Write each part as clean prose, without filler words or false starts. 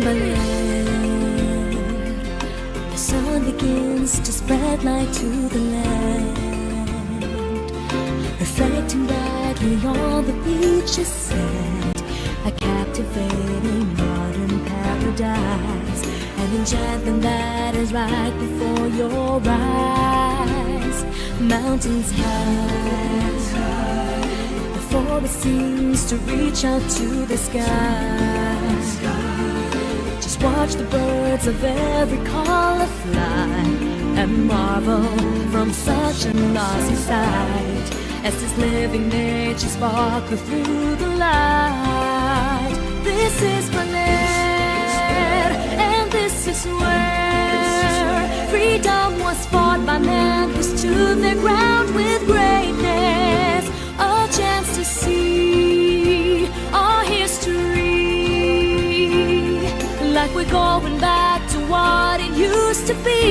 Baler, the sun begins to spread light to the land, reflecting brightly on the beach's sand. A captivating modern paradise, an enchantment that is right before your eyes. Mountains high, the forest seems to reach out to the sky. Just watch the birds of every color fly and marvel from such a lost sight, as this living nature sparkles through the light. This is Baler, and this is where freedom was fought by men who stood their ground with greatness. A chance to see our history, like we're going back to what it used to be.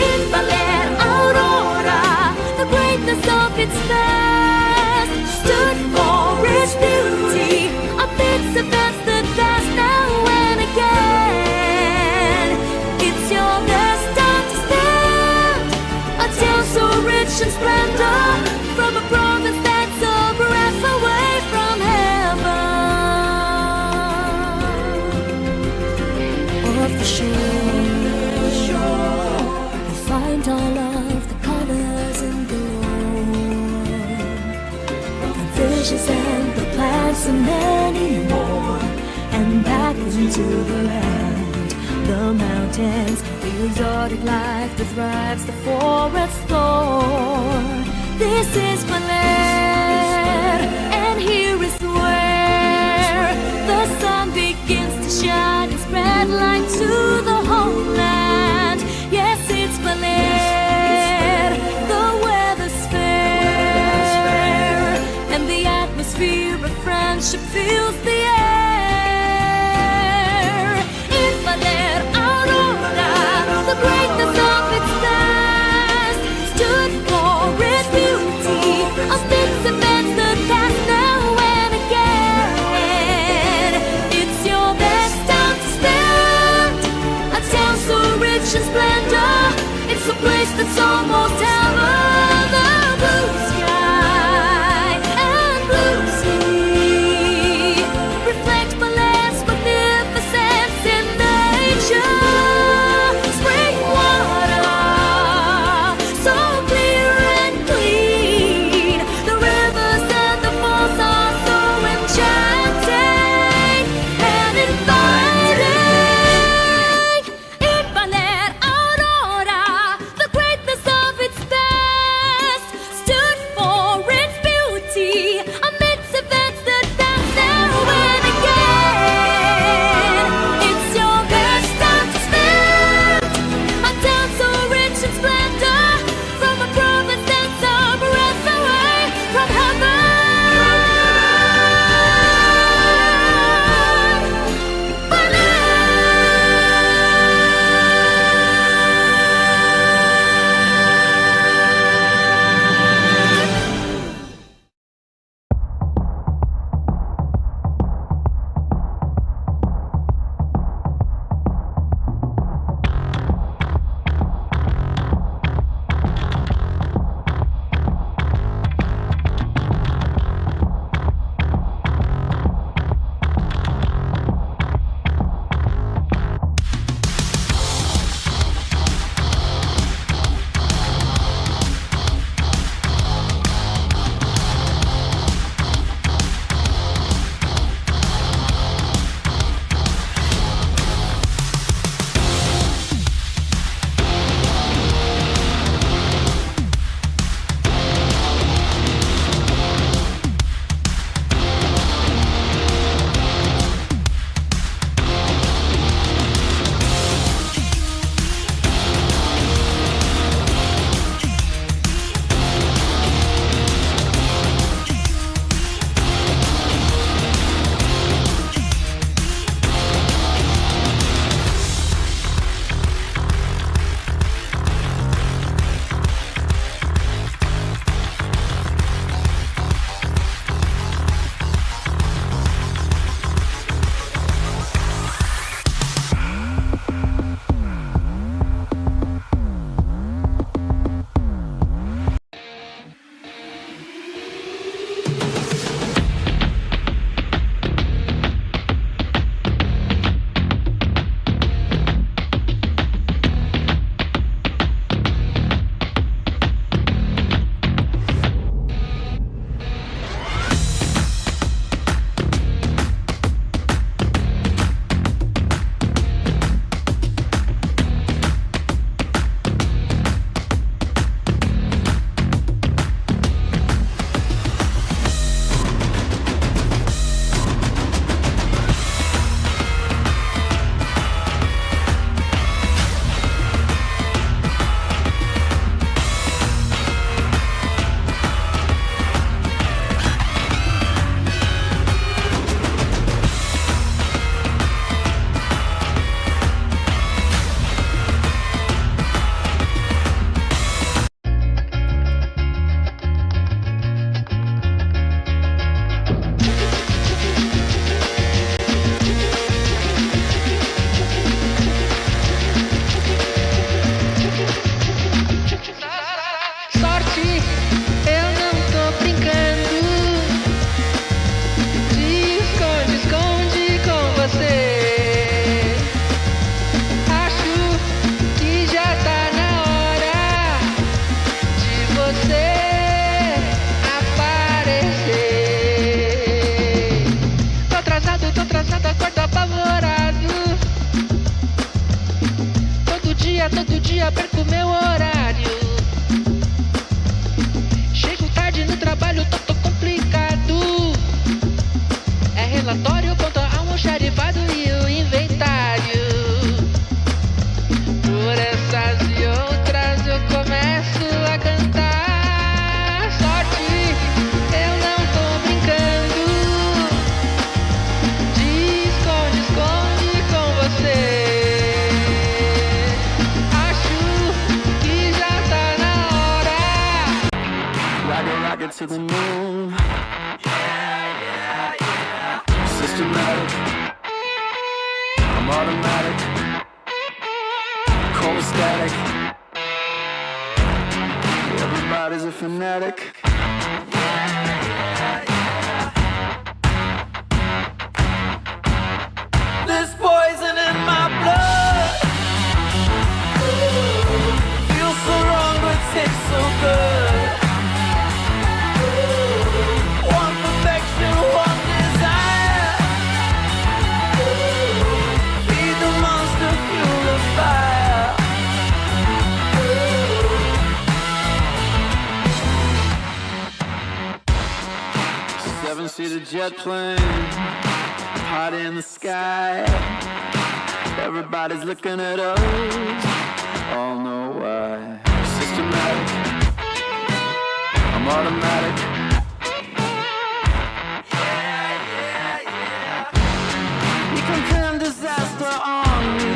In Baler, Aurora, the greatness of its past stood for its beauty, amidst events that pass now and again. It's your best time to stand, a tale so rich in splendor, from a province that's a breath away from heaven. Off the shore, you'll find all of the colors in fishes and the plants and many more. And back into the land, the mountains, the exotic life that thrives the forest floor. This is Baler, and here is where the sun begins to shine and spread light to the whole land. Yes, it's Baler, the weather's fair, and the atmosphere of friendship fills the air. In Baler, Aurora, the greatness of its past stood for its beauty, amidst events that pass now and again. It's your best time to stand, a town so rich in splendor. It's a place that's almost heaven. The blue sky and blue sea, todo dia perco meu horário. Chego tarde no trabalho, tô complicado. É relatório contra almoxarifado e o inventário. Por essas e outras eu começo a cantar. Sorte, eu não tô brincando. De esconde com você. Acho que já tá na hora. Ride a rocket to the moon. Systematic, I'm automatic, cold static. Everybody's a fanatic. There's poison in my blood. Feels so wrong but tastes so good. One perfection, one desire. Feed the monster, fuel the fire. Seven-seater jet plane, hot in the sky. Everybody's looking at us, all know why. Systematic, I'm automatic. You can pin disaster on me.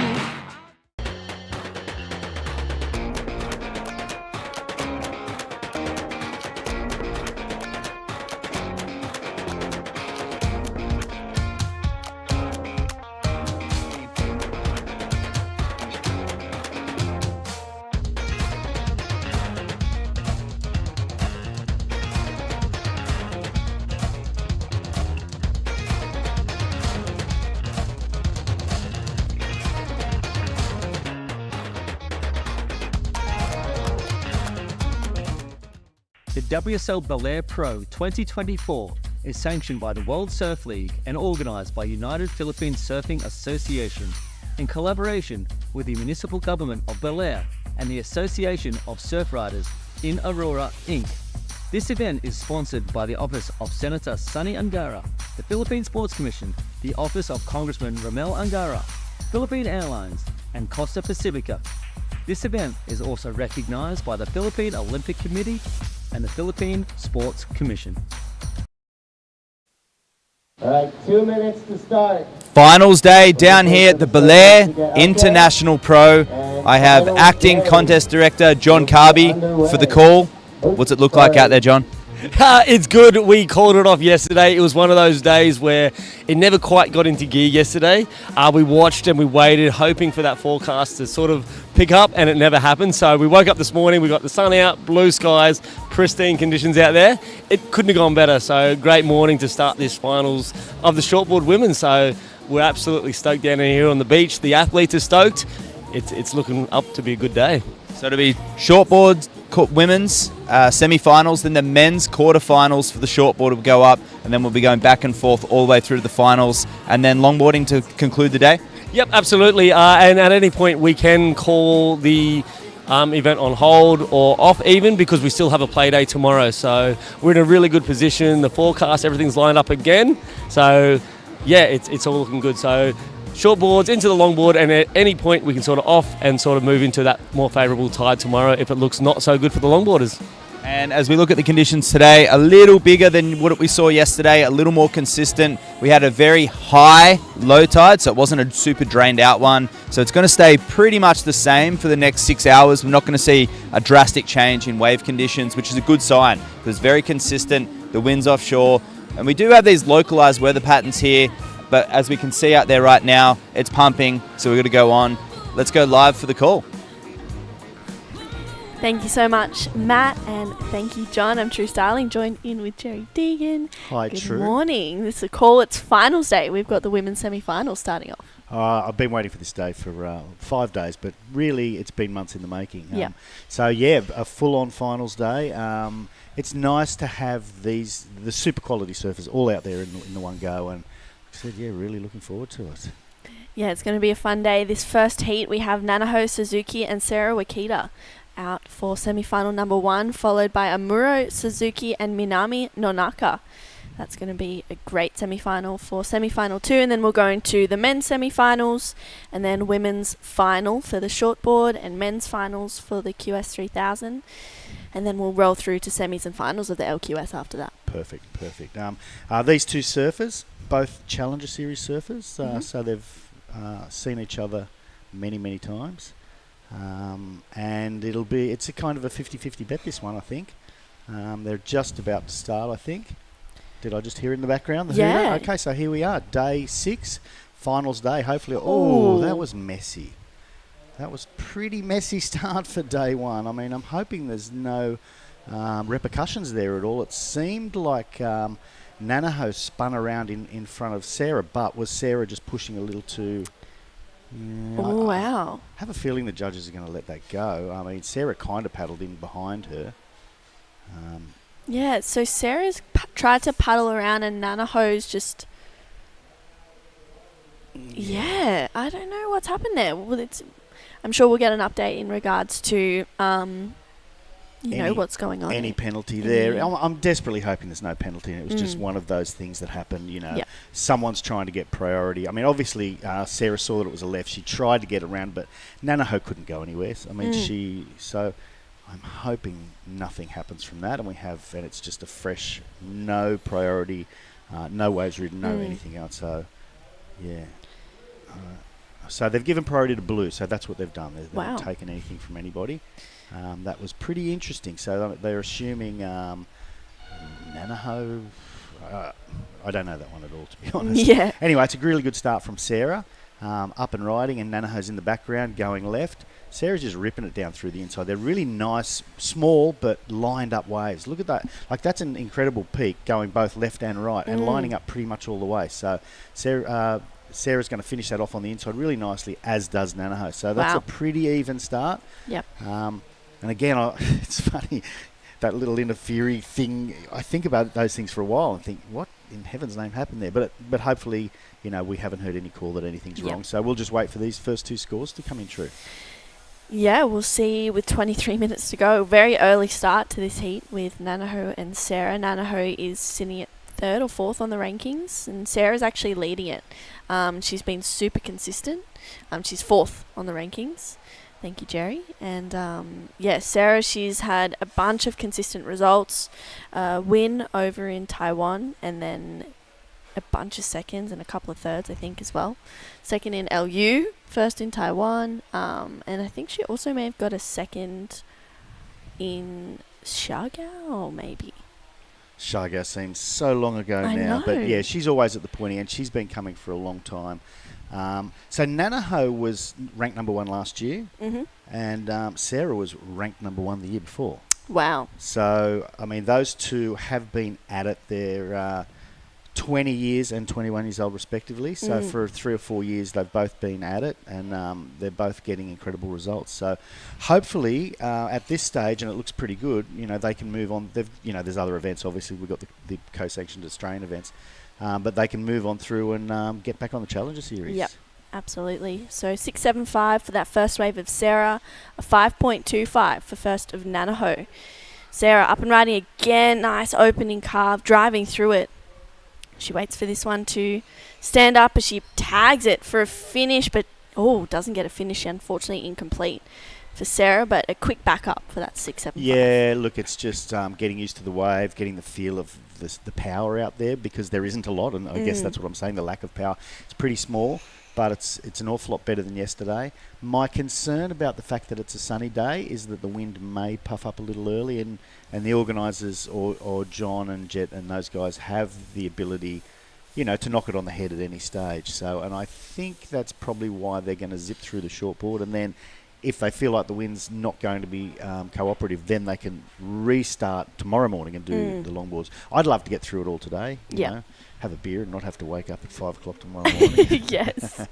The WSL Baler Pro 2024 is sanctioned by the World Surf League and organised by United Philippine Surfing Association in collaboration with the Municipal Government of Baler and the Association of Surf Riders in Aurora, Inc. This event is sponsored by the Office of Senator Sonny Angara, the Philippine Sports Commission, the Office of Congressman Romel Angara, Philippine Airlines, and Costa Pacifica. This event is also recognised by the Philippine Olympic Committee and the Philippine Sports Commission. All right, 2 minutes to start. Finals day down here at the Baler International Pro. I have acting contest director John Carby for the call. What's it look like out there, John? It's good. We called it off yesterday. It was one of those days where it never quite got into gear yesterday. We watched and we waited, hoping for that forecast to sort of pick up, and it never happened. So we woke up this morning, we got the sun out, blue skies, pristine conditions out there. It couldn't have gone better. So great morning to start this finals of the shortboard women. So we're absolutely stoked down here on the beach. The athletes are stoked. It's looking up to be a good day. So it'll be shortboard women's semi-finals, then the men's quarter-finals for the shortboard will go up, and then we'll be going back and forth all the way through to the finals, and then longboarding to conclude the day? Yep, absolutely. And at any point we can call the event on hold or off even, because we still have a play day tomorrow. So we're in a really good position. The forecast, everything's lined up again. So yeah, it's all looking good. So shortboards into the longboard, and at any point we can sort of off and sort of move into that more favourable tide tomorrow if it looks not so good for the longboarders. And as we look at the conditions today, a little bigger than what we saw yesterday, a little more consistent. We had a very high low tide, so it wasn't a super drained out one. So it's going to stay pretty much the same for the next 6 hours. We're not going to see a drastic change in wave conditions, which is a good sign. It's very consistent, the wind's offshore, and we do have these localised weather patterns here. But as we can see out there right now, it's pumping, so we're going to go on. Let's go live for the call. Thank you so much, Matt, and thank you, John. I'm True Starling, joined in with Jerry Deegan. Hi, Good True. morning. This is a call. It's finals day. We've got the women's semi-finals starting off. I've been waiting for this day for 5 days, but really it's been months in the making. Yeah. So, yeah, a full-on finals day. It's nice to have the super quality surfers all out there in the one go, and I said, yeah, really looking forward to it. Yeah, it's going to be a fun day. This first heat, we have Nanaho Suzuki and Sarah Wakita out for semi-final number 1, followed by Amuro Suzuki and Minami Nonaka. That's going to be a great semi-final for semi-final 2, and then we'll go into the men's semi-finals, and then women's final for the shortboard, and men's finals for the QS 3000, and then we'll roll through to semis and finals of the LQS after that. Perfect. These two surfers, both Challenger Series surfers, so they've seen each other many times, and it's a kind of a 50-50 bet, this one, I think. They're just about to start, I think. Did I just hear it in the background? Yeah. Okay, so here we are, day 6, finals day. Hopefully, that was messy. That was pretty messy start for day 1. I mean, I'm hoping there's no repercussions there at all. It seemed like Nanaho spun around in front of Sarah, but was Sarah just pushing a little too... Wow. I have a feeling the judges are going to let that go. I mean, Sarah kind of paddled in behind her. Yeah, so Sarah's tried to paddle around and Nanaho's just... Yeah, I don't know what's happened there. Well, I'm sure we'll get an update in regards to, what's going on. Any penalty there. I'm desperately hoping there's no penalty. And it was just one of those things that happened, Someone's trying to get priority. I mean, obviously, Sarah saw that it was a left. She tried to get around, but Nanaho couldn't go anywhere. I mean, So I'm hoping nothing happens from that, and it's just a fresh, no priority, no waves ridden, no anything else. So, yeah. So they've given priority to blue, so that's what they've done. They haven't taken anything from anybody. That was pretty interesting. So they're assuming Nanaho. I don't know that one at all, to be honest. Yeah. Anyway, it's a really good start from Sarah, up and riding, and Nanaho's in the background going left. Sarah's just ripping it down through the inside. They're really nice, small, but lined up waves. Look at that. Like, that's an incredible peak going both left and right and lining up pretty much all the way. So Sarah's going to finish that off on the inside really nicely, as does Nanaho. So that's a pretty even start. Yep. And again, it's funny, that little interfering thing. I think about those things for a while and think, what in heaven's name happened there? But hopefully, we haven't heard any call that anything's wrong. So we'll just wait for these first 2 scores to come in true. Yeah, we'll see with 23 minutes to go. Very early start to this heat with Nanaho and Sarah. Nanaho is sitting at 3rd or 4th on the rankings, and Sarah's actually leading it. She's been super consistent. She's 4th on the rankings. Thank you, Jerry. And Sarah, she's had a bunch of consistent results. Win over in Taiwan, and then a bunch of seconds and a couple of thirds, I think, as well. Second in LU, first in Taiwan, and I think she also may have got a second in Siargao, maybe. Siargao seems so long ago I now, know. But yeah, she's always at the pointy end. She's been coming for a long time. So Nanaho was ranked number 1 last year, and Sarah was ranked number 1 the year before. Wow. So, I mean, those two have been at it. They're 20 years and 21 years old respectively. So for 3 or 4 years they've both been at it, and they're both getting incredible results. So hopefully at this stage, and it looks pretty good, they can move on. There's other events, obviously. We've got the co-sanctioned Australian events, but they can move on through and get back on the Challenger Series. Yep, absolutely. So 6.75 for that first wave of Sarah, a 5.25 for first of Nanaho. Sarah up and riding again, nice opening carve, driving through it. She waits for this one to stand up as she tags it for a finish, but doesn't get a finish, unfortunately incomplete for Sarah, but a quick backup for that 6.75. Yeah, look, it's just getting used to the wave, getting the feel of the power out there, because there isn't a lot, and I guess that's what I'm saying, the lack of power. It's pretty small, but it's an awful lot better than yesterday. My concern about the fact that it's a sunny day is that the wind may puff up a little early, and the organisers or John and Jet and those guys have the ability, to knock it on the head at any stage. So, and I think that's probably why they're going to zip through the shortboard, and then if they feel like the wind's not going to be cooperative, then they can restart tomorrow morning and do the longboards. I'd love to get through it all today. You know, have a beer and not have to wake up at 5 o'clock tomorrow morning. Yes.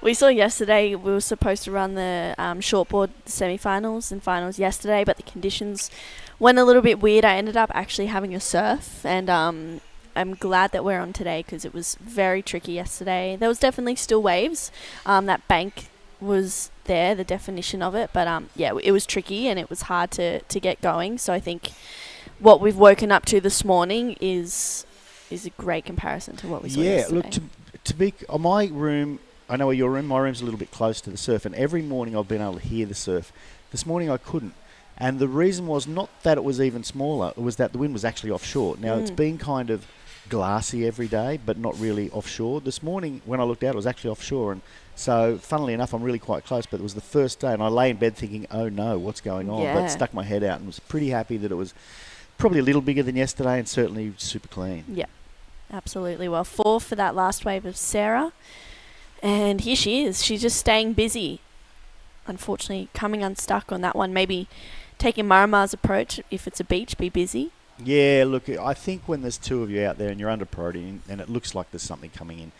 We saw yesterday we were supposed to run the shortboard semi-finals and finals yesterday, but the conditions went a little bit weird. I ended up actually having a surf, and I'm glad that we're on today because it was very tricky yesterday. There was definitely still waves. That bank was there, the definition of it, but yeah, it was tricky and it was hard to get going. So I think what we've woken up to this morning is a great comparison to what we saw yesterday. Look, to be my room, I know where your room, my room's a little bit close to the surf, and every morning I've been able to hear the surf. This morning I couldn't. And the reason was not that it was even smaller, it was that the wind was actually offshore. Now, it's been kind of glassy every day, but not really offshore. This morning, when I looked out, it was actually offshore. And so, funnily enough, I'm really quite close, but it was the first day, and I lay in bed thinking, oh no, what's going on? Yeah. But stuck my head out and was pretty happy that it was probably a little bigger than yesterday and certainly super clean. Yeah, absolutely. Well, 4 for that last wave of Sarah. And here she is. She's just staying busy. Unfortunately, coming unstuck on that one. Maybe taking Marama's approach. If it's a beach, be busy. Yeah, look, I think when there's two of you out there and you're under priority and it looks like there's something coming in,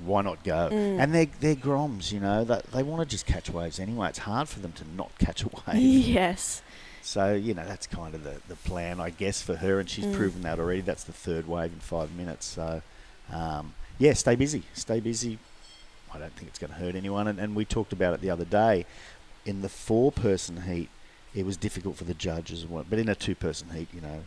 why not go? And they're groms, you know. They want to just catch waves anyway. It's hard for them to not catch a wave. Yes. So, you know, that's kind of the plan, I guess, for her, and she's proven that already. That's the third wave in 5 minutes. So, yeah, stay busy. Stay busy. I don't think it's going to hurt anyone. And we talked about it the other day. In the 4-person heat, it was difficult for the judges. But in a 2-person heat, you know,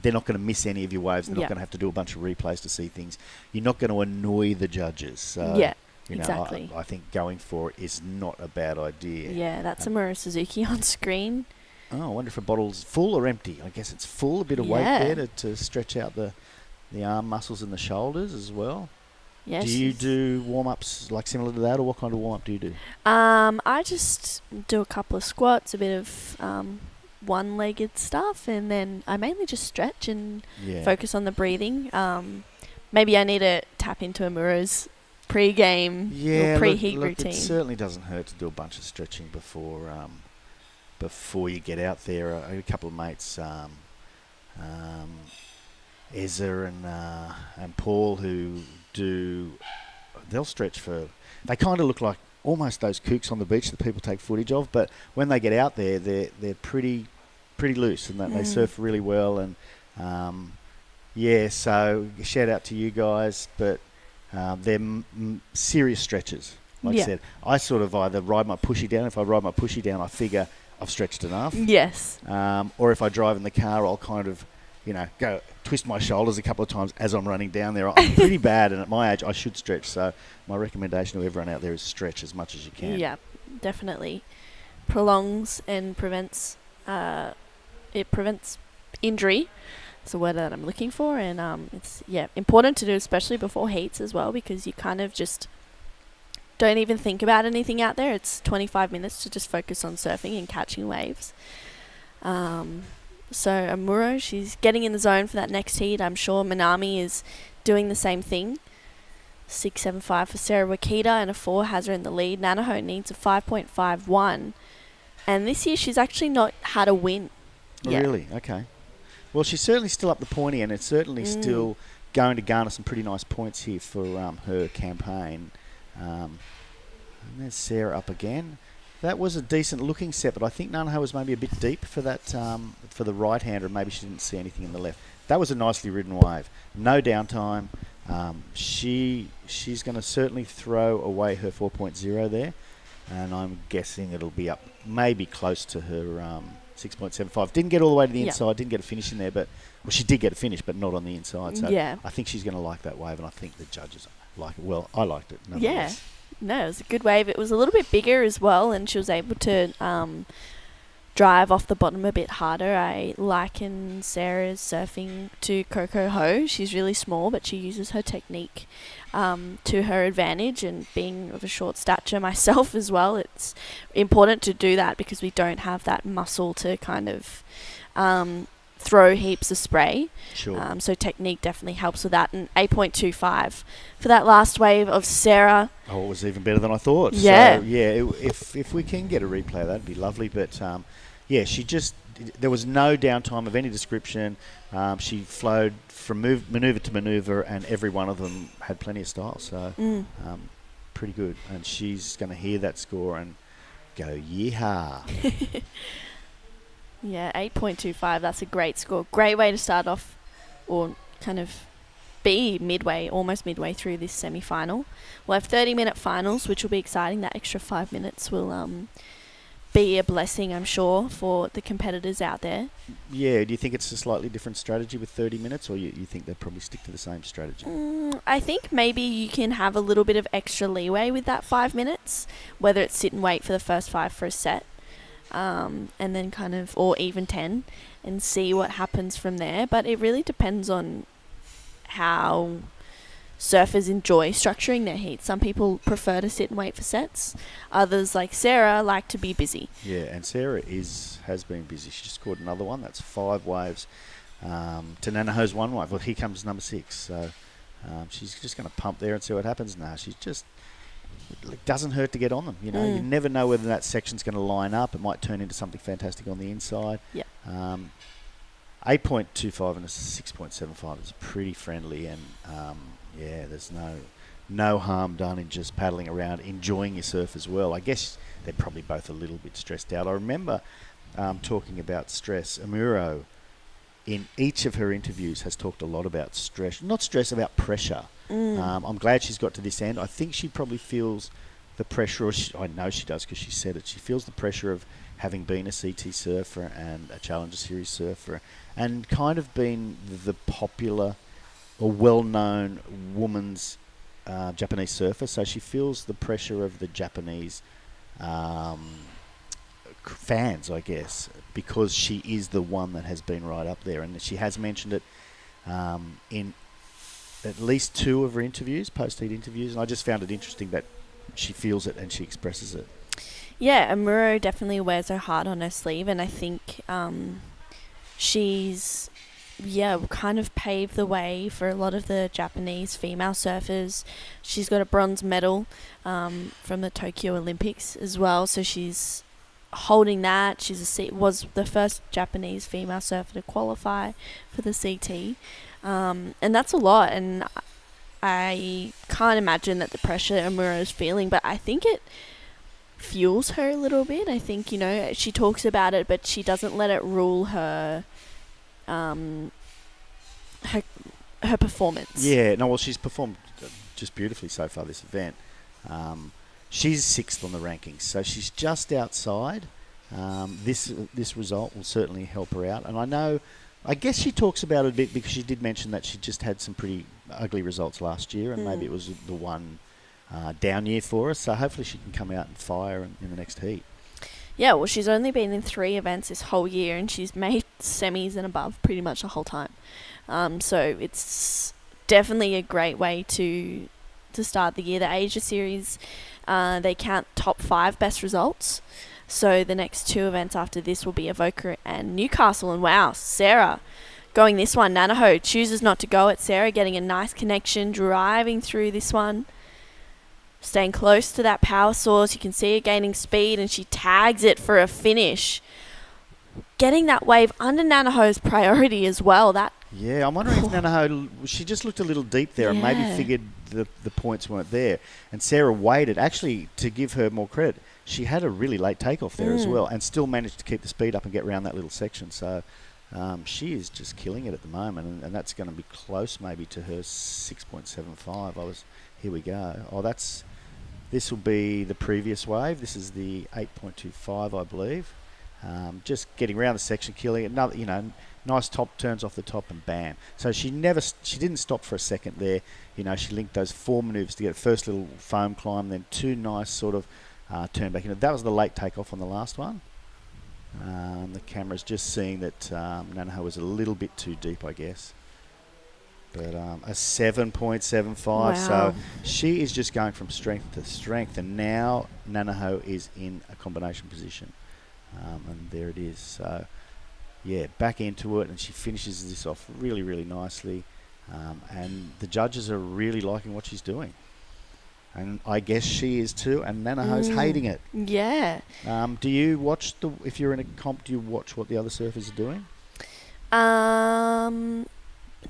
they're not going to miss any of your waves. They're not going to have to do a bunch of replays to see things. You're not going to annoy the judges. So, you know, exactly. I think going for it is not a bad idea. Yeah, that's Amuro Suzuki on screen. Oh, I wonder if a bottle's full or empty. I guess it's full. A bit of weight there to stretch out the arm muscles and the shoulders as well. Yeah, do you do warm-ups like similar to that, or what kind of warm-up do you do? I just do a couple of squats, a bit of one-legged stuff, and then I mainly just stretch and focus on the breathing. Maybe I need to tap into Amuro's pre-game or pre-heat routine. It certainly doesn't hurt to do a bunch of stretching before you get out there. A couple of mates, Ezra and Paul, who they'll stretch for, they kind of look like almost those kooks on the beach that people take footage of, but when they get out there, they're pretty loose, and they surf really well. And so shout out to you guys, but they're serious stretches. Like I said, I sort of either ride my pushy down. If I ride my pushy down, I figure I've stretched enough. Yes. Or if I drive in the car, I'll kind of, you know, go twist my shoulders a couple of times as I'm running down there. I'm pretty bad, and at my age, I should stretch. So my recommendation to everyone out there is stretch as much as you can. Yeah, definitely. Prolongs and prevents injury. It's the word that I'm looking for, and it's important to do, especially before heats as well, because you kind of just don't even think about anything out there. It's 25 minutes to just focus on surfing and catching waves. So Amuro, she's getting in the zone for that next heat. I'm sure Minami is doing the same thing. 6.75 for Sarah Wakita, and a 4 has her in the lead. Nanaho needs a 5.51. And this year she's actually not had a win yet. Really? Okay. Well, she's certainly still up the pointy, and it's certainly still going to garner some pretty nice points here for her campaign. And there's Sarah up again. That was a decent looking set, but I think Nanaho was maybe a bit deep for that for the right-hander, and maybe she didn't see anything in the left. That was a nicely ridden wave. No downtime. She's going to certainly throw away her 4.0 there, and I'm guessing it'll be up maybe close to her 6.75. Didn't get all the way to the inside, didn't get a finish in there, but she did get a finish, but not on the inside. So I think she's going to like that wave, and I think the judges like it. Well, I liked it nonetheless. No, it was a good wave. It was a little bit bigger as well, and she was able to drive off the bottom a bit harder. I liken Sarah's surfing to Coco Ho. She's really small, but she uses her technique to her advantage, and being of a short stature myself as well, it's important to do that because we don't have that muscle to kind of throw heaps of spray. Sure. So technique definitely helps with that. And 8.25 for that last wave of Sarah. Oh, it was even better than I thought. Yeah. So, if we can get a replay of that, it'd be lovely. But, there was no downtime of any description. She flowed from manoeuvre to manoeuvre, and every one of them had plenty of style. So, pretty good. And she's going to hear that score and go, yeehaw. Yeah, 8.25. That's a great score. Great way to start off, or kind of be almost midway through this semi-final. We'll have 30-minute finals, which will be exciting. That extra 5 minutes will be a blessing, I'm sure, for the competitors out there. Yeah, do you think it's a slightly different strategy with 30 minutes, or you think they'll probably stick to the same strategy? I think maybe you can have a little bit of extra leeway with that 5 minutes, whether it's sit and wait for the first 5 for a set, and then or even 10, and see what happens from there. But it really depends on how surfers enjoy structuring their heat. Some people prefer to sit and wait for sets. Others, like Sarah, like to be busy. Yeah, and Sarah has been busy. She just scored another one. That's 5 waves to Nanaho's 1 wave. Well, here comes number 6. So she's just going to pump there and see what happens. No, she's just... It doesn't hurt to get on them. You know, you never know whether that section's going to line up. It might turn into something fantastic on the inside. Yeah. 8.25 and a 6.75 is pretty friendly, and there's no harm done in just paddling around, enjoying your surf as well. I guess they're probably both a little bit stressed out. I remember talking about stress. Amuro, in each of her interviews, has talked a lot about stress. Not stress, about pressure. I'm glad she's got to this end. I think she probably feels the pressure, I know she does because she said it, she feels the pressure of having been a CT surfer and a Challenger Series surfer and kind of been the popular or well-known woman's Japanese surfer. So she feels the pressure of the Japanese fans, I guess, because she is the one that has been right up there. And she has mentioned it in at least 2 of her interviews, post-heat interviews. And I just found it interesting that she feels it and she expresses it. Yeah, Amuro definitely wears her heart on her sleeve, and I think she's kind of paved the way for a lot of the Japanese female surfers. She's got a bronze medal from the Tokyo Olympics as well, so she's holding that. Was the first Japanese female surfer to qualify for the CT, and that's a lot. And I can't imagine that the pressure Amuro is feeling, but I think it fuels her a little bit. I think, she talks about it, but she doesn't let it rule her her performance. Yeah, no, well, she's performed just beautifully so far this event. She's 6th on the rankings, so she's just outside. This result will certainly help her out, and I guess she talks about it a bit because she did mention that she just had some pretty ugly results last year, and maybe it was the one down year for us. So hopefully she can come out and fire in the next heat. Yeah, well, she's only been in 3 events this whole year, and she's made semis and above pretty much the whole time. So it's definitely a great way to start the year. The Asia Series, they count top 5 best results. So the next 2 events after this will be Avoca and Newcastle. And wow, Sarah going this one. Nanaho chooses not to go at Sarah, getting a nice connection, driving through this one. Staying close to that power source. You can see her gaining speed, and she tags it for a finish. Getting that wave under Nanaho's priority as well. Yeah, I'm wondering if Nanaho, she just looked a little deep there and maybe figured the points weren't there. And Sarah waited. Actually, to give her more credit, she had a really late takeoff there as well and still managed to keep the speed up and get around that little section. So she is just killing it at the moment, and that's going to be close maybe to her 6.75. Here we go. This will be the previous wave. This is the 8.25, I believe. Just getting around the section, killing it. Another, nice top turns off the top, and bam. So she didn't stop for a second there. She linked those 4 maneuvers to get first little foam climb, then 2 nice sort of turn back. That was the late takeoff on the last one. The camera's just seeing that Nanaho was a little bit too deep, I guess. But a 7.75, wow. So she is just going from strength to strength, and now Nanaho is in a combination position, and there it is. So yeah, back into it, and she finishes this off really, really nicely, and the judges are really liking what she's doing, and I guess she is too, and Nanaho's hating it. Yeah. Do you watch if you're in a comp, do you watch what the other surfers are doing?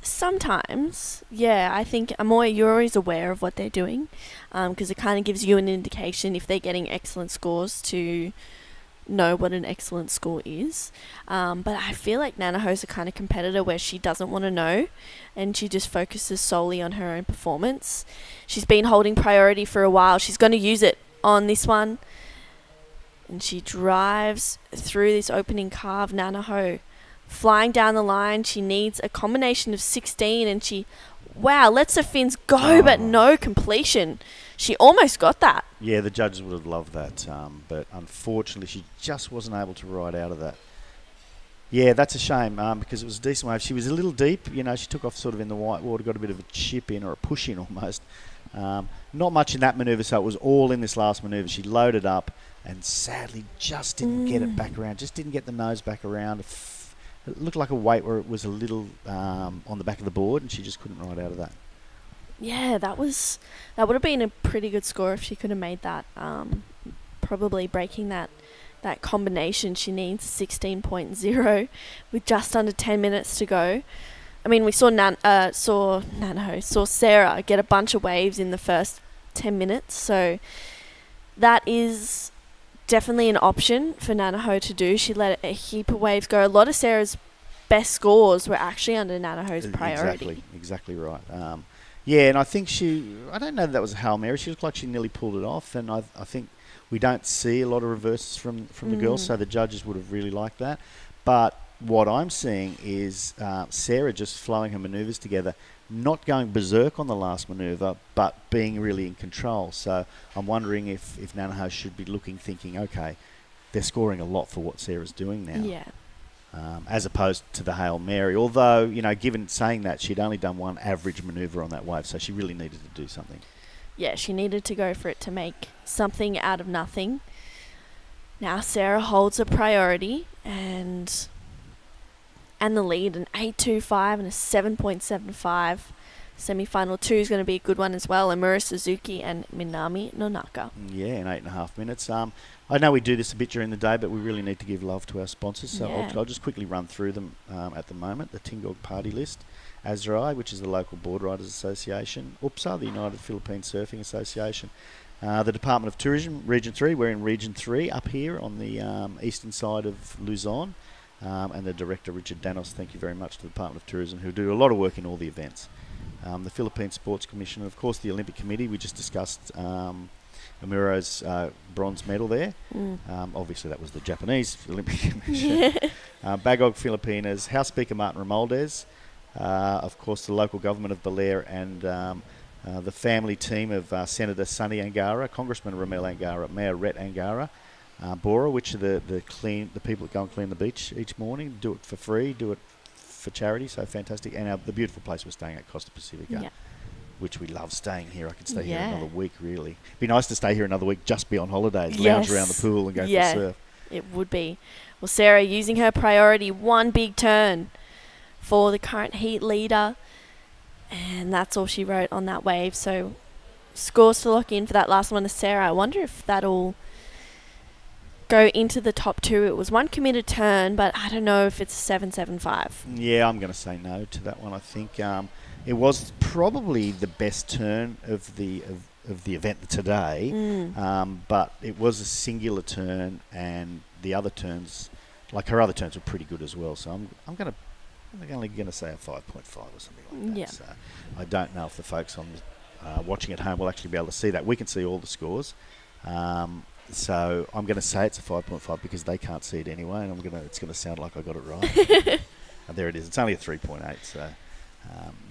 Sometimes, yeah. I think you're always aware of what they're doing, because it kind of gives you an indication if they're getting excellent scores to know what an excellent score is. But I feel like Nanaho's a kind of competitor where she doesn't want to know and she just focuses solely on her own performance. She's been holding priority for a while. She's going to use it on this one. And she drives through this opening carve. Nanaho flying down the line. She needs a combination of 16 and she, wow, lets her fins go, but no completion. She almost got that. Yeah, the judges would have loved that, but unfortunately she just wasn't able to ride out of that. Yeah, that's a shame because it was a decent wave. She was a little deep. You know, she took off sort of in the white water, got a bit of a chip in or a push in almost. Not much in that manoeuvre, so it was all in this last manoeuvre. She loaded up and sadly just didn't get it back around, just didn't get the nose back around. It looked like a weight where it was a little on the back of the board and she just couldn't ride out of that. Yeah, that would have been a pretty good score if she could have made that. Probably breaking that combination. She needs 16.0 with just under 10 minutes to go. I mean, we saw Sarah get a bunch of waves in the first 10 minutes, so that is definitely an option for Nanaho to do. She let a heap of waves go. A lot of Sarah's best scores were actually under Nanaho's priority. Exactly right. Yeah, and I think I don't know that was a Hail Mary. She looked like she nearly pulled it off, and I think we don't see a lot of reverses from the girls, so the judges would have really liked that. But what I'm seeing is Sarah just flowing her manoeuvres together, not going berserk on the last manoeuvre, but being really in control. So I'm wondering if Nanaho should be thinking, okay, they're scoring a lot for what Sarah's doing now. Yeah. As opposed to the Hail Mary. Although, given saying that, she'd only done one average manoeuvre on that wave, so she really needed to do something. Yeah, she needed to go for it to make something out of nothing. Now Sarah holds a priority and the lead, an 8.25 and a 7.75. Semi-final 2 is going to be a good one as well. Amura Suzuki and Minami Nonaka. Yeah, in 8.5 minutes. I know we do this a bit during the day, but we really need to give love to our sponsors. So I'll just quickly run through them at the moment. The Tingog Party List, ASRAI, which is the local board riders association, UPSA, the United Philippine Surfing Association, the Department of Tourism, Region 3. We're in Region 3 up here on the eastern side of Luzon. And the director, Richard Danos, thank you very much to the Department of Tourism, who do a lot of work in all the events. The Philippine Sports Commission, and of course the Olympic Committee. We just discussed Amuro's bronze medal there. Obviously that was the Japanese Olympic Commission. Bagog Filipinas, House Speaker Martin Romualdez, of course the local government of Baler, and the family team of Senator Sonny Angara, Congressman Ramel Angara, Mayor Rhett Angara, Bora, which are the people that go and clean the beach each morning, do it for free, do it for charity, so fantastic. And the beautiful place we're staying at, Costa Pacifica, which we love staying here. I could stay here another week, really. It'd be nice to stay here another week, just be on holidays, lounge around the pool and go for a surf. It would be. Well, Sarah using her priority, one big turn for the current heat leader, and that's all she wrote on that wave. So scores to lock in for that last one to Sarah. I wonder if that'll go into the top 2. It was one committed turn, but I don't know if it's a 7.75. Yeah, I'm going to say no to that one. I think it was probably the best turn of the event today, but it was a singular turn, and the other turns, like her other turns, were pretty good as well. So I'm only going to say a 5.5 or something like that. So I don't know if the folks on watching at home will actually be able to see that. We can see all the scores. So I'm going to say it's a 5.5 because they can't see it anyway, and it's going to sound like I got it right. There it is. It's only a 3.8, so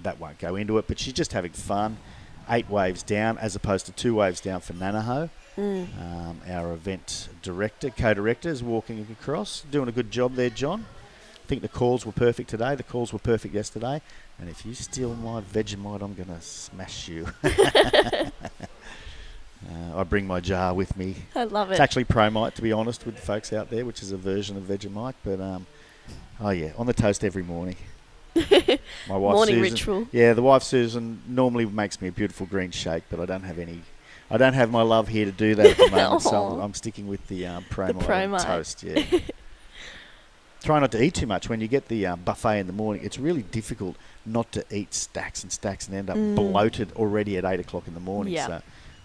that won't go into it. But she's just having fun. 8 waves down as opposed to 2 waves down for Nanaho. Our event director, co-director, is walking across, doing a good job there, John. I think the calls were perfect today. The calls were perfect yesterday. And if you steal my Vegemite, I'm going to smash you. I bring my jar with me. I love it. It's actually Promite, to be honest, with the folks out there, which is a version of Vegemite. But, on the toast every morning. My wife Morning Susan, ritual. Yeah, the wife Susan normally makes me a beautiful green shake, but I don't have my love here to do that at the moment, so I'm sticking with the Promite toast. Yeah. Try not to eat too much. When you get the buffet in the morning, it's really difficult not to eat stacks and stacks and end up bloated already at 8 o'clock in the morning. So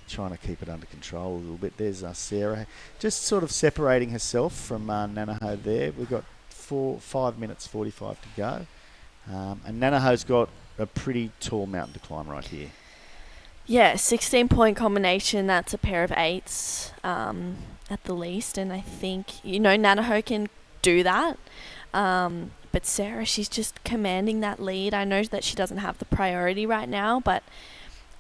trying to keep it under control a little bit. There's Sarah just sort of separating herself from Nanaho there. We've got 5 minutes 45 to go. And Nanaho's got a pretty tall mountain to climb right here. Yeah, 16-point combination. That's a pair of 8s at the least. And I think, Nanaho can do that. But Sarah, she's just commanding that lead. I know that she doesn't have the priority right now, but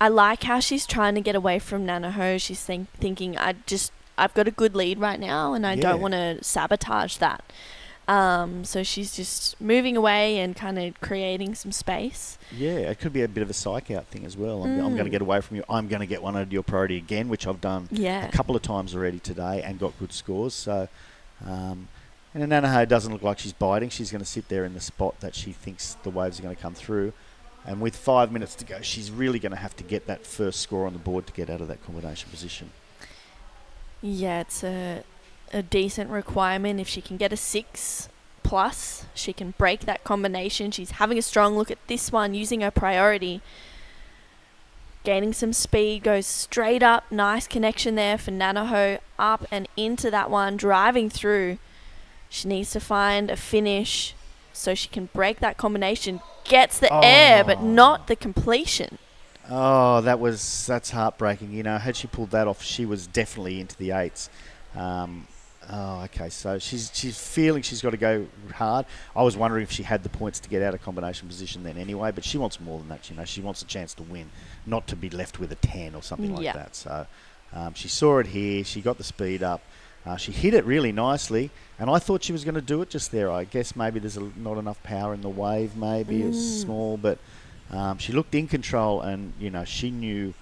I like how she's trying to get away from Nanaho. She's thinking, I've got a good lead right now, and I don't want to sabotage that. So she's just moving away and kind of creating some space. Yeah, it could be a bit of a psych out thing as well. I'm going to get away from you. I'm going to get one under your priority again, which I've done a couple of times already today and got good scores. So, and Nanaho doesn't look like she's biting. She's going to sit there in the spot that she thinks the waves are going to come through. And with 5 minutes to go, she's really going to have to get that first score on the board to get out of that combination position. Yeah, it's a decent requirement. If she can get a 6+, she can break that combination. She's having a strong look at this one, using her priority. Gaining some speed, goes straight up. Nice connection there for Nanaho. Up and into that one, driving through. She needs to find a finish so she can break that combination. Gets the air, but not the completion. Oh, that's heartbreaking. Had she pulled that off, she was definitely into the 8s. Okay, so she's feeling she's got to go hard. I was wondering if she had the points to get out of combination position then anyway, but she wants more than that. She wants a chance to win, not to be left with a 10 or something like that. So she saw it here. She got the speed up. She hit it really nicely, and I thought she was going to do it just there. I guess maybe there's not enough power in the wave. Maybe it was small, but she looked in control, and she knew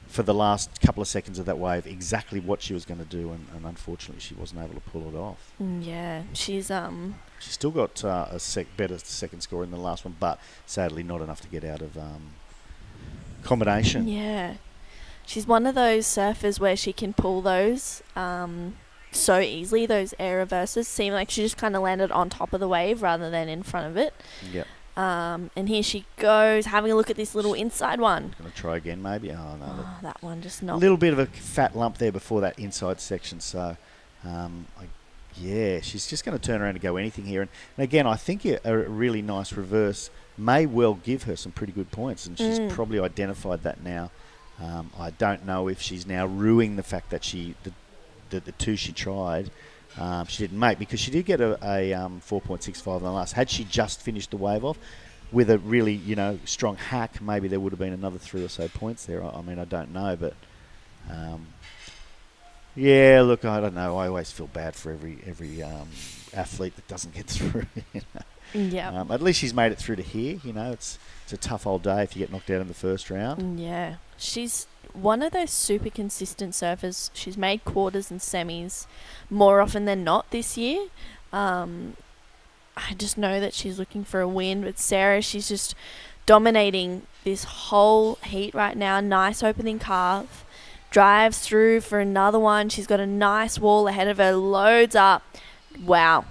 for the last couple of seconds of that wave exactly what she was going to do, and unfortunately she wasn't able to pull it off. Yeah, she's still got a better second score in the last one, but sadly not enough to get out of combination. Yeah, she's one of those surfers where she can pull those so easily. Those air reverses seem like she just kind of landed on top of the wave rather than in front of it. Yep. And here she goes, having a look at this little inside one. Going to try again, maybe. Oh no, that one just not. A little bit of a fat lump there before that inside section. So, she's just going to turn around and go anything here. And again, I think a really nice reverse may well give her some pretty good points, and she's probably identified that now. I don't know if she's now ruining the fact that the 2 she tried. She didn't make, because she did get a 4.65 in the last. Had she just finished the wave off with a really strong hack, maybe there would have been another 3 or so points there. I mean, I don't know, but look, I don't know. I always feel bad for every athlete that doesn't get through. Yeah. At least she's made it through to here. It's a tough old day if you get knocked out in the first round. Yeah, she's one of those super consistent surfers. She's made quarters and semis more often than not this year. I just know that she's looking for a win. But Sarah, she's just dominating this whole heat right now. Nice opening carve. Drives through for another one. She's got a nice wall ahead of her. Loads up. Wow.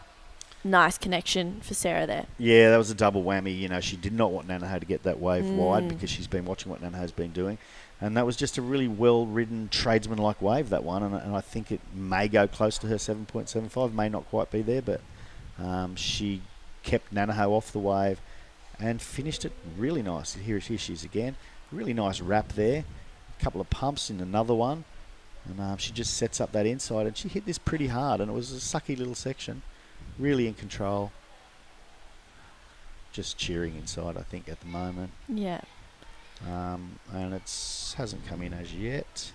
Nice connection for Sarah there. Yeah, that was a double whammy. She did not want Nanaho to get that wave wide, because she's been watching what Nanaho's been doing. And that was just a really well-ridden, tradesman-like wave, that one. And I think it may go close to her 7.75. May not quite be there, but she kept Nanaho off the wave and finished it really nice. Here she is again. Really nice wrap there. A couple of pumps in another one. And she just sets up that inside. And she hit this pretty hard, and it was a sucky little section. Really in control. Just cheering inside, I think, at the moment. Yeah. And it hasn't come in as yet.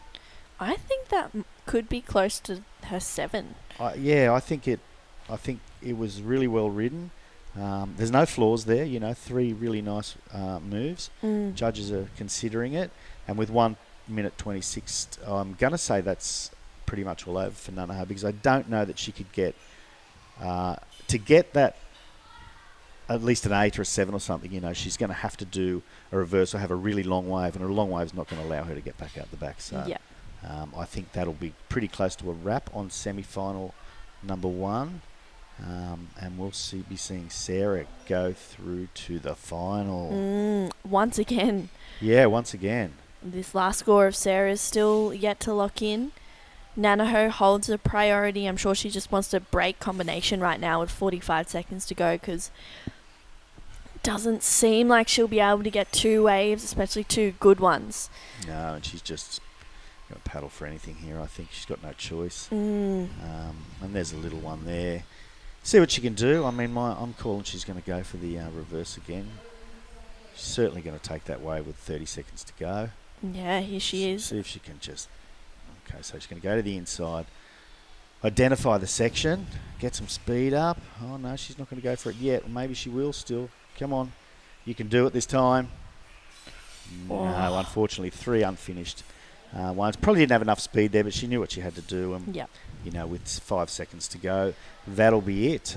I think that could be close to her 7. I think it was really well ridden. There's no flaws there. 3 really nice moves. Judges are considering it, and with 1 minute 26, I'm gonna say that's pretty much all over for Nanaho, because I don't know that she could get to get that at least an 8 or a 7 or something. She's going to have to do a reverse or have a really long wave, and a long wave is not going to allow her to get back out the back. So I think that'll be pretty close to a wrap on semi-final number 1, and we'll be seeing Sarah go through to the final once again. Yeah, once again. This last score of Sarah is still yet to lock in. Nanaho holds a priority. I'm sure she just wants to break combination right now with 45 seconds to go, because it doesn't seem like she'll be able to get 2 waves, especially 2 good ones. No, and she's just going to paddle for anything here. I think she's got no choice. Mm. And there's a little one there. See what she can do. I mean, I'm calling she's going to go for the reverse again. She's certainly going to take that wave with 30 seconds to go. Yeah, here she is. See if she can just... Okay, so she's going to go to the inside, identify the section, get some speed up. Oh, no, she's not going to go for it yet. Maybe she will still. Come on. You can do it this time. Oh. No, unfortunately, 3 unfinished ones. Probably didn't have enough speed there, but she knew what she had to do. And, Yep. you know, with 5 seconds to go, that'll be it.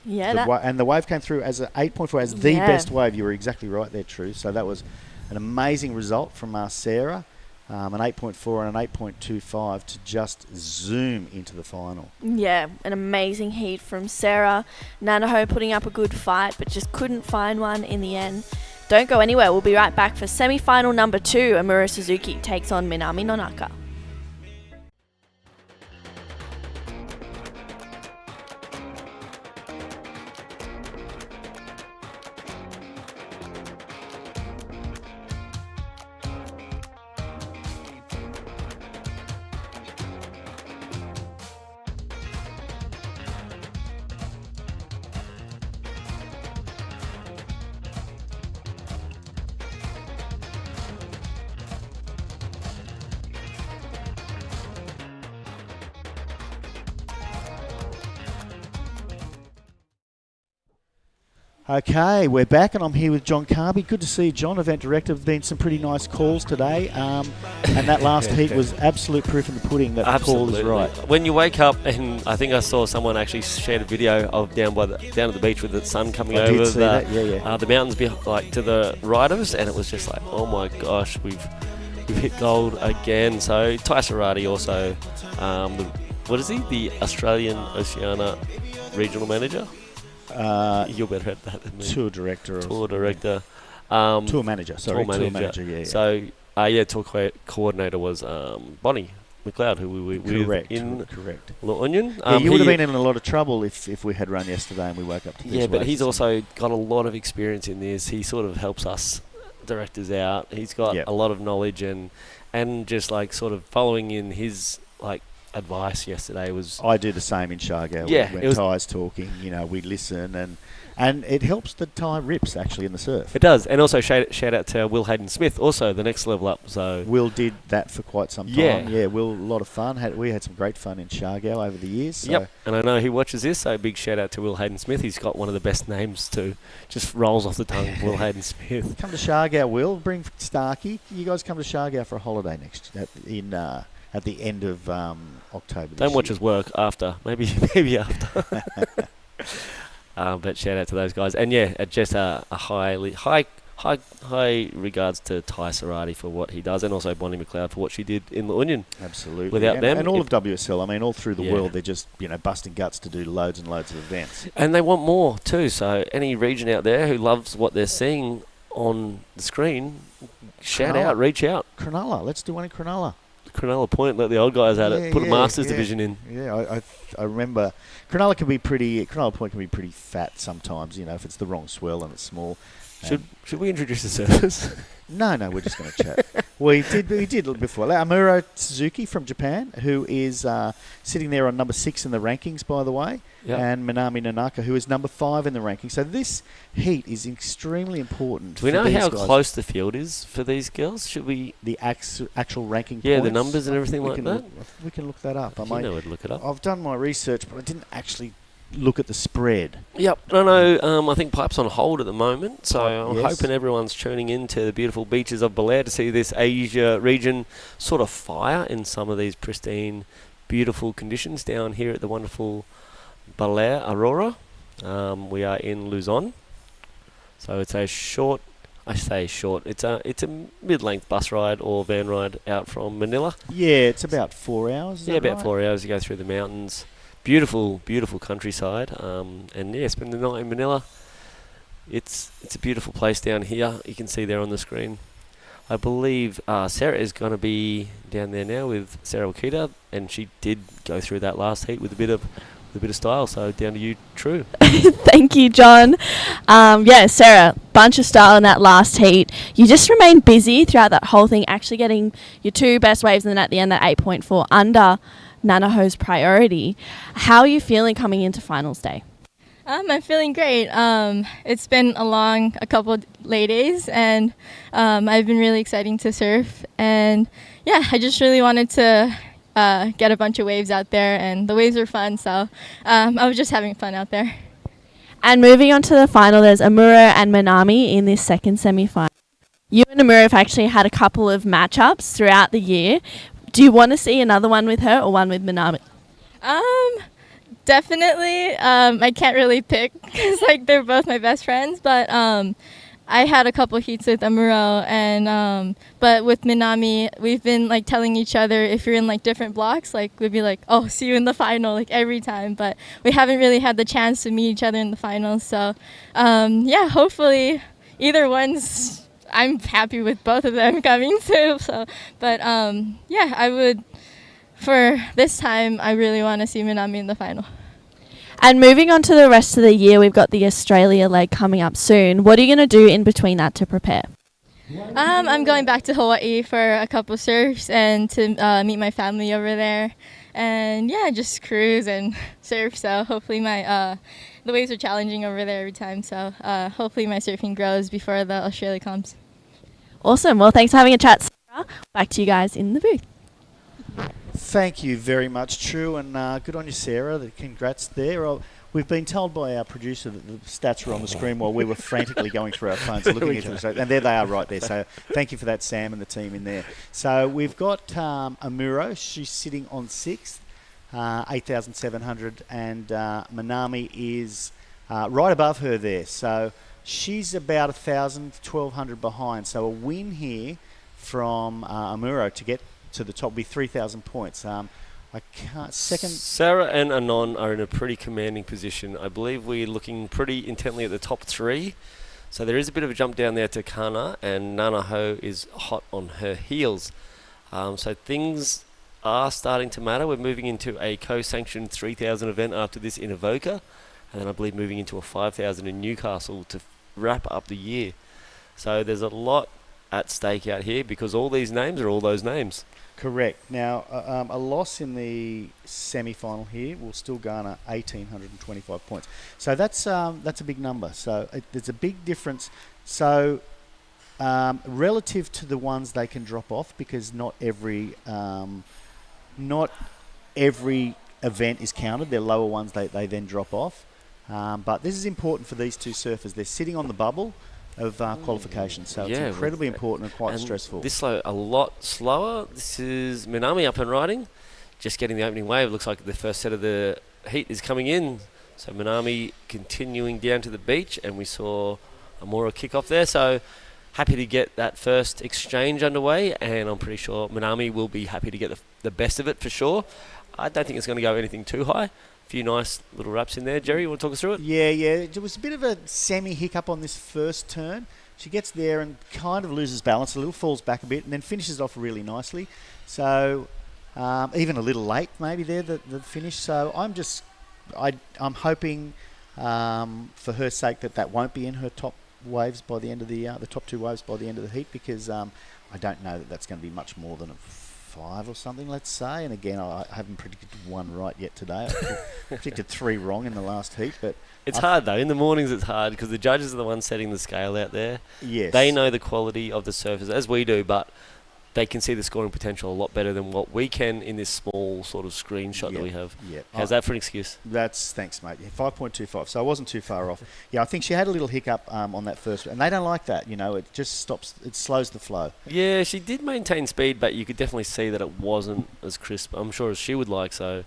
Yeah, and the wave came through as an 8.4, as the best wave. You were exactly right there, True. So that was an amazing result from Sarah. An 8.4 and an 8.25 to just zoom into the final. Yeah, an amazing heat from Sarah. Nanaho putting up a good fight, but just couldn't find one in the end. Don't go anywhere. We'll be right back for semi-final number 2. Amuro Suzuki takes on Minami Nonaka. Okay, we're back, and I'm here with John Carby. Good to see you, John, event director. Have been some pretty nice calls today, and that last heat was absolute proof in the pudding that the call is right. When you wake up, and I think I saw someone actually shared a video of down at the beach with the sun coming over the mountains to the right of us, and it was just like, oh my gosh, we've hit gold again. So Ty Sarati also, what is he? The Australian Oceania regional manager. You're better at that than me. Tour director. Tour manager, sorry. Tour manager, yeah. So, tour coordinator was Bonnie McLeod, who we were with in La Union. You would have been in a lot of trouble if we had run yesterday and we woke up to this. Yeah, but he's also got a lot of experience in this. He sort of helps us directors out. He's got a lot of knowledge and just like sort of following in his like advice yesterday was... I do the same in Shargo. Yeah. When Ty's talking, we listen and it helps the Ty rips actually in the surf. It does. And also shout out to Will Hayden Smith, also the next level up. So Will did that for quite some time. Yeah, Will, a lot of fun. We had some great fun in Shargo over the years. So. Yep. And I know he watches this, so big shout out to Will Hayden Smith. He's got one of the best names too. Just rolls off the tongue, Will Hayden Smith. Come to Shargo, Will. Bring Starkey. You guys come to Shargo for a holiday at the end of October. Don't watch his work after. Maybe after. But shout out to those guys. And just a high regards to Ty Sarati for what he does, and also Bonnie McLeod for what she did in La Union. Absolutely. Without them. And all of WSL, I mean, all through the world, they're just, busting guts to do loads and loads of events. And they want more too. So any region out there who loves what they're seeing on the screen, shout out, reach out. Cronulla. Let's do one in Cronulla. Cronulla Point, let the old guys at it. Put a Masters division in. Yeah, I remember Cronulla Point can be pretty fat sometimes. If it's the wrong swell and it's small. Should we introduce the service? No, we're just going to chat. We did before. Amuro Suzuki from Japan, who is sitting there on number 6 in the rankings, by the way, and Minami Nonaka, who is number 5 in the rankings. So this heat is extremely important. Do we know how close the field is for these girls? Should we the actual ranking? Yeah, points? the numbers and everything like that. We can look that up. I know I'd look it up. I've done my research, but I didn't actually look at the spread. Yep. I think Pipe's on hold at the moment, so I'm hoping everyone's tuning in to the beautiful beaches of Baler to see this Asia region sort of fire in some of these pristine, beautiful conditions down here at the wonderful Baler Aurora. We are in Luzon, so it's a short. I say short. It's a mid-length bus ride or van ride out from Manila. Yeah, it's about 4 hours. About 4 hours. You go through the mountains. Beautiful, beautiful countryside, and spend the night in Manila. It's a beautiful place down here. You can see there on the screen. I believe Sarah is going to be down there now with Sarah Wakita, and she did go through that last heat with a bit of style. So down to you, True. Thank you, John. Yeah, Sarah, bunch of style in that last heat. You just remained busy throughout that whole thing, actually getting your 2 best waves, and then at the end that 8.4 under Nanaho's priority. How are you feeling coming into finals day? I'm feeling great. It's been a couple of late days, and I've been really exciting to surf. And yeah, I just really wanted to get a bunch of waves out there, and the waves were fun, so I was just having fun out there. And moving on to the final, there's Amuro and Minami in this second semi-final. You and Amuro have actually had a couple of matchups throughout the year. Do you want to see another one with her or one with Minami? Definitely. I can't really pick because they're both my best friends, but I had a couple heats with Amuro, and but with Minami, we've been telling each other if you're in different blocks, we'd be oh, see you in the final every time, but we haven't really had the chance to meet each other in the finals. So yeah, hopefully either one's. I'm happy with both of them coming too. So, but yeah, I would. For this time, I really want to see Minami in the final. And moving on to the rest of the year, we've got the Australia leg coming up soon. What are you going to do in between that to prepare? I'm going back to Hawaii for a couple surfs and to meet my family over there. And yeah, just cruise and surf. So hopefully the waves are challenging over there every time. So hopefully my surfing grows before the Australia comes. Awesome. Well, thanks for having a chat, Sarah. Back to you guys in the booth. Thank you very much, True, and good on you, Sarah. Congrats there. We've been told by our producer that the stats were on the screen while we were frantically going through our phones looking at them. And there they are right there. So thank you for that, Sam, and the team in there. So we've got Amuro. She's sitting on 6th, 8,700, and Minami is right above her there. So she's about 1,000, 1,200 behind. So a win here from Amuro to get to the top will be 3,000 points. I can't second. Sarah and Anon are in a pretty commanding position. I believe we're looking pretty intently at the top 3. So there is a bit of a jump down there to Kana, and Nanaho is hot on her heels. So things are starting to matter. We're moving into a co-sanctioned 3,000 event after this in Avoca, and then I believe moving into a 5,000 in Newcastle to wrap up the year. So there's a lot at stake out here because all these names are all those names. Correct. Now, a loss in the semi-final here will still garner 1,825 points. So that's a big number. So there's a big difference. So relative to the ones they can drop off, because not every event is counted. They're lower ones they then drop off. But this is important for these two surfers. They're sitting on the bubble of qualification, so it's incredibly important and quite stressful. This slow, a lot slower. This is Minami up and riding, just getting the opening wave. Looks like the first set of the heat is coming in. So Minami continuing down to the beach, and we saw Amuro kick off there. So happy to get that first exchange underway, and I'm pretty sure Minami will be happy to get the best of it for sure. I don't think it's going to go anything too high. Few nice little wraps in there. Jerry, you want to talk us through it? Yeah. It was a bit of a semi-hiccup on this first turn. She gets there and kind of loses balance a little, falls back a bit, and then finishes off really nicely. So even a little late maybe there, the finish. So I'm hoping for her sake that won't be in her top waves by the end of the top 2 waves by the end of the heat, because I don't know that's going to be much more than a 5 or something, let's say. And again, I haven't predicted 1 right yet today. I predicted 3 wrong in the last heat, but it's hard though. In the mornings it's hard because the judges are the ones setting the scale out there. Yes. They know the quality of the surfers as we do, but they can see the scoring potential a lot better than what we can in this small sort of screenshot that we have. Yep. How's that for an excuse? Thanks, mate. 5.25, so I wasn't too far off. Yeah, I think she had a little hiccup on that first, and they don't like that. It just it slows the flow. Yeah, she did maintain speed, but you could definitely see that it wasn't as crisp, I'm sure, as she would like. So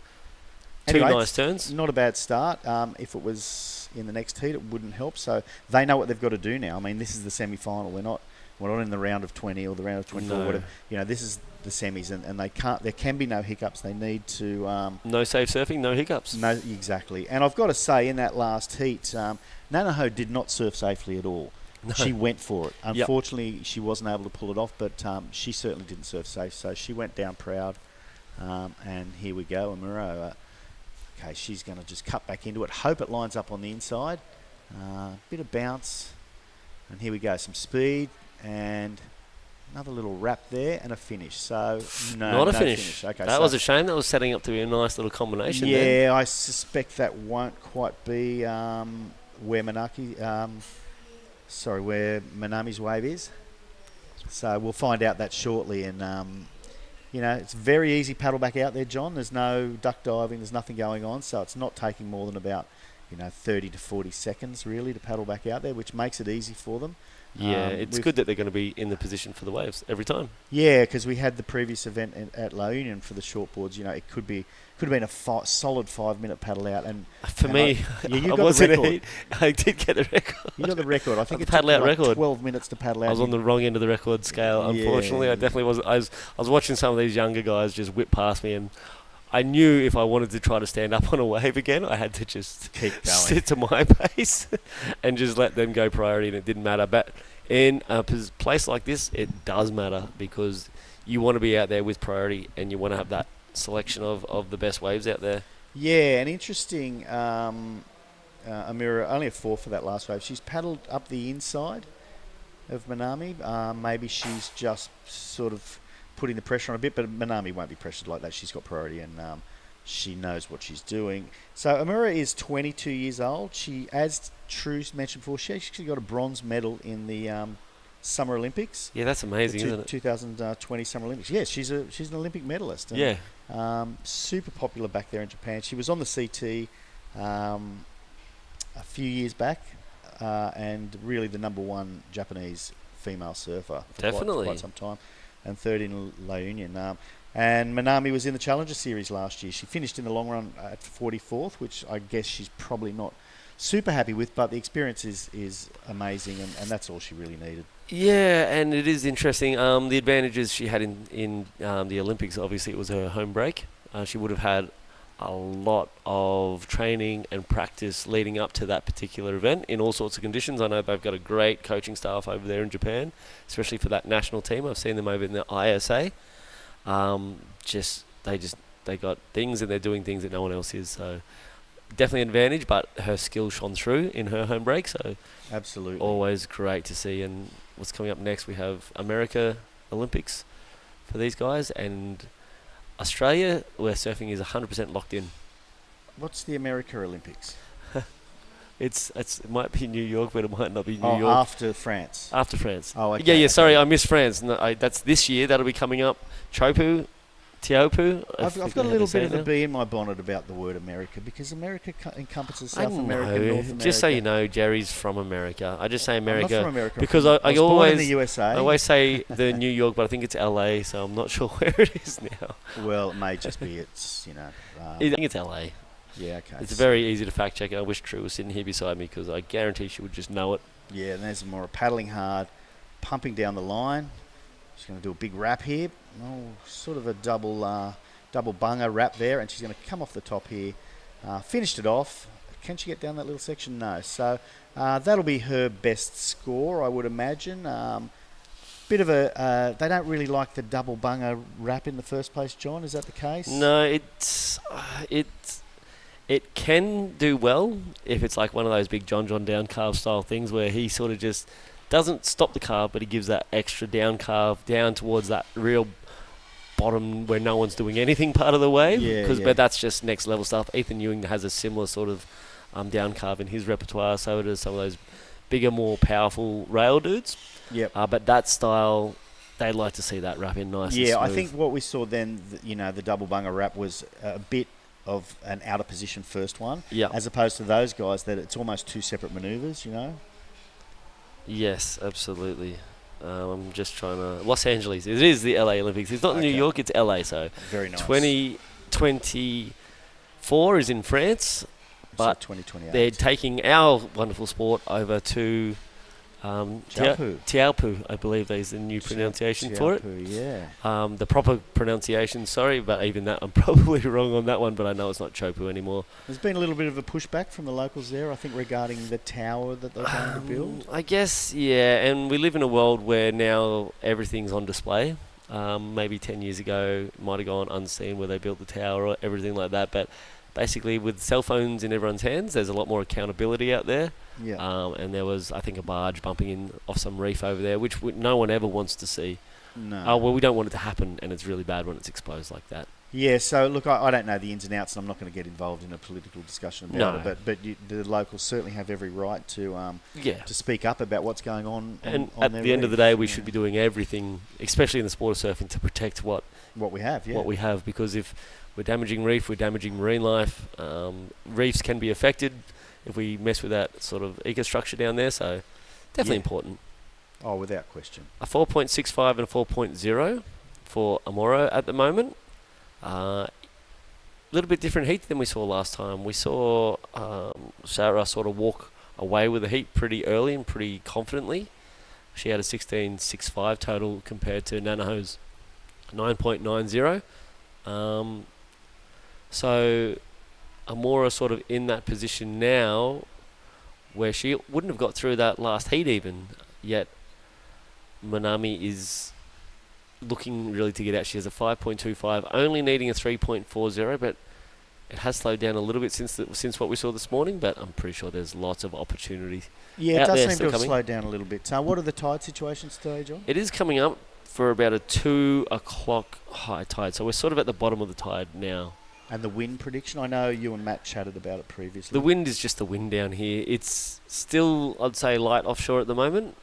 Anyway, 2 nice turns. Not a bad start. If it was in the next heat, it wouldn't help. So they know what they've got to do now. I mean, this is the semi-final. We're not in the round of 20 or the round of 24. No. Whatever. This is the semis, and they can't. There can be no hiccups. They need to. No safe surfing, no hiccups. No, exactly. And I've got to say, in that last heat, Nanaho did not surf safely at all. She went for it. Unfortunately, she wasn't able to pull it off, but she certainly didn't surf safe, so she went down proud. And here we go, Amuro. Okay, she's going to just cut back into it. Hope it lines up on the inside. Bit of bounce. And here we go, some speed and another little wrap there and a finish. So, no finish. Okay, that was a shame. That was setting up to be a nice little combination there. Yeah, I suspect that won't quite be where Manami's wave is. So we'll find out that shortly. And, it's very easy paddle back out there, John. There's no duck diving. There's nothing going on. So it's not taking more than about 30 to 40 seconds really to paddle back out there, which makes it easy for them. Yeah, it's good that they're going to be in the position for the waves every time. Yeah, because we had the previous event at La Union for the shortboards. It could have been a solid 5-minute paddle out. And for me, you I got wasn't the record. I did get the record. You got the record. I think it paddle took out record. 12 minutes to paddle out. I was on the wrong end of the record scale. Unfortunately, I definitely wasn't. I was watching some of these younger guys just whip past me, and I knew if I wanted to try to stand up on a wave again, I had to just keep going, sit to my pace, and just let them go priority, and it didn't matter. But in a place like this, it does matter because you want to be out there with priority, and you want to have that selection of the best waves out there. Yeah, and interesting, Amira, only a 4 for that last wave. She's paddled up the inside of Manami. Maybe she's just sort of putting the pressure on a bit, but Manami won't be pressured like that. She's got priority, and she knows what she's doing. So Amira is 22 years old. She, as True mentioned before, she actually got a bronze medal in the Summer Olympics. Yeah, that's amazing, isn't it? 2020 Summer Olympics. Yeah, she's an Olympic medalist. And, yeah. Super popular back there in Japan. She was on the CT a few years back, and really the #1 Japanese female surfer for quite some time, and third in La Union. And Manami was in the Challenger Series last year. She finished in the long run at 44th, which I guess she's probably not super happy with, but the experience is amazing, and that's all she really needed. Yeah, and it is interesting. The advantages she had in the Olympics, obviously it was her home break. She would have had a lot of training and practice leading up to that particular event in all sorts of conditions. I know they've got a great coaching staff over there in Japan, especially for that national team. I've seen them over in the ISA. They got things, and they're doing things that no one else is. So definitely an advantage, but her skill shone through in her home break. So absolutely, always great to see. And what's coming up next? We have America Olympics for these guys, and Australia, where surfing is 100% locked in. What's the America Olympics? It might be New York, but it might not be New York. After France. After France. Oh, okay. Yeah. Sorry, I missed France. No, that's this year. That'll be coming up. Teahupo'o. I've got a little bit of a bee in my bonnet about the word America, because America encompasses South America, North America. Just so you know, Jerry's from America. I just say America, I'm not from America because I was born in the USA. I always say the New York, but I think it's LA, so I'm not sure where it is now. Well, it may just be I think it's LA. Yeah, okay. It's very easy to fact check. I wish True was sitting here beside me, because I guarantee she would just know it. Yeah, and there's more paddling hard, pumping down the line. She's going to do a big wrap here. Sort of a double bunga wrap there, and she's going to come off the top here. Finished it off. Can she get down that little section? No. So that'll be her best score, I would imagine. Bit of a they don't really like the double bunga wrap in the first place, John. Is that the case? No, it can do well if it's like one of those big John down carve style things where he sort of just doesn't stop the carve, but he gives that extra down carve down towards that real bottom where no one's doing anything part of the wave. But that's just next level stuff. Ethan Ewing has a similar sort of down carve in his repertoire, so does some of those bigger, more powerful rail dudes. Yep. But that style, they'd like to see that wrap in nice. Yeah, and I think what we saw then, the double bunga wrap was a bit of an out of position first one, as opposed to those guys that it's almost two separate maneuvers, Yes, absolutely. I'm just trying to... Los Angeles. It is the LA Olympics. It's not New York, it's LA, so... Very nice. 2024 is in France, but 2028. they're taking our wonderful sport over to Taupu. Taupu, I believe is the new pronunciation for it. Yeah. The proper pronunciation, sorry, but even that I'm probably wrong on that one, but I know it's not Chopu anymore. There's been a little bit of a pushback from the locals there, I think, regarding the tower that they're going to build. I guess, yeah, and we live in a world where now everything's on display. Maybe 10 years ago, it might have gone unseen where they built the tower or everything like that, but basically with cell phones in everyone's hands, there's a lot more accountability out there. Yeah. And there was, I think, a barge bumping in off some reef over there, which no one ever wants to see. No. Oh, well, we don't want it to happen, and it's really bad when it's exposed like that. Yeah, so look, I don't know the ins and outs, and I'm not going to get involved in a political discussion about it. But the locals certainly have every right to speak up about what's going on. And on at their the end of the reef. day, we should be doing everything, especially in the sport of surfing, to protect what we have. Yeah. What we have, because if we're damaging reef, we're damaging marine life. Reefs can be affected if we mess with that sort of ecostructure down there. So definitely important. Oh, without question. A 4.65 and a 4.0 for Amoro at the moment. A little bit different heat than we saw last time. We saw Sarah sort of walk away with the heat pretty early and pretty confidently. She had a 16.65 total compared to Nanaho's 9.90. So Amora sort of in that position now where she wouldn't have got through that last heat even, yet Manami is looking really to get out. She has a 5.25, only needing a 3.40, but it has slowed down a little bit since what we saw this morning, but I'm pretty sure there's lots of opportunity. Yeah, it out does there seem still to have coming. slowed down a little bit. What are the tide situations today, John? It is coming up for about a 2 o'clock high tide, so we're sort of at the bottom of the tide now. And the wind prediction? I know you and Matt chatted about it previously. The wind is just the wind down here. It's still, I'd say, light offshore at the moment.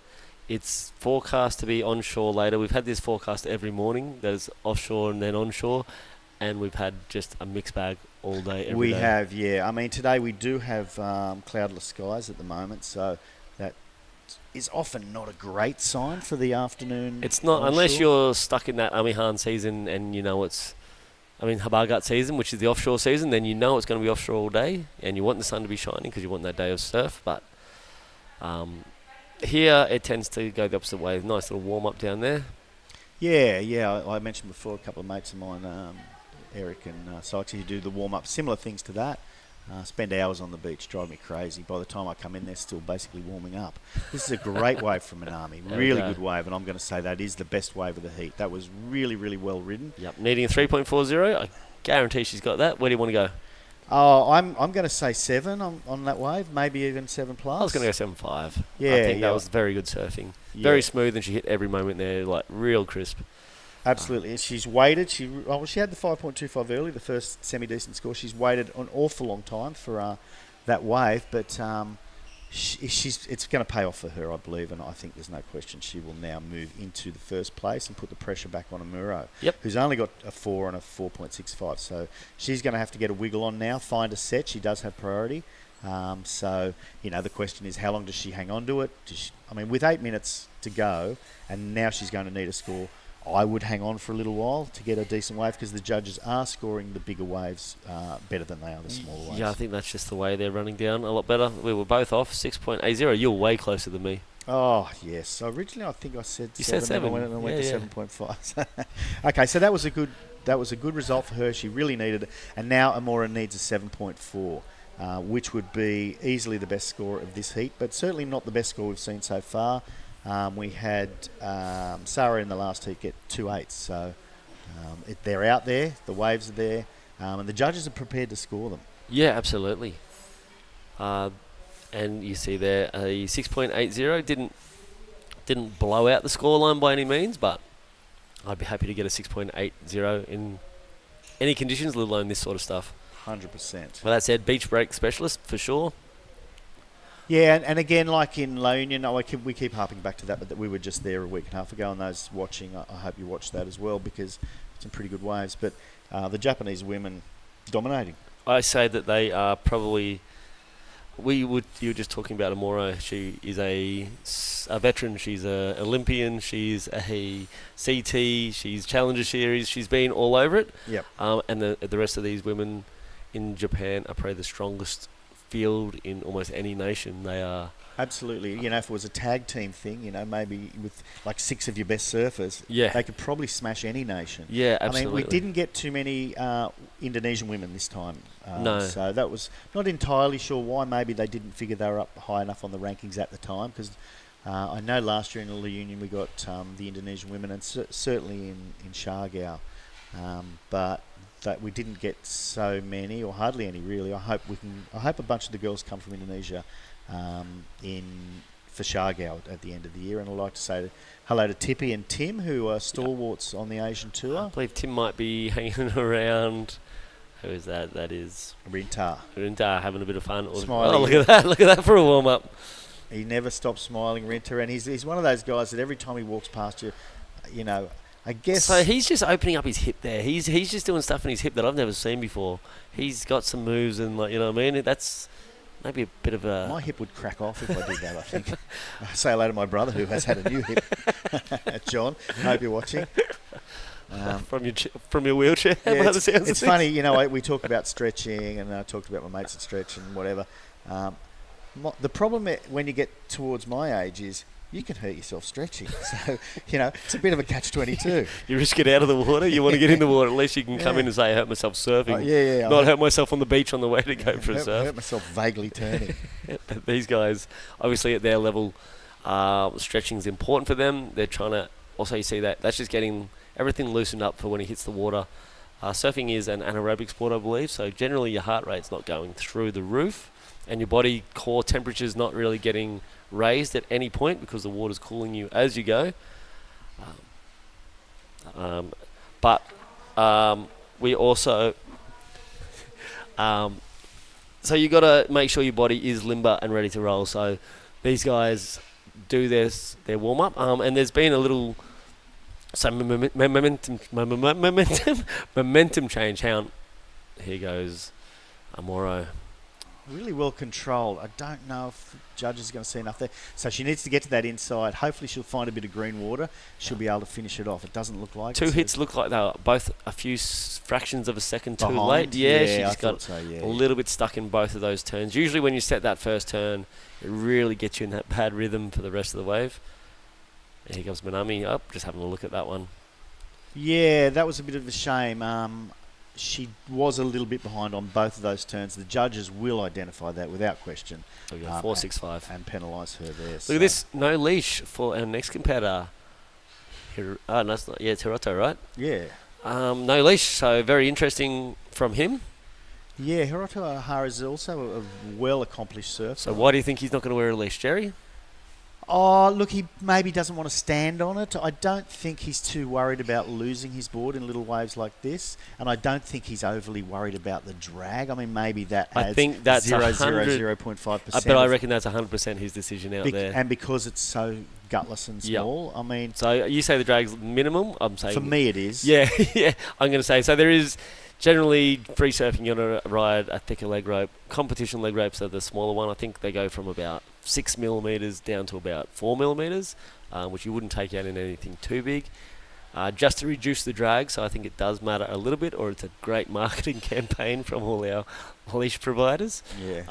It's forecast to be onshore later. We've had this forecast every morning. There's offshore and then onshore. And we've had just a mixed bag all day, every day. We have, yeah. I mean, today we do have cloudless skies at the moment, so that is often not a great sign for the afternoon. It's not, onshore. unless you're stuck in that Amihan season and you know Habagat season, which is the offshore season, then you know it's going to be offshore all day and you want the sun to be shining because you want that day of surf. But here it tends to go the opposite way. Nice little warm up down there. Yeah. I mentioned before a couple of mates of mine, Eric and Sykes, who do the warm up, similar things to that. Spend hours on the beach, drive me crazy. By the time I come in, they're still basically warming up. This is a great wave from Minami, really good wave, and I'm going to say that is the best wave of the heat. That was really, really well ridden. Yep, needing a 3.40. I guarantee she's got that. Where do you want to go? Oh, I'm going to say 7 on that wave, maybe even 7 plus. I was going to go 7.5. Yeah, I think that was very good surfing. Yeah. Very smooth, and she hit every moment there, like real crisp. Absolutely. She's waited. She had the 5.25 early, the first semi-decent score. She's waited an awful long time for that wave, but it's going to pay off for her, I believe, and I think there's no question she will now move into the first place and put the pressure back on Amuro, who's only got a 4 and a 4.65. So she's going to have to get a wiggle on now, find a set. She does have priority. So, the question is, how long does she hang on to it? With 8 minutes to go, and now she's going to need a score, I would hang on for a little while to get a decent wave because the judges are scoring the bigger waves better than they are the smaller waves. Yeah, I think that's just the way they're running down a lot better. We were both off 6.80. You're way closer than me. Oh, yes. So originally I think I said 7. You said 7. And I went to 7.5. Okay, so that was a good result for her. She really needed it. And now Amora needs a 7.4, which would be easily the best score of this heat, but certainly not the best score we've seen so far. We had Sarah in the last heat get 2.8, so they're out there, the waves are there, and the judges are prepared to score them. Yeah, absolutely. And you see there a 6.80 didn't blow out the scoreline by any means, but I'd be happy to get a 6.80 in any conditions, let alone this sort of stuff. 100%. Well, that said, beach break specialist for sure. Yeah, and again, like in La Union, we keep harping back to that, but that we were just there a week and a half ago, and those watching, I hope you watched that as well, because some pretty good waves. But the Japanese women dominating. I say that they are probably... You were just talking about Amora. She is a veteran. She's an Olympian. She's a CT. She's Challenger Series. She's been all over it. Yep. And the rest of these women in Japan are probably the strongest field in almost any nation. They are Absolutely. You know, if it was a tag team thing, you know, maybe with like 6 of your best surfers, Yeah. they could probably smash any nation. Yeah, I absolutely. mean, we didn't get too many Indonesian women this time. No. So that was not entirely sure why. Maybe they didn't figure they were up high enough on the rankings at the time, because I know last year in the reunion we got the Indonesian women, and certainly in Siargao. But that we didn't get so many, or hardly any really. I hope a bunch of the girls come from Indonesia for Siargao at the end of the year. And I'd like to say hello to Tippy and Tim, who are stalwarts on the Asian tour. I believe Tim might be hanging around. Who is that? That is Rinta. Rinta, having a bit of fun. Smiling. Oh, look at that! Look at that for a warm up. He never stops smiling, Rinta, and he's one of those guys that every time he walks past you, you know, I guess. So he's just opening up his hip there. He's just doing stuff in his hip that I've never seen before. He's got some moves, and like, you know what I mean. That's maybe a bit of a. My hip would crack off if I did that. I think. I say hello to my brother who has had a new hip. John, I hope you're watching. From your wheelchair. Yeah, by the sounds of it's things. funny, you know. We talk about stretching, and I talked about my mates that stretch and whatever. The problem when you get towards my age is you can hurt yourself stretching. So, you know, it's a bit of a catch-22. You risk it out of the water. You want to get in the water. At least you can come in and say, I hurt myself surfing. Yeah. Not hurt myself on the beach on the way to go for a surf. Hurt myself vaguely turning. But these guys, obviously at their level, stretching is important for them. They're trying to, also you see that's just getting everything loosened up for when he hits the water. Surfing is an anaerobic sport, I believe, so generally your heart rate's not going through the roof, and your body core temperature's not really getting raised at any point because the water's cooling you as you go. But we also... so you got to make sure your body is limber and ready to roll. So these guys do their warm-up, and there's been a little... So momentum change. Here goes Amoro. Really well controlled. I don't know if the judge is going to see enough there. So she needs to get to that inside. Hopefully she'll find a bit of green water. She'll be able to finish it off. It doesn't look like Two hits look like they were both a few fractions of a second too behind. late. Yeah, she I just got thought so, yeah. a little bit stuck in both of those turns. Usually when you set that first turn, it really gets you in that bad rhythm for the rest of the wave. And here comes Minami up, just having a look at that one. Yeah, that was a bit of a shame. She was a little bit behind on both of those turns. The judges will identify that without question. So we got 4.65. And penalise her there. Look at this, no leash for our next competitor. No, it's not. Yeah, it's Hiroto, right? Yeah. No leash, so very interesting from him. Yeah, Hiroto Ohara is also a well-accomplished surfer. So why do you think he's not going to wear a leash, Jerry? Oh, look, he maybe doesn't want to stand on it. I don't think he's too worried about losing his board in little waves like this, and I don't think he's overly worried about the drag. I mean, maybe that adds I think that's 0.5%. But I reckon that's 100% his decision out there. And because it's so gutless and small, I mean... So you say the drag's minimum? I'm saying... For me, it is. Yeah, yeah. I'm going to say, so there is... Generally, free surfing, you're going to ride a thicker leg rope. Competition leg ropes are the smaller one. I think they go from about 6 millimeters down to about 4 millimeters, which you wouldn't take out in anything too big. Just to reduce the drag, so I think it does matter a little bit, or it's a great marketing campaign from all our leash providers. Yeah.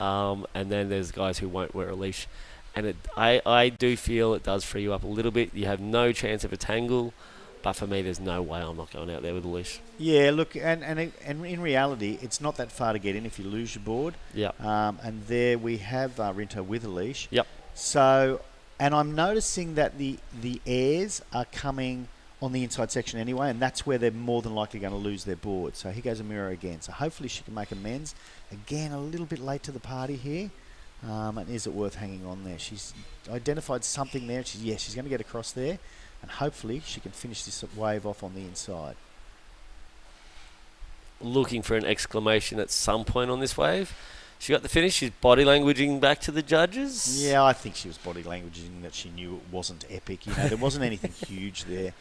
And then there's guys who won't wear a leash. And I do feel it does free you up a little bit. You have no chance of a tangle. But for me, there's no way I'm not going out there with a leash. Yeah, look, and in reality, it's not that far to get in if you lose your board. Yeah. And there we have Rinto with a leash. Yep. So, and I'm noticing that the airs are coming on the inside section anyway, and that's where they're more than likely going to lose their board. So here goes Amira again. So hopefully she can make amends. Again, a little bit late to the party here. And is it worth hanging on there? She's identified something there. She's going to get across there. And hopefully she can finish this wave off on the inside. Looking for an exclamation at some point on this wave. She got the finish. She's body languaging back to the judges. Yeah, I think she was body languaging that she knew it wasn't epic. You know, there wasn't anything huge there.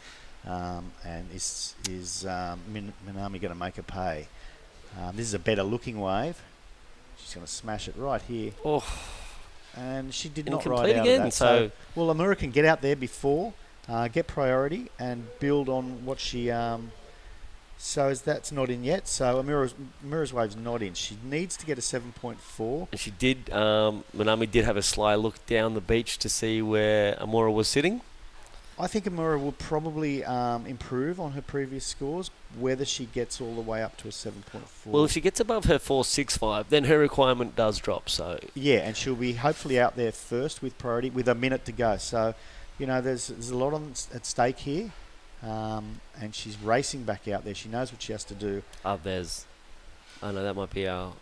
And is Minami going to make her pay? This is a better looking wave. She's going to smash it right here. Oh. And she did not Incomplete ride out again, of that. so well, Amira can get out there before, get priority, and build on what she So that's not in yet. So Amura's wave's not in. She needs to get a 7.4. And she did, Manami did have a sly look down the beach to see where Amura was sitting. I think Amura will probably improve on her previous scores. Whether she gets all the way up to a 7.4. Well, if she gets above her 4.65, then her requirement does drop. So yeah, and she'll be hopefully out there first with priority with a minute to go. So, there's a lot at stake here, and she's racing back out there. She knows what she has to do. I know that might be one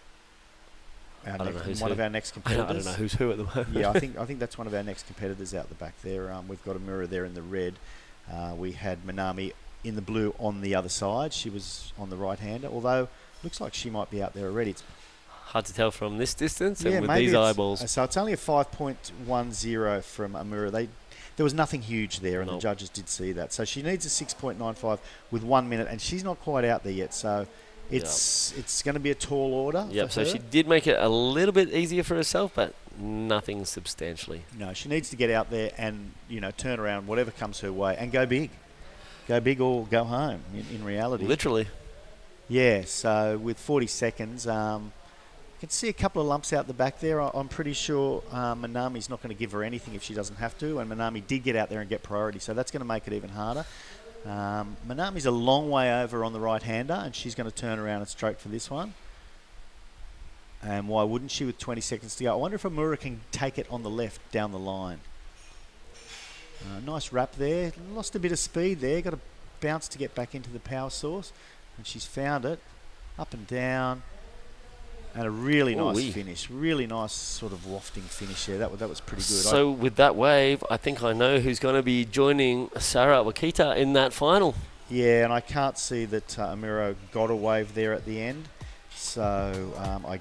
of our next competitors. I don't know who's who at the moment. Yeah, I think that's one of our next competitors out the back there. We've got Amura there in the red. We had Manami in the blue on the other side. She was on the right-hander, although looks like she might be out there already. It's hard to tell from this distance yeah, and with these eyeballs. So it's only a 5.10 from Amura. There was nothing huge there, and the judges did see that. So she needs a 6.95 with 1 minute, and she's not quite out there yet. So it's going to be a tall order. Yep. For So her. she did make it a little bit easier for herself, but nothing substantially. No, she needs to get out there and turn around whatever comes her way and go big. Go big or go home. In reality, Literally. Yeah. So with 40 seconds, you can see a couple of lumps out the back there. I'm pretty sure Manami's not going to give her anything if she doesn't have to, and Manami did get out there and get priority, so that's going to make it even harder. Manami's a long way over on the right-hander, and she's going to turn around and stroke for this one. And why wouldn't she with 20 seconds to go? I wonder if Amura can take it on the left down the line. Nice wrap there. Lost a bit of speed there. Got to bounce to get back into the power source. And she's found it. Up and down. And a really nice finish. Really nice sort of wafting finish there. That was pretty good. So with that wave, I think I know who's going to be joining Sarah Wakita in that final. Yeah, and I can't see that Amuro got a wave there at the end. So I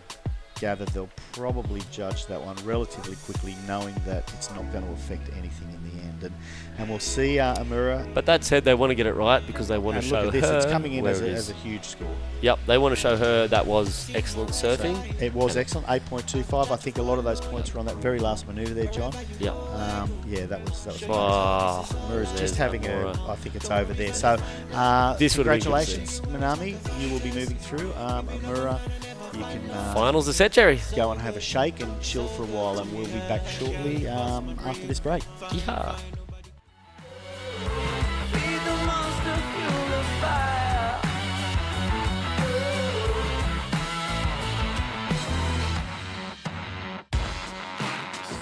gather they'll probably judge that one relatively quickly, knowing that it's not going to affect anything in the end. And we'll see Amura. But that said, they want to get it right because they want to show look at this, her it's coming in as as a huge score. Yep, they want to show her that was excellent surfing. So it was excellent, 8.25. I think a lot of those points were on that very last manoeuvre there, John. Yep. Yeah, that was Amura's just having I think it's over there. So congratulations, Manami. You will be moving through. Amura, you can finals are set, Jerry. Go and have a shake and chill for a while, and we'll be back shortly after this break. Yeah.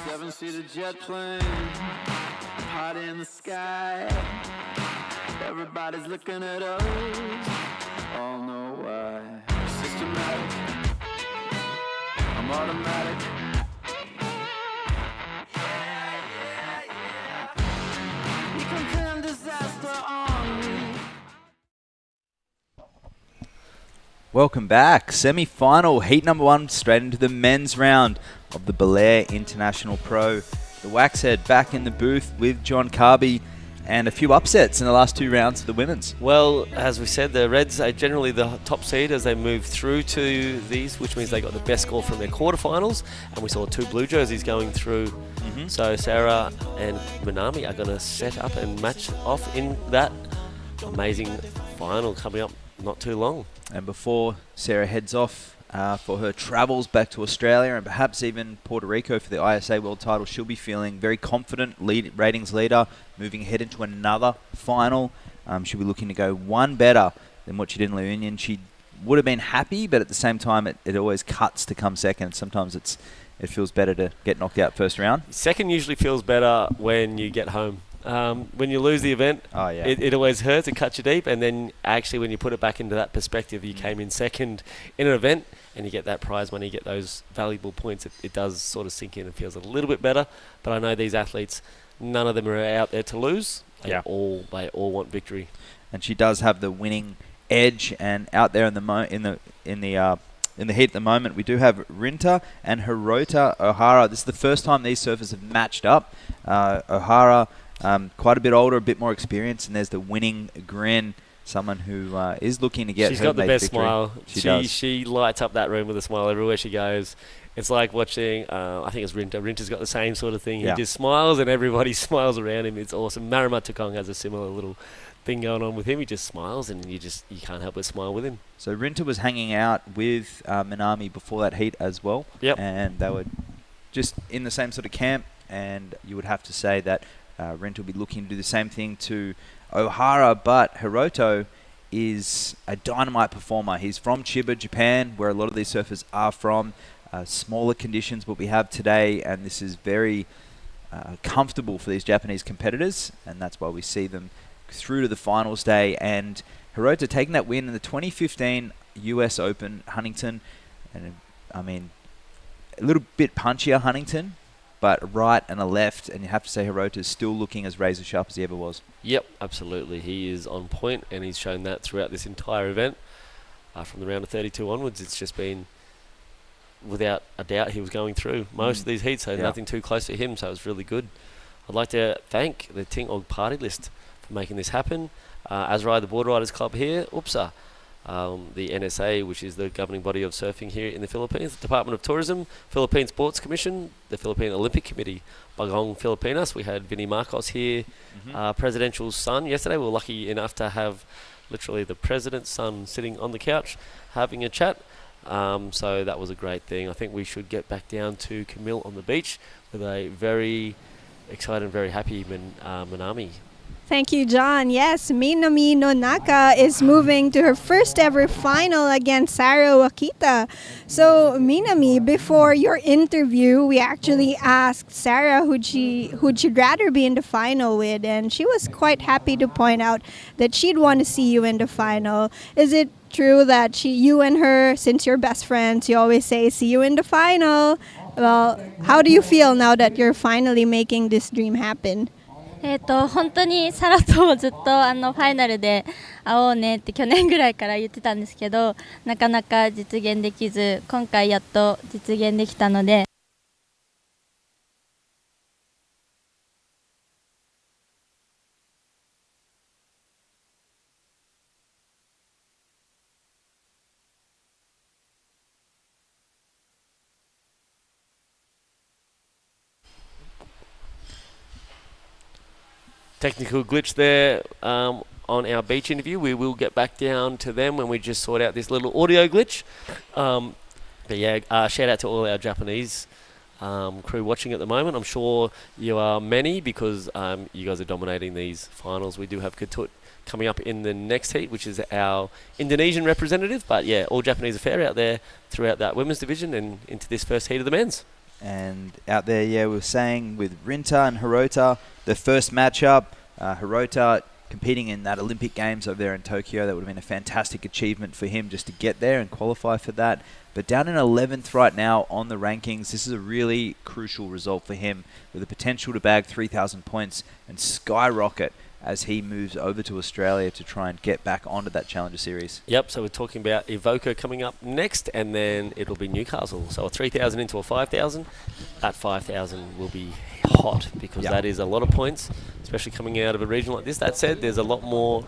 Seven-seater jet plane, hot in the sky. Everybody's looking at us, all know why. Systematic, I'm automatic. You can turn disaster on me. Welcome back. Semi-final, heat number 1, straight into the men's round of the Baler International Pro. The Waxhead back in the booth with John Carby, and a few upsets in the last 2 rounds of the women's. Well, as we said, the Reds are generally the top seed as they move through to these, which means they got the best score from their quarterfinals, and we saw 2 blue jerseys going through. So Sarah and Manami are going to set up and match off in that amazing final coming up not too long. And before Sarah heads off for her travels back to Australia and perhaps even Puerto Rico for the ISA World title, she'll be feeling very confident, ratings leader, moving ahead into another final. She'll be looking to go one better than what she did in La Union. She would have been happy, but at the same time, it always cuts to come second. Sometimes it feels better to get knocked out first round. Second usually feels better when you get home. When you lose the event, it always hurts, it cuts you deep, and then actually when you put it back into that perspective, you came in second in an event and you get that prize money, you get those valuable points, it does sort of sink in and feels a little bit better. But I know these athletes, none of them are out there to lose. They all want victory. And she does have the winning edge, and out there in the heat at the moment, we do have Rinta and Hirota Ohara. This is the first time these surfers have matched up. Ohara, quite a bit older, a bit more experienced, and there's the winning grin. Someone who is looking to get. She's got the best victory. smile. She does. She lights up that room with a smile everywhere she goes. It's like watching, I think it's Rinta. Rinta's got the same sort of thing. He Yeah. just smiles and everybody smiles around him. It's awesome. Marama Tukong has a similar little thing going on with him. He just smiles and you can't help but smile with him. So Rinta was hanging out with Minami before that heat as well. Yep. And they were just in the same sort of camp, and you would have to say that Rinta will be looking to do the same thing to Ohara, but Hiroto is a dynamite performer. He's from Chiba, Japan, where a lot of these surfers are from. Smaller conditions, what we have today, and this is very comfortable for these Japanese competitors, and that's why we see them through to the finals day. And Hirota taking that win in the 2015 US Open, Huntington, and I mean, a little bit punchier Huntington, but a right and a left, and you have to say Hirota is still looking as razor sharp as he ever was. Yep, absolutely. He is on point, and he's shown that throughout this entire event. From the round of 32 onwards, it's just been, without a doubt, he was going through most of these heats, so nothing too close to him, so it was really good. I'd like to thank the Ting Og Party List for making this happen. Azrai, the Board Riders Club here, UPSA, the NSA, which is the governing body of surfing here in the Philippines, the Department of Tourism, Philippine Sports Commission, the Philippine Olympic Committee, Bagong Filipinas. We had Vinny Marcos here, presidential son. Yesterday we were lucky enough to have literally the president's son sitting on the couch having a chat. So that was a great thing. I think we should get back down to Camille on the beach with a very excited and very happy Minami. Thank you, John. Yes, Minami Nonaka is moving to her first ever final against Sarah Wakita. So, Minami, before your interview, we actually asked Sarah who'd she'd rather be in the final with, and she was quite happy to point out that she'd want to see you in the final. Is it true that you and her, since you're best friends, you always say, see you in the final? Well, how do you feel now that you're finally making this dream happen? 本当にサラともずっとファイナルで会おうねって去年ぐらいから言ってたんですけど、なかなか実現できず、今回やっと実現できたので。Technical glitch there on our beach interview. We will get back down to them when we just sort out this little audio glitch. But yeah, shout out to all our Japanese crew watching at the moment. I'm sure you are many because you guys are dominating these finals. We do have Ketut coming up in the next heat, which is our Indonesian representative. But yeah, all Japanese affair out there throughout that women's division and into this first heat of the men's. And out there, yeah, we were saying with Rinta and Hirota, the first matchup, Hirota competing in that Olympic Games over there in Tokyo, that would have been a fantastic achievement for him just to get there and qualify for that. But down in 11th right now on the rankings, this is a really crucial result for him with the potential to bag 3,000 points and skyrocket as he moves over to Australia to try and get back onto that Challenger Series. Yep, so we're talking about Evoca coming up next, and then it'll be Newcastle. So a 3,000 into a 5,000. That 5,000 will be hot because that is a lot of points, especially coming out of a region like this. That said, there's a lot more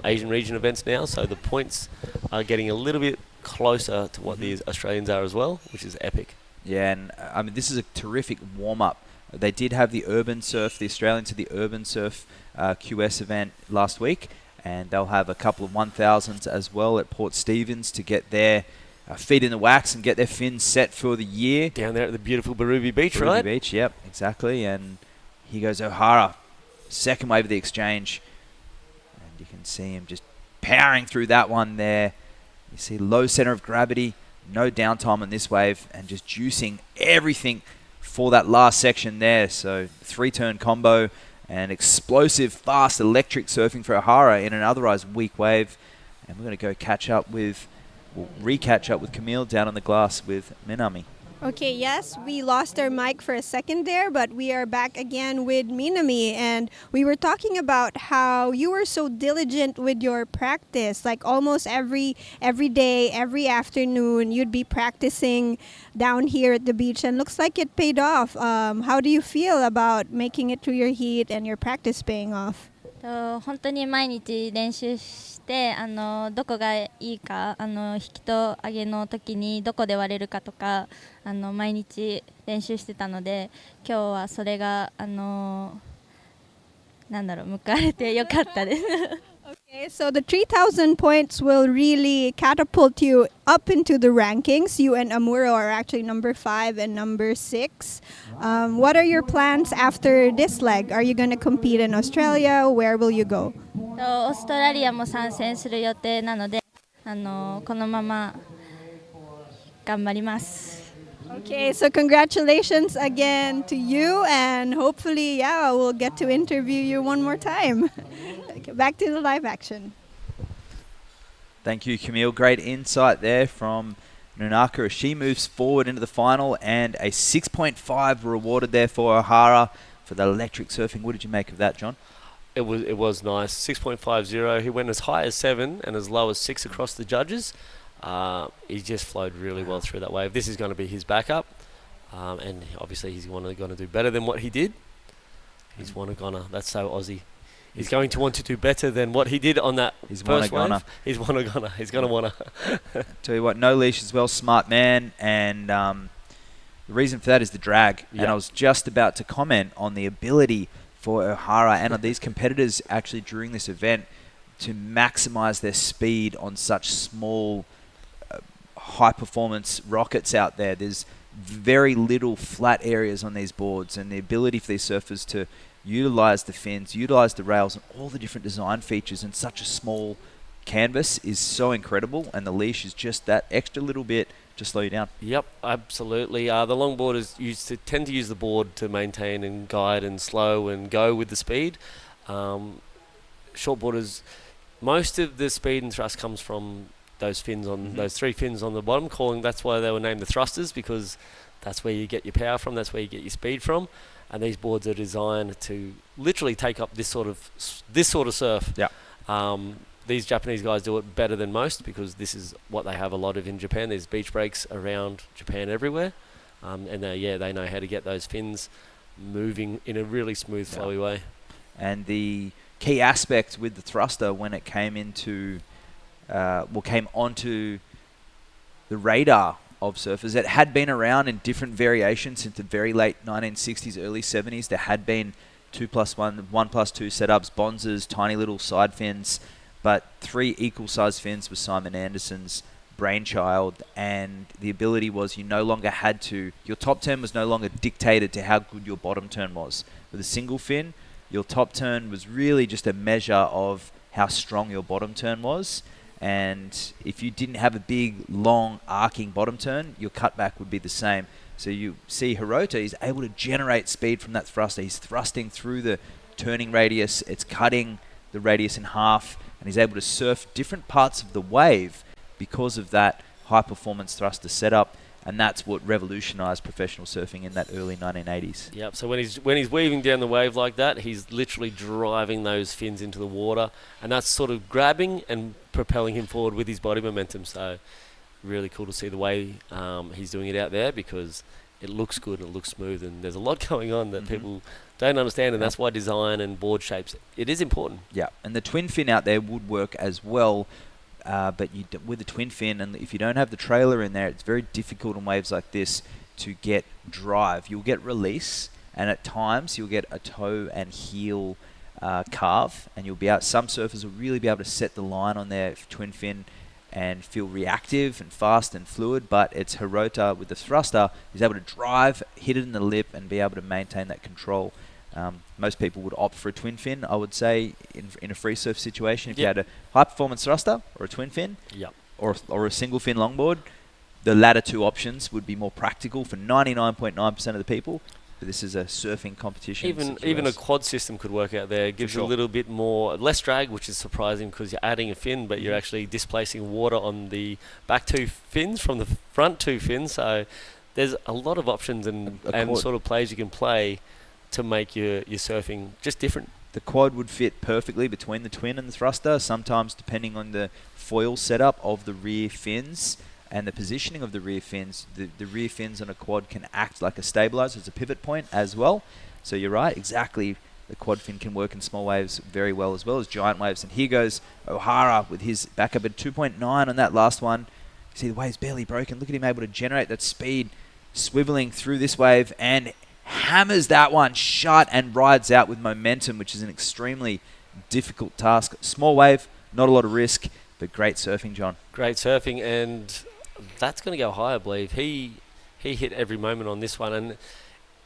Asian region events now, so the points are getting a little bit closer to what the Australians are as well, which is epic. Yeah, and I mean, this is a terrific warm-up. They did have the Urban Surf, the Australians had the Urban Surf QS event last week, and they'll have a couple of 1,000s as well at Port Stephens to get their feet in the wax and get their fins set for the year. Down there at the beautiful Barubi Beach, right? Barubi Beach, yep, exactly. And here goes O'Hara, second wave of the exchange. And you can see him just powering through that one there. You see low center of gravity, no downtime on this wave, and just juicing everything for that last section there. So 3-turn combo and explosive, fast, electric surfing for O'Hara in an otherwise weak wave. And we're going to go re-catch up with Camille down on the glass with Minami. Okay, yes, we lost our mic for a second there, but we are back again with Minami, and we were talking about how you were so diligent with your practice, like almost every day, every afternoon, you'd be practicing down here at the beach, and looks like it paid off. How do you feel about making it through your heat and your practice paying off? 本当に毎日練習してどこがいいか引きと上げの時にどこで割れるかとか毎日練習してたので今日はそれがなんだろう報われてよかったです。Okay, so the 3,000 points will really catapult you up into the rankings. You and Amuro are actually number 5 and number 6. What are your plans after this leg? Are you going to compete in Australia? Where will you go? オーストラリアも参戦する予定なのでこのまま頑張ります。Okay, so congratulations again to you, and hopefully, yeah, we'll get to interview you one more time. Okay, back to the live action. Thank you, Camille. Great insight there from Nunaka as she moves forward into the final, and a 6.5 rewarded there for O'Hara for the electric surfing. What did you make of that, John? It was nice. 6.50. He went as high as 7 and as low as 6 across the judges. He just flowed really well through that wave. This is going to be his backup, and obviously he's going to do better than what he did. He's gonna. That's so Aussie. He's going to want to do better than what he did on that first wave. He's going to want to. Tell you what, no leash as well, smart man, and the reason for that is the drag. Yep. And I was just about to comment on the ability for O'Hara and these competitors actually during this event to maximize their speed on such small high-performance rockets out there. There's very little flat areas on these boards, and the ability for these surfers to utilize the fins, utilize the rails, and all the different design features in such a small canvas is so incredible, and the leash is just that extra little bit to slow you down. Yep, absolutely. The longboarders tend to use the board to maintain and guide and slow and go with the speed. Shortboarders, most of the speed and thrust comes from those fins on those 3 fins on the bottom. That's why they were named the thrusters, because that's where you get your power from, that's where you get your speed from. And these boards are designed to literally take up this sort of surf. Yeah. These Japanese guys do it better than most because this is what they have a lot of in Japan. There's beach breaks around Japan everywhere, and they know how to get those fins moving in a really smooth, flowy way. And the key aspect with the thruster when it came onto the radar of surfers, it had been around in different variations since the very late 1960s, early 70s. There had been 2+1, 1+2 setups, bonzes, tiny little side fins, but 3 equal-sized fins was Simon Anderson's brainchild, and the ability was your top turn was no longer dictated to how good your bottom turn was. With a single fin, your top turn was really just a measure of how strong your bottom turn was. And if you didn't have a big, long, arcing bottom turn, your cutback would be the same. So you see Hirota is able to generate speed from that thruster. He's thrusting through the turning radius. It's cutting the radius in half. And he's able to surf different parts of the wave because of that high-performance thruster setup. And that's what revolutionized professional surfing in that early 1980s. Yep. So when he's weaving down the wave like that, he's literally driving those fins into the water, and that's sort of grabbing and propelling him forward with his body momentum. So really cool to see the way he's doing it out there, because it looks good and it looks smooth, and there's a lot going on that people don't understand, and that's why design and board shapes, it is important. Yeah, and the twin fin out there would work as well. But with the twin fin, and if you don't have the trailer in there, it's very difficult on waves like this to get drive. You'll get release, and at times you'll get a toe and heel carve, and some surfers will really be able to set the line on their twin fin and feel reactive and fast and fluid. But it's Hirota with the thruster who's able to drive, hit it in the lip, and be able to maintain that control. Most people would opt for a twin fin, I would say, in a free surf situation. If you had a high-performance thruster or a twin fin, or a single fin longboard, the latter two options would be more practical for 99.9% of the people. But this is a surfing competition. Even a quad system could work out there. It gives you a little bit less drag, which is surprising because you're adding a fin, but you're actually displacing water on the back 2 fins from the front 2 fins. So there's a lot of options and sort of plays you can play to make your surfing just different. The quad would fit perfectly between the twin and the thruster, sometimes depending on the foil setup of the rear fins and the positioning of the rear fins. The rear fins on a quad can act like a stabilizer, it's a pivot point as well. So you're right, exactly. the quad fin can work in small waves very well as giant waves. And here goes O'Hara with his back up at 2.9 on that last one. You see the wave's barely broken. Look at him able to generate that speed, swiveling through this wave and hammers that one shut and rides out with momentum, which is an extremely difficult task. Small wave, not a lot of risk, but great surfing, John. Great surfing, and that's going to go high, I believe. He hit every moment on this one, and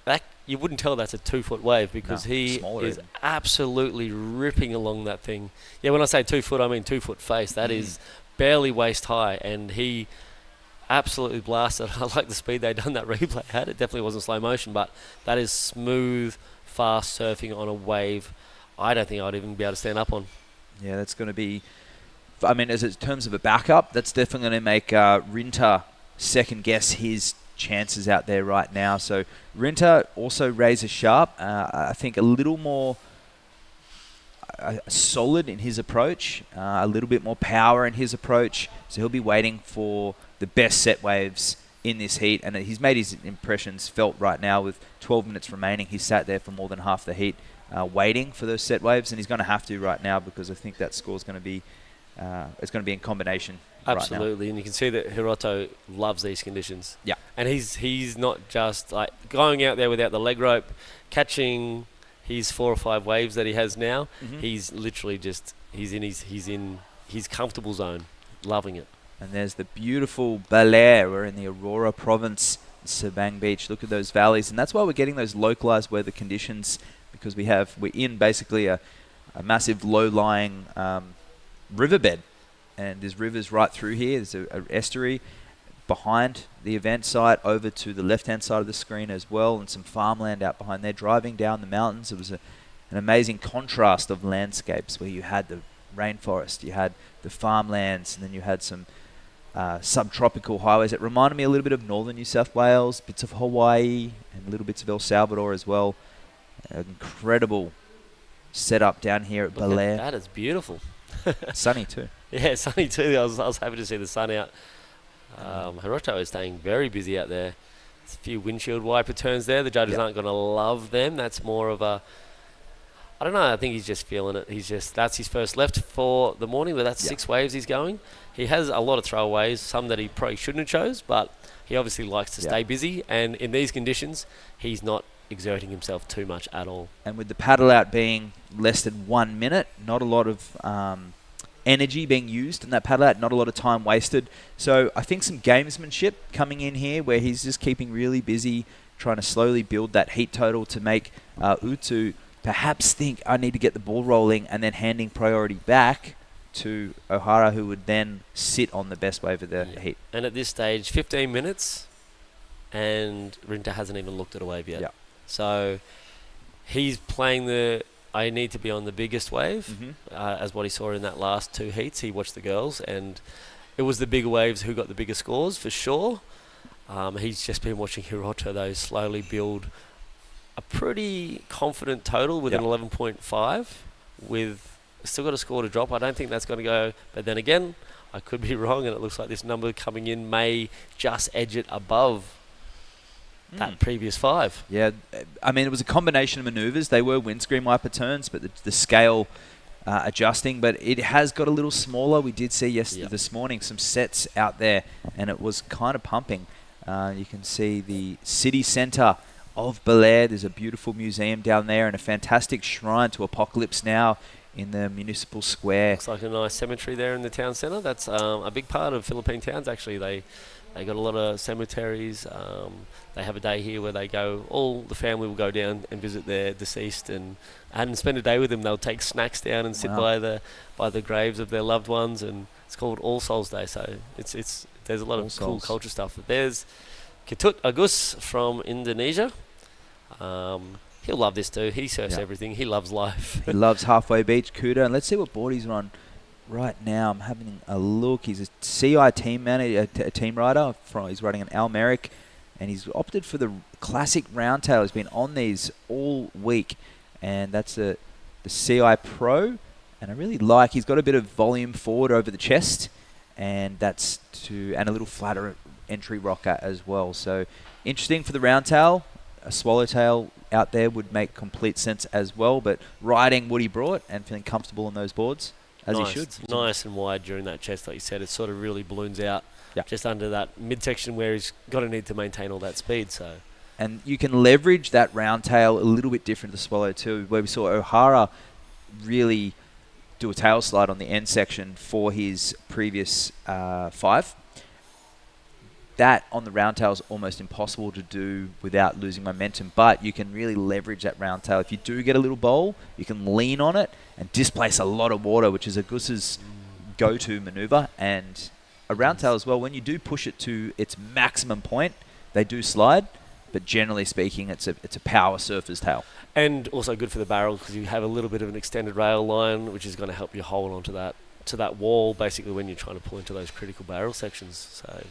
that you wouldn't tell that's a 2-foot wave because he is absolutely ripping along that thing. Yeah, when I say 2 foot, I mean 2 foot face. That is barely waist high, and he absolutely blasted. I like the speed they done that replay had. It definitely wasn't slow motion, but that is smooth, fast surfing on a wave I don't think I'd even be able to stand up on. Yeah, that's going to be... I mean, as in terms of a backup, that's definitely going to make Rinta second guess his chances out there right now. So Rinta also razor sharp. I think a little more solid in his approach, a little bit more power in his approach. So he'll be waiting for the best set waves in this heat, and he's made his impressions felt right now with 12 minutes remaining. He sat there for more than half the heat waiting for those set waves, and he's going to have to right now because I think that score is going to be it's going to be in combination. Absolutely, right now. and you can see that Hiroto loves these conditions. Yeah, and he's not just like going out there without the leg rope, catching his 4 or 5 waves that he has now. He's literally just he's in his comfortable zone, loving it. And there's the beautiful Baler. We're in the Aurora province, Sabang Beach. Look at those valleys, and that's why we're getting those localized weather conditions, because we're in basically a massive low-lying riverbed, and there's rivers right through here. There's an estuary behind the event site over to the left-hand side of the screen as well, and some farmland out behind there. Driving down the mountains, it was an amazing contrast of landscapes where you had the rainforest, you had the farmlands, and then you had some subtropical highways. It reminded me a little bit of northern New South Wales, bits of Hawaii, and little bits of El Salvador as well. An incredible setup down here at Baler. That is beautiful. Sunny too. Yeah, sunny too. I was happy to see the sun out. Hiroto is staying very busy out there. There's a few windshield wiper turns there. The judges aren't going to love them. That's more of a... I don't know. I think he's just feeling it. That's his first left for the morning, but that's 6 waves he's going. He has a lot of throwaways, some that he probably shouldn't have chose, but he obviously likes to stay busy. And in these conditions, he's not exerting himself too much at all. And with the paddle out being less than 1 minute, not a lot of energy being used in that paddle out, not a lot of time wasted. So I think some gamesmanship coming in here where he's just keeping really busy, trying to slowly build that heat total to make Utu perhaps think I need to get the ball rolling, and then handing priority back to O'Hara, who would then sit on the best wave of the heat. And at this stage, 15 minutes, and Rinta hasn't even looked at a wave yet. Yeah. So he's playing the I need to be on the biggest wave, as what he saw in that last 2 heats. He watched the girls, and it was the bigger waves who got the bigger scores for sure. He's just been watching Hiroto, though, slowly build a pretty confident total with an 11.5, with still got a score to drop. I don't think that's going to go, but then again, I could be wrong, and it looks like this number coming in may just edge it above that previous 5. Yeah, I mean, it was a combination of maneuvers. They were windscreen wiper turns, but the scale adjusting, but it has got a little smaller. We did see this morning some sets out there, and it was kind of pumping. You can see the city centre of Baler. There's a beautiful museum down there and a fantastic shrine to Apocalypse Now in the municipal square. Looks like a nice cemetery there in the town centre. That's a big part of Philippine towns, actually. They got a lot of cemeteries. They have a day here where they go, all the family will go down and visit their deceased and spend a day with them. They'll take snacks down and sit by the graves of their loved ones, and it's called All Souls Day. So there's a lot of cool culture stuff. But there's Ketut Agus from Indonesia. He'll love this too. He surfs everything. He loves life. He loves Halfway Beach, Kuta. And let's see what board he's on right now. I'm having a look. He's a CI team manager, a team rider. He's running an Almeric, and he's opted for the classic round tail. He's been on these all week, and that's the CI Pro. And I really like, he's got a bit of volume forward over the chest, and and a little flatter entry rocker as well. So interesting for the round tail. a swallowtail out there would make complete sense as well. But riding what he brought and feeling comfortable on those boards, as he should. Nice and wide during that chest, like you said. It sort of really balloons out Yep. just under that midsection where he's got to need to maintain all that speed. So And you can leverage that round tail a little bit different to the Swallow too, where we saw O'Hara really do a tail slide on the end section for his previous 5. That on the round tail is almost impossible to do without losing momentum, but you can really leverage that round tail. If you do get a little bowl, you can lean on it and displace a lot of water, which is Agus's go-to maneuver. And a round tail as well, when you do push it to its maximum point, they do slide, but generally speaking, it's a power surfer's tail. and also good for the barrel because you have a little bit of an extended rail line, which is going to help you hold onto that wall basically when you're trying to pull into those critical barrel sections. So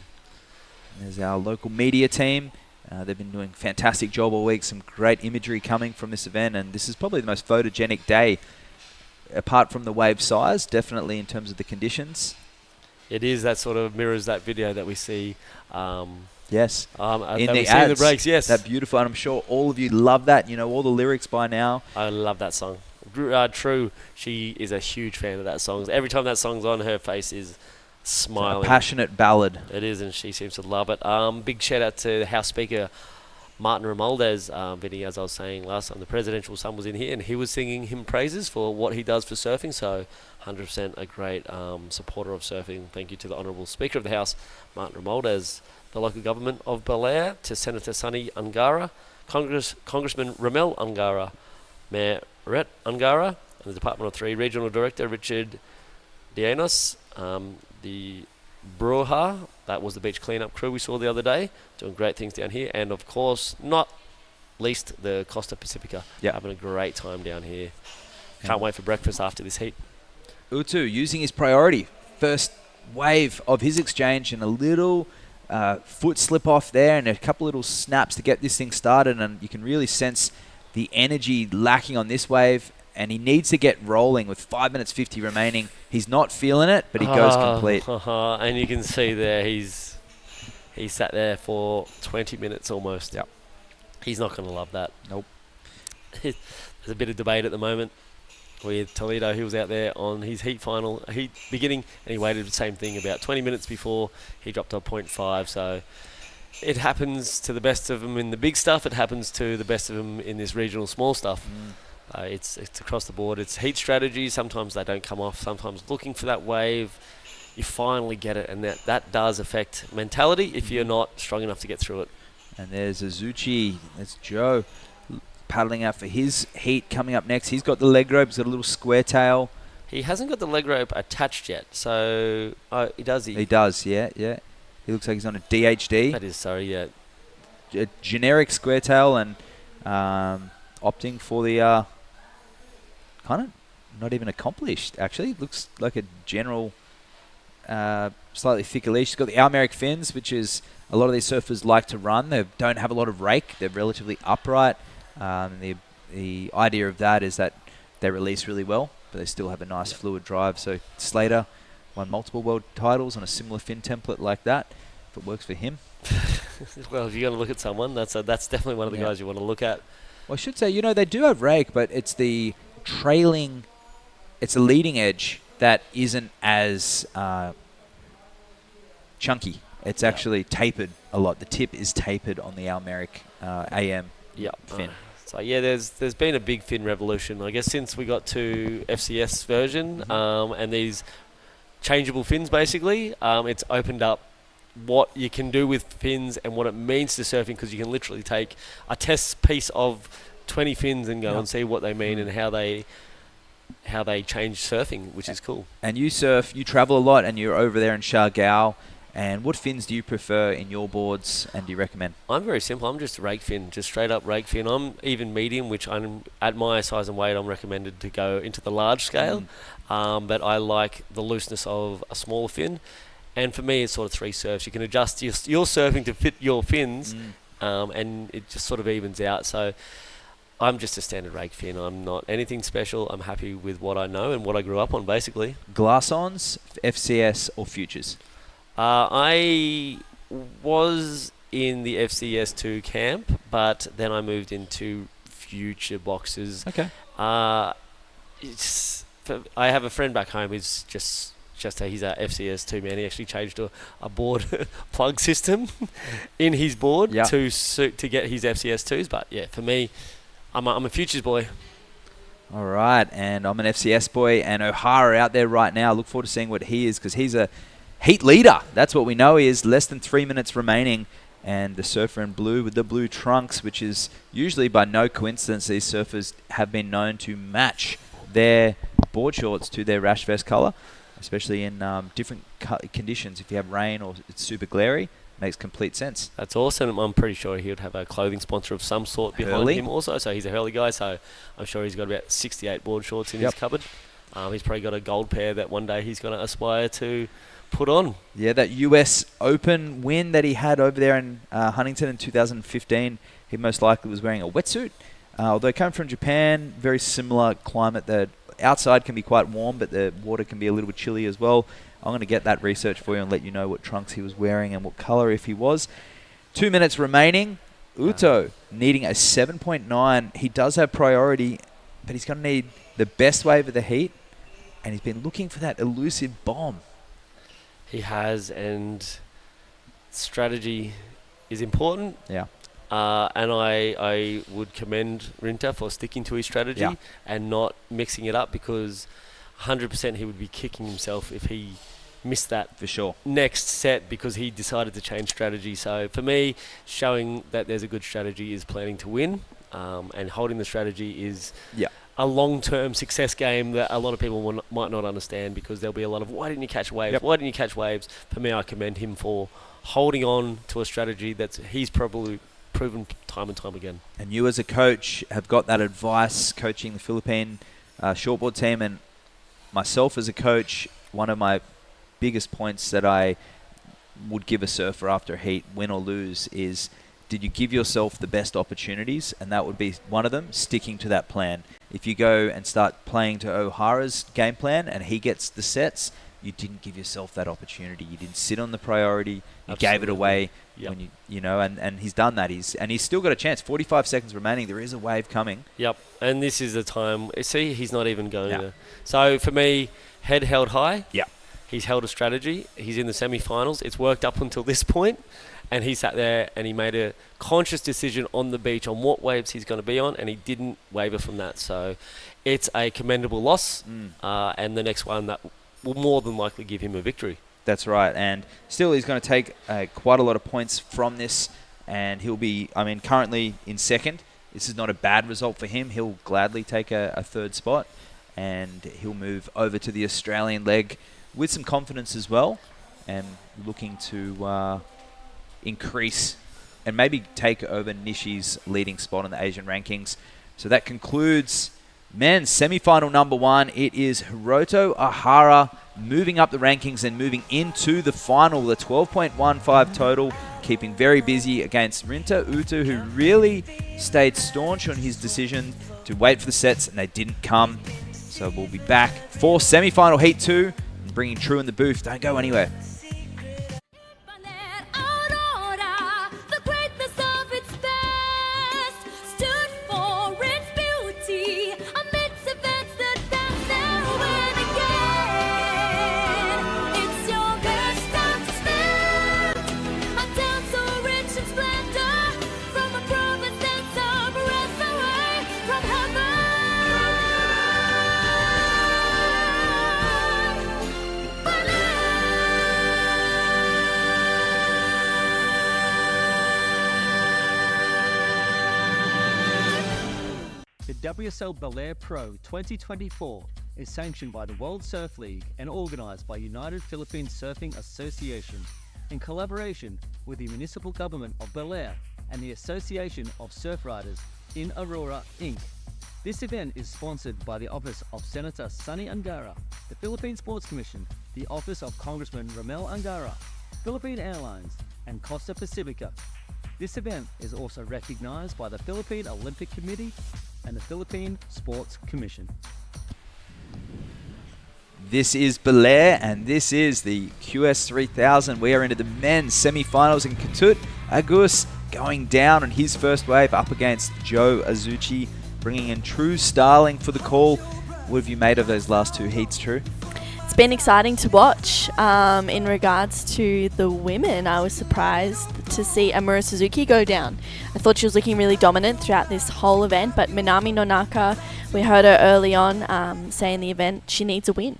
there's our local media team. They've been doing a fantastic job all week. Some great imagery coming from this event, and this is probably the most photogenic day, apart from the wave size, definitely in terms of the conditions. it is. That sort of mirrors that video that we see. Yes, in the ads, ads, the breaks. Yes, that beautiful, and I'm sure all of you love that. You know all the lyrics by now. I love that song. True, she is a huge fan of that song. Every time that song's on, her face is smiling. A passionate ballad. It is, and she seems to love it. Big shout out to the House Speaker, Martin Romualdez. Vinny, as I was saying last time, the presidential son was in here, and he was singing him praises for what he does for surfing. So 100% a great supporter of surfing. Thank you to the Honourable Speaker of the House, Martin Romualdez, the local government of Baler, to Senator Sonny Ungara, Congressman Ramel Ungara, Mayor Rhett Ungara, and the Department of 3 Regional Director Richard Dianos, the Broha, that was the beach cleanup crew we saw the other day, doing great things down here, and of course, not least, the Costa Pacifica, having a great time down here. Can't wait for breakfast after this heat. Utu using his priority. First wave of his exchange and a little foot slip off there and a couple little snaps to get this thing started, and you can really sense the energy lacking on this wave, and he needs to get rolling with 5 minutes 50 remaining. He's not feeling it, but he goes complete. And you can see there he sat there for 20 minutes almost. Yep. He's not going to love that. Nope. There's a bit of debate at the moment with Toledo. He was out there on his heat beginning, and he waited the same thing about 20 minutes before he dropped to 0.5. So it happens to the best of them in the big stuff. It happens to the best of them in this regional small stuff. It's across the board. It's heat strategy. Sometimes they don't come off. Sometimes looking for that wave, you finally get it, and that does affect mentality if you're not strong enough to get through it. And there's Azuchi. There's Joe paddling out for his heat coming up next. He's got the leg rope. He's got a little square tail. He hasn't got the leg rope attached yet, so he does. He does, yeah. He looks like he's on a DHD. That is, sorry, yeah. A generic square tail, and opting for the kind of not even accomplished, actually. Looks like a general slightly thicker leash. He's got the Almeric fins, which is a lot of these surfers like to run. They don't have a lot of rake. They're relatively upright. The idea of that is that they release really well, but they still have a nice fluid drive. So Slater won multiple world titles on a similar fin template like that, if it works for him. Well, if you're going to look at someone, that's definitely one of the guys you want to look at. Well, I should say, they do have rake, but it's the trailing, it's the leading edge that isn't as chunky. It's actually tapered a lot. The tip is tapered on the Almeric AM fin. So there's been a big fin revolution, I guess, since we got to FCS version and these changeable fins. Basically, it's opened up what you can do with fins and what it means to surfing, because you can literally take a test piece of 20 fins and go and see what they mean and how they change surfing, which is cool. And you travel a lot, and you're over there in Siargao. And what fins do you prefer in your boards, and do you recommend? I'm very simple. I'm just a rake fin, just straight up rake fin. I'm even medium, which I'm at my size and weight, I'm recommended to go into the large scale. But I like the looseness of a smaller fin. And for me, it's sort of 3 surfs. You can adjust your surfing to fit your fins, and it just sort of evens out. So I'm just a standard rake fin. I'm not anything special. I'm happy with what I know and what I grew up on, basically. Glass-ons, FCS, or futures? I was in the FCS2 camp, but then I moved into future boxes. Okay. I have a friend back home who's just he's a FCS2 man. He actually changed to a board plug system in his board to get his FCS2s. But yeah, for me, I'm a futures boy. All right, and I'm an FCS boy, and O'Hara out there right now. Look forward to seeing what he is, because he's a heat leader. That's what we know he is. Less than 3 minutes remaining, and the surfer in blue with the blue trunks, which is usually by no coincidence these surfers have been known to match their board shorts to their rash vest colour, especially in different conditions. If you have rain or it's super glary, makes complete sense. That's awesome. I'm pretty sure he would have a clothing sponsor of some sort behind him also. So he's a Hurley guy, so I'm sure he's got about 68 board shorts in his cupboard. He's probably got a gold pair that one day he's going to aspire to put on. Yeah, that US Open win that he had over there in Huntington in 2015, he most likely was wearing a wetsuit. Although coming from Japan, very similar climate. The outside can be quite warm, but the water can be a little bit chilly as well. I'm going to get that research for you and let you know what trunks he was wearing and what colour if he was. 2 minutes remaining. Uto needing a 7.9. He does have priority, but he's going to need the best wave of the heat, and he's been looking for that elusive bomb. He has, and strategy is important. Yeah. And I would commend Rinta for sticking to his strategy and not mixing it up, because 100% he would be kicking himself if he missed that for sure next set because he decided to change strategy. So for me, showing that there's a good strategy is planning to win, and holding the strategy is a long-term success game that a lot of people might not understand, because there'll be a lot of, why didn't you catch waves? Why didn't you catch waves? For me, I commend him for holding on to a strategy that he's probably proven time and time again. And you as a coach have got that advice coaching the Philippine shortboard team, and myself as a coach, one of my biggest points that I would give a surfer after a heat, win or lose, is did you give yourself the best opportunities? And that would be one of them, sticking to that plan. If you go and start playing to O'Hara's game plan and he gets the sets, you didn't give yourself that opportunity. You didn't sit on the priority. You gave it away when you know, and he's done that. He's still got a chance. 45 seconds remaining. There is a wave coming. Yep. And this is the time. See, he's not even going to. So for me, head held high. Yeah. He's held a strategy. He's in the semi-finals. It's worked up until this point, and he sat there and he made a conscious decision on the beach on what waves he's going to be on, and he didn't waver from that. So it's a commendable loss, and the next one that will more than likely give him a victory. That's right, and still he's going to take quite a lot of points from this, and he'll be, currently in second. This is not a bad result for him. He'll gladly take a third spot, and he'll move over to the Australian leg with some confidence as well, and looking to increase and maybe take over Nishi's leading spot in the Asian rankings. So that concludes men's semi-final number 1. It is Hiroto Ohara moving up the rankings and moving into the final with a 12.15 total, keeping very busy against Rinta Utu, who really stayed staunch on his decision to wait for the sets, and they didn't come. So we'll be back for semi-final heat 2, and bringing True in the booth. Don't go anywhere. WSL Baler Pro 2024 is sanctioned by the World Surf League and organized by United Philippine Surfing Association in collaboration with the municipal government of Baler and the Association of Surf Riders in Aurora, Inc. This event is sponsored by the Office of Senator Sonny Angara, the Philippine Sports Commission, the Office of Congressman Ramel Angara, Philippine Airlines, and Costa Pacifica. This event is also recognized by the Philippine Olympic Committee and the Philippine Sports Commission. This is Baler, and this is the QS 3000. We are into the men's semi-finals in Katut. Agus going down on his first wave up against Joe Azuchi, bringing in True Starling for the call. What have you made of those last two heats, True? It's been exciting to watch. In regards to the women, I was surprised to see Amuro Suzuki go down. I thought she was looking really dominant throughout this whole event, but Minami Nonaka, we heard her early on say in the event she needs a win,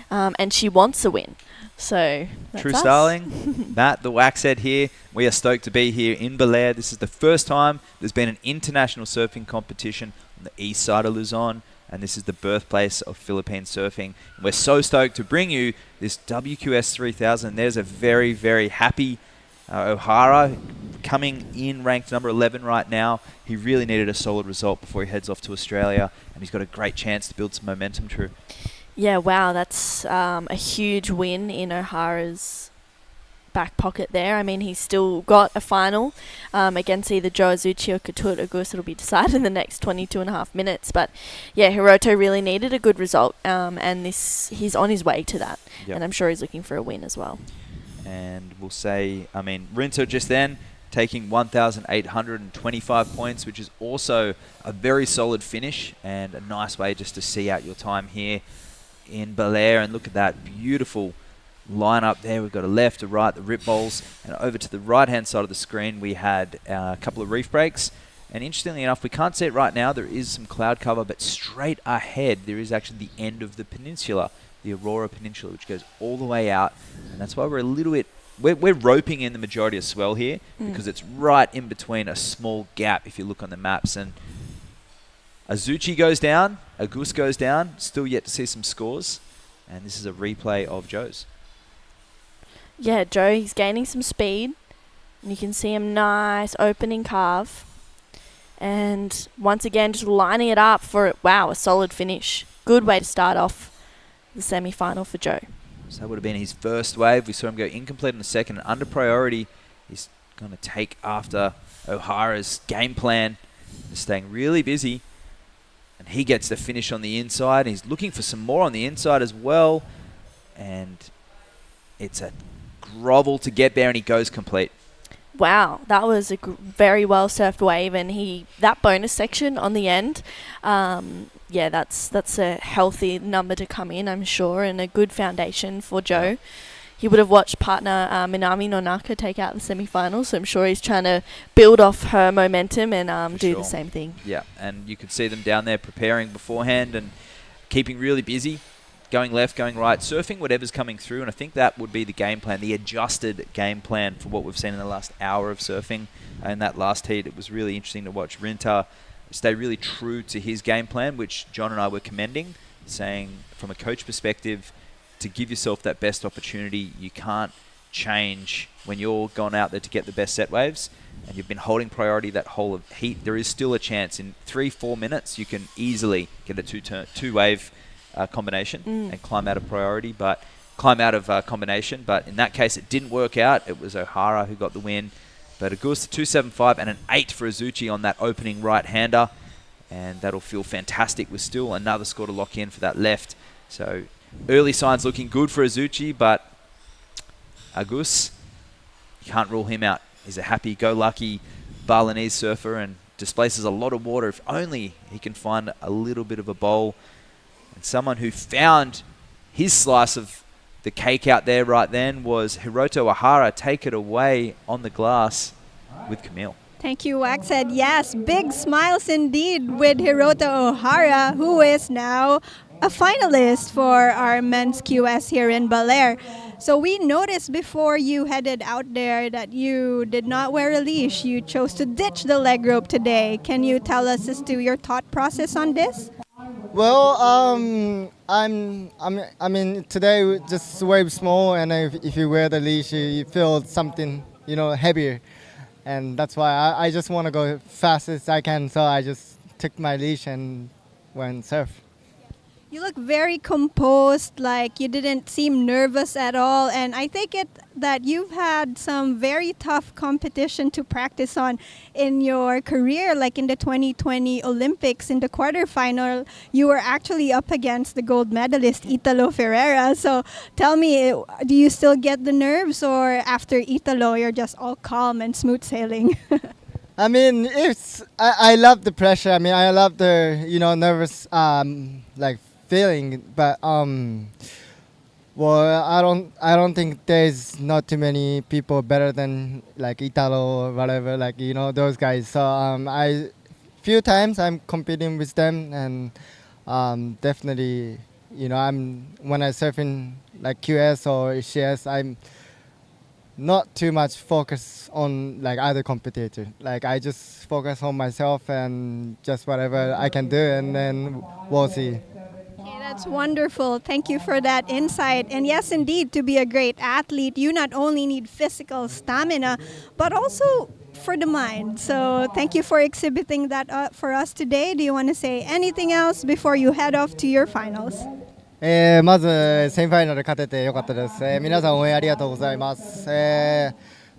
and she wants a win. So that's True us. Starling, Matt, the Waxhead here. We are stoked to be here in Baler. This is the first time there's been an international surfing competition on the east side of Luzon, and this is the birthplace of Philippine surfing. We're so stoked to bring you this WQS 3000. There's a very, very happy O'Hara coming in ranked number 11 right now. He really needed a solid result before he heads off to Australia, and he's got a great chance to build some momentum, True. Yeah, wow, that's a huge win in O'Hara's back pocket there. I mean, he's still got a final against either Joe Azuchi or Katut Agus. It'll be decided in the next 22.5 minutes. But yeah, Hiroto really needed a good result, and he's on his way to that. Yep. And I'm sure he's looking for a win as well. And we'll say, I mean, Rinto just then taking 1,825 points, which is also a very solid finish and a nice way just to see out your time here in Baler. And look at that beautiful lineup there. We've got a left, a right, the rip bowls, and over to the right-hand side of the screen we had a couple of reef breaks. And interestingly enough, we can't see it right now. There is some cloud cover, but straight ahead there is actually the end of the peninsula, the Aurora Peninsula, which goes all the way out. And that's why we're a little bit... We're roping in the majority of swell here because it's right in between a small gap if you look on the maps. And Azuchi goes down, Agus goes down, still yet to see some scores. And this is a replay of Joe's. Yeah, Joe, he's gaining some speed. And you can see him nice opening carve. And once again, just lining it up for, wow, a solid finish. Good way to start off the semi-final for Joe. So that would have been his first wave. We saw him go incomplete in the second. And under priority, he's going to take after O'Hara's game plan. He's staying really busy. And he gets the finish on the inside. He's looking for some more on the inside as well. And it's a grovel to get there, and he goes complete. Wow, that was a very well surfed wave, and that bonus section on the end, yeah, that's a healthy number to come in, I'm sure, and a good foundation for Joe. He would have watched partner Minami Nonaka take out the semi-final, so I'm sure he's trying to build off her momentum and do the same thing. Yeah, and you could see them down there preparing beforehand and keeping really busy, going left, going right, surfing whatever's coming through, and I think that would be the game plan, the adjusted game plan for what we've seen in the last hour of surfing. In that last heat, it was really interesting to watch Rinta stay really true to his game plan, which John and I were commending, saying from a coach perspective, to give yourself that best opportunity, you can't change when you're going out there to get the best set waves, and you've been holding priority that whole of heat. There is still a chance in 3-4 minutes you can easily get a two-wave combination and climb out of priority, but combination. But in that case, it didn't work out. It was O'Hara who got the win. But Augusta 275 and an 8 for Azuchi on that opening right-hander, and that'll feel fantastic with still another score to lock in for that left. So early signs looking good for Azuchi, but Agus, you can't rule him out. He's a happy-go-lucky Balinese surfer and displaces a lot of water. If only he can find a little bit of a bowl. And someone who found his slice of the cake out there right then was Hiroto O'Hara. Take it away on the glass with Camille. Thank you, Waxhead. Yes, big smiles indeed with Hiroto O'Hara, who is now a finalist for our men's QS here in Baler. So we noticed before you headed out there that you did not wear a leash. You chose to ditch the leg rope today. Can you tell us as to your thought process on this? Well, I mean, today just wave small, and if you wear the leash, you feel something, heavier, and that's why I just want to go fast as I can. So I just took my leash and went surf. You look very composed, like you didn't seem nervous at all. And I think that you've had some very tough competition to practice on in your career, like in the 2020 Olympics in the quarterfinal. You were actually up against the gold medalist, Italo Ferreira. So tell me, do you still get the nerves, or after Italo, you're just all calm and smooth sailing? I mean, I love the pressure. I mean, I love the nervous like feeling, but well, I don't think there's not too many people better than like Italo or whatever, like those guys. So I few times I'm competing with them, and definitely when I surf in like QS or CS, I'm not too much focus on like other competitor. Like I just focus on myself and just whatever I can do, and then we'll see. Okay, that's wonderful. Thank you for that insight. And yes, indeed, to be a great athlete, you not only need physical stamina, but also for the mind. So thank you for exhibiting that for us today. Do you want to say anything else before you head off to your finals? まずセミファイナル勝ててよかったです。皆さん応援ありがとうございます。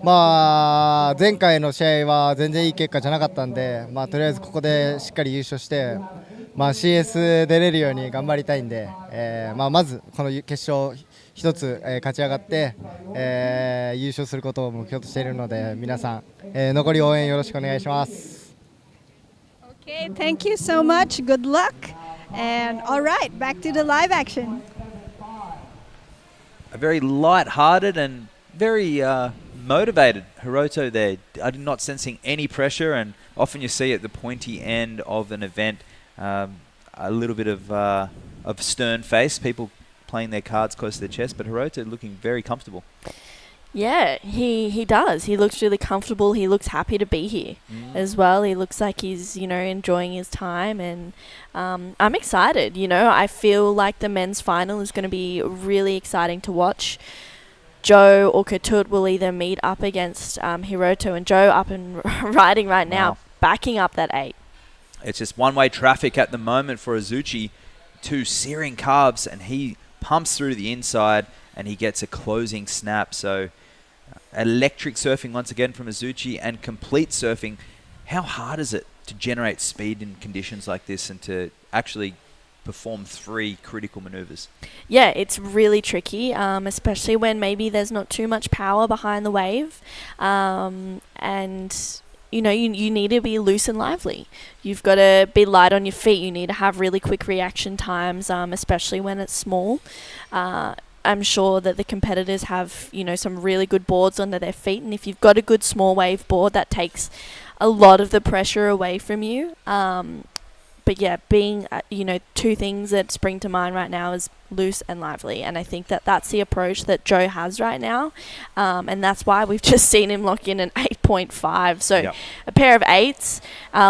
まあ前回の試合は全然いい結果じゃなかったんで、とりあえずここでしっかり優勝して、CS 出れるように頑張りたいんで、まずこの決勝一つ、勝ち上がって、優勝することを目標としているので、皆さん、残り応援よろしくお願いします。Okay, thank you so much. Good luck. And all right, back to the live action. A very light-hearted and very motivated Hiroto there. I'm not sensing any pressure, and often you see at the pointy end of an event a little bit of stern face, people playing their cards close to their chest, but Hiroto looking very comfortable. Yeah, he does. He looks really comfortable. He looks happy to be here as well. He looks like he's, enjoying his time, and I'm excited. I feel like the men's final is going to be really exciting to watch. Joe or Katut will either meet up against Hiroto, and Joe up and riding right now, backing up that 8. It's just one-way traffic at the moment for Azuchi. 2 searing calves, and he pumps through to the inside, and he gets a closing snap. So electric surfing once again from Azuchi, and complete surfing. How hard is it to generate speed in conditions like this and to actually perform 3 critical maneuvers? Yeah, it's really tricky, especially when maybe there's not too much power behind the wave, and you need to be loose and lively. You've got to be light on your feet. You need to have really quick reaction times, especially when it's small. I'm sure that the competitors have, some really good boards under their feet, and if you've got a good small wave board, that takes a lot of the pressure away from you. But yeah, being, 2 things that spring to mind right now is loose and lively. And I think that that's the approach that Joe has right now. And that's why we've just seen him lock in an 8.5. So a pair of 8s,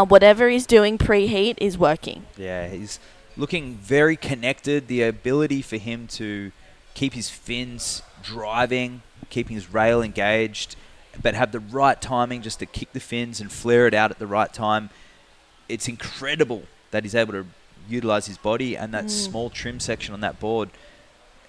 whatever he's doing preheat is working. Yeah, he's looking very connected. The ability for him to keep his fins driving, keeping his rail engaged, but have the right timing just to kick the fins and flare it out at the right time. It's incredible that he's able to utilize his body, and that small trim section on that board.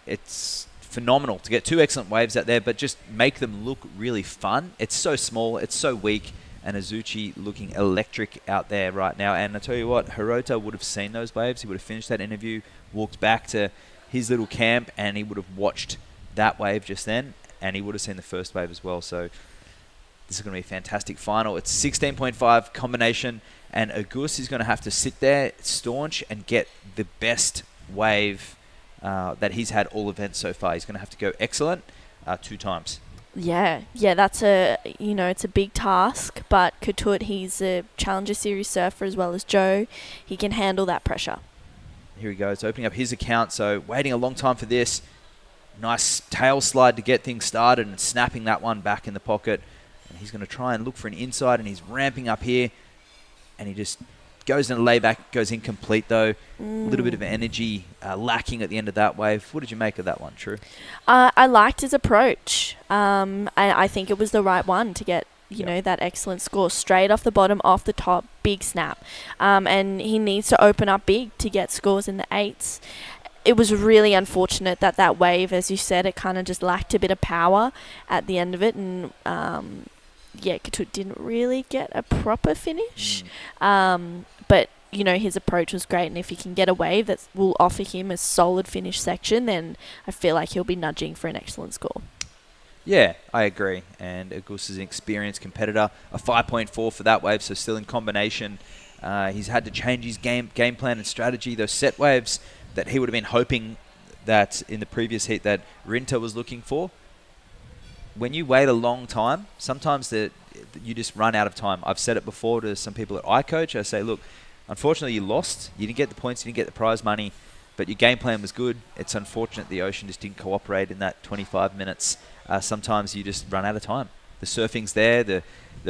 It's phenomenal to get 2 excellent waves out there, but just make them look really fun. It's so small, it's so weak, and Azuchi looking electric out there right now. And I tell you what, Hirota would have seen those waves. He would have finished that interview, walked back to his little camp, and he would have watched that wave just then, and he would have seen the first wave as well. So this is going to be a fantastic final. It's 16.5 combination, and Agus is going to have to sit there staunch and get the best wave that he's had all events so far. He's going to have to go excellent 2 times. Yeah, that's it's a big task, but Katut, he's a Challenger Series surfer as well as Joe. He can handle that pressure. Here he goes, opening up his account. So waiting a long time for this. Nice tail slide to get things started and snapping that one back in the pocket. And he's going to try and look for an inside, and he's ramping up here. And he just goes in a layback, goes incomplete though. A little bit of energy lacking at the end of that wave. What did you make of that one, True? I liked his approach. I think it was the right one to get, you know, that excellent score. Straight off the bottom, off the top, big snap. And he needs to open up big to get scores in the 8s. It was really unfortunate that that wave, as you said, it kind of just lacked a bit of power at the end of it. And, Ketut didn't really get a proper finish. But, you know, his approach was great. And if he can get a wave that will offer him a solid finish section, then I feel like he'll be nudging for an excellent score. Yeah, I agree. And Agus is an experienced competitor. A 5.4 for that wave, so still in combination. He's had to change his game plan and strategy. Those set waves that he would have been hoping that in the previous heat that Rinta was looking for. When you wait a long time, sometimes you just run out of time. I've said it before to some people that I coach. I say, look, unfortunately you lost. You didn't get the points, you didn't get the prize money, but your game plan was good. It's unfortunate the ocean just didn't cooperate in that 25 minutes. Sometimes you just run out of time. The surfing's there, the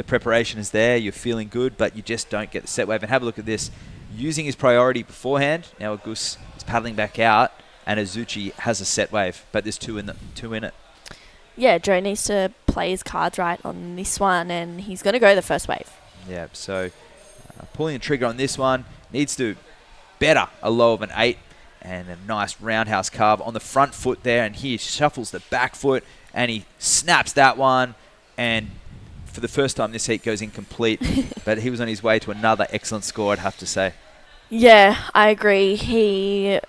preparation is there, you're feeling good, but you just don't get the set wave. And have a look at this. Using his priority beforehand, now Agus is paddling back out, and Azuchi has a set wave, but there's two in it. Yeah, Joe needs to play his cards right on this one, and he's going to go the first wave. Yeah, so pulling the trigger on this one, needs to better a low of an 8, and a nice roundhouse carve on the front foot there, and he shuffles the back foot, and he snaps that one, and for the first time this heat goes incomplete, but he was on his way to another excellent score, I'd have to say. Yeah, I agree.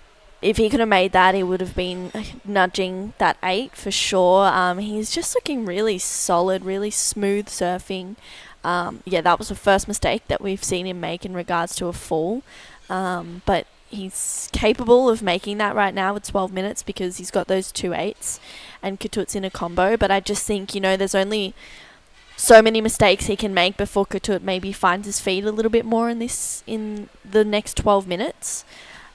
If he could have made that, he would have been nudging that 8 for sure. He's just looking really solid, really smooth surfing. That was the first mistake that we've seen him make in regards to a fall. But he's capable of making that right now with 12 minutes because he's got those 2 8s and Ketut's in a combo. But I just think, you know, there's only so many mistakes he can make before Ketut maybe finds his feet a little bit more in the next 12 minutes.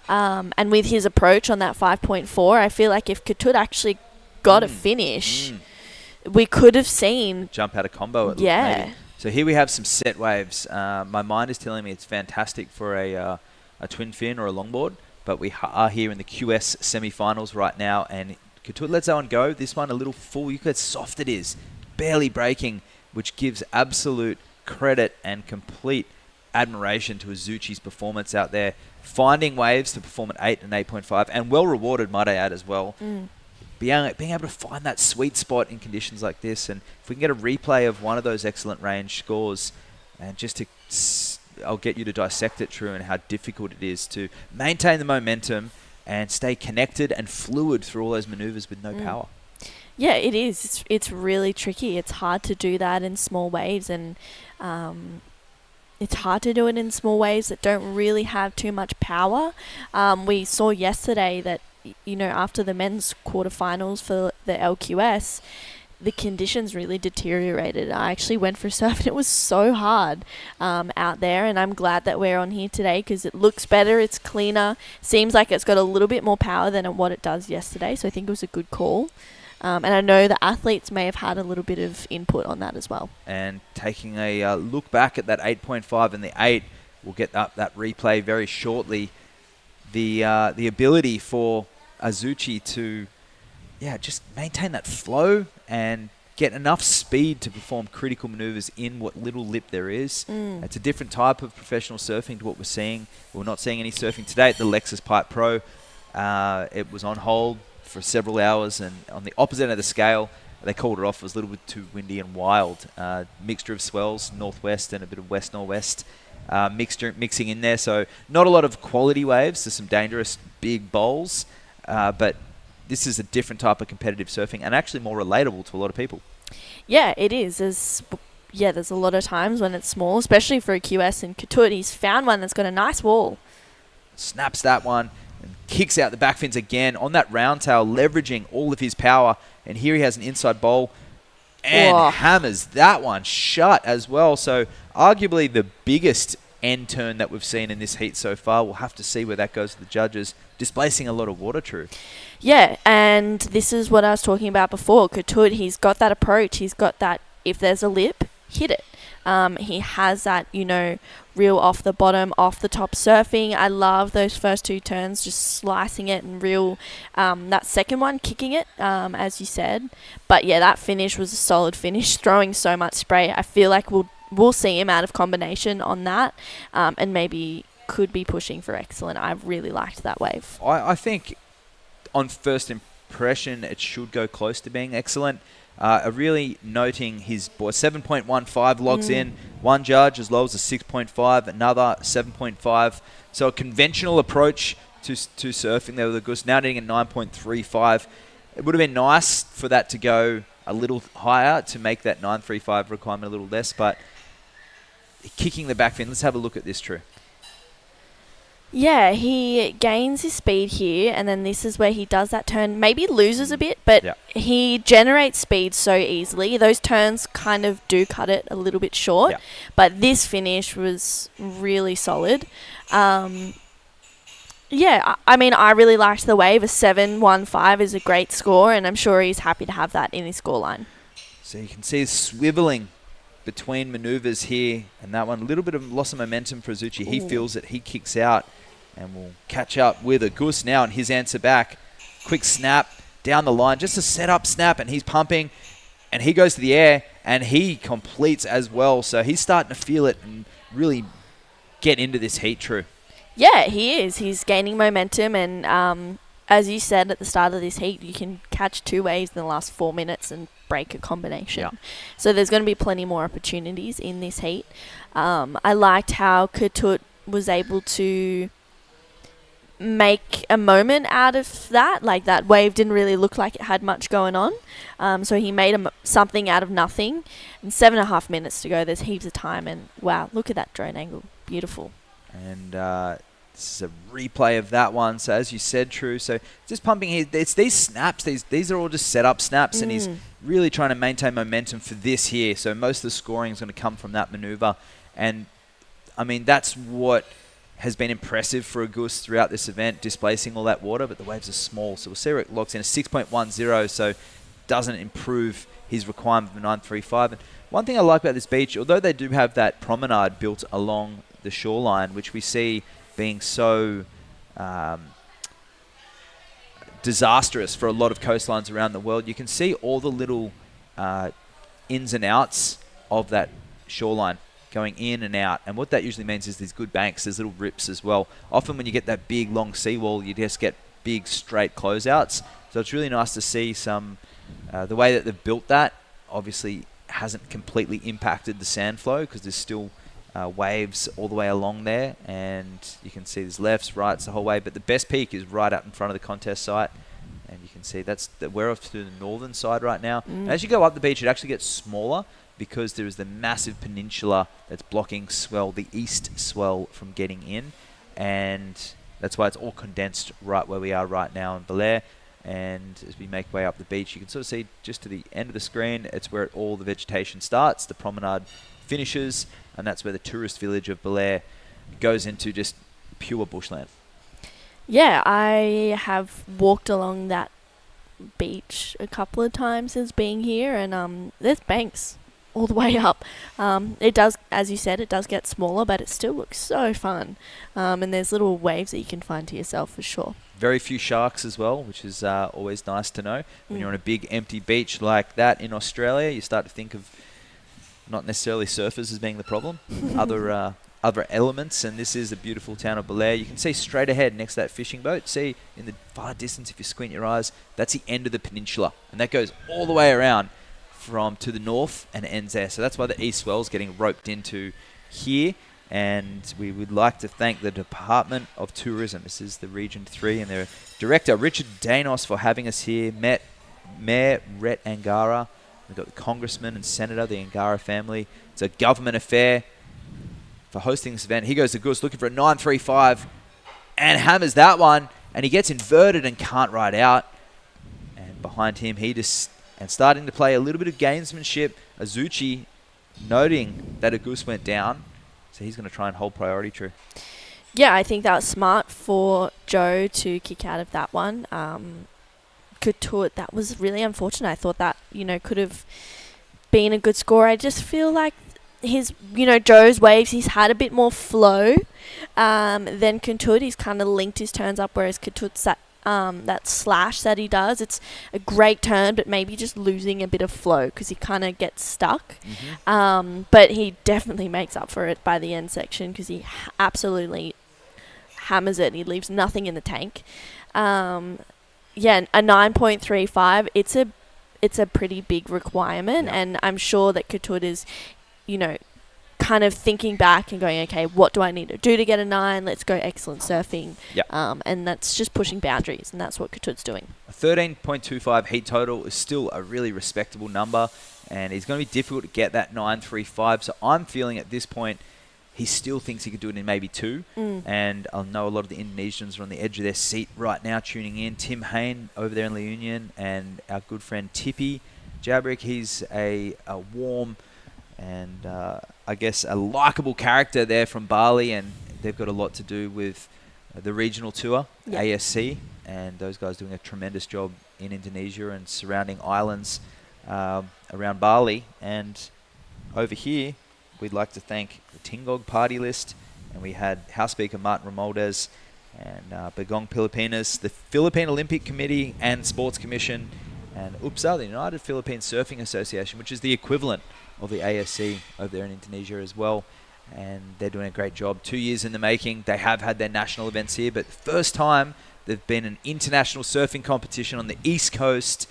And with his approach on that 5.4, I feel like if Ketut actually got a finish, we could have seen... Jump out of combo. Maybe. So here we have some set waves. My mind is telling me it's fantastic for a twin fin or a longboard, but we are here in the QS semi-finals right now, and Ketut lets that one go. This one a little full. You could see how soft it is. Barely breaking, which gives absolute credit and complete admiration to Azuchi's performance out there, finding waves to perform at 8 and 8.5, and well rewarded, might I add, as well. Being able to find that sweet spot in conditions like this, and if we can get a replay of one of those excellent range scores, and I'll get you to dissect it, True, and how difficult it is to maintain the momentum and stay connected and fluid through all those maneuvers with no power. Yeah, it is. It's really tricky. It's hard to do that in small waves, and it's hard to do it in small waves that don't really have too much power. We saw yesterday that, you know, after the men's quarterfinals for the LQS, the conditions really deteriorated. I actually went for a surf and it was so hard out there, and I'm glad that we're on here today because it looks better, it's cleaner, seems like it's got a little bit more power than what it does yesterday, so I think it was a good call. And I know the athletes may have had a little bit of input on that as well. And taking a look back at that 8.5 and the 8, we'll get that replay very shortly. The ability for Azuchi to just maintain that flow and get enough speed to perform critical maneuvers in what little lip there is. It's a different type of professional surfing to what we're seeing. We're not seeing any surfing today at the Lexus Pipe Pro. It was on hold for several hours, and on the opposite end of the scale, they called it off. It was a little bit too windy and wild. Mixture of swells, northwest and a bit of west-northwest mixing in there. So not a lot of quality waves. There's some dangerous big bowls, but this is a different type of competitive surfing and actually more relatable to a lot of people. Yeah, it is. There's a lot of times when it's small, especially for a QS, and Ketut, he's found one that's got a nice wall. Snaps that one and kicks out the back fins again on that round tail, leveraging all of his power. And here he has an inside bowl and hammers that one shut as well. So arguably the biggest end turn that we've seen in this heat so far. We'll have to see where that goes to the judges, displacing a lot of water, True. Yeah, and this is what I was talking about before. Ketut, he's got that approach. He's got that, if there's a lip, hit it. He has that, real off the bottom, off the top surfing. I love those first 2 turns, just slicing it and real, that second one, kicking it, as you said. But yeah, that finish was a solid finish, throwing so much spray. I feel like we'll see him out of combination on that, and maybe could be pushing for excellent. I really liked that wave. I think on first impression, it should go close to being excellent. Really noting his board, 7.15 logs in. One judge as low as a 6.5, another 7.5. So a conventional approach to surfing there with the Gus, now getting a 9.35. It would have been nice for that to go a little higher to make that 9.35 requirement a little less, but kicking the back fin. Let's have a look at this, True. Yeah, he gains his speed here, and then this is where he does that turn. Maybe loses a bit, but he generates speed so easily. Those turns kind of do cut it a little bit short, but this finish was really solid. I mean, I really liked the wave. A 7.15 is a great score, and I'm sure he's happy to have that in his scoreline. So you can see swiveling between maneuvers here, and that one, a little bit of loss of momentum for Azuchi. He feels it, he kicks out, and will catch up with Agus now, and his answer back. Quick snap down the line, just a set-up snap, and he's pumping, and he goes to the air, and he completes as well. So he's starting to feel it and really get into this heat, True. Yeah, he is. He's gaining momentum, and as you said at the start of this heat, you can catch 2 waves in the last 4 minutes and break a combination. Yeah. So there's going to be plenty more opportunities in this heat. I liked how Katut was able to make a moment out of that. Like, that wave didn't really look like it had much going on. So he made something out of nothing. And 7.5 minutes to go. There's heaps of time. And wow, look at that drone angle. Beautiful. And this is a replay of that one. So as you said, True, so just pumping here. It's these snaps. These are all just set-up snaps, and he's really trying to maintain momentum for this here. So most of the scoring is going to come from that maneuver. And, I mean, that's what has been impressive for Agus throughout this event, displacing all that water, but the waves are small. So we'll see where it locks in a 6.10, so doesn't improve his requirement of 9.35. And one thing I like about this beach, although they do have that promenade built along the shoreline, which we see being so disastrous for a lot of coastlines around the world, you can see all the little ins and outs of that shoreline going in and out. And what that usually means is there's good banks, there's little rips as well. Often when you get that big, long seawall, you just get big, straight closeouts. So it's really nice to see some, the way that they've built that obviously hasn't completely impacted the sand flow, because there's still waves all the way along there, and you can see there's lefts, rights the whole way, but the best peak is right up in front of the contest site, and you can see we're off to the northern side right now. And as you go up the beach, it actually gets smaller because there is the massive peninsula that's blocking the east swell from getting in, and that's why it's all condensed right where we are right now in Baler. And as we make way up the beach, you can sort of see just to the end of the screen, it's where all the vegetation starts, the promenade finishes, and that's where the tourist village of Baler goes into just pure bushland. Yeah, I have walked along that beach a couple of times since being here, and there's banks all the way up. It does, as you said, it does get smaller, but it still looks so fun. And there's little waves that you can find to yourself for sure. Very few sharks as well, which is always nice to know. When you're on a big empty beach like that in Australia, you start to think of not necessarily surfers as being the problem, other elements, and this is the beautiful town of Baler. You can see straight ahead next to that fishing boat. See in the far distance, if you squint your eyes, that's the end of the peninsula, and that goes all the way around from to the north and ends there. So that's why the east swell is getting roped into here, and we would like to thank the Department of Tourism. This is the Region 3 and their director, Richard Danos, for having us here. Mayor Rhett Angara. We've got the congressman and senator, the Angara family. It's a government affair for hosting this event. He goes to Gus looking for a 9.35 and hammers that one, and he gets inverted and can't ride out. And behind him, and starting to play a little bit of gamesmanship, Azuchi noting that Agus went down, so he's going to try and hold priority, True. Yeah, I think that was smart for Joe to kick out of that one. Couture, that was really unfortunate. I thought that, could have been a good score. I just feel like Joe's waves, he's had a bit more flow than Katut. He's kind of linked his turns up, whereas Katut's that slash that he does, it's a great turn, but maybe just losing a bit of flow because he kind of gets stuck. But he definitely makes up for it by the end section because he absolutely hammers it and he leaves nothing in the tank. A 9.35, it's a pretty big requirement, and I'm sure that Katut is, kind of thinking back and going, okay, what do I need to do to get a 9? Let's go excellent surfing. And that's just pushing boundaries, and that's what Katut's doing. A 13.25 heat total is still a really respectable number, and it's going to be difficult to get that 9.35. So I'm feeling at this point he still thinks he could do it in maybe 2. And I know a lot of the Indonesians are on the edge of their seat right now tuning in. Tim Hain over there in La Union, and our good friend Tippy Jabrick. He's a warm and I guess a likeable character there from Bali, and they've got a lot to do with the regional tour, ASC, and those guys doing a tremendous job in Indonesia and surrounding islands around Bali. And over here, we'd like to thank the Tingog Party List, and we had House Speaker Martin Romualdez and Bagong Pilipinas, the Philippine Olympic Committee and Sports Commission, and UPSA, the United Philippine Surfing Association, which is the equivalent of the ASC over there in Indonesia as well. And they're doing a great job. 2 years in the making. They have had their national events here, but the first time there's been an international surfing competition on the east coast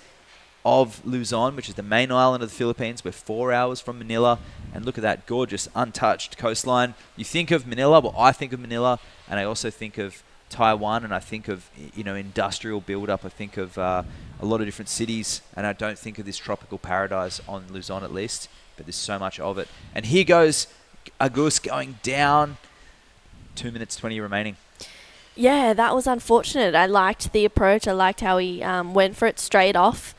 of Luzon, which is the main island of the Philippines. We're 4 hours from Manila, and look at that gorgeous, untouched coastline. You think of Manila, well, I think of Manila, and I also think of Taiwan, and I think of industrial build-up. I think of a lot of different cities, and I don't think of this tropical paradise on Luzon at least, but there's so much of it. And here goes Agus going down. 2 minutes 20 remaining. Yeah, that was unfortunate. I liked the approach. I liked how he went for it straight off.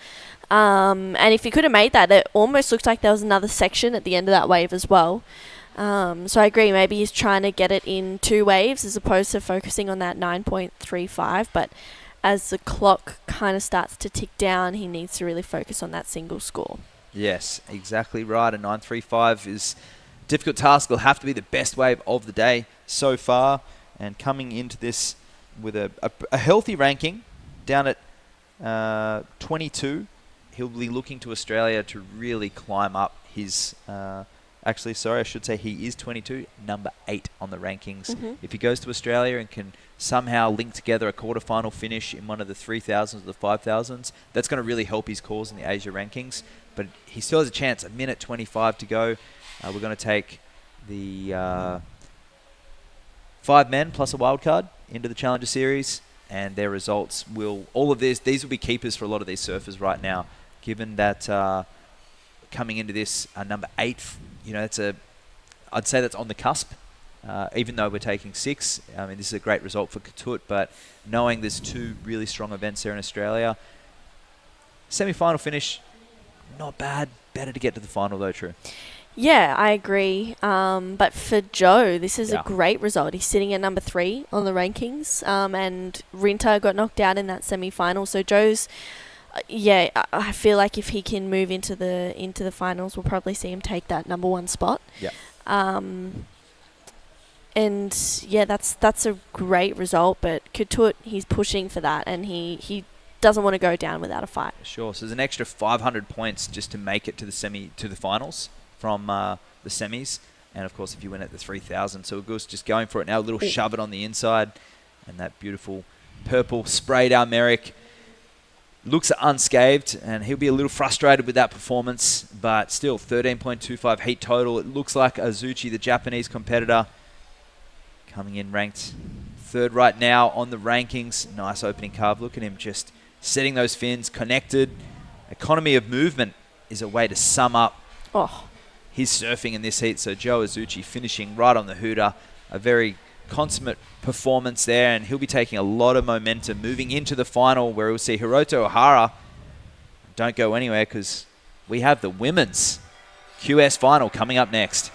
And if he could have made that, it almost looked like there was another section at the end of that wave as well. So I agree, maybe he's trying to get it in 2 waves as opposed to focusing on that 9.35. But as the clock kind of starts to tick down, he needs to really focus on that single score. Yes, exactly right. A 9.35 is a difficult task. It'll have to be the best wave of the day so far. And coming into this with a healthy ranking down at 22, he'll be looking to Australia to really climb up his... Actually, sorry, I should say he is 22, number 8 on the rankings. If he goes to Australia and can somehow link together a quarterfinal finish in one of the 3,000s or the 5,000s, that's going to really help his cause in the Asia rankings. But he still has a chance. 1:25 to go. We're going to take the 5 men plus a wild card into the Challenger Series, and their results will... All of these will be keepers for a lot of these surfers right now, given that... coming into this, number 8, I'd say that's on the cusp, even though we're taking 6. I mean, this is a great result for Katut, but knowing there's 2 really strong events there in Australia, semi-final finish, not bad. Better to get to the final though, True. Yeah, I agree. But for Joe, this is a great result. He's sitting at number 3 on the rankings, and Rinta got knocked out in that semi-final. So Joe's... I feel like if he can move into the finals, we'll probably see him take that number 1 spot. That's a great result. But Katut, he's pushing for that, and he doesn't want to go down without a fight. Sure. So there's an extra 500 points just to make it to the finals from the semis, and of course if you win at the 3,000. So Agus just going for it now, a little shove it on the inside, and that beautiful purple sprayed Merrick. Looks unscathed, and he'll be a little frustrated with that performance, but still 13.25 heat total. It looks like Azuchi, the Japanese competitor, coming in ranked 3rd right now on the rankings. Nice opening carve. Look at him just setting those fins, connected. Economy of movement is a way to sum up his surfing in this heat. So Joe Azuchi finishing right on the hooter. A very consummate performance there, and he'll be taking a lot of momentum moving into the final, where we'll see Hiroto Ohara. Don't go anywhere, because we have the women's QS final coming up next.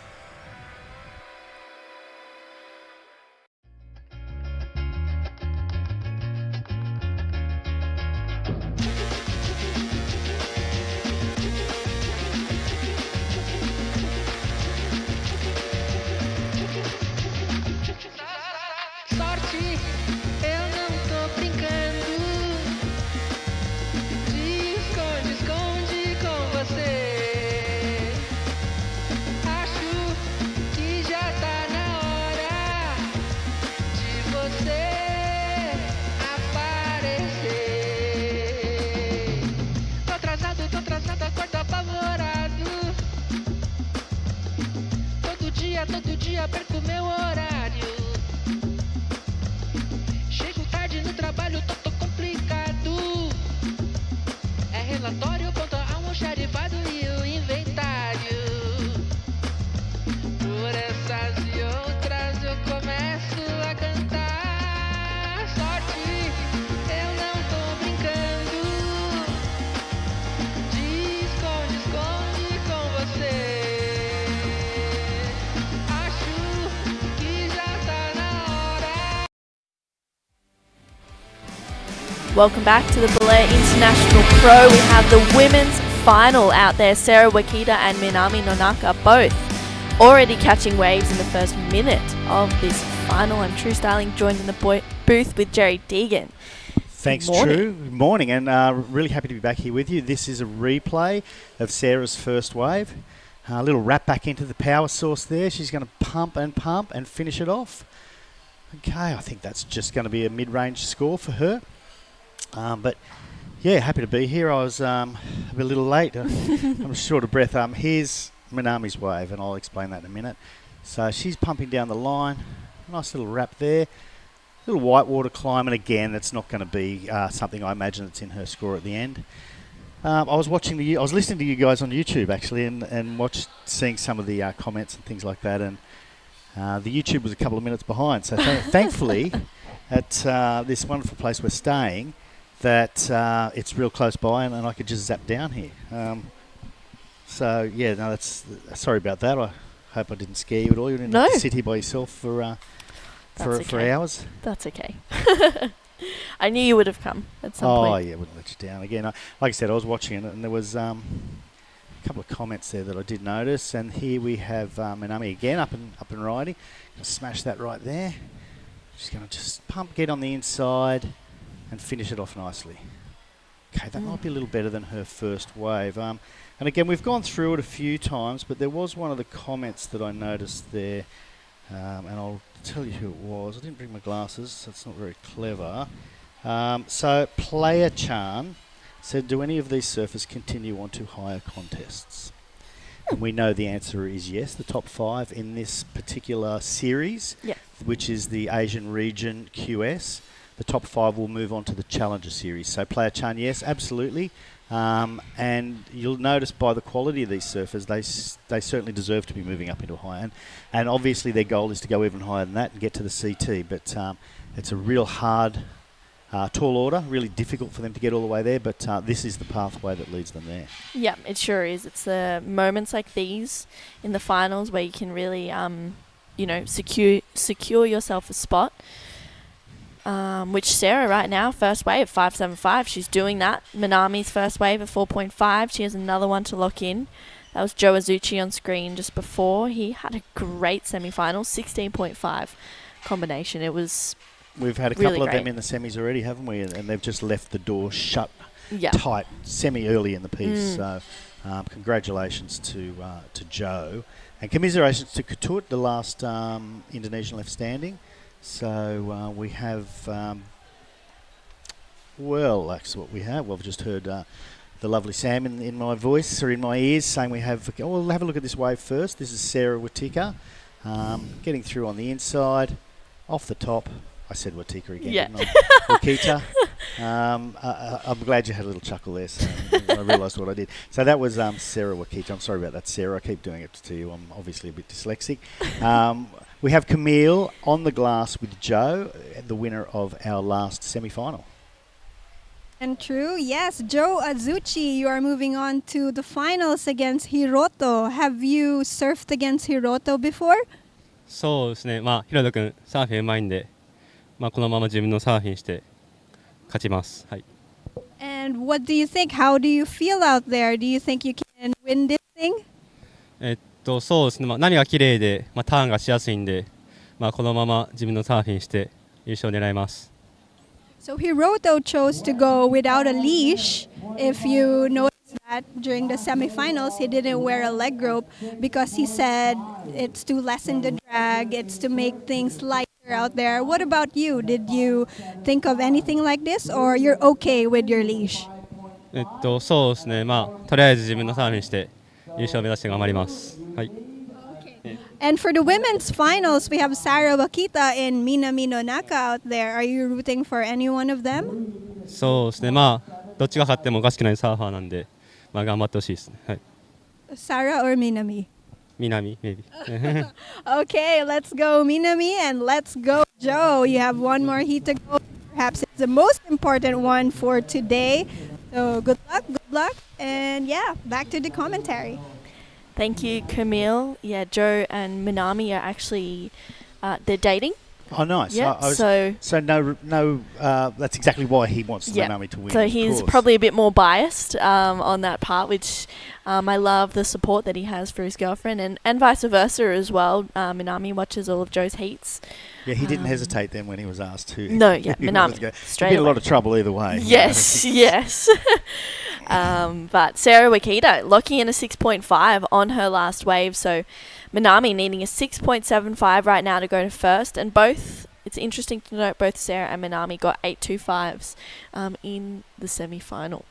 dia perco meu horário. Chego tarde no trabalho, tô complicado. É relatório, conta almoxarifado e o inventário. Por essas e outras eu começo a cantar. Sorte, eu não tô brincando. De esconde com você. Acho que já tá na hora. Welcome back to the Baler International Pro. We have the women's final out there. Sarah Wakita and Minami Nonaka both already catching waves in the first minute of this final. And True Styling joined in the booth with Jerry Deegan. Thanks, Morning. True. Good morning, and really happy to be back here with you. This is a replay of Sarah's first wave. A little wrap back into the power source there. She's going to pump and finish it off. Okay, I think that's just going to be a mid-range score for her. But yeah, happy to be here. I was a little late. I'm short of breath. Here's Minami's wave, and I'll explain that in a minute. So she's pumping down the line. Nice little wrap there. Little whitewater climb, and again, that's not going to be something I imagine that's in her score at the end. I was listening to you guys on YouTube actually, and seeing some of the comments and things like that, and the YouTube was a couple of minutes behind. So thankfully, at this wonderful place we're staying, that it's real close by, and I could just zap down here. So yeah, no, that's sorry about that. I hope I didn't scare you at all. You didn't have to sit here by yourself for hours. That's okay. I knew you would have come at some point. Oh yeah, wouldn't let you down again. Like I said, I was watching it, and there was a couple of comments there that I did notice. And here we have Minami again up and riding. Gonna smash that right there. She's gonna just get on the inside, and finish it off nicely. Okay, that might be a little better than her first wave. And again, we've gone through it a few times, but there was one of the comments that I noticed there, and I'll tell you who it was. I didn't bring my glasses, so it's not very clever. So Player Chan said, do any of these surfers continue on to higher contests? And we know the answer is yes. The top 5 in this particular series, which is the Asian region QS, the top 5 will move on to the Challenger Series. So Player Chan, yes, absolutely. And you'll notice by the quality of these surfers, they certainly deserve to be moving up into a higher. And obviously their goal is to go even higher than that and get to the CT. But it's a real hard, tall order, really difficult for them to get all the way there. But this is the pathway that leads them there. Yeah, it sure is. It's the moments like these in the finals where you can really, secure yourself a spot. Which Sarah right now, first wave 5.75, she's doing that. Minami's first wave at 4.5. She has another one to lock in. That was Joe Azuchi on screen just before. He had a great semi-final, 16.5 combination. It was We've had a really couple of great. them in the semis already, haven't we? And they've just left the door shut tight, semi-early in the piece. So congratulations to Joe. And commiserations to Ketut, the last Indonesian left standing. So we have, that's what we have. We've just heard the lovely Sam in my voice, or in my ears, saying we'll have a look at this wave first. This is Sarah Watika, getting through on the inside, off the top. I said Watika again, didn't I? Wakita. I'm glad you had a little chuckle there, so I realised what I did. So that was Sarah Wakita. I'm sorry about that, Sarah. I keep doing it to you. I'm obviously a bit dyslexic. We have Camille on the glass with Joe, the winner of our last semi-final. And True, yes, Joe Azuchi, you are moving on to the finals against Hiroto. Have you surfed against Hiroto before? そうですね、ヒロト君サーフィンうまいんで、このまま自分のサーフィンして勝ちます。はい。And what do you think? How do you feel out there? Do you think you can win this thing? そうですね、何が綺麗で、ターンがしやすいんで、このまま自分のサーフィンして優勝を狙います。So Hiroto chose to go without a leash. If you notice that during the semifinals, he didn't wear a leg rope because he said it's to lessen the drag, it's to make things lighter out there. What about you? Did you think of anything like this, or you're okay with your leash? そうですね、とりあえず自分のサーフィンして優勝を目指して頑張ります。はい。And for the women's finals, we have Sarah Wakita and Minami Nonaka out there. Are you rooting for any one of them? そうですね、まあどっちが勝ってもおかしくないサーファーなんで、まあ頑張ってほしいですね。はい。Sarah or Minami? 南 maybe. Okay, let's go Minami and let's go Joe. You have one more heat to go. Perhaps it's the most important one for today. So good luck, and yeah, back to the commentary. Thank you, Camille. Yeah, Joe and Minami are actually they're dating. Oh, nice. Yeah, so no. That's exactly why he wants Minami to win. So of he's course. probably a bit more biased on that part, which I love the support that he has for his girlfriend, and vice versa as well. Minami watches all of Joe's heats. Yeah, he didn't hesitate then when he was asked to. No, yeah, he Minami, He'd straight be in a away. lot of trouble either way. Yes, yes. But Sarah Wakita locking in a 6.5 on her last wave, so Minami needing a 6.75 right now to go to first, and both, it's interesting to note, both Sarah and Minami got 8.25s in the semi-final.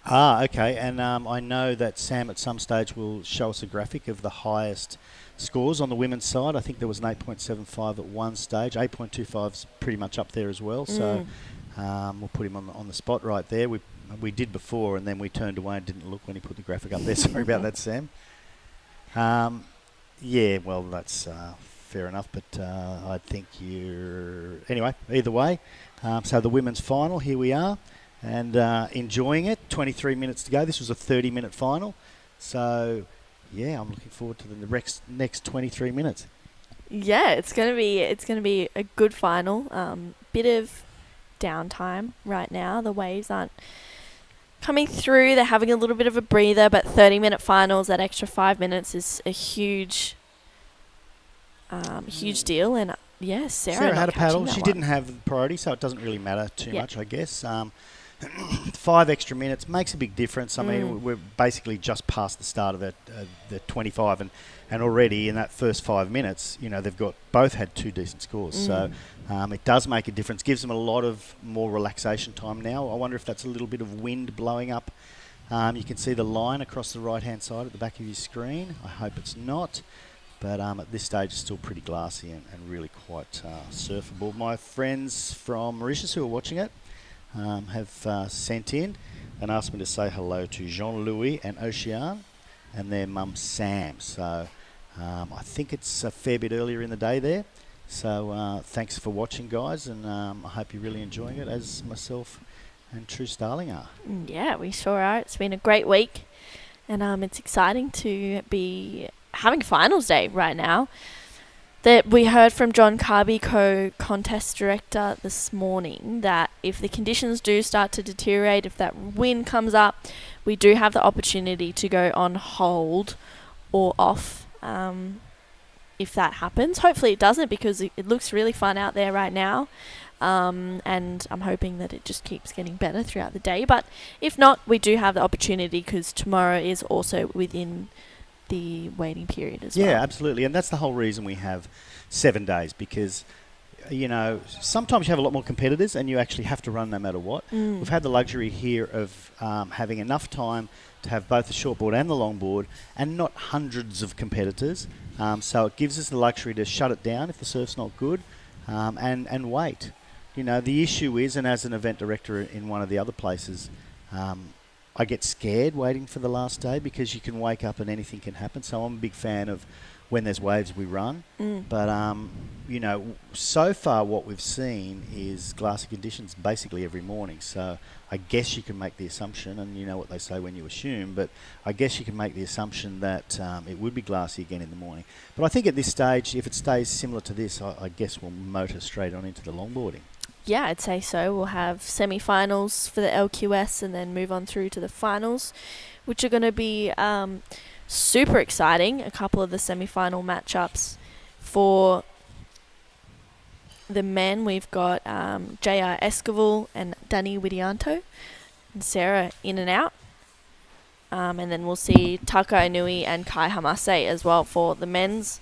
Ah, okay. And I know that Sam at some stage will show us a graphic of the highest scores on the women's side. I think there was an 8.75 at one stage. 8.25's pretty much up there as well. So we'll put him on the spot right there. We did before, and then we turned away and didn't look when he put the graphic up there. Sorry about that, Sam. Yeah, well, that's fair enough. But I think you're... Anyway, either way. So the women's final, here we are. And enjoying it. 23 minutes to go. This was a 30-minute final. So, yeah, I'm looking forward to the next 23 minutes. Yeah, it's gonna be a good final. Bit of downtime right now. The waves aren't coming through. They're having a little bit of a breather, but 30-minute finals, that extra 5 minutes is a huge deal. And yes, Sarah had a paddle. that She one. didn't have priority, so it doesn't really matter too much, I guess. 5 extra minutes makes a big difference. I mean, we're basically just past the start of the 25, and already in that first 5 minutes, you know, they've both had 2 decent scores. So it does make a difference. Gives them a lot of more relaxation time now. I wonder if that's a little bit of wind blowing up. You can see the line across the right-hand side at the back of your screen. I hope it's not. But at this stage, it's still pretty glassy and really quite surfable. My friends from Mauritius who are watching it have sent in and asked me to say hello to Jean-Louis and Oceane and their mum Sam. So I think it's a fair bit earlier in the day there. So thanks for watching, guys, and I hope you're really enjoying it, as myself and True Starling are. Yeah, we sure are. It's been a great week, and it's exciting to be having finals day right now. That we heard from John Carby, co-contest director, this morning, that if the conditions do start to deteriorate, if that wind comes up, we do have the opportunity to go on hold or off if that happens. Hopefully it doesn't, because it looks really fun out there right now. And I'm hoping that it just keeps getting better throughout the day. But if not, we do have the opportunity, because tomorrow is also within the waiting period as well. Yeah, absolutely. And that's the whole reason we have 7 days, because, you know, sometimes you have a lot more competitors and you actually have to run no matter what. We've had the luxury here of having enough time to have both the shortboard and the longboard and not hundreds of competitors. So it gives us the luxury to shut it down if the surf's not good and wait. You know, the issue is, and as an event director in one of the other places, I get scared waiting for the last day, because you can wake up and anything can happen. So I'm a big fan of when there's waves, we run. But, you know, so far what we've seen is glassy conditions basically every morning. So I guess you can make the assumption, and you know what they say when you assume, but I guess you can make the assumption that it would be glassy again in the morning. But I think at this stage, if it stays similar to this, I guess we'll motor straight on into the longboarding. Yeah, I'd say so. We'll have semi-finals for the LQS and then move on through to the finals, which are going to be super exciting. A couple of the semi-final matchups for the men, we've got J.R. Escalon and Danny Widianto, and Sarah in and out. And then we'll see Taka Inui and Kai Hamase as well for the men's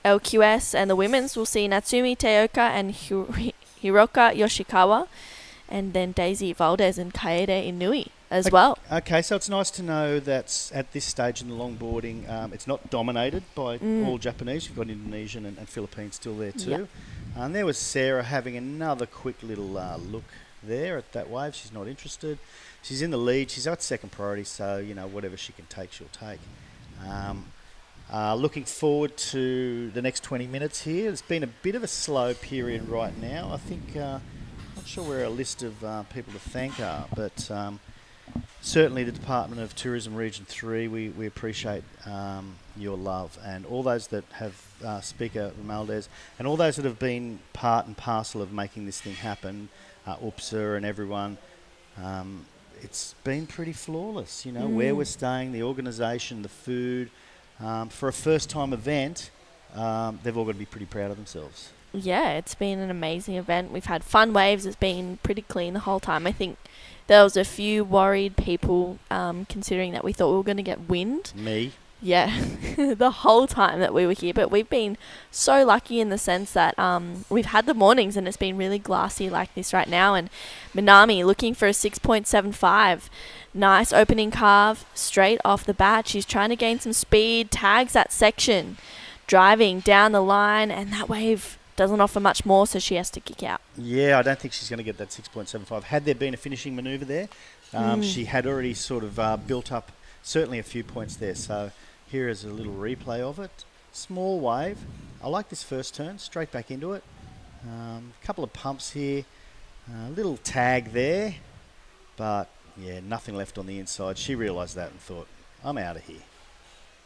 LQS. And the women's, we'll see Natsumi Teoka and Hiroka Yoshikawa. and then Daisy Valdez and Kaede Inui as well. Okay, so it's nice to know that at this stage in the longboarding, it's not dominated by all Japanese. You've got Indonesian and Philippines still there too. Yep. And there was Sarah having another quick little look there at that wave. She's not interested. She's in the lead. She's got second priority, so, you know, whatever she can take, she'll take. Looking forward to the next 20 minutes here. It's been a bit of a slow period right now. I think, not sure where a list of people to thank are, but certainly the Department of Tourism Region 3, we appreciate your love, and all those that have, Speaker Ramaldez, and all those that have been part and parcel of making this thing happen, UPSA and everyone. It's been pretty flawless, you know, where we're staying, the organisation, the food. For a first-time event, they've all got to be pretty proud of themselves. Yeah, it's been an amazing event. We've had fun waves. It's been pretty clean the whole time. I think there was a few worried people, considering that we thought we were going to get wind. Me. Yeah, the whole time that we were here. But we've been so lucky in the sense that we've had the mornings and it's been really glassy like this right now. And Minami looking for a 6.75. Nice opening carve straight off the bat. She's trying to gain some speed, tags that section, driving down the line, and that wave doesn't offer much more, so she has to kick out. Yeah, I don't think she's going to get that 6.75. Had there been a finishing manoeuvre there, she had already sort of built up certainly a few points there. So here is a little replay of it. Small wave. I like this first turn, straight back into it. A couple of pumps here. A little tag there, but yeah, nothing left on the inside. She realised that and thought, I'm out of here.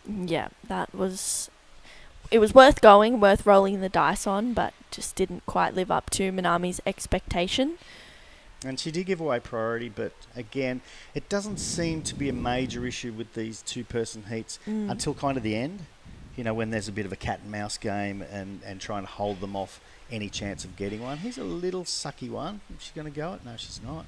Yeah, it was worth going, worth rolling the dice on, but just didn't quite live up to Minami's expectation. And she did give away priority, but again, it doesn't seem to be a major issue with these two-person heats until kind of the end. You know, when there's a bit of a cat and mouse game and trying to hold them off any chance of getting one. Here's a little sucky one. Is she going to go it? No, she's not.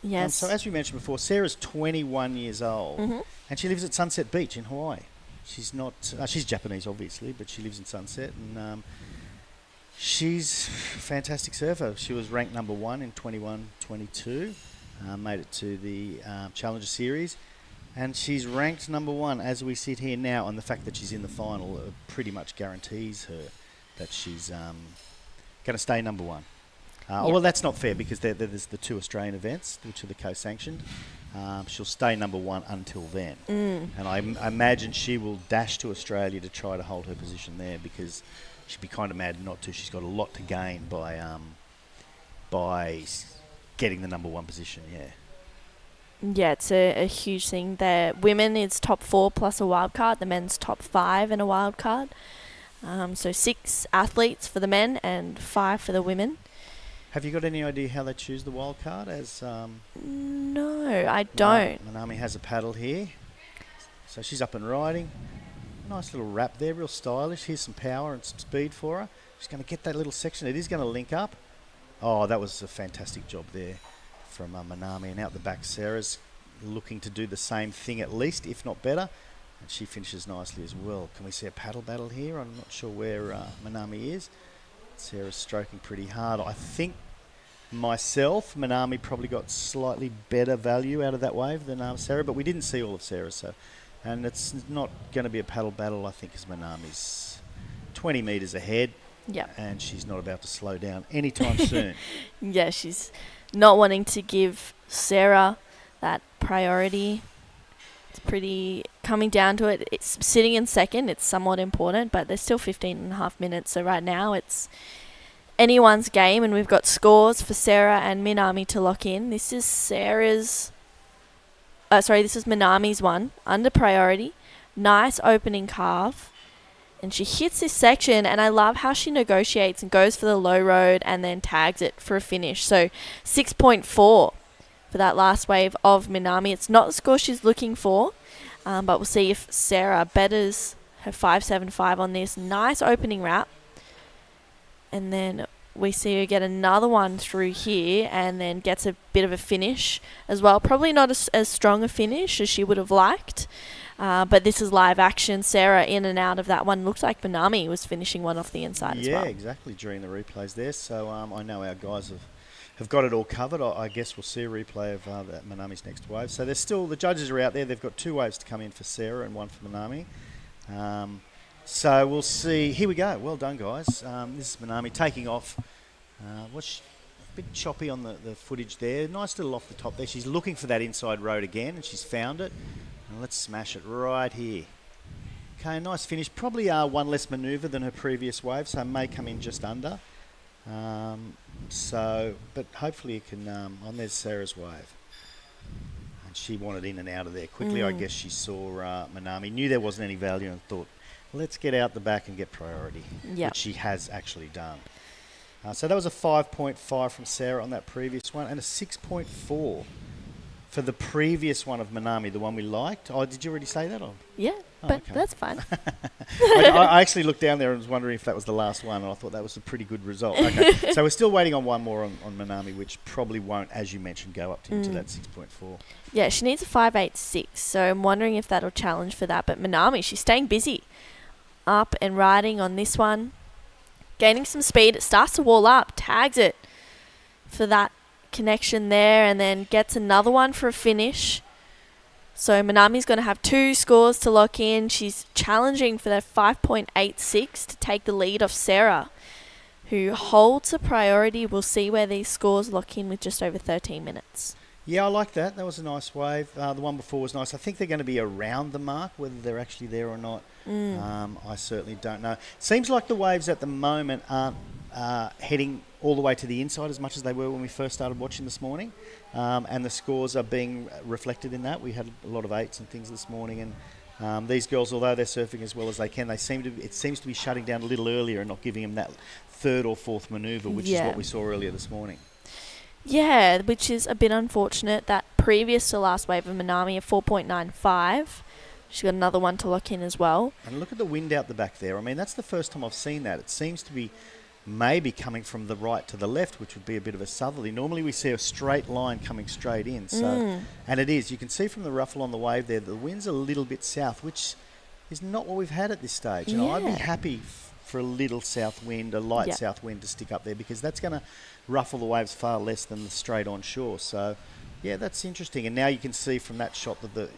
Yes. So as we mentioned before, Sarah's 21 years old, and she lives at Sunset Beach in Hawaii. She's not. She's Japanese, obviously, but she lives in Sunset, and she's a fantastic surfer. She was ranked number 1 in 21-22, made it to the Challenger Series, and she's ranked number 1 as we sit here now. And the fact that she's in the final pretty much guarantees her that she's going to stay number 1. Well, that's not fair because there's the 2 Australian events, which are the co-sanctioned. She'll stay number 1 until then. And I imagine she will dash to Australia to try to hold her position there because she'd be kind of mad not to. She's got a lot to gain by getting the number 1 position, Yeah, it's a huge thing. The women is top 4 plus a wild card. The men's top 5 and a wild card. So 6 athletes for the men and 5 for the women. Have you got any idea how they choose the wild card? No, I don't. Minami has a paddle here. So she's up and riding. Nice little wrap there, real stylish. Here's some power and some speed for her. She's going to get that little section. It is going to link up. Oh, that was a fantastic job there from Minami. And out the back, Sarah's looking to do the same thing at least, if not better. And she finishes nicely as well. Can we see a paddle battle here? I'm not sure where Minami is. Sarah's stroking pretty hard. I think myself, Minami probably got slightly better value out of that wave than Sarah, but we didn't see all of Sarah. And it's not going to be a paddle battle, I think, as Minami's 20 metres ahead. Yeah. And she's not about to slow down anytime soon. Yeah, she's not wanting to give Sarah that priority. It's pretty coming down to it. It's sitting in second. It's somewhat important, but there's still 15.5 minutes. So right now it's anyone's game, and we've got scores for Sarah and Minami to lock in. This is Minami's one under priority. Nice opening carve. And she hits this section, and I love how she negotiates and goes for the low road and then tags it for a finish. So 6.4 for that last wave of Minami. It's not the score she's looking for, but we'll see if Sarah betters her 5.75 on this. Nice opening wrap. And then we see her get another one through here and then gets a bit of a finish as well. Probably not as strong a finish as she would have liked. But this is live action. Sarah in and out of that one. Looks like Minami was finishing one off the inside as well. Yeah, exactly, during the replays there. So I know our guys have have got it all covered. I guess we'll see a replay of that Manami's next wave. So there's still, the judges are out there. They've got 2 waves to come in for Sarah and 1 for Manami. So we'll see. Here we go. Well done, guys. This is Manami taking off. What's a bit choppy on the footage there. Nice little off the top there. She's looking for that inside road again, and she's found it. And let's smash it right here. Okay, nice finish. Probably one less manoeuvre than her previous wave, so may come in just under. But hopefully it can. There's Sarah's wave. And she wanted in and out of there quickly. I guess she saw Manami, knew there wasn't any value, and thought, let's get out the back and get priority, which she has actually done. So that was a 5.5 from Sarah on that previous one, and a 6.4 for the previous one of Manami, the one we liked. Oh, did you already say that? Yeah, but okay. That's fine. I actually looked down there and was wondering if that was the last one, and I thought that was a pretty good result. Okay, so we're still waiting on one more on Manami, which probably won't, as you mentioned, go up into that 6.4. Yeah, she needs a 5.86, so I'm wondering if that'll challenge for that. But Manami, she's staying busy. Up and riding on this one. Gaining some speed. It starts to wall up. Tags it for that connection there, and then gets another one for a finish. So Manami's going to have 2 scores to lock in. She's challenging for that 5.86 to take the lead off Sarah, who holds a priority. We'll see where these scores lock in with just over 13 minutes. Yeah, I like that. That was a nice wave. The one before was nice. I think they're going to be around the mark, whether they're actually there or not. I certainly don't know. Seems like the waves at the moment aren't heading all the way to the inside as much as they were when we first started watching this morning. And the scores are being reflected in that. We had a lot of 8s and things this morning, and these girls, although they're surfing as well as they can, it seems to be shutting down a little earlier and not giving them that 3rd or 4th manoeuvre, which is what we saw earlier this morning. Yeah, which is a bit unfortunate. That previous to last wave of Manami, a 4.95. She's got another one to lock in as well. And look at the wind out the back there. I mean, that's the first time I've seen that. It seems to be maybe coming from the right to the left, which would be a bit of a southerly. Normally we see a straight line coming straight in. So, and it is. You can see from the ruffle on the wave there, the wind's a little bit south, which is not what we've had at this stage. You know, I'd be happy for a little south wind, a light south wind to stick up there, because that's going to ruffle the waves far less than the straight on shore. So, yeah, that's interesting. And now you can see from that shot that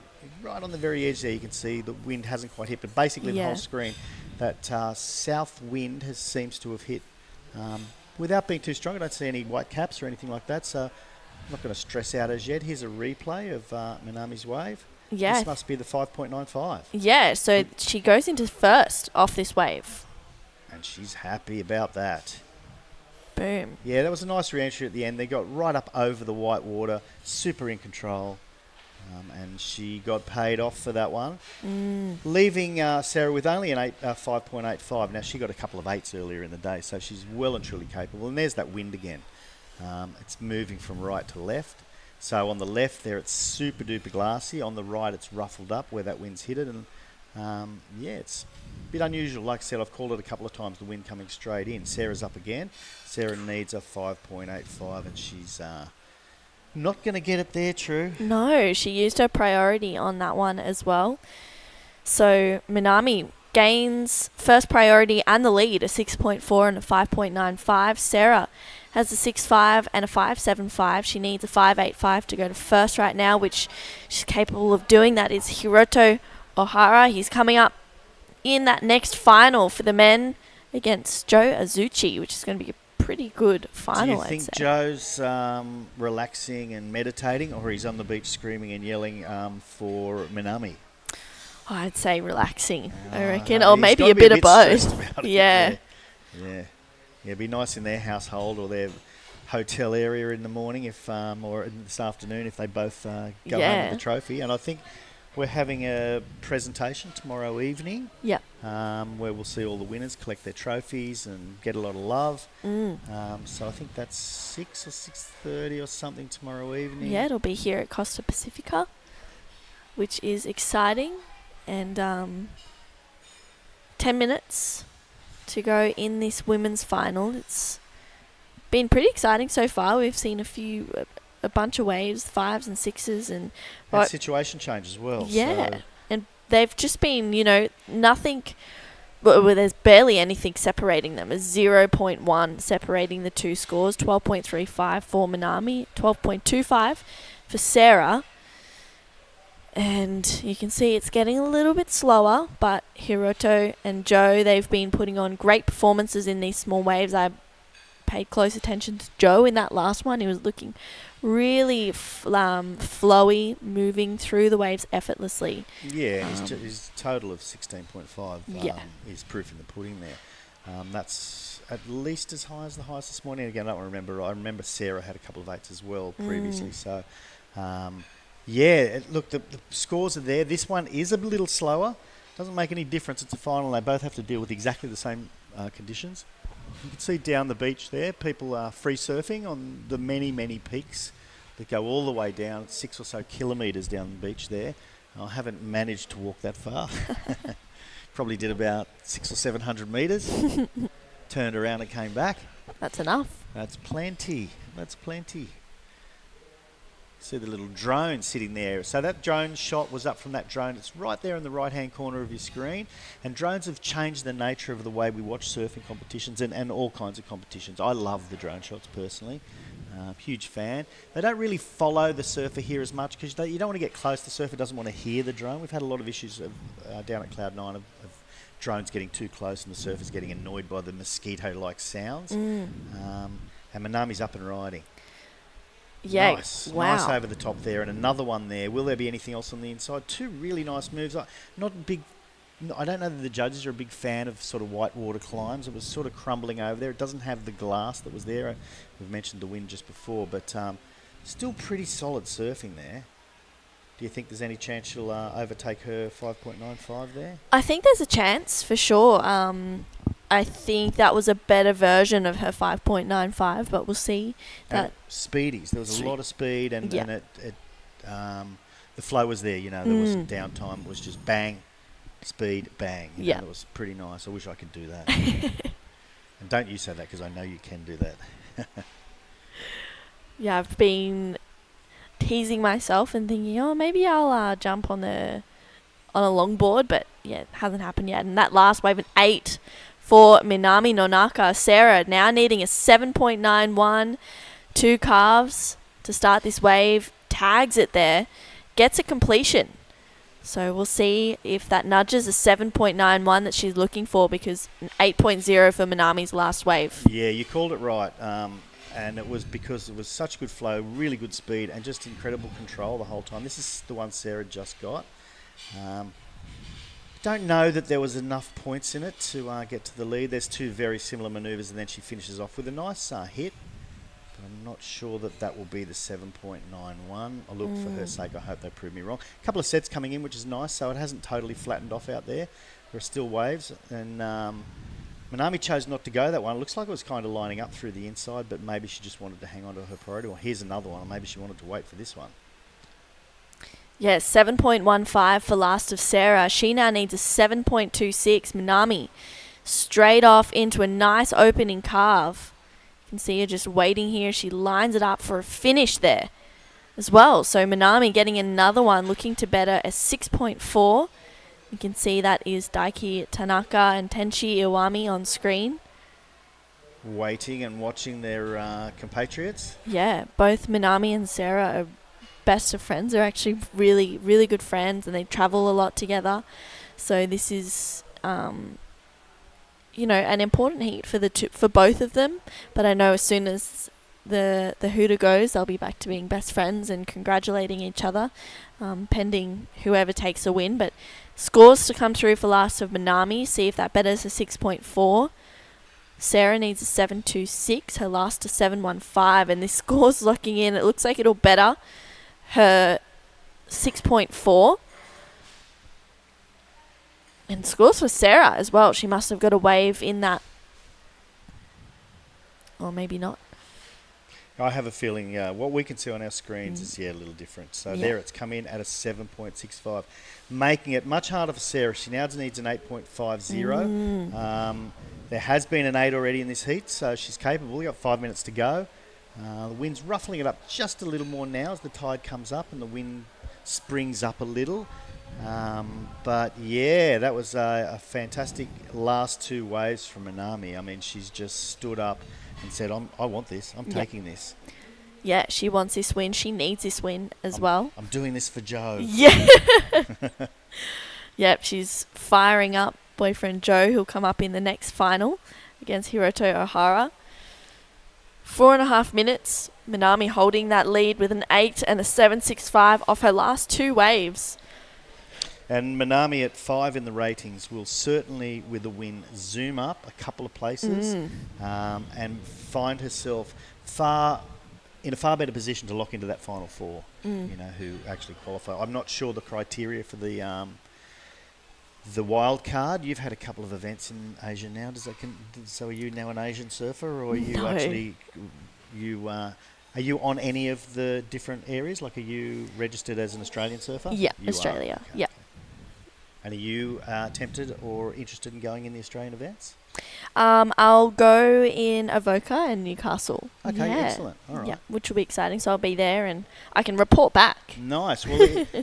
right on the very edge there, you can see the wind hasn't quite hit, but basically the whole screen, that south wind seems to have hit without being too strong. I don't see any white caps or anything like that, so I'm not going to stress out as yet. Here's a replay of Manami's wave. Yeah. This must be the 5.95. Yeah, so she goes into first off this wave. And she's happy about that. Boom. Yeah, that was a nice re-entry at the end. They got right up over the white water, super in control. And she got paid off for that one, leaving Sarah with only an 5.85. Now, she got a couple of 8s earlier in the day, so she's well and truly capable. And there's that wind again. It's moving from right to left. So on the left there, it's super duper glassy. On the right, it's ruffled up where that wind's hit it. And yeah, it's a bit unusual. Like I said, I've called it a couple of times, the wind coming straight in. Sarah's up again. Sarah needs a 5.85, and she's not going to get it there, True. No, she used her priority on that one as well. So Manami gains first priority and the lead, a 6.4 and a 5.95. Sarah has a 6.5 and a 5.75. She needs a 5.85 to go to first right now, which she's capable of doing. That is Hiroto Ohara. He's coming up in that next final for the men against Joe Azuchi, which is going to be a pretty good final. Do you think Joe's relaxing and meditating, or he's on the beach screaming and yelling for Manami? I'd say relaxing, I reckon, or maybe a bit of both. Yeah. Yeah, it'd be nice in their household or their hotel area in the morning, if or this afternoon, if they both go home with the trophy. And I think we're having a presentation tomorrow evening. Yeah. Where we'll see all the winners collect their trophies and get a lot of love. So I think that's 6 or 6:30 or something tomorrow evening. Yeah, it'll be here at Costa Pacifica, which is exciting. And 10 minutes to go in this women's final. It's been pretty exciting so far. We've seen a bunch of waves, 5s and 6s, and situation change as well. Yeah, so. and they've just been, nothing Well, there's barely anything separating them. It's 0.1 separating the two scores. 12.35 for Minami, 12.25 for Sarah. And you can see it's getting a little bit slower, but Hiroto and Joe, they've been putting on great performances in these small waves. I paid close attention to Joe in that last one. He was looking really flowy, moving through the waves effortlessly. Yeah, his total of 16.5 Yeah. is proof in the pudding there. That's at least as high as the highest this morning. Again, I don't remember. I remember Sarah had a couple of 8s as well previously. So, look, the scores are there. This one is a little slower. Doesn't make any difference. It's a final. They both have to deal with exactly the same conditions. You can see down the beach there, people are free surfing on the many, many peaks that go all the way down, 6 or so kilometres down the beach there. I haven't managed to walk that far. Probably did about 600 or 700 metres. Turned around and came back. That's enough. That's plenty. That's plenty. See the little drone sitting there. So that drone shot was up from that drone. It's right there in the right-hand corner of your screen. And drones have changed the nature of the way we watch surfing competitions and all kinds of competitions. I love the drone shots personally. Huge fan. They don't really follow the surfer here as much because you don't want to get close. The surfer doesn't want to hear the drone. We've had a lot of issues down at Cloud9 of drones getting too close and the surfers getting annoyed by the mosquito-like sounds. And Minami's up and riding. Yeah, nice. wow. Nice over the top there, and another one there. Will there be anything else on the inside? 2 really nice moves. Not big. I don't know that the judges are a big fan of sort of whitewater climbs. It was sort of crumbling over there. It doesn't have the glass that was there. We've mentioned the wind just before, but still pretty solid surfing there. Do you think there's any chance she'll overtake her 5.95 there? I think there's a chance for sure. I think that was a better version of her 5.95, but we'll see. That speedies. There was a lot of speed, and the flow was there. There was downtime. It was just bang, speed, bang. It was pretty nice. I wish I could do that. And don't you say that because I know you can do that. Yeah, I've been teasing myself and thinking, oh, maybe I'll jump on a longboard, but yeah, it hasn't happened yet. And that last wave, an 8 for Minami Nonaka. Sarah now needing a 7.91, 2 calves to start this wave, tags it there, gets a completion. So we'll see if that nudges a 7.91 that she's looking for, because an 8.0 for Minami's last wave. Yeah, you called it right. And it was because it was such good flow, really good speed, and just incredible control the whole time. This is the one Sarah just got. Don't know that there was enough points in it to get to the lead. There's 2 very similar manoeuvres, and then she finishes off with a nice hit. But I'm not sure that will be the 7.91. I look for her sake. I hope they prove me wrong. A couple of sets coming in, which is nice, so it hasn't totally flattened off out there. There are still waves, and Minami chose not to go that one. It looks like it was kind of lining up through the inside, but maybe she just wanted to hang on to her priority. Well, here's another one, or maybe she wanted to wait for this one. Yes, 7.15 for last of Sarah. She now needs a 7.26. Minami straight off into a nice opening carve. You can see her just waiting here. She lines it up for a finish there as well. So Minami getting another one, looking to better a 6.4. You can see that is Daiki Tanaka and Tenshi Iwami on screen. Waiting and watching their compatriots. Yeah, both Minami and Sarah are best of friends. They're actually really, really good friends, and they travel a lot together. So this is, an important heat for both of them. But I know as soon as the hooter goes, they'll be back to being best friends and congratulating each other, pending whoever takes a win. But scores to come through for last of Minami. See if that betters a 6.4. Sarah needs a 7.26. Her last a 7.15, and this score's locking in. It looks like it'll better her 6.4. And scores for Sarah as well. She must have got a wave in that. Or maybe not. I have a feeling what we can see on our screens is a little different. So there it's come in at a 7.65, making it much harder for Sarah. She now needs an 8.50. There has been an 8 already in this heat, so she's capable. We've got 5 minutes to go. The wind's ruffling it up just a little more now as the tide comes up and the wind springs up a little. But yeah, that was a fantastic last two waves from Minami. I mean, she's just stood up and said, I want this. I'm taking this. Yeah, she wants this win. She needs this win as well. I'm doing this for Joe. Yeah. Yep, she's firing up boyfriend Joe, who'll come up in the next final against Hiroto Ohara. 4.5 minutes. Minami holding that lead with an 8 and a 7.65 off her last two waves. And Minami at 5 in the ratings will certainly, with a win, zoom up a couple of places and find herself in a far better position to lock into that final four. Who actually qualify. I'm not sure the criteria for the wild card. You've had a couple of events in Asia now. So are you now an Asian surfer, or are you actually are you on any of the different areas? Like, are you registered as an Australian surfer? Yeah, You Australia. are? Okay, Yeah. okay. And are you tempted or interested in going in the Australian events? I'll go in Avoca and Newcastle. Okay, Yeah. excellent. All right. Yeah, which will be exciting. So I'll be there and I can report back. Nice. Well,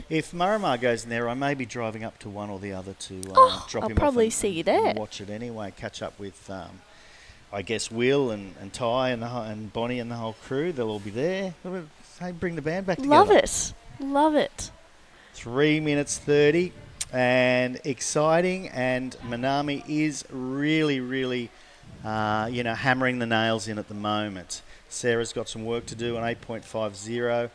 if Marimar goes in there, I may be driving up to one or the other to drop I'll him off probably and see you there. watch it anyway. Catch up with, I guess, Will and Ty and Bonnie and the whole crew. They'll all be there. Hey, bring the band back together. Love it. Love it. 3 minutes 30. And exciting, and Minami is really, really, hammering the nails in at the moment. Sarah's got some work to do on 8.50.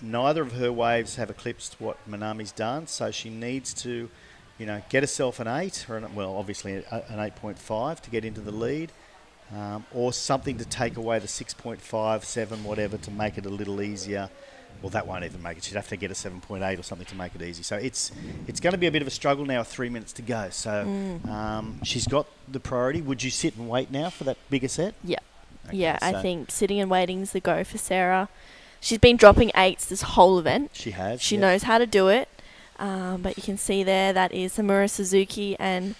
Neither of her waves have eclipsed what Minami's done, so she needs to, get herself an 8, obviously an 8.5 to get into the lead, or something to take away the 6.5, 7, whatever, to make it a little easier. Well, that won't even make it. She'd have to get a 7.8 or something to make it easy. So it's going to be a bit of a struggle now with 3 minutes to go. So she's got the priority. Would you sit and wait now for that bigger set? Yeah. Okay, Yeah, so I think sitting and waiting is the go for Sarah. She's been dropping 8s this whole event. She has. She knows how to do it. But you can see there that is Amuro Suzuki and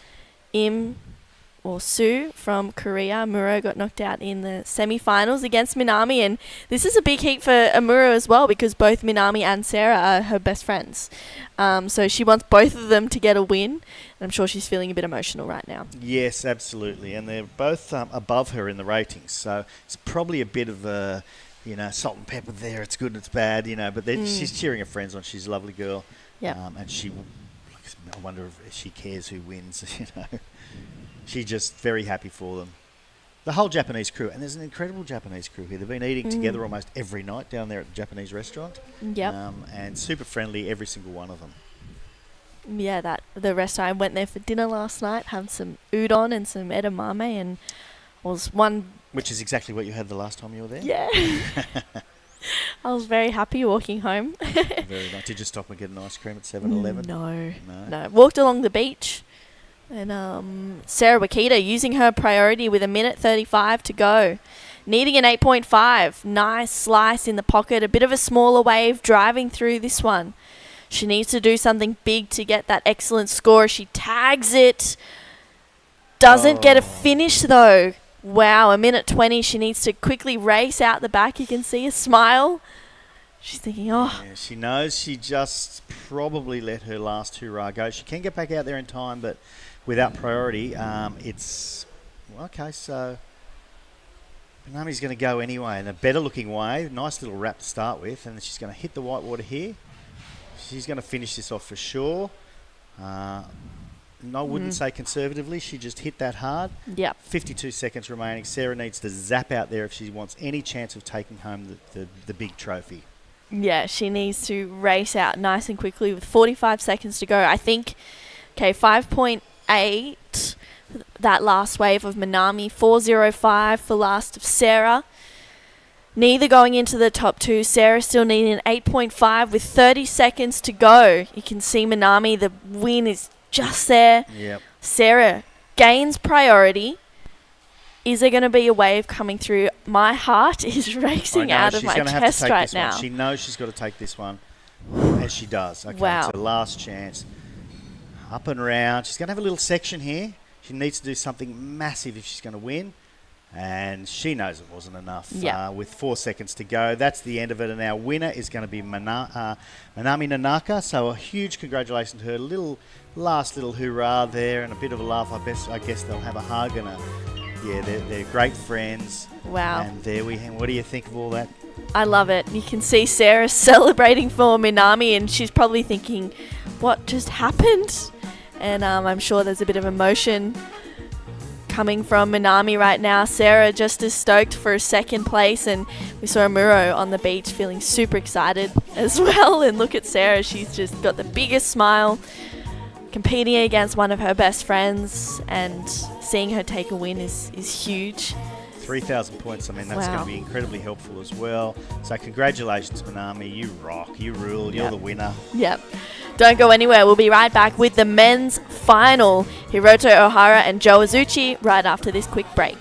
Sue from Korea. Amuro got knocked out in the semi-finals against Minami, and this is a big heat for Amuro as well because both Minami and Sarah are her best friends. So she wants both of them to get a win, and I'm sure she's feeling a bit emotional right now. Yes, absolutely. And they're both above her in the ratings, so it's probably a bit of a, salt and pepper there. It's good and it's bad, but she's cheering her friends on. She's a lovely girl. Yeah. And I wonder if she cares who wins, She's just very happy for them. The whole Japanese crew, and there's an incredible Japanese crew here. They've been eating together almost every night down there at the Japanese restaurant. Yep. And super friendly, every single one of them. Yeah, the restaurant. I went there for dinner last night, had some udon and some edamame, and was one... Which is exactly what you had the last time you were there? Yeah. I was very happy walking home. Very nice. Did you stop and get an ice cream at 7-Eleven? No. Walked along the beach. And Sarah Wakita using her priority with 1:35 to go. Needing an 8.5. Nice slice in the pocket. A bit of a smaller wave driving through this one. She needs to do something big to get that excellent score. She tags it. Doesn't get a finish though. Wow, 1:20. She needs to quickly race out the back. You can see a smile. She's thinking, Yeah, she knows she just probably let her last hurrah go. She can get back out there in time, but without priority, it's... Okay, so Minami's going to go anyway in a better-looking way. Nice little wrap to start with, and then she's going to hit the whitewater here. She's going to finish this off for sure. I wouldn't say conservatively. She just hit that hard. Yep. 52 seconds remaining. Sarah needs to zap out there if she wants any chance of taking home the big trophy. Yeah, she needs to race out nice and quickly with 45 seconds to go. I think, 5.8, that last wave of Minami, 4.05 for last of Sarah. Neither going into the top two. Sarah still needing an 8.5 with 30 seconds to go. You can see Minami, the win is just there. Yep. Sarah gains priority. Is there going to be a wave coming through? My heart is racing out of my chest right now. She knows she's got to take this one, as she does. Okay, Wow. It's her last chance. Up and round. She's going to have a little section here. She needs to do something massive if she's going to win. and she knows it wasn't enough. Yeah. With 4 seconds to go, that's the end of it, and our winner is going to be Minami Nonaka. So a huge congratulations to her. Last little hoorah there, and a bit of a laugh. I guess they'll have a hug and they're great friends. Wow. And there we have. What do you think of all that? I love it. You can see Sarah celebrating for Minami, and she's probably thinking, what just happened? And I'm sure there's a bit of emotion coming from Minami right now. Sarah just as stoked for second place, and we saw Amuro on the beach feeling super excited as well. And look at Sarah, she's just got the biggest smile, competing against one of her best friends, and seeing her take a win is huge. 3,000 points. I mean, that's going to be incredibly helpful as well. So congratulations, Minami. You rock. You rule. You're the winner. Yep. Don't go anywhere. We'll be right back with the men's final. Hiroto Ohara and Joe Azuchi right after this quick break.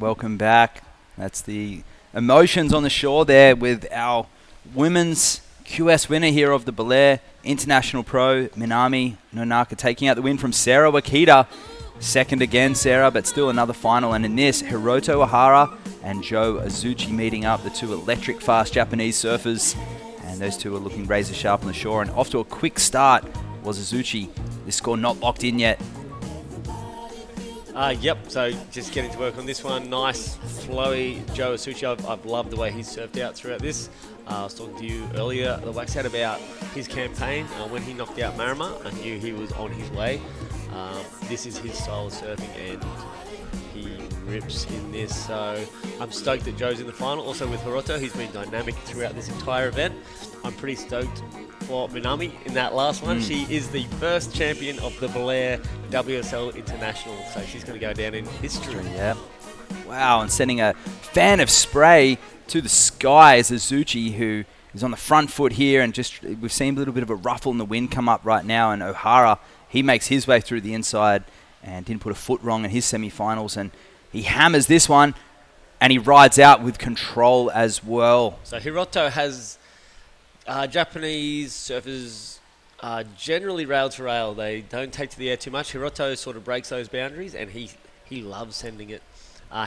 Welcome back. That's the emotions on the shore there with our women's QS winner here of the Baler International Pro, Minami Nonaka, taking out the win from Sarah Wakita. Second again, Sarah, but still another final. And in this, Hiroto Ohara and Joe Azuchi meeting up, the two electric fast Japanese surfers. And those two are looking razor sharp on the shore. And off to a quick start was Azuchi. This score not locked in yet. Yep, so just getting to work on this one. Nice, flowy Joe Azuchi. I've loved the way he's surfed out throughout this. I was talking to you earlier, the Wax had about his campaign. When he knocked out Marima, I knew he was on his way. This is his style of surfing, and he rips in this. So I'm stoked that Joe's in the final. Also with Hiroto, he's been dynamic throughout this entire event. I'm pretty stoked for Minami in that last one. She is the first champion of the Baler WSL International, so she's going to go down in history. Yeah. Wow, and sending a fan of spray to the sky is Azuchi, who is on the front foot here, and just we've seen a little bit of a ruffle in the wind come up right now, and Ohara, he makes his way through the inside and didn't put a foot wrong in his semi-finals, and he hammers this one, and he rides out with control as well. So Hiroto has Japanese surfers generally rail to rail. They don't take to the air too much. Hiroto sort of breaks those boundaries, and he loves sending it.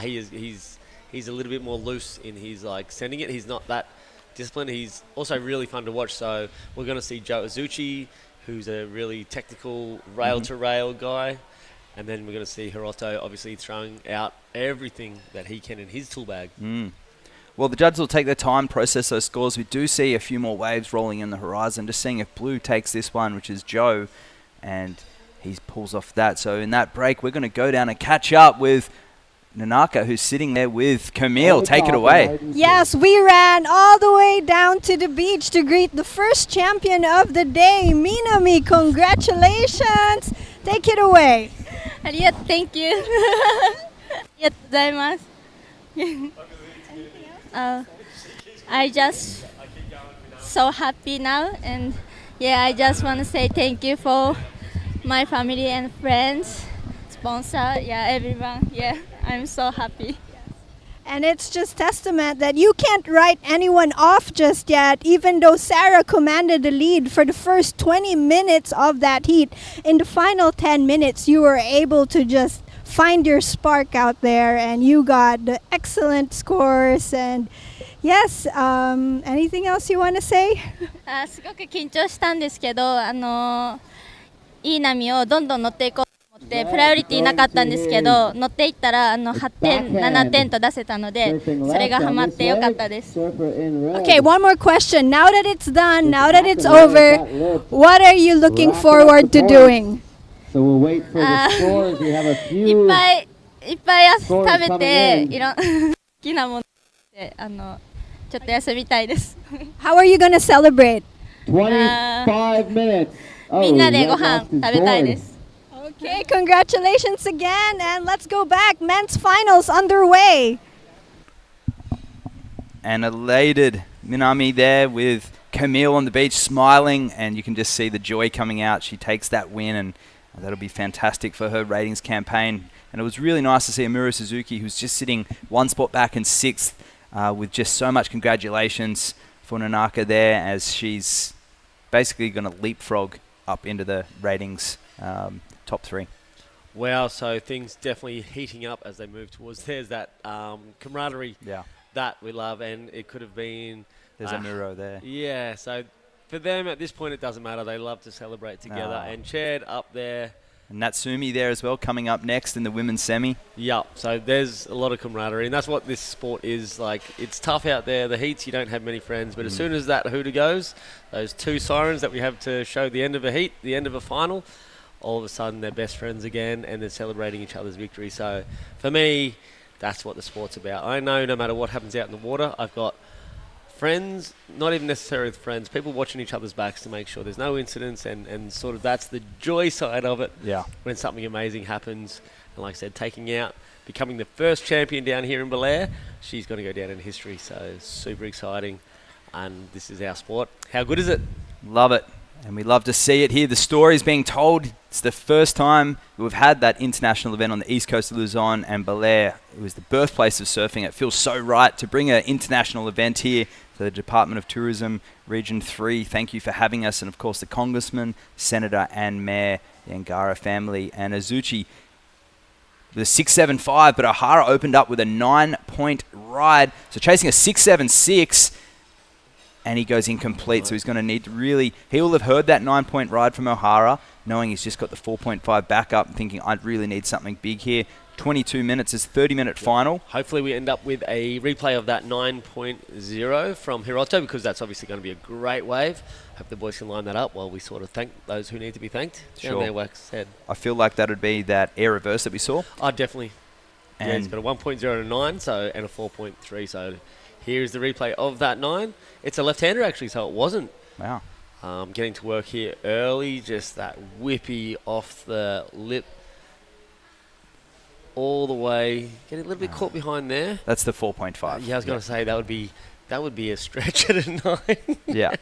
He's a little bit more loose in his sending it. He's not that disciplined. He's also really fun to watch. So we're going to see Joe Azuchi, who's a really technical rail to rail guy, and then we're going to see Hiroto obviously throwing out everything that he can in his tool bag. Well, the judges will take their time, process those scores. We do see a few more waves rolling in the horizon. Just seeing if Blue takes this one, which is Joe, and he pulls off that. So in that break, we're going to go down and catch up with Nonaka, who's sitting there with Camille. Take it away. Yes, we ran all the way down to the beach to greet the first champion of the day, Minami. Congratulations. Take it away. Thank you. I just so happy now, and I just want to say thank you for my family and friends, sponsor, everyone. I'm so happy. And it's just testament that you can't write anyone off just yet, even though Sarah commanded the lead for the first 20 minutes of that heat. In the final 10 minutes, you were able to just find your spark out there, and you got the excellent scores. And yes, anything else you want to say? すごく緊張したんですけど、いい波をどんどん乗っていこうと思ってプライオリティなかったんですけど、乗っていったら8点、7点と出せたので、それがハマってよかったです。Okay, one more question. Now that it's done, now that it's over, what are you looking forward to doing? So we'll wait for the scores. We have a い few. っぱい食べて、好きなものでちょっと休みたいです。How are you going to celebrate? 25 minutes. みんなでご飯食べたいです。Okay, congratulations again, and let's go back. Men's finals underway. And elated Minami there with Camille on the beach smiling, and you can just see the joy coming out. She takes that win, and that'll be fantastic for her ratings campaign. And it was really nice to see Amuro Suzuki, who's just sitting one spot back in 6th, with just so much congratulations for Nanaka there, as she's basically going to leapfrog up into the ratings top 3. Wow, so things definitely heating up as they move towards. There's that camaraderie that we love, and it could have been... There's Amuro there. Yeah, so for them at this point it doesn't matter. They love to celebrate together. And Chad up there. And Natsumi there as well, coming up next in the women's semi. Yep, so there's a lot of camaraderie, and that's what this sport is like. It's tough out there. The heats, you don't have many friends, but as soon as that hooter goes, those 2 sirens that we have to show the end of a heat, the end of a final, all of a sudden they're best friends again, and they're celebrating each other's victory. So for me, that's what the sport's about. I know no matter what happens out in the water, I've got friends, not even necessarily friends, people watching each other's backs to make sure there's no incidents, and sort of that's the joy side of it. Yeah. When something amazing happens, and like I said, taking out, becoming the first champion down here in Baler, she's going to go down in history. So super exciting, and this is our sport. How good is it? Love it. And we love to see it here. The story's being told. It's the first time we've had that international event on the east coast of Luzon and Baler. It was the birthplace of surfing. It feels so right to bring an international event here to the Department of Tourism, Region 3. Thank you for having us. And, of course, the Congressman, Senator and Mayor, the Angara family. And Azuchi with a 6.75, but O'Hara opened up with a 9-point ride. So chasing a 6.76. And he goes incomplete, so he's going to need to really... He will have heard that 9-point ride from O'Hara, knowing he's just got the 4.5 backup, and thinking, I really need something big here. 22 minutes is 30-minute final. Hopefully we end up with a replay of that 9.0 from Hiroto, because that's obviously going to be a great wave. Hope the boys can line that up while we sort of thank those who need to be thanked. Sure. Down there, Wax head. I feel like that would be that air reverse that we saw. Oh, definitely. And yeah, it's got a 1.0 and a 9, and a 4.3, so... Here's the replay of that 9. It's a left-hander, actually, so it wasn't. Wow. Getting to work here early, just that whippy off the lip all the way. Getting a little bit caught behind there. That's the 4.5. Yeah, I was going to say, that would be a stretch at a 9. Yeah.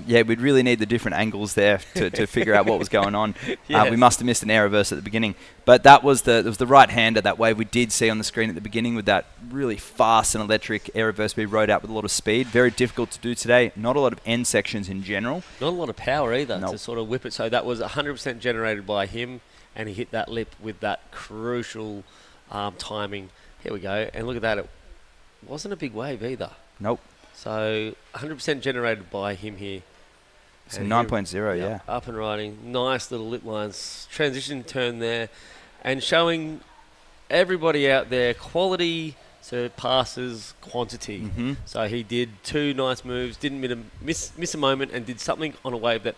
Yeah, we'd really need the different angles there to figure out what was going on. Yes. We must have missed an air reverse at the beginning. But that was the right-hander, that wave we did see on the screen at the beginning with that really fast and electric air reverse we rode out with a lot of speed. Very difficult to do today. Not a lot of end sections in general. Not a lot of power either Nope. to sort of whip it. So that was 100% generated by him, and he hit that lip with that crucial timing. Here we go. And look at that. It wasn't a big wave either. Nope. So 100% generated by him here. So 9.0, yeah. Up and riding. Nice little lip lines. Transition turn there. And showing everybody out there quality surpasses quantity. Mm-hmm. So he did 2 nice moves, didn't miss a moment, and did something on a wave that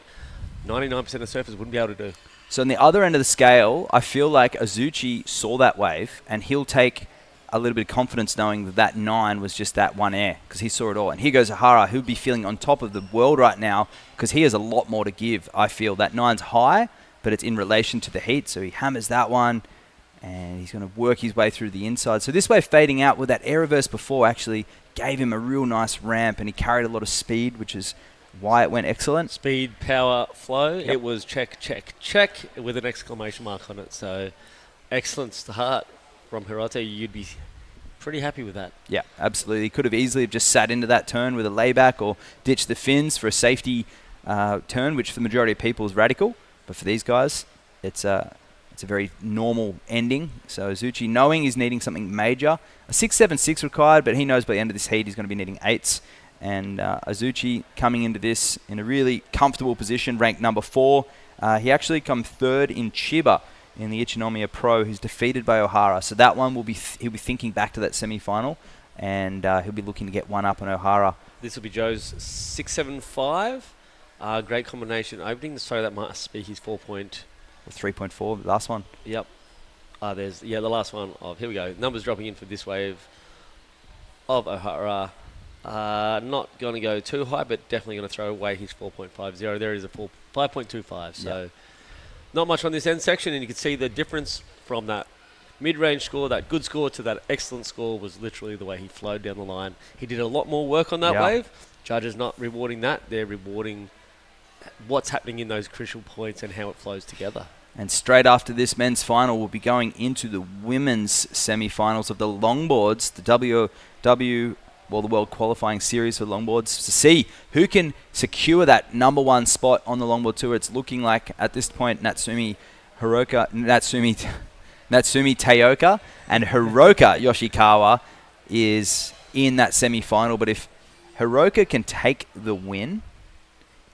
99% of surfers wouldn't be able to do. So on the other end of the scale, I feel like Azuchi saw that wave, and he'll take a little bit of confidence knowing that that 9 was just that one air, because he saw it all. And here goes O'Hara, who'd be feeling on top of the world right now, because he has a lot more to give, I feel. That 9's high, but it's in relation to the heat, so he hammers that one, and he's going to work his way through the inside. So this wave fading out with that air reverse before actually gave him a real nice ramp, and he carried a lot of speed, which is why it went excellent. Speed, power, flow. Yep. It was check, check, check with an exclamation mark on it. So excellent start from Hiroto. You'd be Pretty happy with that. Yeah, absolutely. Could have easily have just sat into that turn with a layback or ditched the fins for a safety turn, which for the majority of people is radical. But for these guys, it's a very normal ending. So Azuchi, knowing he's needing something major, a 6.76 required, but he knows by the end of this heat he's going to be needing 8s. And Azuchi coming into this in a really comfortable position, ranked number 4. He actually come 3rd in Chiba in the Ichinomiya Pro. He's defeated by Ohara. So that one will be he'll be thinking back to that semi-final, and he'll be looking to get one up on Ohara. This will be Joe's 6.75. Great combination opening. So that must be his 3.4, the last one. Yep. There's the last one. Here we go. Numbers dropping in for this wave of Ohara. Not going to go too high, but definitely going to throw away his 4.50. There is a 5.25. So not much on this end section, and you can see the difference from that mid-range score, that good score, to that excellent score was literally the way he flowed down the line. He did a lot more work on that wave. Judges not rewarding that. They're rewarding what's happening in those crucial points and how it flows together. And straight after this men's final, we'll be going into the women's semi-finals of the longboards, the World Qualifying Series for longboards, to see who can secure that number 1 spot on the longboard tour. It's looking like at this point Natsumi Taoka and Hiroka Yoshikawa is in that semi-final. But if Hiroka can take the win,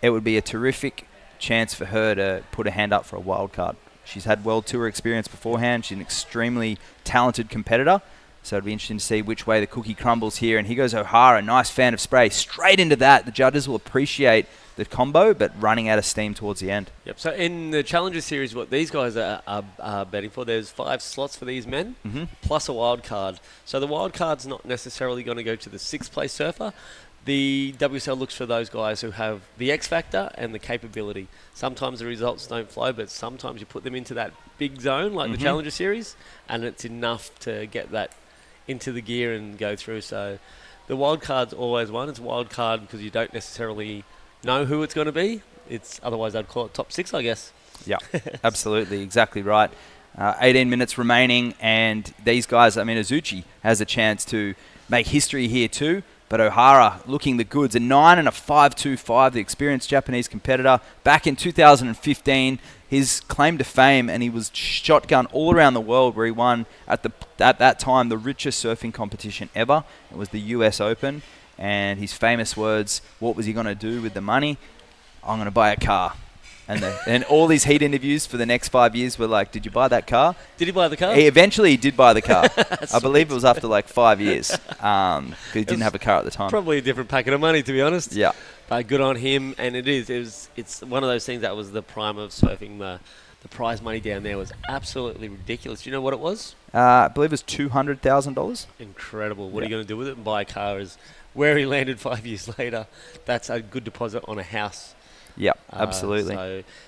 it would be a terrific chance for her to put a hand up for a wild card. She's had World Tour experience beforehand. She's an extremely talented competitor. So it'd be interesting to see which way the cookie crumbles here. And here goes Ohara, nice fan of spray, straight into that. The judges will appreciate the combo, but running out of steam towards the end. Yep. So in the Challenger Series, what these guys are betting for, there's 5 slots for these men, plus a wild card. So the wild card's not necessarily going to go to the 6th place surfer. The WSL looks for those guys who have the X factor and the capability. Sometimes the results don't flow, but sometimes you put them into that big zone, like the Challenger Series, and it's enough to get that into the gear and go through. So the wild card's always one. It's a wild card because you don't necessarily know who it's going to be. Otherwise I'd call it top 6, I guess. Yeah, absolutely, exactly right. 18 minutes remaining, and these guys, Azuchi has a chance to make history here too. But Ohara looking the goods, a 9 and a 5.25, the experienced Japanese competitor. Back in 2015, his claim to fame, and he was shotgun all around the world, where he won at that time the richest surfing competition ever. It was the US Open, and his famous words, what was he going to do with the money? I'm going to buy a car. And all these heat interviews for the next 5 years were like, did you buy that car? Did he buy the car? He eventually did buy the car. I believe it was after like 5 years. Because he didn't have a car at the time. Probably a different packet of money, to be honest. Yeah. But good on him. And it's one of those things that was the prime of surfing. The prize money down there was absolutely ridiculous. Do you know what it was? I believe it was $200,000. Incredible. What are you going to do with it? And buy a car is where he landed 5 years later. That's a good deposit on a house. Yeah, absolutely.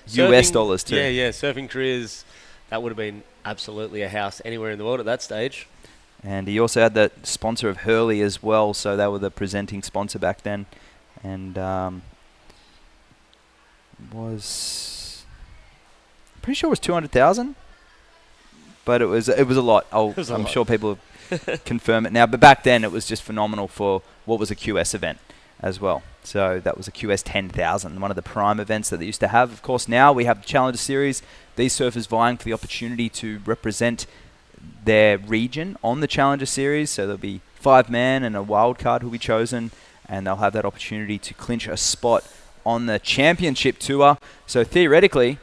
So US dollars too. Yeah. Surfing careers, that would have been absolutely a house anywhere in the world at that stage. And he also had the sponsor of Hurley as well, so they were the presenting sponsor back then. And pretty sure it was 200,000, but it was a lot. I'm sure people confirm it now, but back then it was just phenomenal for what was a QS event as well. So that was a QS 10,000, one of the prime events that they used to have. Of course, now we have the Challenger Series. These surfers vying for the opportunity to represent their region on the Challenger Series. So there'll be 5 men and a wild card who'll be chosen, and they'll have that opportunity to clinch a spot on the championship tour. So theoretically,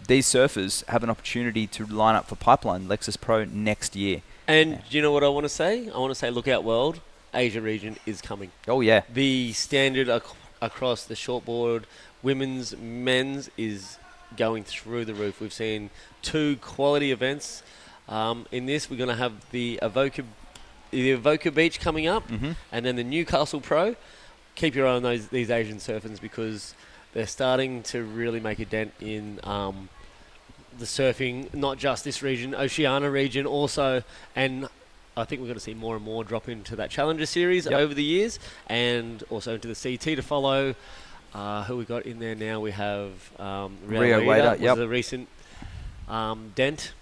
these surfers have an opportunity to line up for Pipeline Lexus Pro next year. And do you know what I want to say? I want to say, look out, world. Asia region is coming. Oh, yeah. The standard across the shortboard, women's, men's, is going through the roof. We've seen 2 quality events. In this, we're going to have the Avoca Beach coming up, and then the Newcastle Pro. Keep your eye on these Asian surfers, because they're starting to really make a dent in the surfing, not just this region, Oceania region also, and I think we're going to see more and more drop into that Challenger Series over the years, and also into the CT to follow. Who we got in there now? We have Rio Wader. Was a recent dent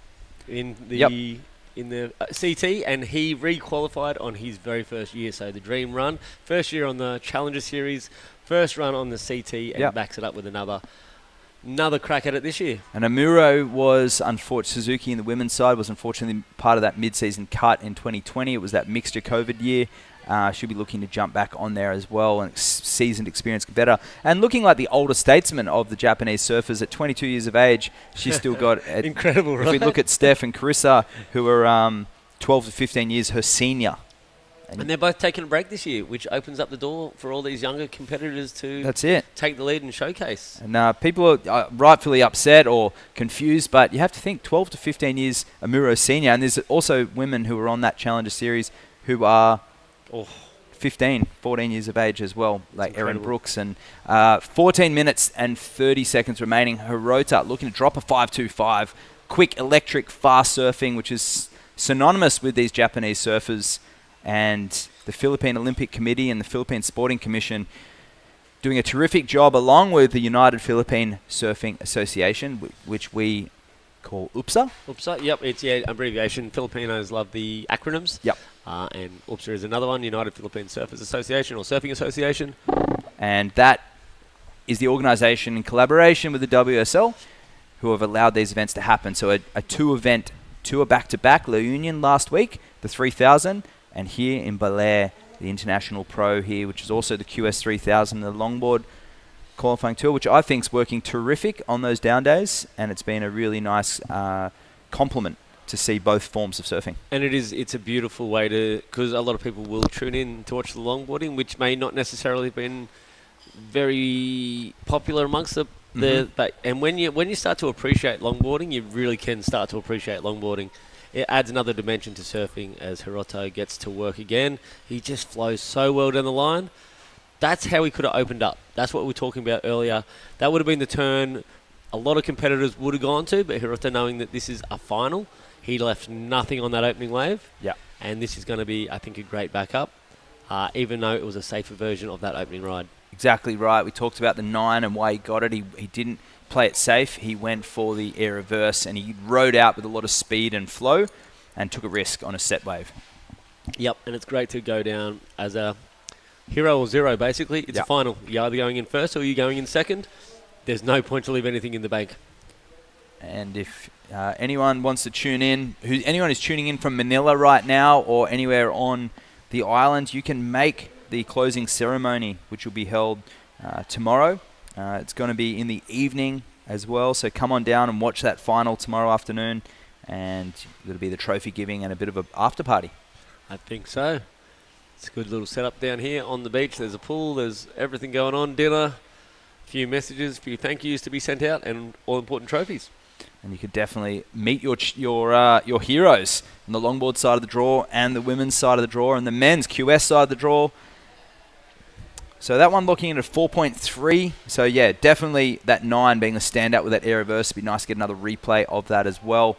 in the in the CT, and he re-qualified on his very first year. So the dream run, first year on the Challenger Series, first run on the CT, and backs it up with another crack at it this year. And Amuro was Suzuki in the women's side was unfortunately part of that mid-season cut in 2020. It was that mixture COVID year. She'll be looking to jump back on there as well, and seasoned experience better. And looking like the older statesman of the Japanese surfers at 22 years of age, she's still got... Incredible, right? If we look at Steph and Carissa, who are 12 to 15 years her senior. And they're both taking a break this year, which opens up the door for all these younger competitors to take the lead and showcase. And people are rightfully upset or confused, but you have to think 12 to 15 years Amuro senior. And there's also women who are on that Challenger Series who are 15, 14 years of age as well, like Erin Brooks. And 14 minutes and 30 seconds remaining. Hirota looking to drop a 5.25. Quick, electric, fast surfing, which is synonymous with these Japanese surfers. And the Philippine Olympic Committee and the Philippine Sporting Commission doing a terrific job, along with the United Philippine Surfing Association, which we call UPSA. UPSA, yep, it's abbreviation. Filipinos love the acronyms. Yep. And UPSA is another one, United Philippine Surfers Association or Surfing Association. And that is the organisation in collaboration with the WSL who have allowed these events to happen. So a two-event tour back-to-back, La Union last week, the 3000, and here in Baler, the International Pro here, which is also the QS 3000, the longboard qualifying tour, which I think is working terrific on those down days, and it's been a really nice compliment to see both forms of surfing. And it's a beautiful way to, because a lot of people will tune in to watch the longboarding, which may not necessarily have been very popular amongst and when you start to appreciate longboarding, you really can start to appreciate longboarding. It adds another dimension to surfing as Hiroto gets to work again. He just flows so well down the line. That's how he could have opened up. That's what we were talking about earlier. That would have been the turn a lot of competitors would have gone to, but Hiroto, knowing that this is a final, he left nothing on that opening wave. Yeah. And this is going to be, I think, a great backup, even though it was a safer version of that opening ride. Exactly right. We talked about the 9 and why he got it. He didn't play it safe. He went for the air reverse, and he rode out with a lot of speed and flow and took a risk on a set wave. Yep, and it's great to go down as a hero or zero, basically. It's a final. You're either going in first or you're going in second. There's no point to leave anything in the bank. And if anyone wants to tune in, anyone who's tuning in from Manila right now or anywhere on the island, you can make the closing ceremony, which will be held tomorrow. It's going to be in the evening as well, so come on down and watch that final tomorrow afternoon, and it'll be the trophy giving and a bit of an after party. I think so. It's a good little setup down here on the beach. There's a pool, there's everything going on, dinner, a few messages, a few thank yous to be sent out, and all important trophies. And you could definitely meet your heroes on the longboard side of the draw and the women's side of the draw and the men's QS side of the draw. So that one looking at a 4.3. So yeah, definitely that 9 being the standout with that air reverse. It'd be nice to get another replay of that as well.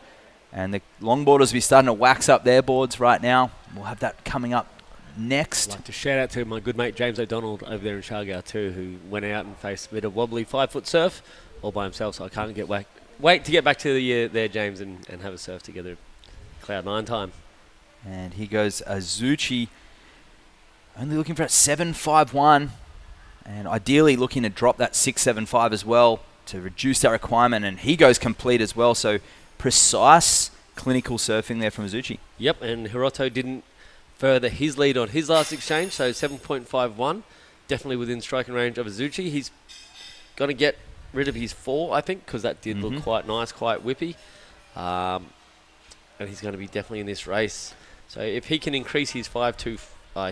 And the longboarders will be starting to wax up their boards right now. We'll have that coming up next. I'd like to shout out to my good mate James O'Donnell over there in Shargau too, who went out and faced a bit of wobbly 5-foot surf all by himself. So I can't wait to get back to there, James, and have a surf together. Cloud 9 time. And here goes Azuchi. Only looking for a 7.51, and ideally looking to drop that 6.75 as well to reduce that requirement. And he goes complete as well. So precise clinical surfing there from Azuchi. Yep, and Hiroto didn't further his lead on his last exchange, so 7.51, definitely within striking range of Azuchi. He's going to get rid of his 4, I think, because that did look quite nice, quite whippy. And he's going to be definitely in this race. So if he can increase his 5 to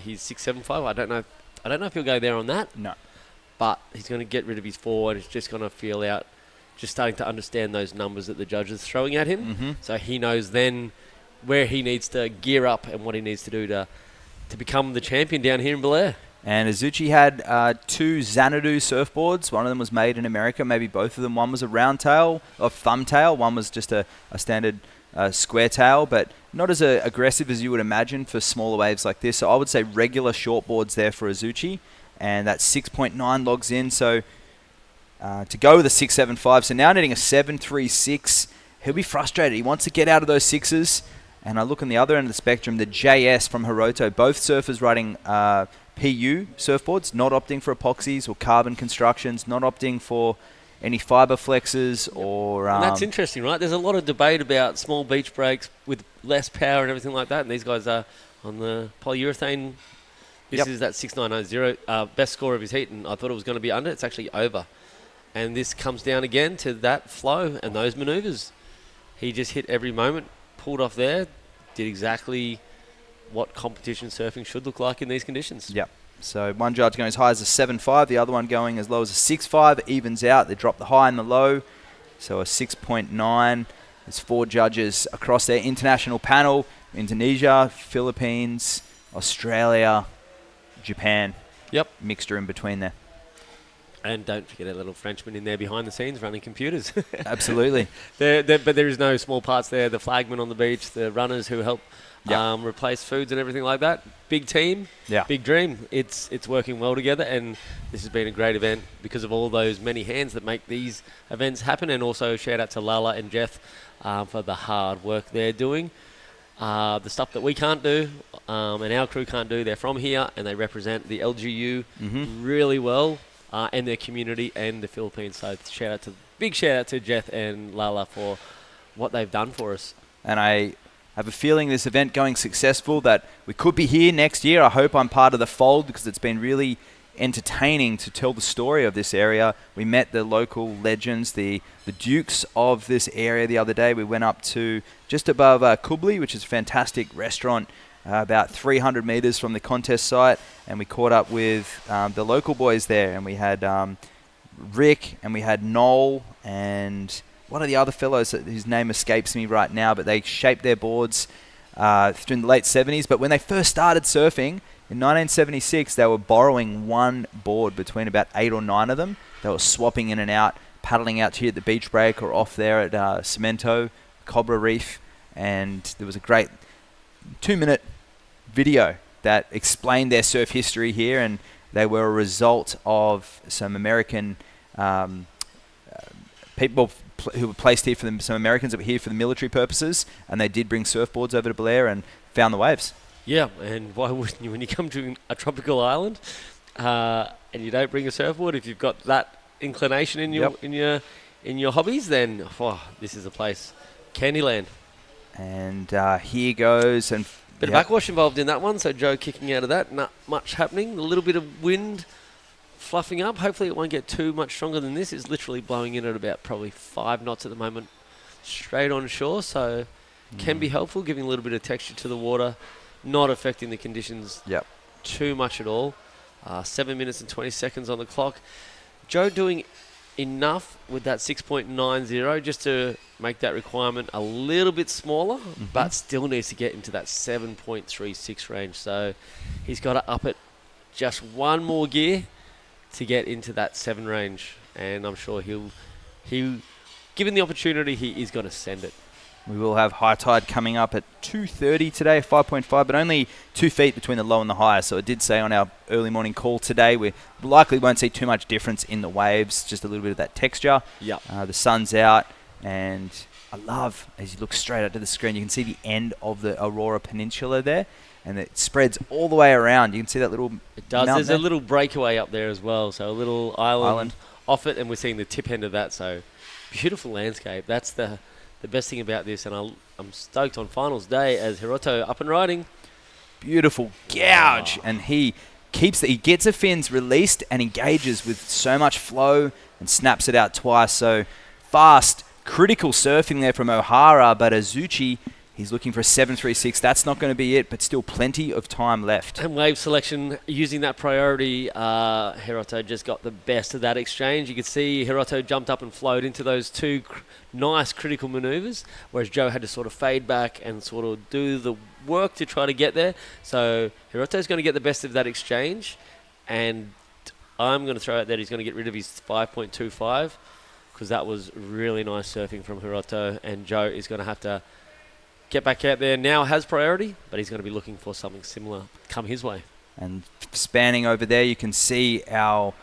his 6.75, I don't know if he'll go there on that. No. But he's going to get rid of his 4, and he's just going to feel out, just starting to understand those numbers that the judge is throwing at him. So he knows then where he needs to gear up and what he needs to do to become the champion down here in Baler. And Azuchi had 2 Xanadu surfboards. One of them was made in America, maybe both of them. One was a round tail or thumb tail. One was just a standard square tail, but not as aggressive as you would imagine for smaller waves like this. So I would say regular shortboards there for Azuchi, and that 6.9 logs in. So to go with a 6.75, so now needing a 7.36, he'll be frustrated. He wants to get out of those 6s, And I look on the other end of the spectrum, the JS from Hiroto, both surfers riding PU surfboards, not opting for epoxies or carbon constructions, not opting for any fiber flexes or... and that's interesting, right? There's a lot of debate about small beach breaks with less power and everything like that, and these guys are on the polyurethane. This is that 6990, best score of his heat, and I thought it was going to be under. It's actually over. And this comes down again to that flow and those manoeuvres. He just hit every moment, pulled off there, did exactly what competition surfing should look like in these conditions. Yep. So one judge going as high as a 7.5, the other one going as low as a 6.5. Evens out. They drop the high and the low. So a 6.9. There's 4 judges across their international panel. Indonesia, Philippines, Australia, Japan. Yep. Mixture in between there. And don't forget a little Frenchman in there behind the scenes running computers. Absolutely. But there is no small parts there. The flagmen on the beach, the runners who help replace foods and everything like that. Big team, big dream. It's working well together, and this has been a great event because of all those many hands that make these events happen. And also shout out to Lala and Jeff for the hard work they're doing. The stuff that we can't do and our crew can't do, they're from here and they represent the LGU really well. And their community and the Philippines. So big shout out to Jeff and Lala for what they've done for us. And I have a feeling this event going successful, that we could be here next year. I hope I'm part of the fold because it's been really entertaining to tell the story of this area. We met the local legends, the dukes of this area the other day. We went up to just above Kubli, which is a fantastic restaurant about 300 meters from the contest site, and we caught up with the local boys there, and we had Rick and we had Noel and one of the other fellows whose name escapes me right now, but they shaped their boards through the late 70s. But when they first started surfing in 1976, they were borrowing one board between about 8 or 9 of them. They were swapping in and out, paddling out here at the beach break or off there at Cemento, Cobra Reef, and there was a great 2-minute video that explained their surf history here, and they were a result of some American people who were placed here for them, some Americans that were here for the military purposes, and they did bring surfboards over to Baler and found the waves. Yeah, and why wouldn't you when you come to a tropical island and you don't bring a surfboard? If you've got that inclination in your hobbies, then this is a place, Candyland. And here goes, and bit of backwash involved in that one, so Joe kicking out of that. Not much happening. A little bit of wind fluffing up. Hopefully it won't get too much stronger than this. It's literally blowing in at about probably 5 knots at the moment, straight on shore, so can be helpful, giving a little bit of texture to the water, not affecting the conditions too much at all. 7 minutes and 20 seconds on the clock. Joe doing enough with that 6.90 just to make that requirement a little bit smaller, but still needs to get into that 7.36 range. So he's got to up it just one more gear to get into that 7 range, and I'm sure he'll given the opportunity, he is going to send it. We will have high tide coming up at 2:30 today, 5.5, but only 2 feet between the low and the high. So it did say on our early morning call today, we likely won't see too much difference in the waves, just a little bit of that texture. Yeah. The sun's out, and I love, as you look straight up to the screen, you can see the end of the Aurora Peninsula there, and it spreads all the way around. You can see that little It does. There's there. a little breakaway up there as well, so a little island off it, and we're seeing the tip end of that. So beautiful landscape. That's the best thing about this, and I'm stoked on finals day as Hiroto up and riding. Beautiful gouge, and he gets the fins released and engages with so much flow and snaps it out twice. So fast, critical surfing there from O'Hara, but Azuchi, he's looking for a 7.36. That's not going to be it, but still plenty of time left. And wave selection, using that priority, Hiroto just got the best of that exchange. You could see Hiroto jumped up and flowed into those 2 nice critical maneuvers, whereas Joe had to sort of fade back and sort of do the work to try to get there. So Hiroto's going to get the best of that exchange, and I'm going to throw out that he's going to get rid of his 5.25 because that was really nice surfing from Hiroto, and Joe is going to have to get back out there. Now has priority, but he's going to be looking for something similar come his way. And spanning over there, you can see our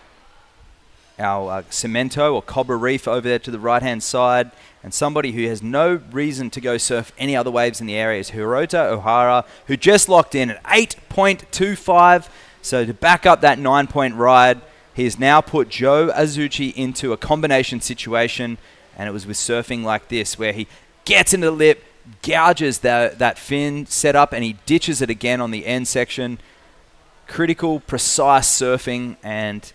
our Cemento or Cobra Reef over there to the right-hand side. And somebody who has no reason to go surf any other waves in the area is Hirota Ohara, who just locked in at 8.25. So to back up that 9-point ride, he has now put Joe Azuchi into a combination situation. And it was with surfing like this, where he gets into the lip, gouges that fin setup, and he ditches it again on the end section. Critical, precise surfing and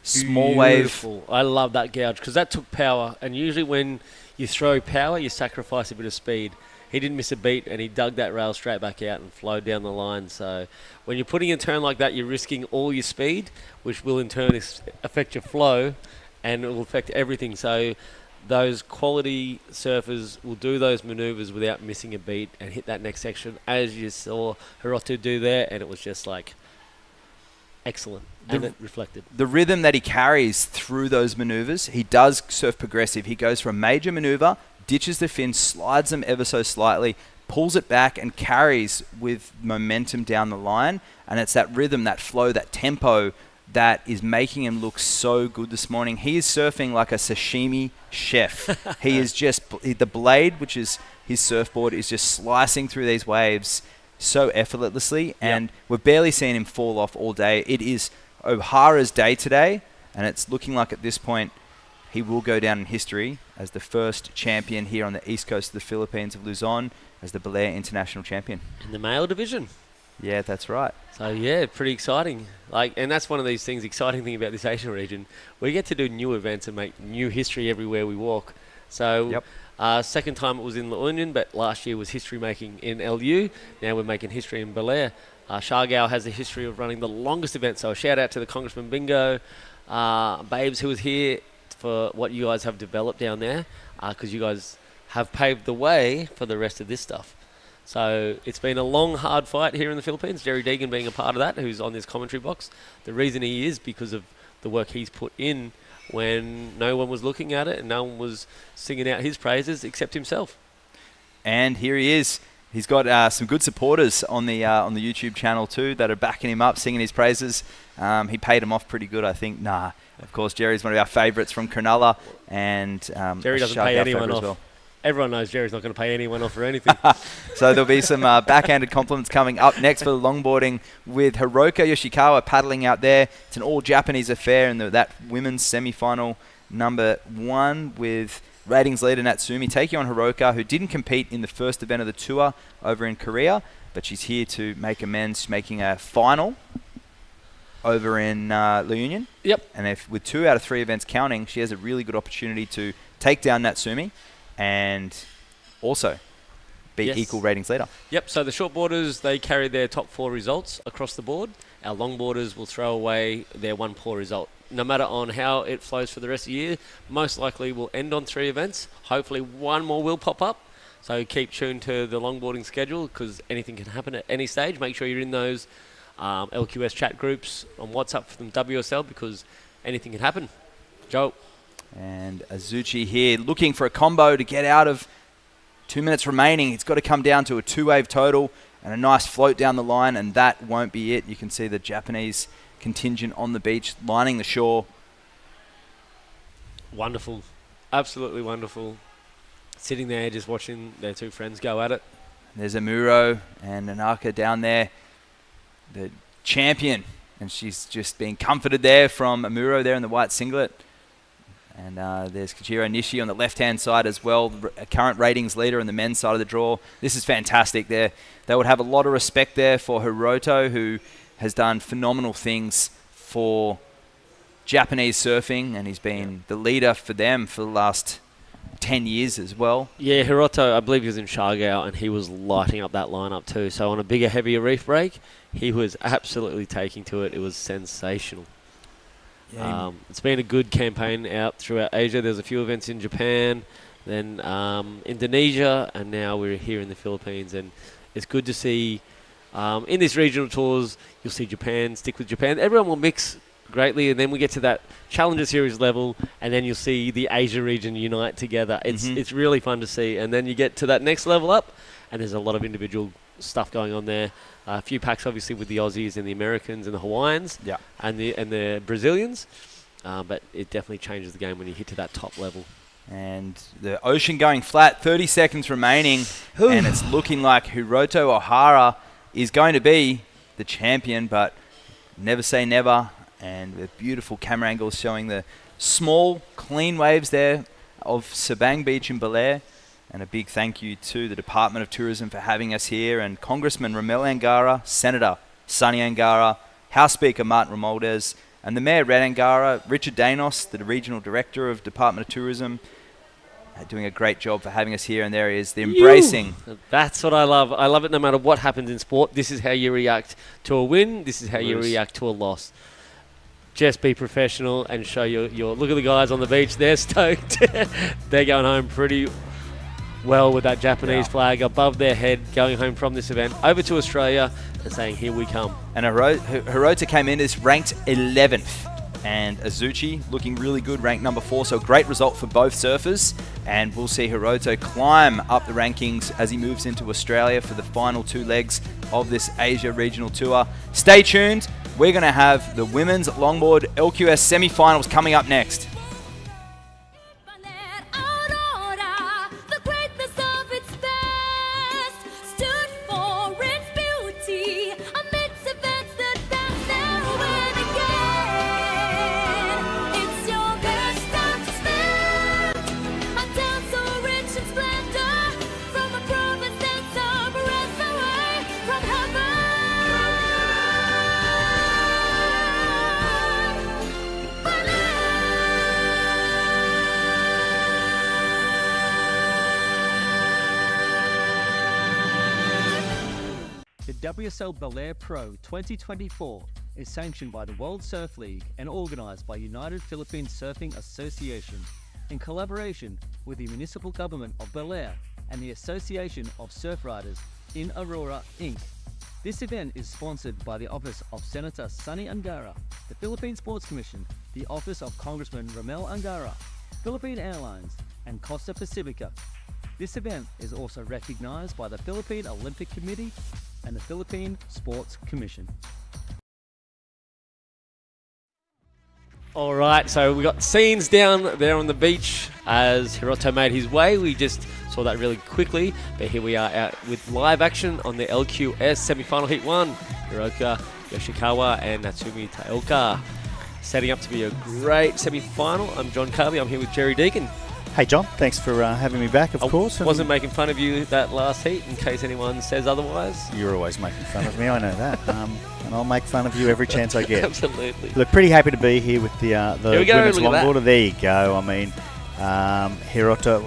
small Beautiful. wave. I love that gouge because that took power. And usually when you throw power, you sacrifice a bit of speed. He didn't miss a beat, and he dug that rail straight back out and flowed down the line. So when you're putting a turn like that, you're risking all your speed, which will in turn affect your flow, and it will affect everything. So those quality surfers will do those maneuvers without missing a beat and hit that next section, as you saw Hiroto do there, and it was just like excellent. And it reflected. The rhythm that he carries through those maneuvers, he does surf progressive. He goes for a major maneuver, ditches the fin, slides them ever so slightly, pulls it back and carries with momentum down the line. And it's that rhythm, that flow, that tempo that is making him look so good this morning. He is surfing like a sashimi chef. He is just, the blade, which is his surfboard, is just slicing through these waves so effortlessly. And we've barely seen him fall off all day. It is O'Hara's day today, and it's looking like at this point he will go down in history as the first champion here on the east coast of the Philippines of Luzon, as the Baler International Champion. In the male division. Yeah, that's right. So yeah, pretty exciting. And that's one of these things, exciting thing about this Asian region. We get to do new events and make new history everywhere we walk. So second time it was in La Union, but last year was history making in LU. Now we're making history in Baler. Siargao has a history of running the longest event, so a shout out to the Congressman Bingo, Babes, who was here for what you guys have developed down there, because you guys have paved the way for the rest of this stuff. So it's been a long, hard fight here in the Philippines. Jerry Deegan being a part of that, who's on this commentary box. The reason he is because of the work he's put in when no one was looking at it and no one was singing out his praises except himself. And here he is. He's got some good supporters on the YouTube channel too that are backing him up, singing his praises. He paid him off pretty good, I think. Of course, Jerry's one of our favourites from Cronulla, and Jerry doesn't pay anyone off. Well. Everyone knows Jerry's not going to pay anyone off for anything. So there'll be some backhanded compliments coming up next for the longboarding with Hiroka Yoshikawa paddling out there. It's an all-Japanese affair in that women's semi-final number 1 with ratings leader Natsumi taking on Hiroka, who didn't compete in the first event of the tour over in Korea, but she's here to make amends, making a final over in La Union. Yep. And if with 2 out of 3 events counting, she has a really good opportunity to take down Natsumi and also be equal ratings leader. Yep, so the shortboarders, they carry their top 4 results across the board. Our longboarders will throw away their 1 poor result. No matter on how it flows for the rest of the year, most likely we'll end on 3 events. Hopefully 1 more will pop up. So keep tuned to the longboarding schedule because anything can happen at any stage. Make sure you're in those LQS chat groups on WhatsApp from WSL because anything can happen. Joe. And Azuchi here looking for a combo to get out of 2 minutes remaining. It's got to come down to a 2-wave total and a nice float down the line, and that won't be it. You can see the Japanese contingent on the beach lining the shore. Wonderful. Absolutely wonderful. Sitting there just watching their 2 friends go at it. There's Amuro and Nanaka down there, the champion, and she's just being comforted there from Amuro there in the white singlet. And there's Kajiro Nishi on the left-hand side as well, current ratings leader on the men's side of the draw. This is fantastic. They would have a lot of respect there for Hiroto, who has done phenomenal things for Japanese surfing, and he's been the leader for them for the last 10 years as well. Yeah, Hiroto, I believe he was in Siargao, and he was lighting up that lineup too. So on a bigger, heavier reef break, he was absolutely taking to it. It was sensational. Yeah. It's been a good campaign out throughout Asia. There's a few events in Japan, then Indonesia, and now we're here in the Philippines. And it's good to see in these regional tours, you'll see Japan, stick with Japan. Everyone will mix greatly, and then we get to that Challenger Series level, and then you'll see the Asia region unite together. It's really fun to see. And then you get to that next level up, and there's a lot of individual stuff going on there. A few packs, obviously, with the Aussies and the Americans and the Hawaiians and the Brazilians. but it definitely changes the game when you hit to that top level. And the ocean going flat, 30 seconds remaining, and it's looking like Hiroto Ohara is going to be the champion, but never say never. And the beautiful camera angles showing the small, clean waves there of Sabang Beach in Baler. And a big thank you to the Department of Tourism for having us here, and Congressman Ramel Angara, Senator Sonny Angara, House Speaker Martin Romualdez, and the Mayor Red Angara, Richard Danos, the Regional Director of Department of Tourism, doing a great job for having us here. And there he is, the embracing. That's what I love. I love it no matter what happens in sport. This is how you react to a win. This is how you react to a loss. Just be professional and show your look at the guys on the beach. They're stoked. They're going home pretty well with that Japanese flag above their head, going home from this event over to Australia and saying, here we come. And Hirota came in as ranked 11th. And Azuchi looking really good, ranked number 4. So great result for both surfers. And we'll see Hiroto climb up the rankings as he moves into Australia for the final 2 legs of this Asia Regional Tour. Stay tuned. We're going to have the women's longboard LQS semi-finals coming up next. The WSL Baler Pro 2024 is sanctioned by the World Surf League and organized by United Philippine Surfing Association in collaboration with the municipal government of Baler and the Association of Surf Riders in Aurora, Inc. This event is sponsored by the Office of Senator Sonny Angara, the Philippine Sports Commission, the Office of Congressman Ramel Angara, Philippine Airlines, and Costa Pacifica. This event is also recognized by the Philippine Olympic Committee and the Philippine Sports Commission. All right, so we got scenes down there on the beach as Hiroto made his way. We just saw that really quickly, but here we are out with live action on the LQS semi-final heat 1. Hiroka Yoshikawa and Natsumi Taoka setting up to be a great semi-final. I'm John Carvey. I'm here with Jerry Deacon. Hey John, thanks for having me back, of course. I wasn't making fun of you that last heat, in case anyone says otherwise. You're always making fun of me, I know that. And I'll make fun of you every chance I get. Absolutely. Look, pretty happy to be here with the women's longboarder. There you go. I mean, Hiroto,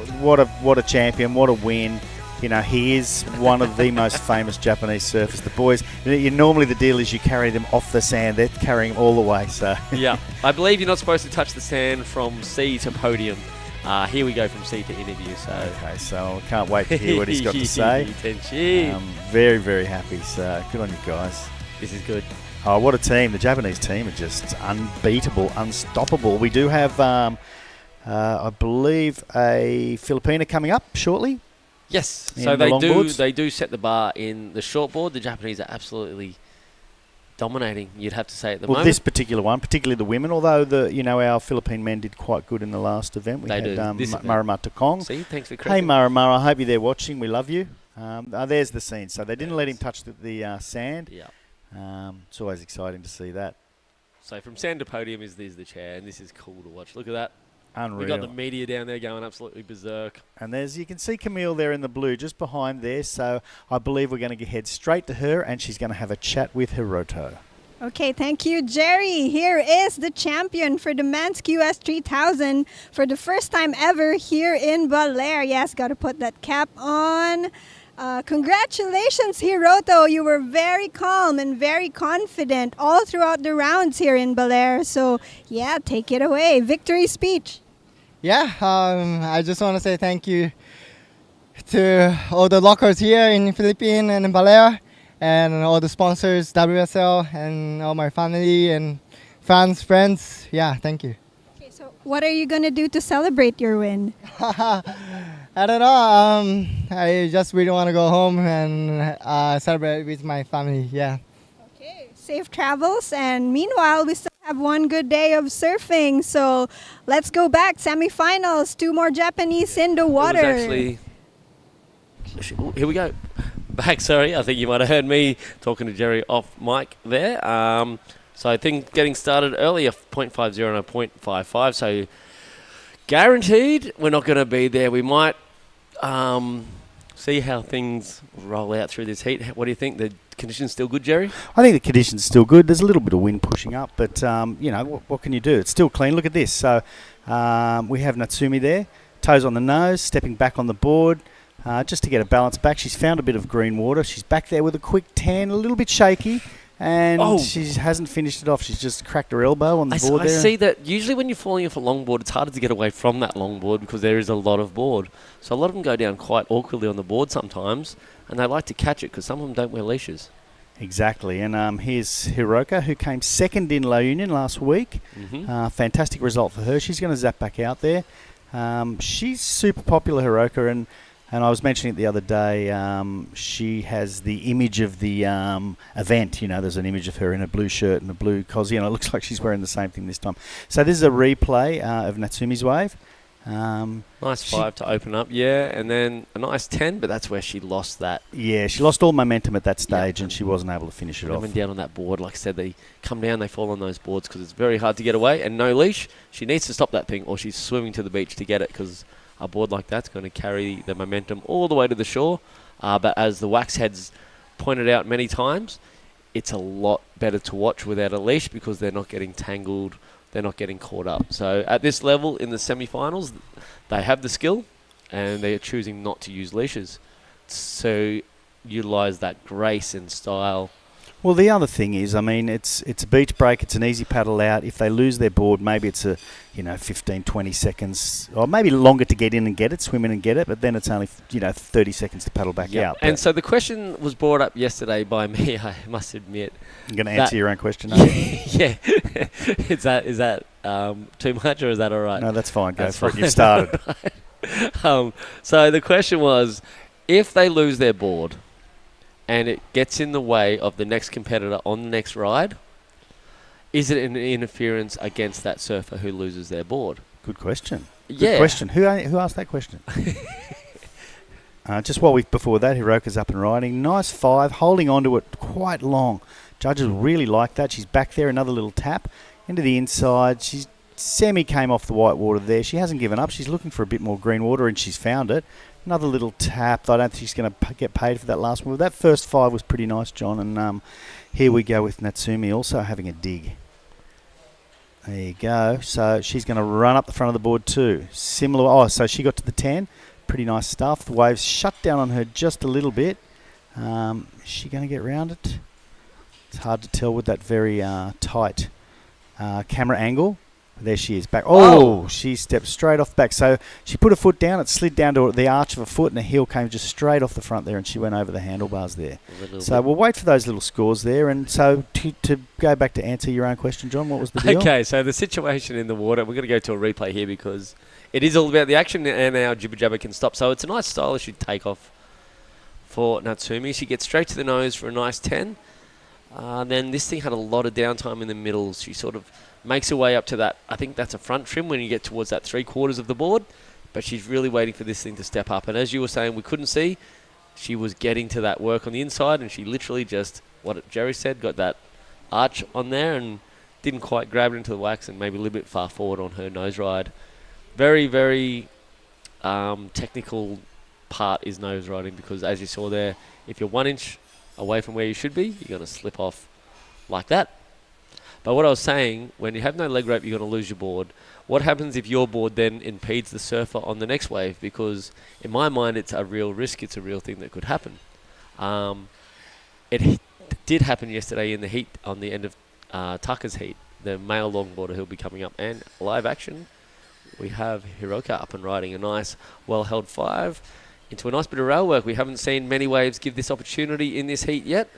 what a champion, what a win. You know, he is one of the most famous Japanese surfers. The boys, normally the deal is you carry them off the sand. They're carrying them all the way. So yeah, I believe you're not supposed to touch the sand from sea to podium. Here we go from sea to interview. So okay, so I can't wait to hear what he's got to say. Very, very happy. So good on you guys. This is good. Oh, what a team. The Japanese team are just unbeatable, unstoppable. We do have, I believe, a Filipina coming up shortly. Yes, so they do set the bar in the shortboard. The Japanese are absolutely dominating, you'd have to say at the moment. This particular one, particularly the women, although our Philippine men did quite good in the last event. We had Maramata Kong. See, thanks for credit. Hey Maramara, I hope you're there watching. We love you. There's the scene. So they didn't let him touch the sand. Yeah. It's always exciting to see that. So from sand to podium is the chair, and this is cool to watch. Look at that. Unreal. We've got the media down there going absolutely berserk. And you can see Camille there in the blue just behind there. So I believe we're going to head straight to her, and she's going to have a chat with Hiroto. Okay, thank you, Jerry. Here is the champion for the men's QS 3000 for the first time ever here in Baler. Yes, got to put that cap on. Congratulations, Hiroto. You were very calm and very confident all throughout the rounds here in Baler. So, yeah, take it away. Victory speech. Yeah, I just want to say thank you to all the locals here in Philippines and in Baler, and all the sponsors, WSL, and all my family and fans, friends. Yeah, thank you. Okay, so what are you going to do to celebrate your win? I don't know. I just really want to go home and celebrate with my family. Yeah. Okay, safe travels. And meanwhile, we still have have one good day of surfing. So let's go back. Semifinals, 2 more Japanese in the water. It was actually, here we go. Back, sorry. I think you might have heard me talking to Jerry off mic there. So I think getting started earlier, 0.50 and a 0.55. So guaranteed we're not going to be there. We might see how things roll out through this heat. What do you think? The conditions still good, Jerry? I think the conditions still good. There's a little bit of wind pushing up, but what can you do? It's still clean. Look at this. So we have Natsumi there, toes on the nose, stepping back on the board. Just to get a balance back. She's found a bit of green water. She's back there with a quick tan, a little bit shaky, and she hasn't finished it off. She's just cracked her elbow on the board there. I see that usually when you're falling off a longboard, it's harder to get away from that longboard because there is a lot of board. So a lot of them go down quite awkwardly on the board sometimes, and they like to catch it because some of them don't wear leashes. Exactly, and here's Hiroka, who came second in low union last week. Fantastic result for her. She's going to zap back out there. She's super popular, Hiroka, and I was mentioning it the other day, she has the image of the event. You know, there's an image of her in a blue shirt and a blue cozy, and it looks like she's wearing the same thing this time. So this is a replay of Natsumi's wave. Nice 5 to open up, and then a nice 10, but that's where she lost that. Yeah, she lost all momentum at that stage, and she wasn't able to finish it off. Coming down on that board, like I said, they come down, they fall on those boards because it's very hard to get away, and no leash. She needs to stop that thing, or she's swimming to the beach to get it because a board like that's going to carry the momentum all the way to the shore. But as the wax heads pointed out many times, it's a lot better to watch without a leash because they're not getting tangled, they're not getting caught up. So at this level in the semi-finals, they have the skill and they're choosing not to use leashes. So utilise that grace and style. Well, the other thing is, I mean, it's a beach break. It's an easy paddle out. If they lose their board, maybe it's 15, 20 seconds, or maybe longer to get in and get it, swim in and get it. But then it's only 30 seconds to paddle back out. And so the question was brought up yesterday by me. I must admit. You're going to answer your own question, aren't you? Yeah. Is that too much, or is that all right? No, that's fine. Go for it. You've started. So the question was, if they lose their board and it gets in the way of the next competitor on the next ride, is it an interference against that surfer who loses their board? Good question. Yeah. Good question. Who asked that question? Just before that, Hiroka's up and riding. Nice 5, holding on to it quite long. Judges really like that. She's back there, another little tap into the inside. She's came off the white water there. She hasn't given up. She's looking for a bit more green water, and she's found it. Another little tap. I don't think she's going to get paid for that last one. But that first 5 was pretty nice, John. And here we go with Natsumi also having a dig. There you go. So she's going to run up the front of the board too. Similar. So she got to the 10. Pretty nice stuff. The waves shut down on her just a little bit. Is she going to get round it? It's hard to tell with that very tight camera angle. There she is back. She stepped straight off the back. So she put her foot down. It slid down to the arch of her foot, and the heel came just straight off the front there, and she went over the handlebars there. So we'll wait for those little scores there. And so to go back to answer your own question, John, what was the deal? Okay, so the situation in the water, we're going to go to a replay here because it is all about the action, and our jibber jabber can stop. So it's a nice stylish takeoff for Natsumi. She gets straight to the nose for a nice 10. Then this thing had a lot of downtime in the middle. She sort of makes her way up to that. I think that's a front trim when you get towards that 3/4 of the board. But she's really waiting for this thing to step up. And as you were saying, we couldn't see. She was getting to that work on the inside, and she literally just, what Jerry said, got that arch on there and didn't quite grab it into the wax and maybe a little bit far forward on her nose ride. Very, very technical part is nose riding because, as you saw there, if you're 1 inch away from where you should be, you're going to slip off like that. But what I was saying, when you have no leg rope, you're going to lose your board. What happens if your board then impedes the surfer on the next wave? Because in my mind, it's a real risk. It's a real thing that could happen. It did happen yesterday in the heat on the end of Tucker's heat, the male longboarder who'll be coming up. And live action, we have Hiroka up and riding a nice, well-held 5 into a nice bit of rail work. We haven't seen many waves give this opportunity in this heat yet.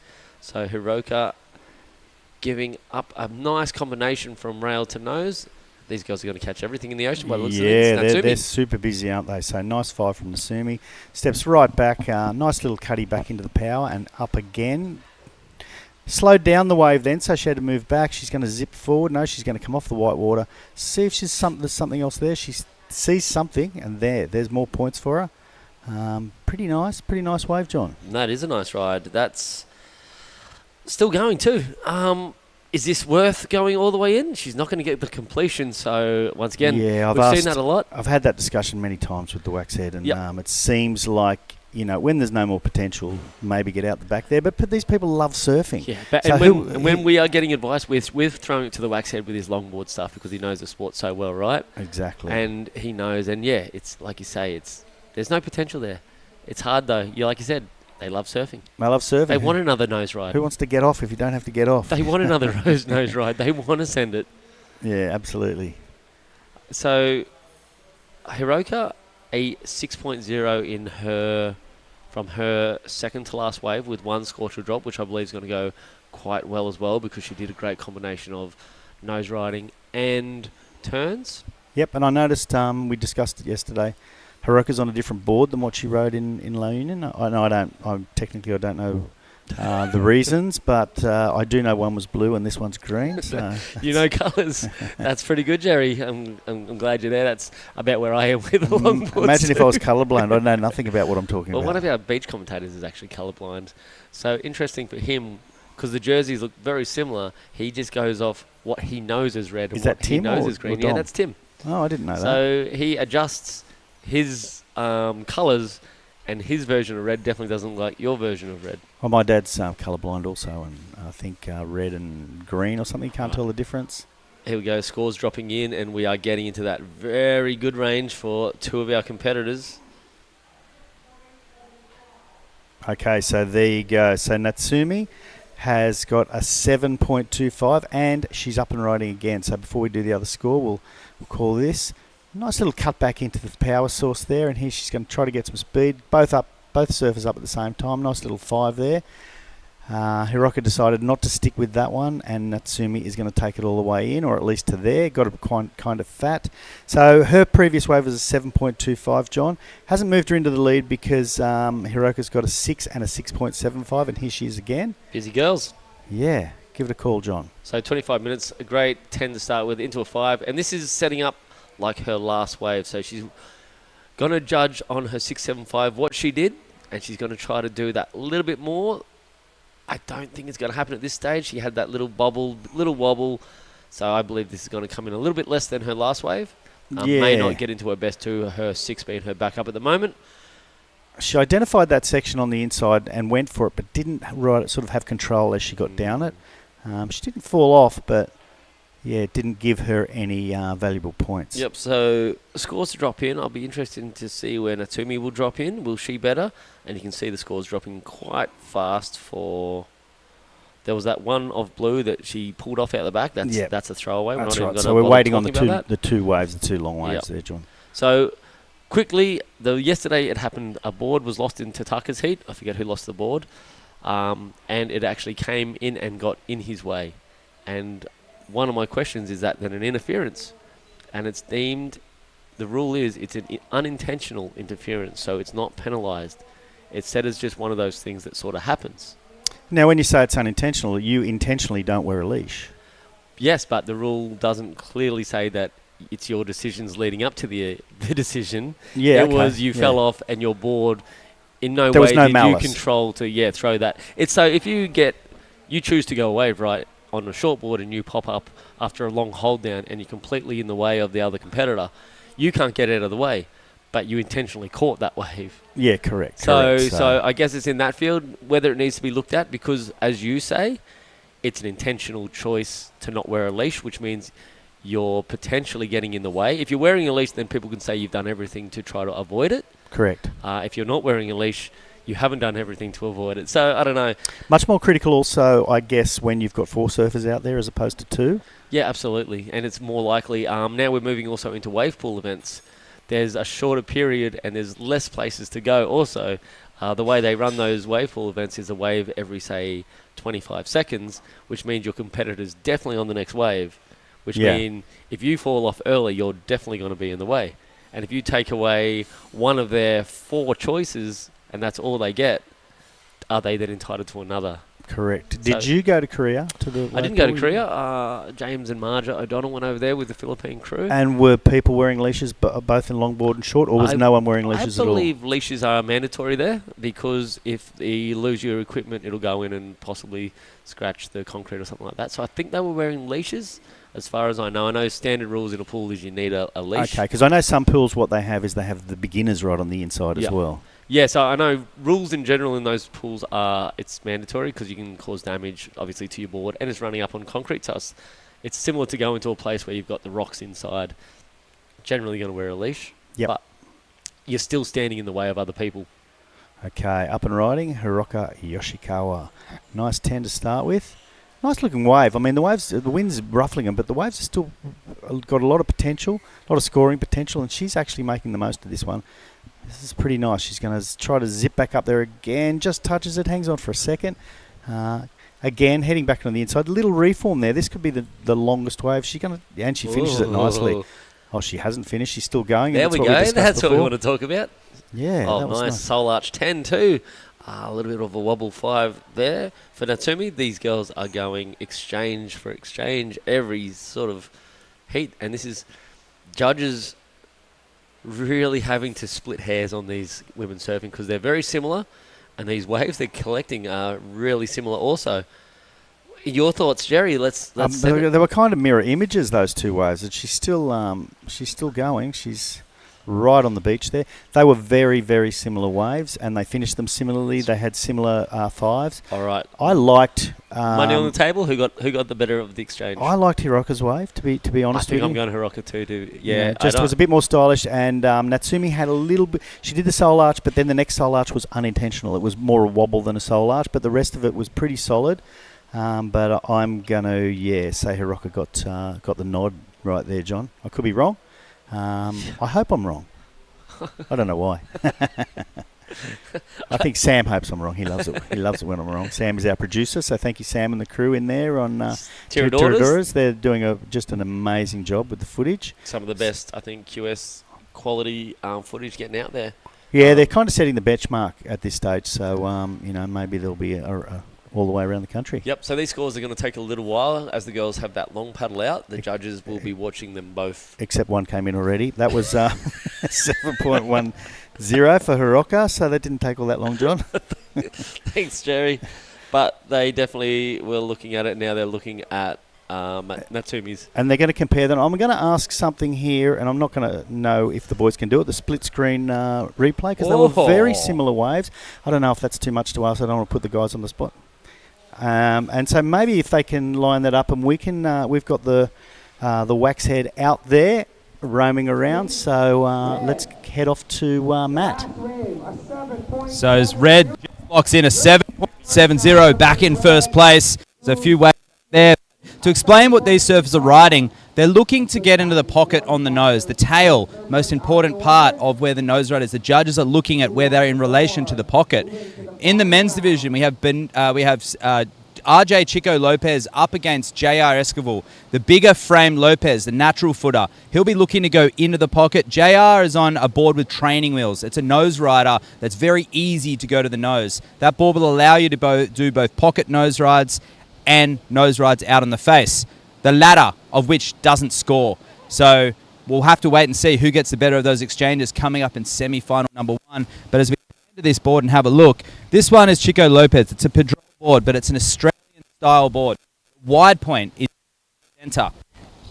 So Hiroka giving up a nice combination from rail to nose. These girls are going to catch everything in the ocean by the looks of it. Yeah, they're super busy, aren't they? So nice 5 from Natsumi. Steps right back. Nice little cutty back into the power and up again. Slowed down the wave then, so she had to move back. She's going to zip forward. No, she's going to come off the white water. See if there's something else there. She sees something, and there's more points for her. Pretty nice wave, John. That is a nice ride. That's still going too. Is this worth going all the way in? She's not going to get the completion, so once again, we've seen that a lot. I've had that discussion many times with the wax head, and it seems like, when there's no more potential, maybe get out the back there. But these people love surfing. Yeah, but so when we are getting advice, we're throwing it to the wax head with his longboard stuff because he knows the sport so well, right? Exactly. And he knows, and it's like you say, there's no potential there. It's hard though. Like you said, they love surfing. They love surfing. They want another nose ride. Who wants to get off if you don't have to get off? They want another nose ride. They want to send it. Yeah, absolutely. So, Hiroka, a 6.0 from her second to last wave with one scorcher drop, which I believe is going to go quite well as well because she did a great combination of nose riding and turns. Yep, and I noticed we discussed it yesterday. Hiroka's on a different board than what she rode in La Union. I don't know the reasons, but I do know one was blue and this one's green. So you know colours. That's pretty good, Jerry. I'm glad you're there. That's about where I am with the longboards. Imagine if I was colourblind. I know nothing about what I'm talking about. Well, one of our beach commentators is actually colourblind. So interesting for him because the jerseys look very similar. He just goes off what he knows is red and what he knows is green. Yeah, that's Tim. Oh, I didn't know that. So he adjusts his colours, and his version of red definitely doesn't look like your version of red. Well, my dad's colourblind also, and I think red and green or something, can't tell the difference. Here we go, scores dropping in, and we are getting into that very good range for two of our competitors. Okay, so there you go. So Natsumi has got a 7.25, and she's up and riding again. So before we do the other score, we'll call this. Nice little cut back into the power source there, and here she's going to try to get some speed. Both surfers up at the same time. Nice little 5 there. Hiroka decided not to stick with that one, and Natsumi is going to take it all the way in, or at least to there. Got it kind of fat. So her previous wave was a 7.25, John. Hasn't moved her into the lead because Hiroka's got a 6 and a 6.75, and here she is again. Busy girls. Yeah, give it a call, John. So 25 minutes, a great 10 to start with, into a 5, and this is setting up like her last wave. So she's going to judge on her 6.75 what she did, and she's going to try to do that little bit more. I don't think it's going to happen at this stage. She had that little wobble. So I believe this is going to come in a little bit less than her last wave. May not get into her best 2, her 6 being her backup at the moment. She identified that section on the inside and went for it, but didn't sort of have control as she got down it. She didn't fall off, but yeah, it didn't give her any valuable points. Yep, so scores to drop in. I'll be interested to see where Natsumi will drop in. Will she better? And you can see the scores dropping quite fast for... There was that one of blue that she pulled off out the back. That's a throwaway. That's right. So we're waiting on the two waves, the 2 long waves there, John. So quickly, yesterday it happened, a board was lost in Tataka's heat. I forget who lost the board. And it actually came in and got in his way. And one of my questions is that an interference, and it's deemed, the rule is it's an unintentional interference, so it's not penalised. It's said as just one of those things that sort of happens. Now, when you say it's unintentional, you intentionally don't wear a leash. Yes, but the rule doesn't clearly say that it's your decisions leading up to the decision. Yeah, it was you fell off and your board, in no there way was no did malice. you control to throw that. It's so if you choose to go away, right, on a shortboard and you pop up after a long hold down and you're completely in the way of the other competitor, you can't get out of the way, but you intentionally caught that wave. Yeah, correct. So I guess it's in that field whether it needs to be looked at because, as you say, it's an intentional choice to not wear a leash, which means you're potentially getting in the way. If you're wearing a leash, then people can say you've done everything to try to avoid it. Correct. If you're not wearing a leash, you haven't done everything to avoid it. So, I don't know. Much more critical also, I guess, when you've got 4 surfers out there as opposed to 2. Yeah, absolutely. And it's more likely. Now we're moving also into wave pool events. There's a shorter period and there's less places to go also. The way they run those wave pool events is a wave every, say, 25 seconds, which means your competitor's definitely on the next wave, which means if you fall off early, you're definitely going to be in the way. And if you take away one of their 4 choices and that's all they get, are they then entitled to another? Correct. Did So- you go to Korea? I didn't go to Korea. James and Marja O'Donnell went over there with the Philippine crew. And were people wearing leashes both in longboard and short, or was no one wearing leashes I at all? believe leashes are mandatory there because if you lose your equipment, it'll go in and possibly scratch the concrete or something like that. So I think they were wearing leashes, as far as I know. I know standard rules in a pool is you need a leash. Okay, because I know some pools, what they have is they have the beginners right on the inside as Yeah. well. Yeah, so I know rules in general in those pools are it's mandatory because you can cause damage, obviously, to your board, and it's running up on concrete. So it's similar to going to a place where you've got the rocks inside. Generally going to wear a leash, Yep. but you're still standing in the way of other people. Okay, up and riding, Hiroka Yoshikawa. Nice 10 to start with. Nice looking wave. I mean, the wind's ruffling them, but the waves are still got a lot of potential, a lot of scoring potential, and she's actually making the most of this one. This is pretty nice. She's going to try to zip back up there again. Just touches it, hangs on for a second. Again, heading back on the inside. Little reform there. This could be the longest wave. She's going to, and she finishes it nicely. Ooh. Oh, she hasn't finished. She's still going. There and we what go. discussed That's what we before. want to talk about. Yeah. Oh, that was nice. Soul Arch 10 too. A little bit of a wobble 5 there for Natsumi. These girls are going exchange for exchange every sort of heat. And this is judges really having to split hairs on these women surfing because they're very similar. And these waves they're collecting are really similar also. Your thoughts, Jerry? Let's they were kind of mirror images, those two waves. And she's still going. She's right on the beach there. They were very, very similar waves, and they finished them similarly. They had similar fives. All right. I liked money on the table. Who got the better of the exchange? I liked Hiroka's wave. To be honest, I think with I'm you. going Hiroka too. Just was a bit more stylish, and Natsumi had a little bit. She did the soul arch, but then the next soul arch was unintentional. It was more a wobble than a soul arch, but the rest of it was pretty solid. But I'm gonna say Hiroka got the nod right there, John. I could be wrong. I hope I'm wrong. I don't know why. I think Sam hopes I'm wrong. He loves it. He loves it when I'm wrong. Sam is our producer, so thank you, Sam, and the crew in there on Tiradoras. They're doing just an amazing job with the footage. Some of the best, I think, QS quality footage getting out there. Yeah, they're kind of setting the benchmark at this stage, so maybe there'll be all the way around the country. Yep, so these scores are going to take a little while as the girls have that long paddle out. The judges will be watching them both. Except one came in already. That was 7.10 for Hiroka, so that didn't take all that long, John. Thanks, Jerry. But they definitely were looking at it. Now they're looking at Natsumi's. And they're going to compare them. I'm going to ask something here, and I'm not going to know if the boys can do it, the split screen replay, because they were very similar waves. I don't know if that's too much to ask. I don't want to put the guys on the spot. And so maybe if they can line that up, and we can, we've got the wax head out there roaming around. So let's head off to Matt. So as Red locks in a 7.70 back in first place. There's a few waves there. To explain what these surfers are riding, they're looking to get into the pocket on the nose, the tail, most important part of where the nose ride is. The judges are looking at where they're in relation to the pocket. In the men's division, we have RJ Chico Lopez up against JR Esquivel, the bigger frame Lopez, the natural footer. He'll be looking to go into the pocket. JR is on a board with training wheels. It's a nose rider that's very easy to go to the nose. That board will allow you to do both pocket nose rides and nose rides out on the face, the latter of which doesn't score. So we'll have to wait and see who gets the better of those exchanges coming up in semi-final number 1. But as we get into this board and have a look, this one is Chico Lopez. It's a Padrone board, but it's an Australian-style board. Wide point in the centre.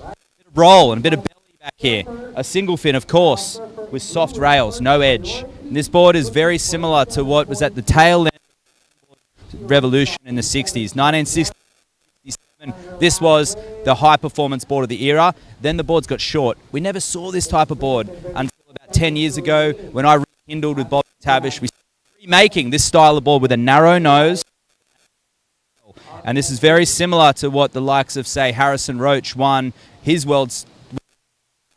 A bit of roll and a bit of belly back here. A single fin, of course, with soft rails, no edge. And this board is very similar to what was at the tail end of Revolution in the 60s. 1960. This was the high-performance board of the era. Then the boards got short. We never saw this type of board until about 10 years ago when I rekindled with Bob Tavish. We started remaking this style of board with a narrow nose. And this is very similar to what the likes of, say, Harrison Roach won his world's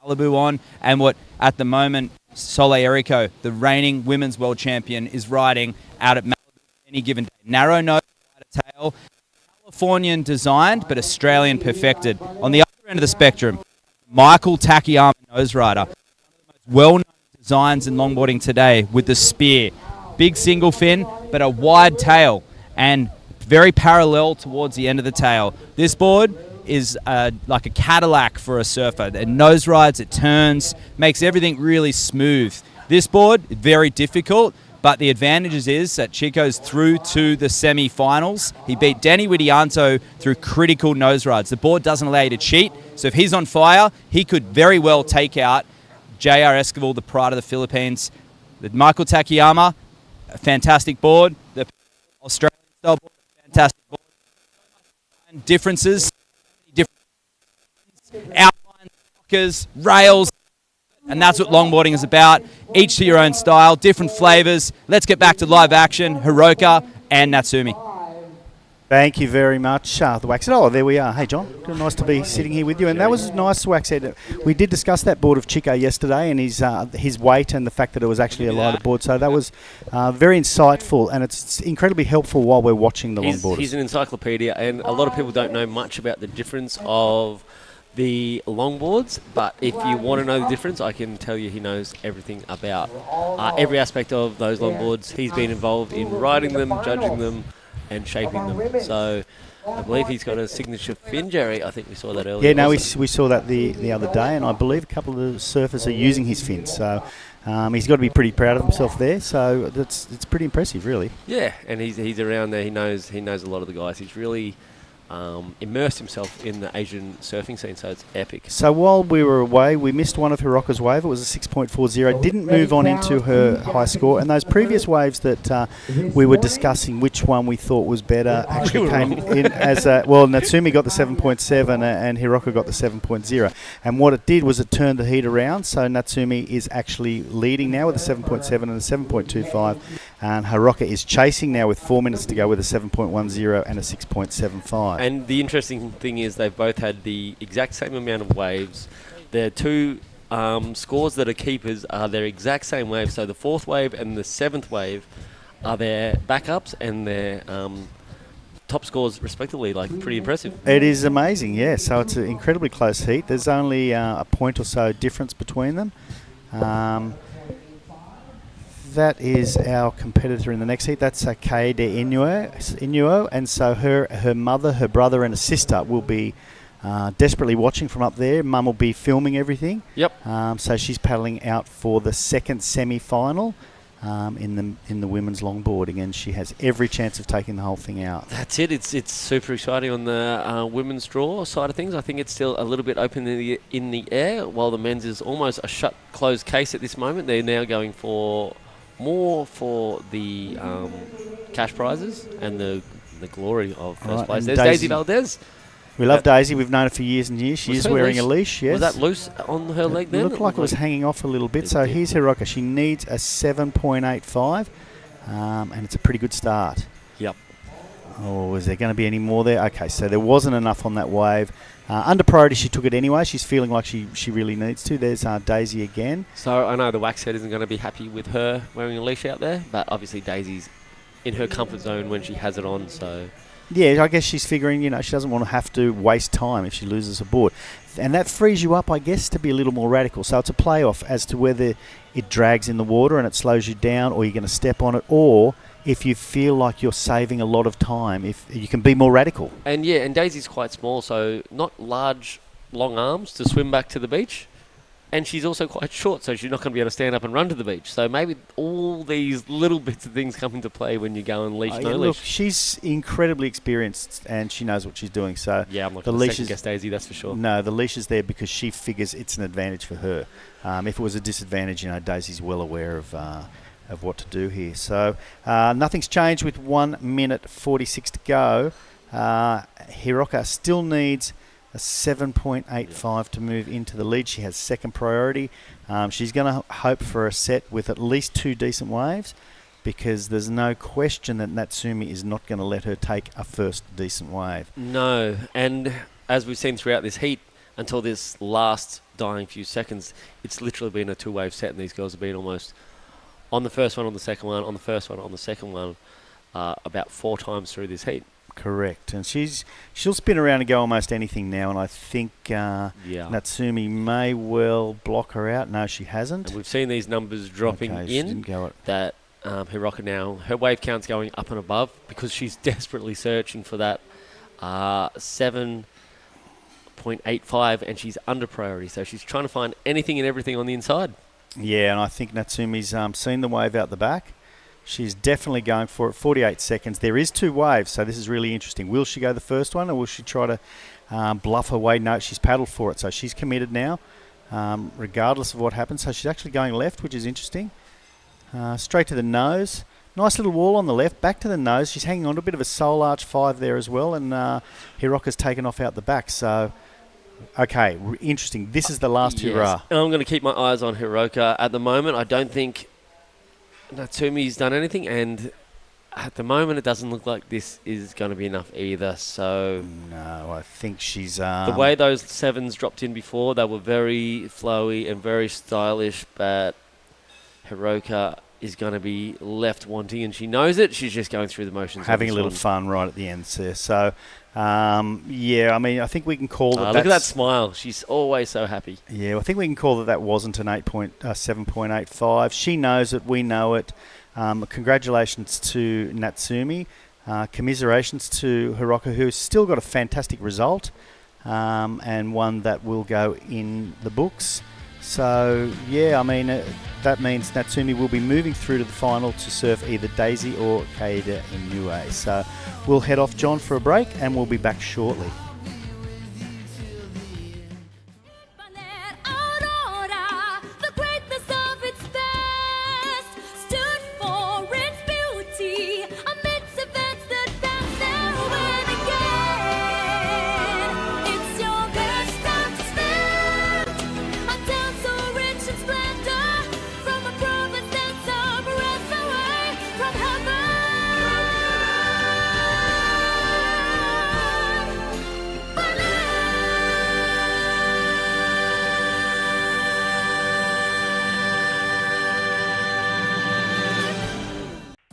Malibu on, and what, at the moment, Soleil Erico, the reigning women's world champion, is riding out at Malibu any given day. Narrow nose, wider tail. Californian designed, but Australian perfected. On the other end of the spectrum, Michael Takayama nose rider. One of the most well-known designs in longboarding today with the spear. Big single fin, but a wide tail. And very parallel towards the end of the tail. This board is like a Cadillac for a surfer. It nose rides, it turns, makes everything really smooth. This board, very difficult, but the advantages is that Chico's through to the semi-finals. He beat Danny Widianto through critical nose rides. The board doesn't allow you to cheat, so if he's on fire, he could very well take out J.R. Escalon, the pride of the Philippines. The Michael Takayama, a fantastic board. The Australian style board, fantastic board. Differences, outlines, rockers, rails, and that's what longboarding is about. Each to your own style, different flavors. Let's get back to live action. Hiroka and Natsumi. Thank you very much, the Waxhead. Oh, there we are. Hey, John. Nice to be sitting here with you. And that was nice, Waxhead. We did discuss that board of Chico yesterday and his weight and the fact that it was actually a lighter board. So that was very insightful, and it's incredibly helpful while we're watching the longboarders. He's an encyclopedia, and a lot of people don't know much about the difference of the longboards, but if you want to know the difference, I can tell you he knows everything about every aspect of those longboards. He's been involved in riding them, judging them, and shaping them. So I believe he's got a signature fin, Jerry. I think we saw that earlier. Yeah, no, we saw that the other day, and I believe a couple of the surfers are using his fins. So he's got to be pretty proud of himself there. So it's pretty impressive, really. Yeah, and he's around there. He knows a lot of the guys. He's really immersed himself in the Asian surfing scene, so it's epic. So while we were away, we missed one of Hiroka's wave. It was a 6.40. Didn't move on into her high score. And those previous waves that we were discussing, which one we thought was better, actually came in as Natsumi got the 7.7 and Hiroka got the 7.0. And what it did was it turned the heat around. So Natsumi is actually leading now with a 7.7 and a 7.25. And Hiroka is chasing now with 4 minutes to go with a 7.10 and a 6.75. And the interesting thing is they've both had the exact same amount of waves. Their two scores that are keepers are their exact same wave. So the fourth wave and the seventh wave are their backups and their top scores respectively. Like, pretty impressive. It is amazing, yeah. So it's an incredibly close heat. There's only a point or so difference between them. That is our competitor in the next heat. That's Kaede Inuo, and so her mother, her brother, and her sister will be desperately watching from up there. Mum will be filming everything. Yep. So she's paddling out for the second semi-final in the women's longboarding, and she has every chance of taking the whole thing out. That's it. It's super exciting on the women's draw side of things. I think it's still a little bit open in the air, while the men's is almost a shut, closed case at this moment. They're now going for more for the cash prizes and the glory of first place. There's Daisy Valdez. We love Daisy. We've known her for years and years. She is wearing a leash, yes. Was that loose on her leg then? It looked like it was hanging off a little bit. So here's Hiroka. She needs a 7.85, and it's a pretty good start. Yep. Oh, is there going to be any more there? Okay, so there wasn't enough on that wave. Under priority, she took it anyway. She's feeling like she really needs to. There's Daisy again. So I know the Waxhead isn't going to be happy with her wearing a leash out there, but obviously Daisy's in her comfort zone when she has it on, so... Yeah, I guess she's figuring, she doesn't want to have to waste time if she loses a board. And that frees you up, I guess, to be a little more radical. So it's a playoff as to whether it drags in the water and it slows you down, or you're going to step on it, or if you feel like you're saving a lot of time, if you can be more radical. And Daisy's quite small, so not large, long arms to swim back to the beach. And she's also quite short, so she's not going to be able to stand up and run to the beach. So maybe all these little bits of things come into play when you go and leash, no leash. Look, she's incredibly experienced and she knows what she's doing. So yeah, I'm not going to second-guess Daisy, that's for sure. No, the leash is there because she figures it's an advantage for her. If it was a disadvantage, Daisy's well aware of what to do here. So nothing's changed with 1 minute 46 to go. Hiroka still needs a 7.85 to move into the lead. She has second priority. She's going to hope for a set with at least 2 decent waves, because there's no question that Natsumi is not going to let her take a first decent wave. No, and as we've seen throughout this heat, until this last dying few seconds, it's literally been a 2-wave set, and these girls have been almost on the first one, on the second one, on the first one, on the second one, about 4 times through this heat. Correct, and she'll spin around and go almost anything now, and I think Natsumi may well block her out. No, she hasn't. And we've seen these numbers dropping in. Didn't go that Hiroka now. Her wave count's going up and above because she's desperately searching for that 7.85, and she's under priority. So she's trying to find anything and everything on the inside. Yeah, and I think Natsumi's seen the wave out the back. She's definitely going for it. 48 seconds. There is 2 waves, so this is really interesting. Will she go the first one, or will she try to bluff her way? No, she's paddled for it, so she's committed now, regardless of what happens. So she's actually going left, which is interesting. Straight to the nose. Nice little wall on the left, back to the nose. She's hanging on to a bit of a soul arch 5 there as well, and Hiroka's taken off out the back. So, okay, interesting. This is the last hurrah. And I'm going to keep my eyes on Hiroka. At the moment, I don't think Natsumi's done anything, and at the moment, it doesn't look like this is going to be enough either. So no, I think she's the way those 7s dropped in before, they were very flowy and very stylish, but Hiroka is going to be left wanting, and she knows it. She's just going through the motions. Having a little fun right at the end there. So, yeah, I mean, I think we can call that. Look at that smile. She's always so happy. Yeah, I think we can call that wasn't an 7.85. She knows it. We know it. Congratulations to Natsumi. Commiserations to Hiroka, who's still got a fantastic result, and one that will go in the books. So, yeah, I mean, that means Natsumi will be moving through to the final to surf either Daisy or Kaida Inoue. So we'll head off, John, for a break, and we'll be back shortly.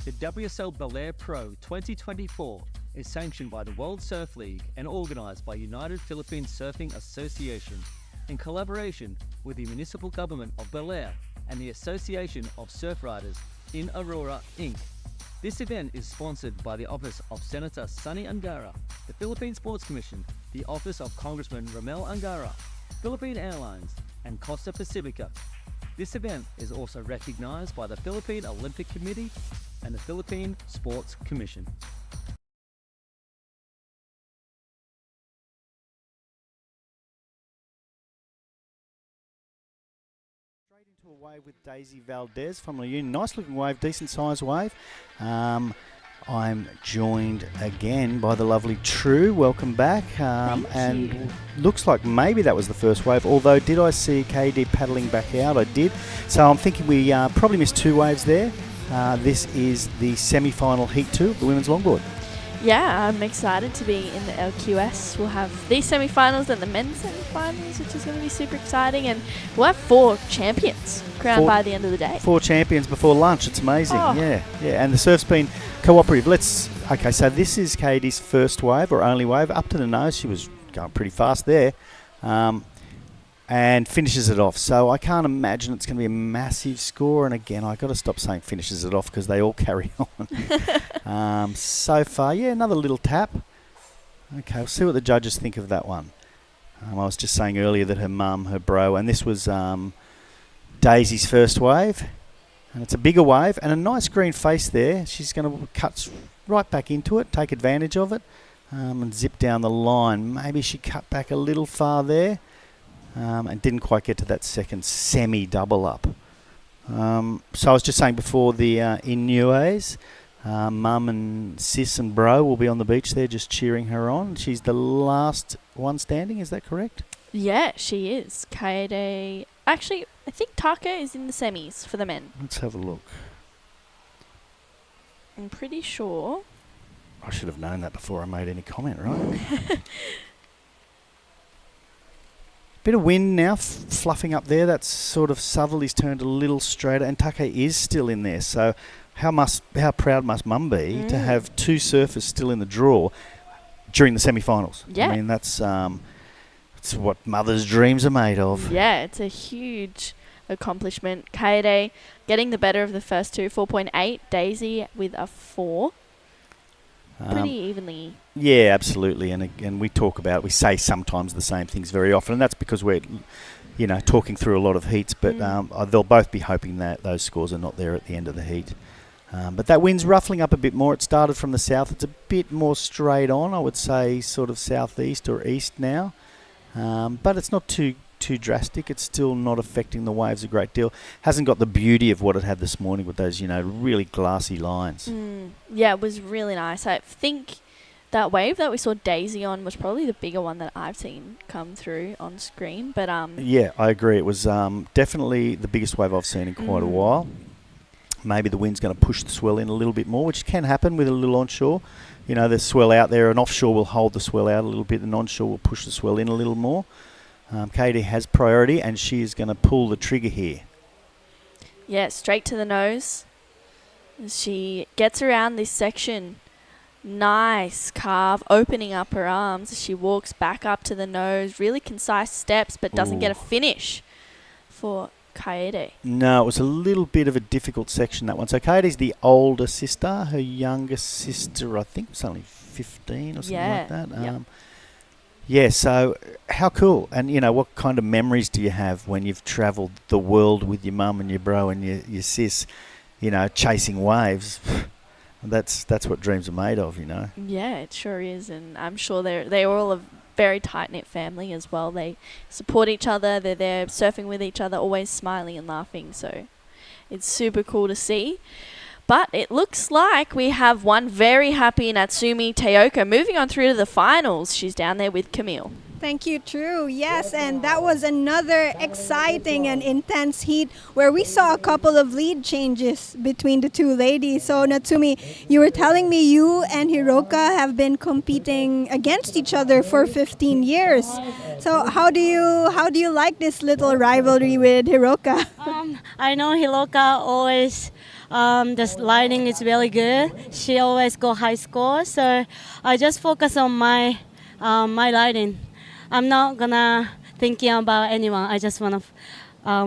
The WSL Baler Pro 2024 is sanctioned by the World Surf League and organised by United Philippine Surfing Association in collaboration with the Municipal Government of Baler and the Association of Surf Riders in Aurora, Inc. This event is sponsored by the Office of Senator Sonny Angara, the Philippine Sports Commission, the Office of Congressman Ramel Angara, Philippine Airlines, and Costa Pacifica. This event is also recognised by the Philippine Olympic Committee and the Philippine Sports Commission. Straight into a wave with Daisy Valdez from Leeuwen. Nice looking wave, decent size wave. I'm joined again by the lovely True. Welcome back. And looks like maybe that was the first wave, although did I see KD paddling back out? I did. So I'm thinking we probably missed 2 waves there. This is the semi-final Heat 2 of the women's longboard. Yeah, I'm excited to be in the LQS. We'll have these semi-finals and the men's semi-finals, which is going to be super exciting. And we'll have 4 champions crowned by the end of the day. 4 champions before lunch. It's amazing. Oh. Yeah. And the surf's been cooperative. Okay, so this is Katie's first wave or only wave. Up to the nose. She was going pretty fast there. And finishes it off. So I can't imagine it's going to be a massive score. And again, I've got to stop saying finishes it off because they all carry on. So far, yeah, another little tap. Okay, we'll see what the judges think of that one. I was just saying earlier that her mum, her bro, and this was Daisy's first wave. And it's a bigger wave and a nice green face there. She's going to cut right back into it, take advantage of it, and zip down the line. Maybe she cut back a little far there. And didn't quite get to that second semi-double up. So I was just saying before the Inoues, mum and sis and bro will be on the beach there just cheering her on. She's the last one standing, is that correct? Yeah, she is. Kaede. Actually, I think Taka is in the semis for the men. Let's have a look. I'm pretty sure. I should have known that before I made any comment, right? Bit of wind now, fluffing up there. That's sort of southerly's turned a little straighter, and Take is still in there. So how proud must Mum be to have 2 surfers still in the draw during the semi-finals? Yeah. I mean, that's what mothers' dreams are made of. Yeah, it's a huge accomplishment. Kaede getting the better of the first two, 4.8. Daisy with a 4. Pretty evenly. Yeah, absolutely. And again, we say sometimes the same things very often, and that's because we're, talking through a lot of heats. But they'll both be hoping that those scores are not there at the end of the heat. But that wind's ruffling up a bit more. It started from the south. It's a bit more straight on, I would say, sort of southeast or east now. But it's not too drastic. It's still not affecting the waves a great deal. Hasn't got the beauty of what it had this morning with those, really glassy lines. Yeah, it was really nice. I think that wave that we saw Daisy on was probably the bigger one that I've seen come through on screen. But yeah, I agree. It was definitely the biggest wave I've seen in quite a while. Maybe the wind's going to push the swell in a little bit more, which can happen with a little onshore. There's swell out there, and offshore will hold the swell out a little bit, and onshore will push the swell in a little more. Katie has priority, and she is going to pull the trigger here. Yeah, straight to the nose. She gets around this section. Nice carve, opening up her arms as she walks back up to the nose. Really concise steps, but doesn't get a finish for Kaede. No, it was a little bit of a difficult section, that one. So Kaede's the older sister. Her younger sister, I think, was only 15 or something like that. Yeah, so how cool. And, what kind of memories do you have when you've travelled the world with your mum and your bro and your sis, chasing waves? That's what dreams are made of, Yeah, it sure is. And I'm sure they're all a very tight-knit family as well. They support each other. They're there surfing with each other, always smiling and laughing. So it's super cool to see. But it looks like we have one very happy Natsumi Teoka moving on through to the finals. She's down there with Camille. Thank you, True. Yes, and that was another exciting and intense heat where we saw a couple of lead changes between the two ladies. So Natsumi, you were telling me you and Hiroka have been competing against each other for 15 years. So how do you like this little rivalry with Hiroka? I know Hiroka always the lighting is really good. She always go high score, so I just focus on my lighting. I'm not gonna thinking about anyone. I just wanna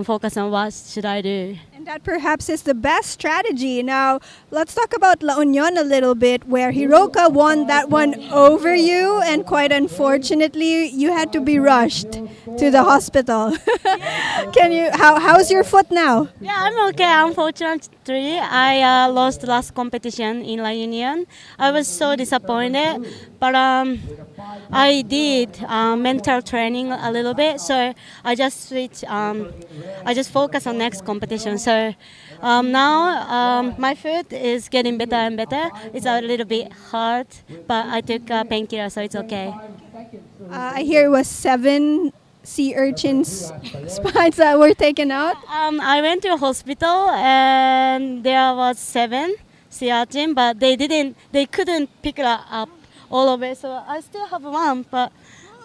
focus on what should I do. And that perhaps is the best strategy. Now, let's talk about La Union a little bit, where Hiroka won that one over you, and quite unfortunately, you had to be rushed to the hospital. How's your foot now? Yeah, I'm okay. Unfortunately, I lost last competition in La Union. I was so disappointed, but I did mental training a little bit, so I just switch. I just focus on next competition. So now my foot is getting better and better. It's a little bit hard, but I took a painkiller, so it's okay. I hear it was 7 sea urchins spines that were taken out. I went to a hospital and there was 7 sea urchin, but they couldn't pick it up all of it. So I still have 1, but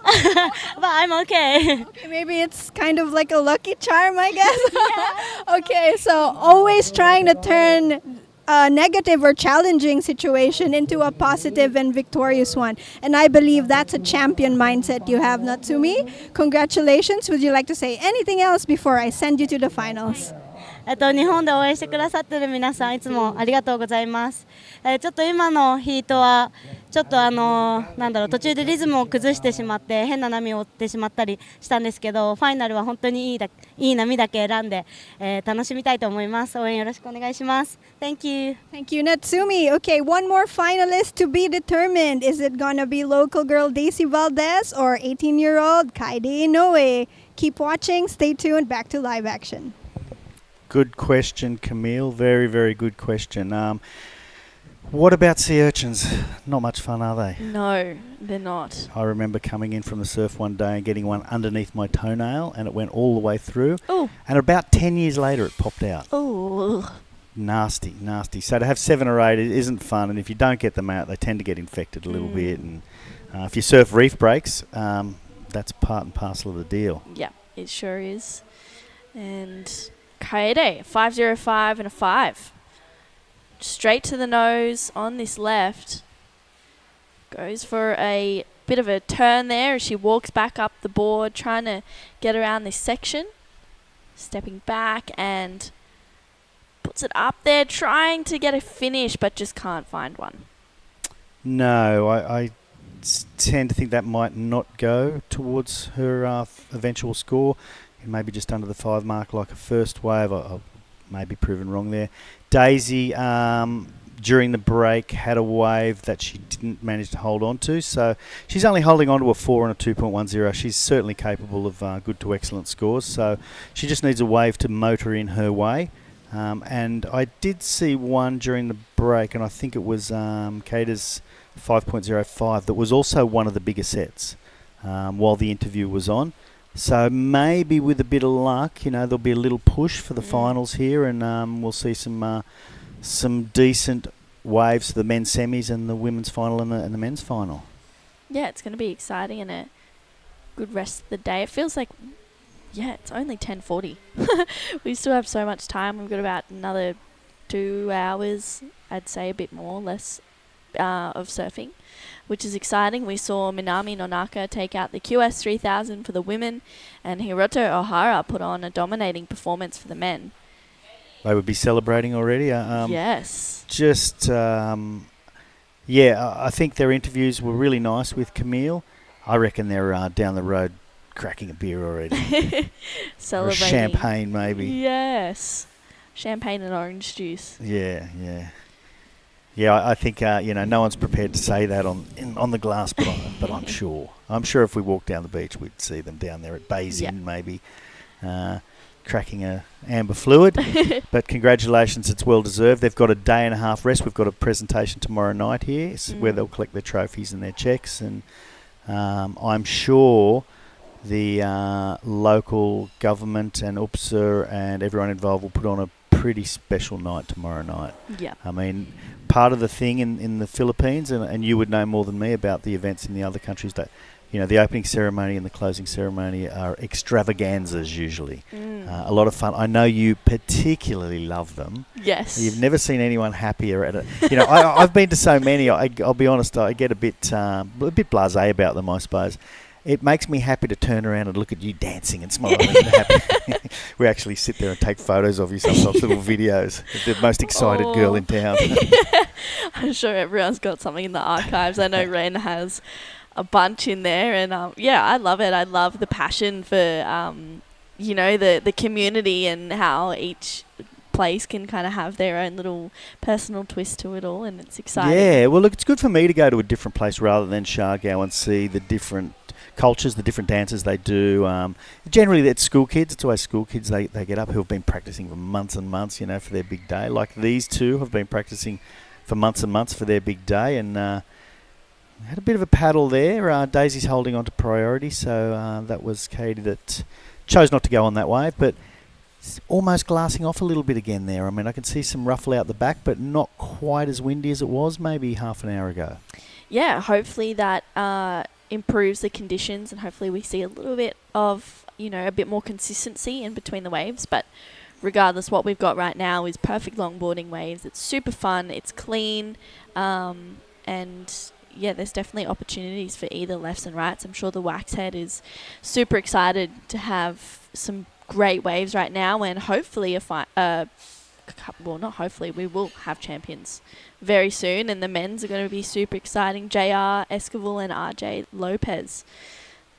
I'm okay. Okay, maybe it's kind of like a lucky charm, I guess. Okay, so always trying to turn a negative or challenging situation into a positive and victorious one. And I believe that's a champion mindset you have, Natsumi. Congratulations. Would you like to say anything else before I send you to the finals? 日本で応援してくださってる皆さんいつもありがとうございます。ちょっと今のヒートはちょっと途中でリズムを崩してしまって変な波を追ってしまったりしたんですけど、ファイナルは本当にいい波だけ選んで、楽しみたいと思います。応援よろしくお願いします。Thank you. Thank you, Natsumi. Okay, one more finalist to be determined. Is it gonna be local girl Daisy Valdez or 18-year-old Kaede Inoue? Keep watching. Stay tuned. Back to live action. Good question, Camille. Very, very good question. What about sea urchins? Not much fun, are they? No, they're not. I remember coming in from the surf one day and getting one underneath my toenail, and it went all the way through. Oh. And about 10 years later, it popped out. Oh. Nasty, nasty. So to have 7 or 8, it isn't fun. And if you don't get them out, they tend to get infected a little bit. And if you surf reef breaks, that's part and parcel of the deal. Yeah, it sure is. And Kaede, 5.05 and a 5. Straight to the nose on this left. Goes for a bit of a turn there as she walks back up the board, trying to get around this section. stepping back and puts it up there, trying to get a finish, but just can't find one. No, I tend to think that might not go towards her eventual score. Maybe just under the 5 mark like a first wave. I may be proven wrong there. Daisy, during the break, had a wave that she didn't manage to hold on to. So she's only holding on to a 4 and a 2.10. She's certainly capable of good to excellent scores. So she just needs a wave to motor in her way. And I did see one during the break, and I think it was Kata's 5.05 that was also one of the bigger sets while the interview was on. So maybe with a bit of luck, there'll be a little push for the finals here, and we'll see some decent waves for the men's semis and the women's final and the men's final. Yeah, it's going to be exciting and a good rest of the day. It feels like, it's only 10:40. We still have so much time. We've got about another 2 hours, I'd say a bit more, less, of surfing, which is exciting. We saw Minami Nonaka take out the QS 3000 for the women, and Hiroto Ohara put on a dominating performance for the men. They would be celebrating already. Yes. Just, I think their interviews were really nice with Camille. I reckon they're down the road cracking a beer already. Celebrating. Or champagne, maybe. Yes. Champagne and orange juice. Yeah. Yeah, I think, no one's prepared to say that on the glass, but I'm sure. I'm sure if we walked down the beach, we'd see them down there at Bays Inn, maybe, cracking a amber fluid. But congratulations, it's well deserved. They've got a day and a half rest. We've got a presentation tomorrow night here where they'll collect their trophies and their checks. And I'm sure the local government and UPSA and everyone involved will put on a pretty special night tomorrow night. Yeah. I mean, part of the thing in the Philippines, and you would know more than me about the events in the other countries, that the opening ceremony and the closing ceremony are extravaganzas usually. A lot of fun. I know you particularly love them. Yes. You've never seen anyone happier at it. I've been to so many. I'll be honest, I get a bit blasé about them, I suppose. It makes me happy to turn around and look at you dancing and smiling and happy. We actually sit there and take photos of you sometimes, little videos. The most excited girl in town. I'm sure everyone's got something in the archives. I know Ren has a bunch in there, and I love it. I love the passion for the community and how each place can kind of have their own little personal twist to it all, and it's exciting. Yeah, well, look, it's good for me to go to a different place rather than Siargao and see the different cultures, the different dances they do. Generally, it's school kids. It's always school kids they get up who have been practicing for months and months, for their big day. Like these two have been practicing for months and months for their big day, and had a bit of a paddle there. Daisy's holding on to priority, so that was Katie that chose not to go on that wave, but it's almost glassing off a little bit again there. I mean, I can see some ruffle out the back, but not quite as windy as it was maybe half an hour ago. Yeah, hopefully that improves the conditions, and hopefully we see a little bit of, a bit more consistency in between the waves. But regardless, what we've got right now is perfect longboarding waves. It's super fun, it's clean, and there's definitely opportunities for either lefts and rights. I'm sure the Waxhead is super excited to have some great waves right now, and hopefully we will have champions very soon, and the men's are going to be super exciting. JR Esquivel and RJ Lopez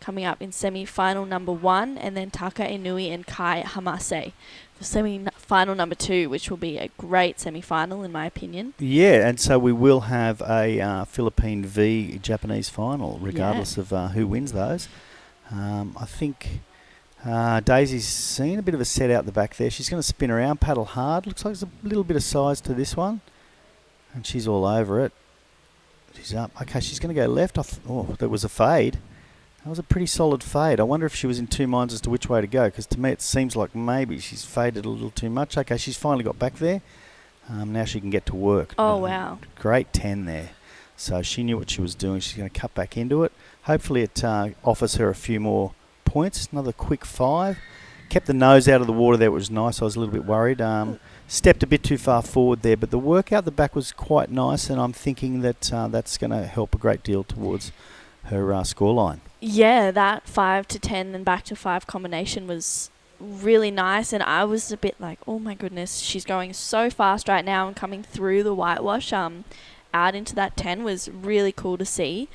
coming up in semi-final number 1, and then Taka Inui and Kai Hamase for semi-final number 2, which will be a great semi-final in my opinion. Yeah, and so we will have a Philippine v Japanese final, regardless of who wins those. I think Daisy's seen a bit of a set out the back there. She's going to spin around, paddle hard. Looks like there's a little bit of size to this one. And she's all over it. She's up. Okay, she's going to go left. That was a fade. That was a pretty solid fade. I wonder if she was in two minds as to which way to go, because to me it seems like maybe she's faded a little too much. Okay, she's finally got back there. Now she can get to work. Oh, wow. Great 10 there. So she knew what she was doing. She's going to cut back into it. Hopefully it offers her a few more points. Another quick 5. Kept the nose out of the water there, which was nice. I was a little bit worried. Stepped a bit too far forward there, but the work out the back was quite nice, and I'm thinking that that's going to help a great deal towards her scoreline. Yeah, that 5 to 10 and back to 5 combination was really nice, and I was a bit like, oh my goodness, she's going so fast right now and coming through the whitewash out into that 10 was really cool to see.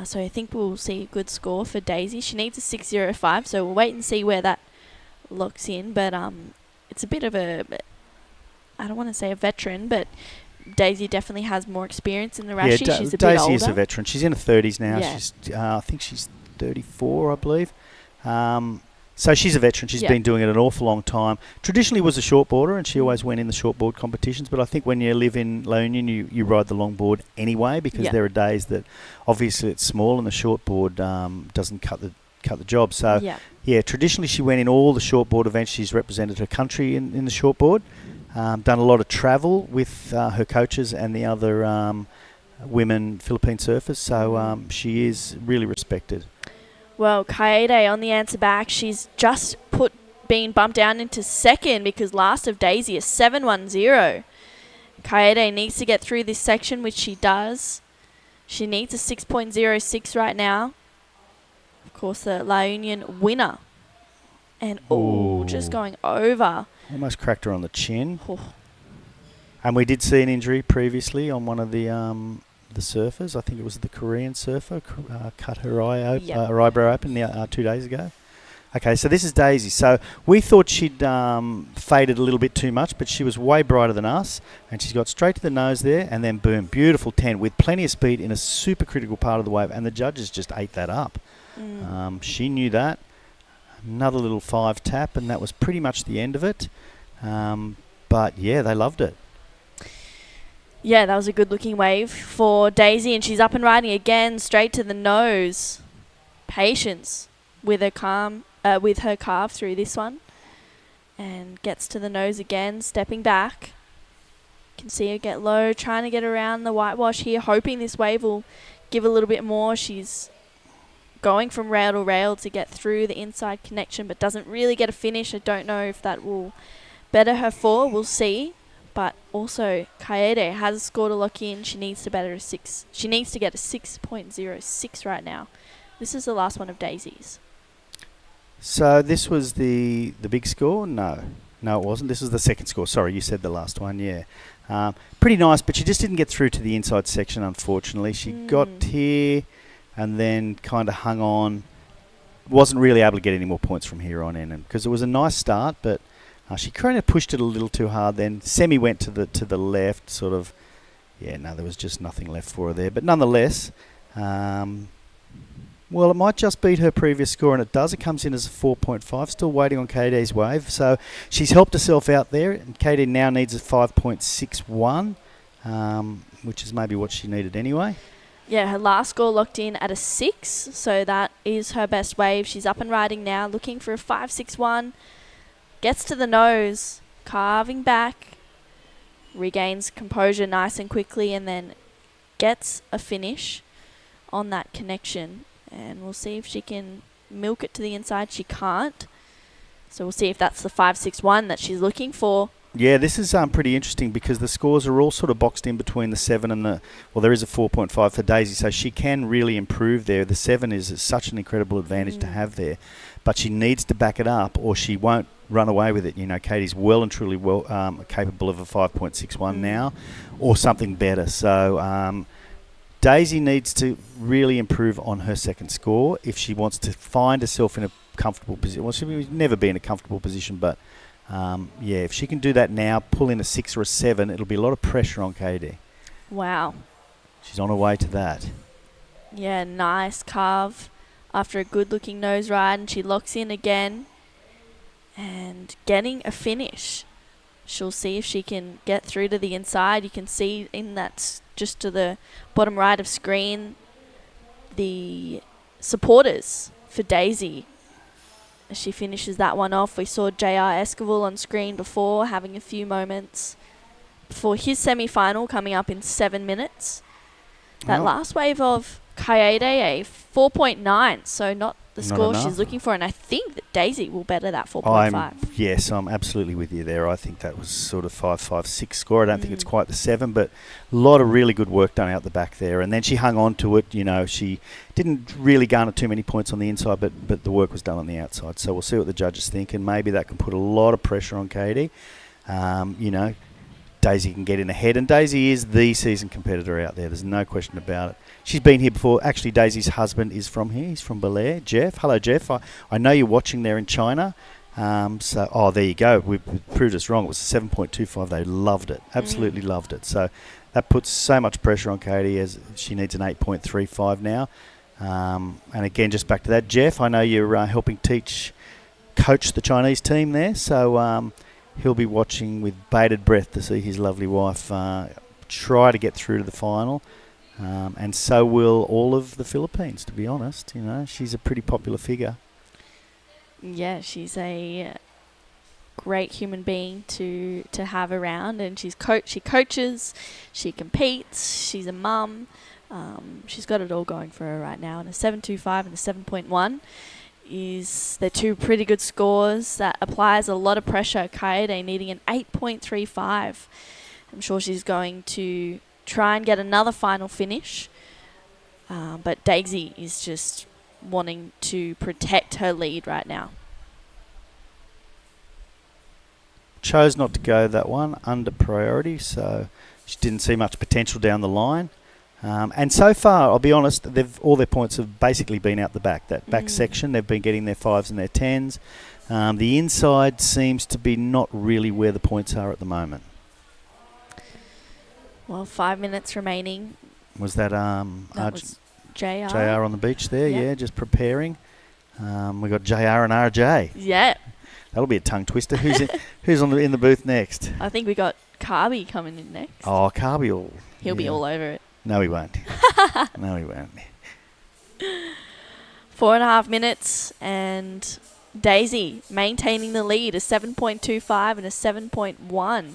So I think we'll see a good score for Daisy. She needs a 6.05, so we'll wait and see where that locks in. But it's a bit of a, I don't want to say a veteran, but Daisy definitely has more experience in the Rashi. Yeah, she's a Daisy bit older. is a veteran. She's in her 30s now. Yeah. She's, I think she's 34, I believe. So she's a veteran. She's been doing it an awful long time. Traditionally was a shortboarder, and she always went in the shortboard competitions. But I think when you live in La Union, you ride the longboard anyway, because there are days that obviously it's small and the shortboard doesn't cut the job. So traditionally she went in all the shortboard events. She's represented her country in the shortboard. Done a lot of travel with her coaches and the other women Philippine surfers. So she is really respected. Well, Kaede on the answer back, she's just been bumped down into second because last of Daisy is 7.10. Kaede needs to get through this section, which she does. She needs a 6.06 right now. Of course, the La Union winner. And just going over. Almost cracked her on the chin. And we did see an injury previously on one of the surfers. I think it was the Korean surfer cut her her eyebrow open 2 days ago. Okay, so this is Daisy. So we thought she'd faded a little bit too much, but she was way brighter than us, and she's got straight to the nose there, and then boom, beautiful 10 with plenty of speed in a super critical part of the wave, and the judges just ate that up. She knew that. Another little 5 tap, and that was pretty much the end of it. But yeah, they loved it. Yeah, that was a good-looking wave for Daisy, and she's up and riding again, straight to the nose. Patience with her carve through this one, and gets to the nose again, stepping back. You can see her get low, trying to get around the whitewash here, hoping this wave will give a little bit more. She's going from rail to rail to get through the inside connection, but doesn't really get a finish. I don't know if that will better her for. We'll see. But also, Kaede has scored a lock in. She needs to better a 6. She needs to get a 6.06 right now. This is the last one of Daisy's. So this was the big score? No, it wasn't. This was the second score. Sorry, you said the last one. Yeah, pretty nice, but she just didn't get through to the inside section. Unfortunately, she got here and then kind of hung on. Wasn't really able to get any more points from here on in, because it was a nice start, but. She kind of pushed it a little too hard then. Semi went to the left, sort of. Yeah, no, there was just nothing left for her there. But nonetheless, well, it might just beat her previous score, and it does. It comes in as a 4.5. Still waiting on Kade's wave. So she's helped herself out there, and Kade now needs a 5.61, which is maybe what she needed anyway. Yeah, her last score locked in at a 6, so that is her best wave. She's up and riding now, looking for a 5.61. Gets to the nose, carving back, regains composure nice and quickly, and then gets a finish on that connection. And we'll see if she can milk it to the inside. She can't. So we'll see if that's the 5.61 that she's looking for. Yeah, this is pretty interesting because the scores are all sort of boxed in between the 7 and there is a 4.5 for Daisy, so she can really improve there. The 7 is such an incredible advantage to have there, but she needs to back it up or she won't run away with it. You know, Katie's well and truly capable of a 5.61 now or something better. So Daisy needs to really improve on her second score if she wants to find herself in a comfortable position. Well, she'll never be in a comfortable position, but if she can do that now, pull in a 6 or a 7, it'll be a lot of pressure on Katie. Wow. She's on her way to that. Yeah, nice carve after a good-looking nose ride, and she locks in again and getting a finish. She'll see if she can get through to the inside. You can see in that just to the bottom right of screen the supporters for Daisy. As she finishes that one off, we saw JR Escalon on screen before, having a few moments before his semi-final coming up in 7 minutes. That last wave of Kaede, a 4.9, so not the Not score enough. she's looking for, and I think that Daisy will better that 4.5. Yes, I'm absolutely with you there. I think that was sort of 5.56 score. I don't think it's quite the 7, but a lot of really good work done out the back there. And then she hung on to it. You know, she didn't really garner too many points on the inside, but the work was done on the outside. So we'll see what the judges think, and maybe that can put a lot of pressure on Katie. You know, Daisy can get in ahead, and Daisy is the seasoned competitor out there. There's no question about it. She's been here before. Actually, Daisy's husband is from here. He's from Baler. Jeff. Hello, Jeff. I know you're watching there in China. There you go. We've proved us wrong. It was a 7.25. They loved it. Absolutely loved it. So that puts so much pressure on Katie, as she needs an 8.35 now. And again, just back to that, Jeff, I know you're helping coach the Chinese team there. So he'll be watching with bated breath to see his lovely wife try to get through to the final. And so will all of the Philippines, to be honest. You know, she's a pretty popular figure. Yeah, she's a great human being to have around, and she coaches, she competes, she's a mum. She's got it all going for her right now. And a 7.25 and a 7.1 they're two pretty good scores. That applies a lot of pressure. Kaede needing an 8.35. I'm sure she's going to try and get another final finish. But Daisy is just wanting to protect her lead right now. Chose not to go that one under priority, so she didn't see much potential down the line. And so far, I'll be honest, all their points have basically been out the back. That back section, they've been getting their 5s and their 10s. The inside seems to be not really where the points are at the moment. Well, 5 minutes remaining. Was that was JR. JR on the beach there? Yeah, just preparing. We got JR and RJ. Yeah. That'll be a tongue twister. Who's in the booth next? I think we got Carby coming in next. Oh, Carby He'll be all over it. No, he won't. No, he won't. 4.5 minutes, and Daisy maintaining the lead, a 7.25 and a 7.1.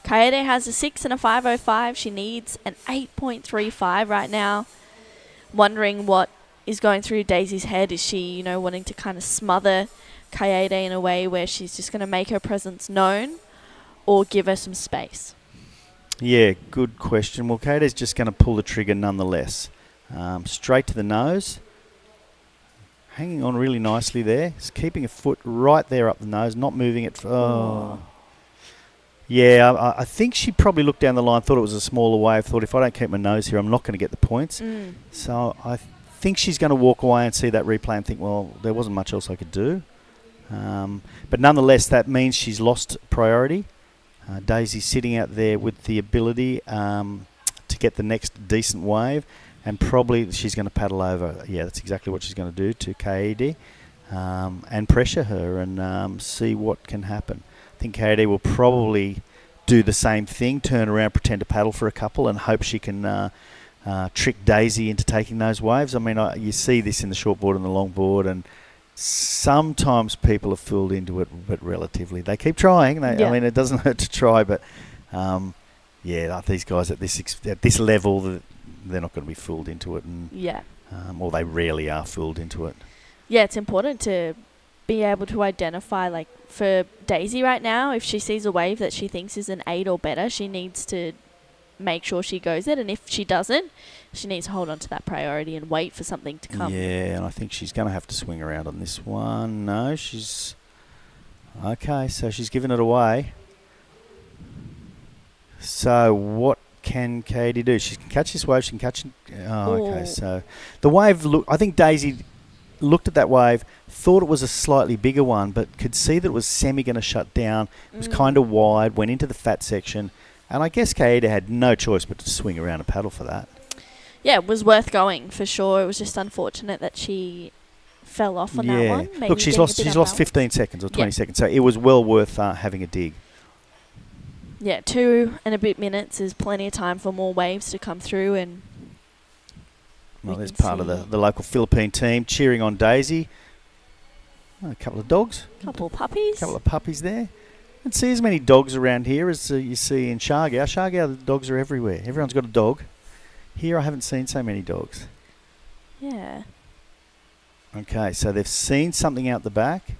Kaede has a 6 and a 5.05. She needs an 8.35 right now. Wondering what is going through Daisy's head. Is she, wanting to kind of smother Kaede in a way where she's just going to make her presence known, or give her some space? Yeah, good question. Well, Kaede's just going to pull the trigger nonetheless. Straight to the nose. Hanging on really nicely there. Just keeping a foot right there up the nose, not moving it. Yeah, I think she probably looked down the line, thought it was a smaller wave, thought if I don't keep my nose here, I'm not going to get the points. So I think she's going to walk away and see that replay and think, well, there wasn't much else I could do. But nonetheless, that means she's lost priority. Daisy's sitting out there with the ability to get the next decent wave, and probably she's going to paddle over. Yeah, that's exactly what she's going to do to Kaede, and pressure her and see what can happen. I think Kaede will probably do the same thing, turn around, pretend to paddle for a couple, and hope she can trick Daisy into taking those waves. I mean, you see this in the shortboard and the longboard, and sometimes people are fooled into it, but relatively. They keep trying. I mean, it doesn't hurt to try, but these guys at this level, they're not going to be fooled into it, or they rarely are fooled into it. Yeah, it's important to be able to identify, like for Daisy right now, if she sees a wave that she thinks is an 8 or better, she needs to make sure she goes it, and if she doesn't, she needs to hold on to that priority and wait for something to come. Yeah, and I think she's going to have to swing around on this one. No, she's... Okay, so she's given it away. So what can Katie do? She can catch this wave, she can catch... okay, so the wave... I think Daisy looked at that wave, thought it was a slightly bigger one, but could see that it was semi going to shut down. It was kind of wide, went into the fat section, and I guess Kaede had no choice but to swing around and paddle for that. Yeah, it was worth going for sure. It was just unfortunate that she fell off on that one. Maybe look, she's lost 15 seconds or 20 seconds, so it was well worth having a dig. Yeah, 2 and a bit minutes is plenty of time for more waves to come through, and well, there's part of the local Philippine team cheering on Daisy. A couple of dogs. Couple of puppies. Couple of puppies there. And see as many dogs around here as you see in Siargao. Siargao, the dogs are everywhere. Everyone's got a dog. Here I haven't seen so many dogs. Yeah. Okay, so they've seen something out the back.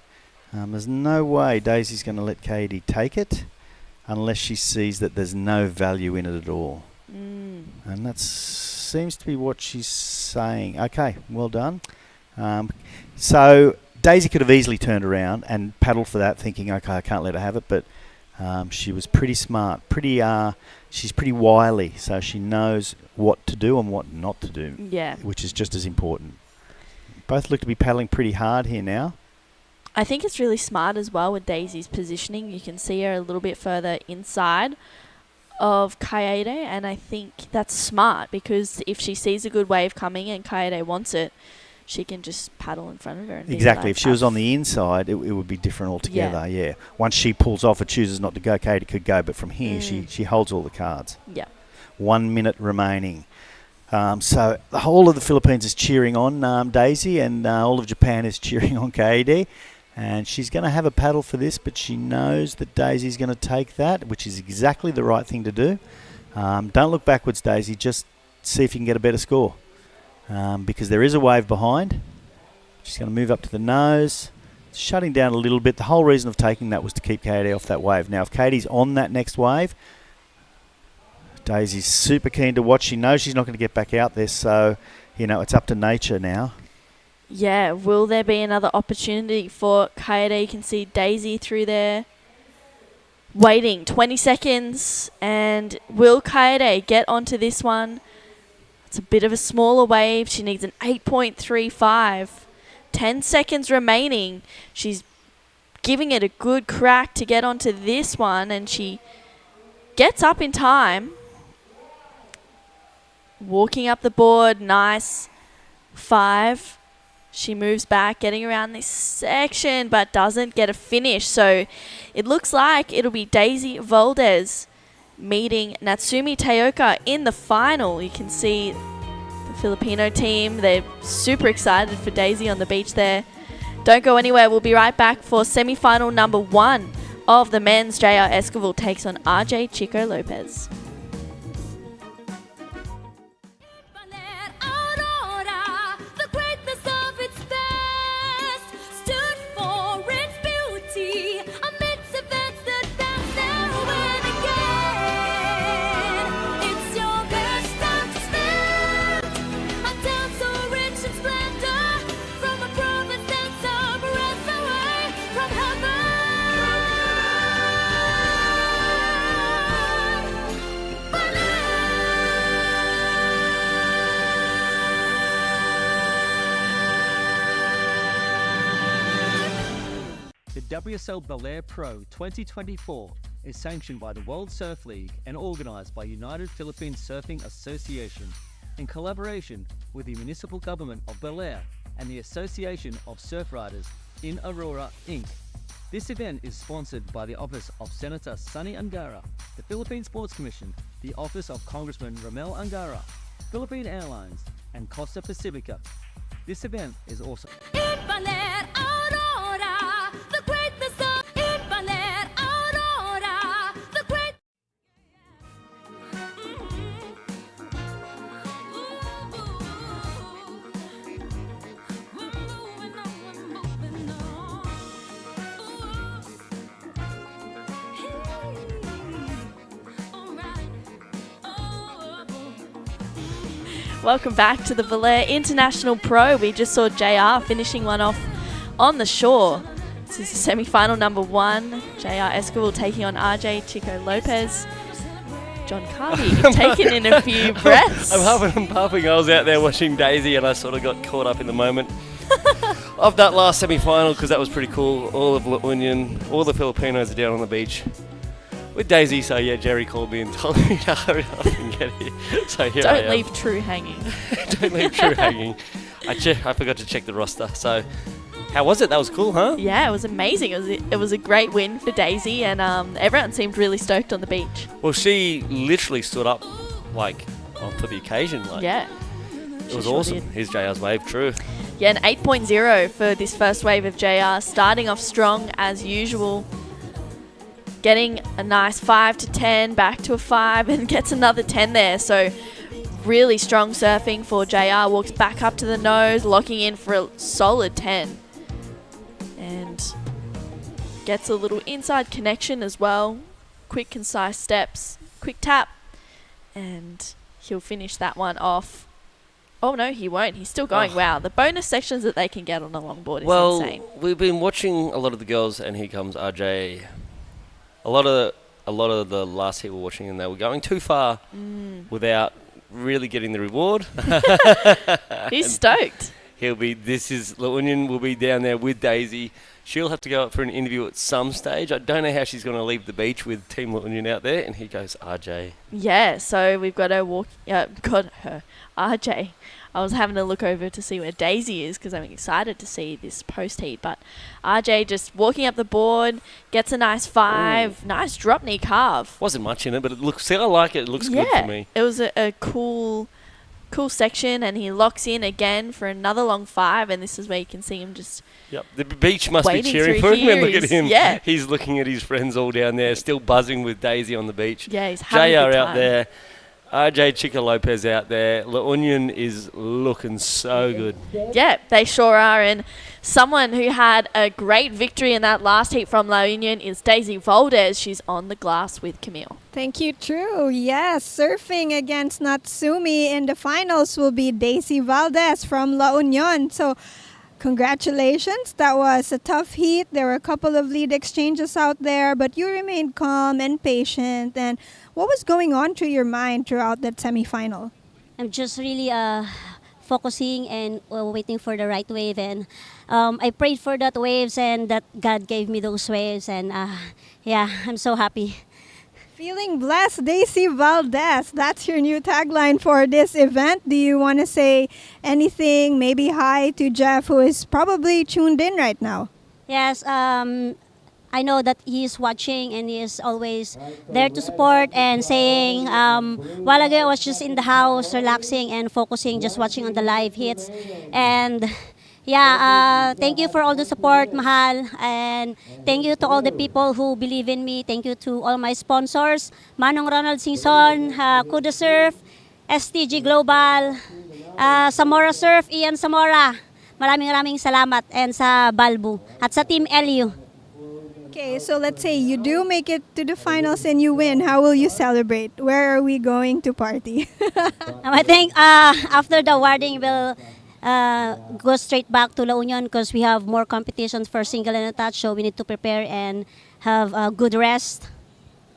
There's no way Daisy's going to let Katie take it unless she sees that there's no value in it at all. And that seems to be what she's saying. Okay, well done. So Daisy could have easily turned around and paddled for that, thinking, okay, I can't let her have it, but she was pretty smart, she's pretty wily, so she knows what to do and what not to do, which is just as important. Both look to be paddling pretty hard here now. I think it's really smart as well with Daisy's positioning. You can see her a little bit further inside of Kaede, and I think that's smart because if she sees a good wave coming and Kaede wants it, she can just paddle in front of her. And Exactly. If she was on the inside, it would be different altogether. Yeah. Once she pulls off or chooses not to go, Katie could go. But from here, she holds all the cards. Yeah. 1 minute remaining. So the whole of the Philippines is cheering on Daisy, and all of Japan is cheering on Kaede. And she's going to have a paddle for this, but she knows that Daisy's going to take that, which is exactly the right thing to do. Don't look backwards, Daisy. Just see if you can get a better score. Because there is a wave behind. She's going to move up to the nose, shutting down a little bit. The whole reason of taking that was to keep Katie off that wave. Now, if Katie's on that next wave, Daisy's super keen to watch. She knows she's not going to get back out there, so, it's up to nature now. Yeah, will there be another opportunity for Kaede? You can see Daisy through there. Waiting 20 seconds, and will Kaede get onto this one? It's a bit of a smaller wave. She needs an 8.35. 10 seconds remaining. She's giving it a good crack to get onto this one, and she gets up in time. Walking up the board, nice. 5. She moves back, getting around this section, but doesn't get a finish. So it looks like it'll be Daisy Valdez meeting Natsumi Taoka in the final. You can see the Filipino team. They're super excited for Daisy on the beach there. Don't go anywhere. We'll be right back for semi-final number 1 of the men's. JR Esquivel takes on RJ Chico Lopez. The WSL Baler Pro 2024 is sanctioned by the World Surf League and organized by United Philippine Surfing Association in collaboration with the municipal government of Baler and the Association of Surf Riders in Aurora, Inc. This event is sponsored by the Office of Senator Sonny Angara, the Philippine Sports Commission, the Office of Congressman Ramel Angara, Philippine Airlines, and Costa Pacifica. This event is also... Welcome back to the Baler International Pro. We just saw JR finishing one off on the shore. This is semi-final number 1. JR Esquivel taking on RJ Chico Lopez. John Carvey taking in a few breaths. I'm puffing. I was out there watching Daisy and I sort of got caught up in the moment of that last semi-final because that was pretty cool. All of La Union, all the Filipinos are down on the beach with Daisy. So yeah, Jerry called me and told me to hurry up and get here. So here I am. Don't leave True hanging. Don't leave True hanging. I forgot to check the roster. So how was it? That was cool, huh? Yeah, it was amazing. It was a great win for Daisy, and everyone seemed really stoked on the beach. Well, she literally stood up for the occasion. Yeah. It was awesome. Here's JR's wave, True. Yeah, an 8.0 for this first wave of JR, starting off strong as usual. Getting a nice 5 to 10, back to a 5, and gets another 10 there. So Really strong surfing for JR. Walks back up to the nose, locking in for a solid 10. And gets a little inside connection as well. Quick, concise steps. Quick tap. And he'll finish that one off. Oh, no, he won't. He's still going. Wow, the bonus sections that they can get on a longboard is insane. Well, we've been watching a lot of the girls, and here comes RJ. A lot of the last heat we're watching, and they were going too far without really getting the reward. He's stoked. La Union will be down there with Daisy. She'll have to go up for an interview at some stage. I don't know how she's going to leave the beach with Team La Union out there, and here goes RJ. Yeah, so we've got her, RJ. I was having a look over to see where Daisy is because I'm excited to see this post heat. But RJ just walking up the board, gets a nice 5, nice drop knee carve. Wasn't much in it, but I like it. It looks good for me. It was a cool section, and he locks in again for another long 5, and this is where you can see him just. Yep, the beach must be cheering for him. And look at him. Yeah. He's looking at his friends all down there, still buzzing with Daisy on the beach. Yeah, he's having a good time. out there. RJ Chica Lopez out there. La Union is looking so good. Yeah, they sure are. And someone who had a great victory in that last heat from La Union is Daisy Valdez. She's on the glass with Camille. Thank you, True. Yes, surfing against Natsumi in the finals will be Daisy Valdez from La Union. So congratulations. That was a tough heat. There were a couple of lead exchanges out there, but you remained calm and patient. And what was going on through your mind throughout that semifinal? I'm just really focusing and waiting for the right wave. And I prayed for that waves, and that God gave me those waves. And I'm so happy. Feeling blessed, Daisy Valdez. That's your new tagline for this event. Do you want to say anything, maybe hi to Jeff, who is probably tuned in right now? Yes, I know that he's watching, and he is always there to support and saying, while ago I was just in the house relaxing and focusing, just watching on the live hits. And thank you for all the support, Mahal. And thank you to all the people who believe in me. Thank you to all my sponsors, Manong Ronald Singson, Kuda Surf, STG Global, Samora Surf, Ian Samora. Maraming salamat, and sa Balbu at sa Team LU. Okay, so let's say you do make it to the finals and you win. How will you celebrate? Where are we going to party? I think after the awarding, we'll go straight back to La Union because we have more competitions for single and attached, so we need to prepare and have a good rest.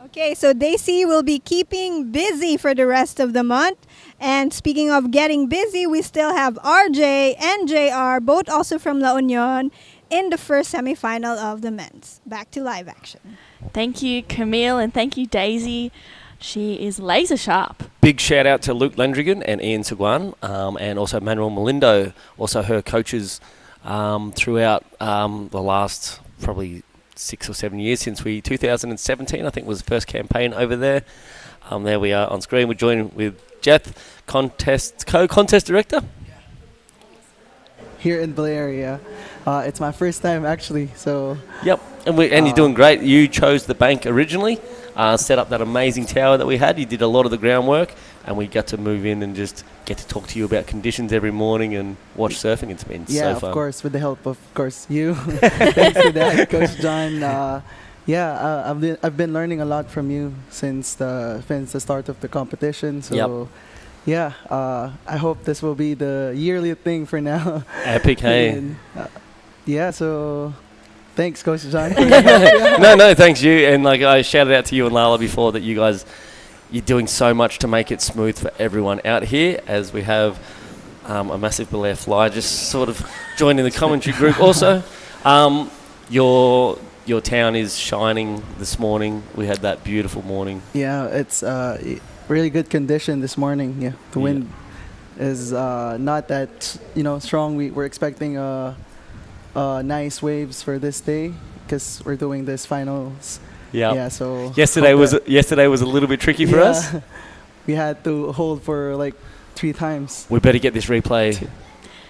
Okay, so Daisy will be keeping busy for the rest of the month. And speaking of getting busy, we still have RJ and JR, both also from La Union, in the first semifinal of the men's. Back to live action. Thank you, Camille, and thank you, Daisy. She is laser sharp. Big shout out to Luke Landrigan and Ian Seguan, and also Manuel Melindo, also her coaches throughout the last probably 6 or 7 years since 2017, I think was the first campaign over there. There we are on screen. We're joined with Jeff, co-contest director. Here in Baler area. It's my first time actually, so... Yep, and you're doing great. You chose the bank originally, set up that amazing tower that we had. You did a lot of the groundwork, and we got to move in and just get to talk to you about conditions every morning and watch surfing. It's been so fun. Yeah, of course, with the help of course you. Thanks to that, Coach John. I've been learning a lot from you since the start of the competition. So, I hope this will be the yearly thing for now. Epic, hey. And, so thanks, Coach John. No, thanks you. And like I shouted out to you and Lala before that you're doing so much to make it smooth for everyone out here, as we have a massive Baler fly just sort of joining the commentary group also. Your town is shining this morning. We had that beautiful morning. Yeah, it's really good condition this morning. Yeah, the wind is not that strong. We're expecting nice waves for this day because we're doing this finals. Yeah. So yesterday was a little bit tricky for us. We had to hold for like 3 times. We better get this replay.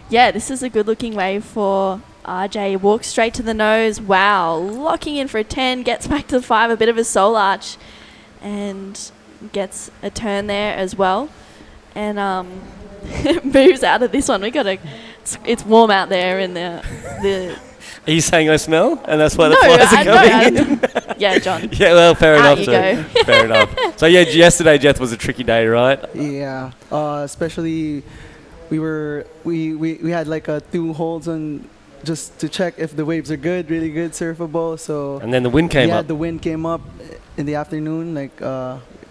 Yeah, this is a good looking wave for RJ. Walks straight to the nose. Wow, locking in for a 10, gets back to the 5, a bit of a soul arch, and gets a turn there as well. and moves out of this one. It's warm out there in the Are you saying I smell? And that's why the No, flies are I coming know, in? yeah, John. Yeah, well, fair Out enough. you too. go. Fair enough. So, yeah, yesterday, Jeff, was a tricky day, right? Yeah, especially we had like 2 holes on just to check if the waves are good, really good, surfable. So And then the wind came yeah, up. the wind came up in the afternoon. Like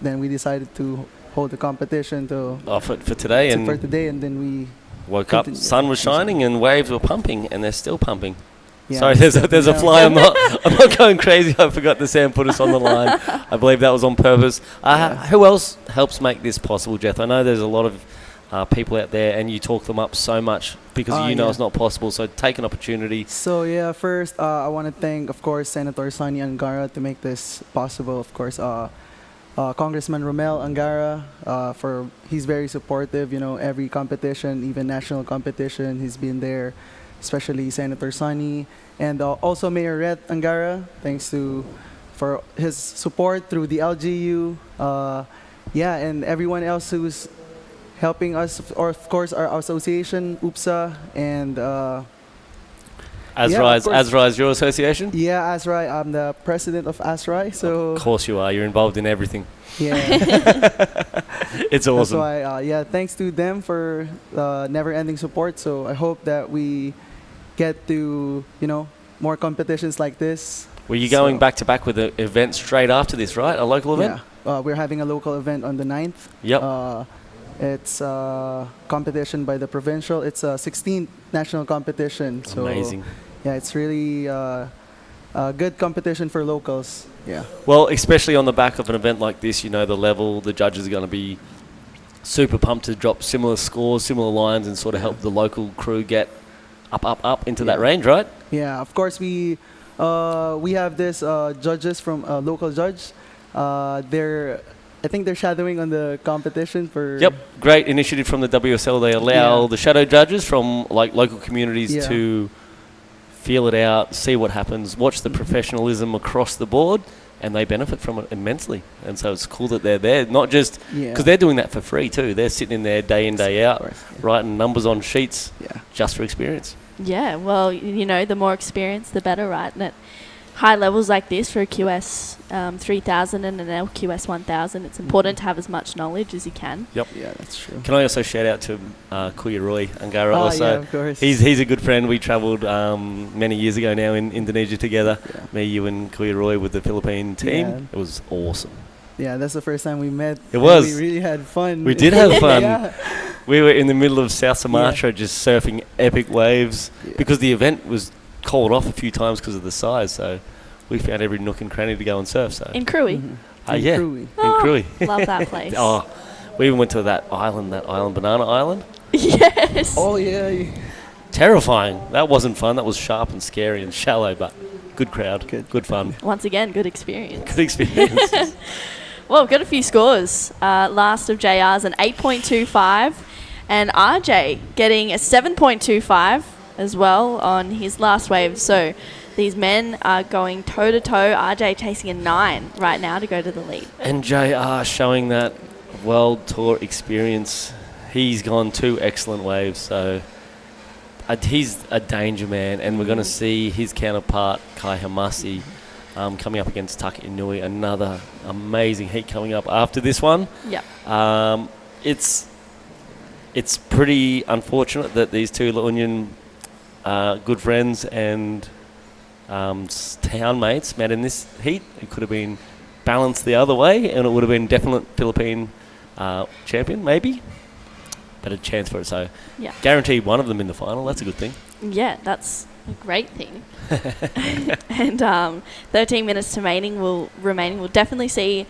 then we decided to hold the competition For today. And for today, and then we woke up, sun was shining and waves were pumping, and they're still pumping. Yeah, Sorry, there's a fly. I'm not going crazy. I forgot the Sam put us on the line. I believe that was on purpose. Who else helps make this possible, Jeff? I know there's a lot of people out there, and you talk them up so much because you know it's not possible. So take an opportunity. So yeah, first I want to thank, of course, Senator Sonny Angara to make this possible. Of course, Congressman Romel Angara he's very supportive. You know, every competition, even national competition, he's been there. Especially Senator Sonny, and also Mayor Rhett Angara, thanks for his support through the LGU, and everyone else who's helping us, or of course our association, UPSA, and ASRA is your association? Yeah, ASRA. I'm the president of ASRA, so Of course you are. You're involved in everything. yeah. It's awesome. That's why, thanks to them for never-ending support. So I hope that we get to, more competitions like this. Were you going back to back with an event straight after this, right? A local event? Yeah. We're having a local event on the 9th. Yep. It's a competition by the provincial. It's a 16th national competition. So Amazing. Yeah, it's really a good competition for locals. Yeah. Well, especially on the back of an event like this, the level, the judges are going to be super pumped to drop similar scores, similar lines, and sort of help the local crew get up into that range, right? Yeah, of course we have this judges from local judge. I think they're shadowing on the competition for. Yep, great initiative from the WSL. They allow the shadow judges from local communities to feel it out, see what happens, watch the professionalism across the board, and they benefit from it immensely. And so it's cool that they're there, not just because they're doing that for free too. They're sitting in there day in, day out, writing numbers on sheets just for experience. Yeah, well, the more experience, the better, right? And at high levels like this for a QS 3000 and an LQS 1000, it's important to have as much knowledge as you can. Yep. Yeah, that's true. Can I also shout out to Kuya Roy Angara also? Yeah, of course. He's a good friend. We travelled many years ago now in Indonesia together. Yeah. Me, you and Kuya Roy with the Philippine team. Yeah. It was awesome. Yeah, that's the first time we met. It was. We really had fun. We did have fun. We were in the middle of South Sumatra just surfing epic waves because the event was called off a few times because of the size. So we found every nook and cranny to go and surf. So in Cruy. In Cruy. In Cruy. Love that place. We even went to that island, Banana Island. Yes. Oh yeah. Terrifying. That wasn't fun. That was sharp and scary and shallow, but good crowd, good fun. Once again, good experience. Good experience. Well, we've got a few scores. Last of JR's an 8.25, and RJ getting a 7.25 as well on his last wave. So these men are going toe-to-toe. RJ chasing a 9 right now to go to the lead. And JR showing that World Tour experience. He's gone 2 excellent waves, so he's a danger man, and we're going to see his counterpart, Kai Hamasi, coming up against Taka Inui, another amazing heat coming up after this one. Yeah. It's pretty unfortunate that these two La Union good friends and townmates met in this heat. It could have been balanced the other way, and it would have been definite Philippine champion, maybe. But a chance for it, so guaranteed one of them in the final. That's a good thing. Yeah, that's a great thing. And 13 minutes remaining. We'll definitely see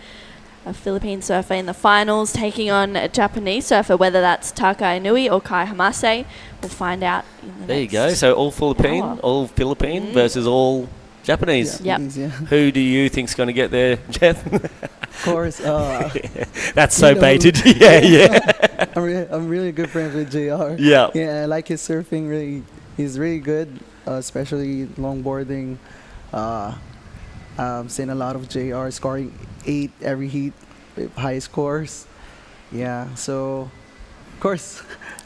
a Philippine surfer in the finals taking on a Japanese surfer, whether that's Taka Inui or Kai Hamase. We'll find out in the There you go. So all Philippine versus all Japanese. Yep. Who do you think's going to get there, Jeff? Of course. That's so baited. Yeah. I'm really good friends with JR. Yeah. Yeah, I like his surfing. Really, he's really good, especially longboarding. Seen a lot of JR scoring 8 every heat with high scores. Yeah, so Of course.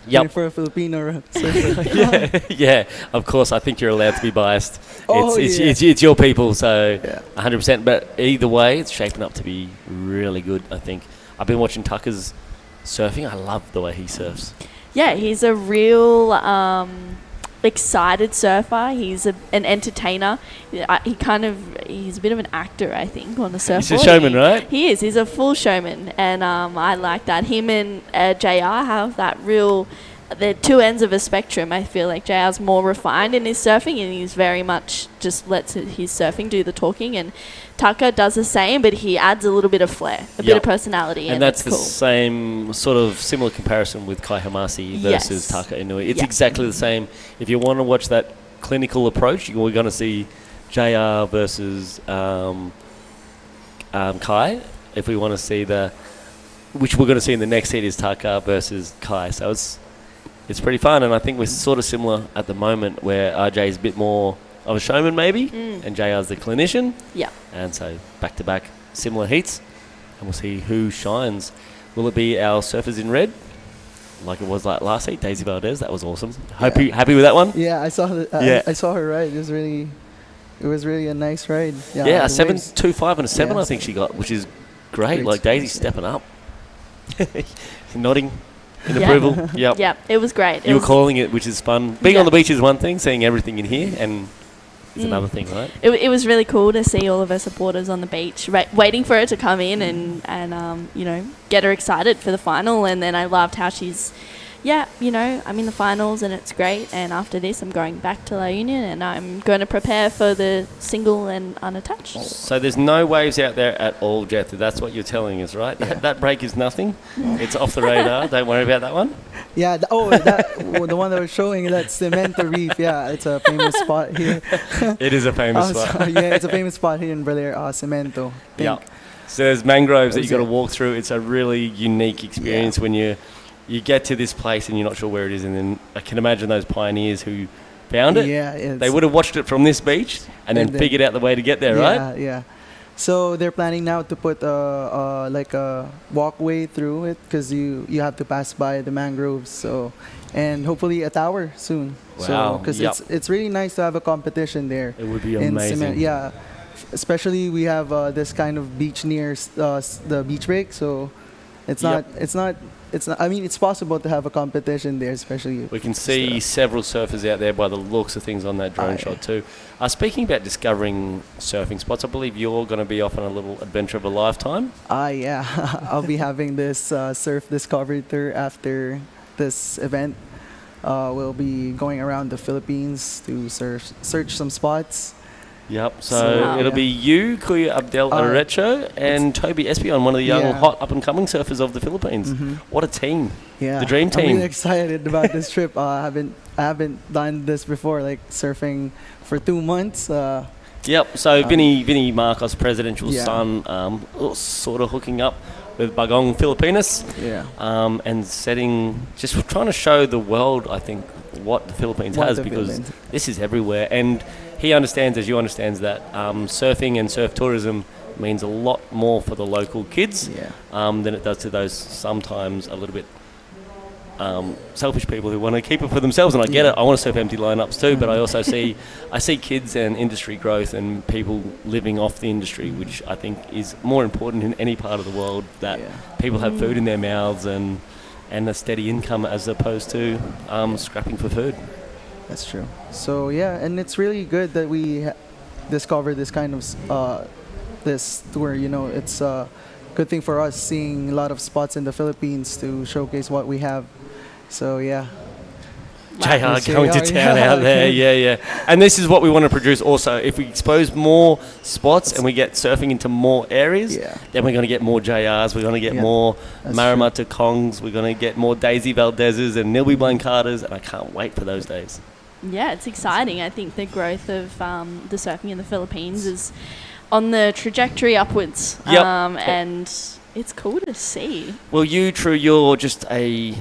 Yep. For a Filipino surfer. yeah, of course. I think you're allowed to be biased. Oh, It's your people, so Yeah. 100%. But either way, it's shaping up to be really good, I think. I've been watching Tucker's surfing. I love the way he surfs. Yeah, he's a real excited surfer. He's an entertainer. He's a bit of an actor, I think, on the surfboard. He's a showman, right? He is. He's a full showman, and I like that. Him and JR have that real. They're two ends of a spectrum. I feel like JR's more refined in his surfing, and he's very much just lets his surfing do the talking. And Tucker does the same, but he adds a little bit of flair, a bit of personality, and that's the cool. same sort of similar comparison with Kai Hamasi versus Yes. Tucker Inui. It's Yeah. exactly the same. If you want to watch that clinical approach, we're going to see JR versus Kai. If we want to see which we're going to see in the next heat is Tucker versus Kai. So it's pretty fun, and I think we're sort of similar at the moment, where RJ is a bit more of a showman maybe, and JR's the clinician. Yeah. And so back-to-back similar heats, and we'll see who shines. Will it be our surfers in red, like it was like last heat, Daisy Valdez? That was awesome. Happy with that one? Yeah, I saw I saw her ride. It was really a nice ride. Yeah, a the waves. 7.25 and a 7 Yeah. I think she got, which is great. Great Like Daisy's experience, stepping up. Nodding in approval. Yep. Yeah, it was great. You were calling it, which is fun. Being Yeah. on the beach is one thing, seeing everything in here and is another thing, right? It was really cool to see all of her supporters on the beach, waiting for her to come in and get her excited for the final. And then I loved how she's, I'm in the finals and it's great. And after this, I'm going back to La Union and I'm going to prepare for the single and unattached. So there's no waves out there at all, Jeff. That's what you're telling us, right? Yeah. That break is nothing. It's off the radar. Don't worry about that one. Yeah. The one that was showing, that's Cemento Reef. Yeah, it's a famous spot here. It is a famous spot. Yeah, it's a famous spot here in Baler, Cemento. Yeah. So there's mangroves that That's you got to it. walk through. It's a really unique experience when you get to this place and you're not sure where it is. And then I can imagine those pioneers who found it. Yeah, They would have watched it from this beach and then figured out the way to get there, right? Yeah. So they're planning now to put like a walkway through it because you have to pass by the mangroves. So, and hopefully a tower soon. Wow. Because Yep. it's really nice to have a competition there. It would be in amazing. cement. Yeah. Especially we have this kind of beach near the beach break. So it's not. I mean, it's possible to have a competition there, especially. We can see several surfers out there by the looks of things on that drone shot too. Speaking about discovering surfing spots, I believe you're going to be off on a little adventure of a lifetime. Yeah. I'll be having this surf discovery tour after this event. We'll be going around the Philippines to search some spots. Yep, so it'll be you, Kuya Abdel Arecho, and Toby Espion, one of the young, hot, up-and-coming surfers of the Philippines. What a team. Yeah, the dream team. I'm really excited about this trip. I haven't done this before, like surfing for 2 months. Yep, so Vinny Marcos, presidential Yeah. son, sort of hooking up with Bagong Filipinas. Yeah. And just trying to show the world, I think, what the Philippines has, because this is everywhere. And he understands, as you understand, that surfing and surf tourism means a lot more for the local kids than it does to those sometimes a little bit selfish people who want to keep it for themselves. And I get it. I want to surf empty lineups too, but I also see kids and industry growth and people living off the industry, which I think is more important in any part of the world, that people have food in their mouths and a steady income as opposed to scrapping for food. That's true. So and it's really good that we discovered this kind of this tour. It's a good thing for us seeing a lot of spots in the Philippines to showcase what we have. So JR going to town out there, yeah. And this is what we want to produce also. If we expose more spots and we get surfing into more areas, then we're going to get more JRs, we're going to get more Marimata Kongs, we're going to get more Daisy Valdez's and Nilby Blancatas, and I can't wait for those days. Yeah, it's exciting. I think the growth of the surfing in the Philippines is on the trajectory upwards. Yep. And it's cool to see. Well, you're just a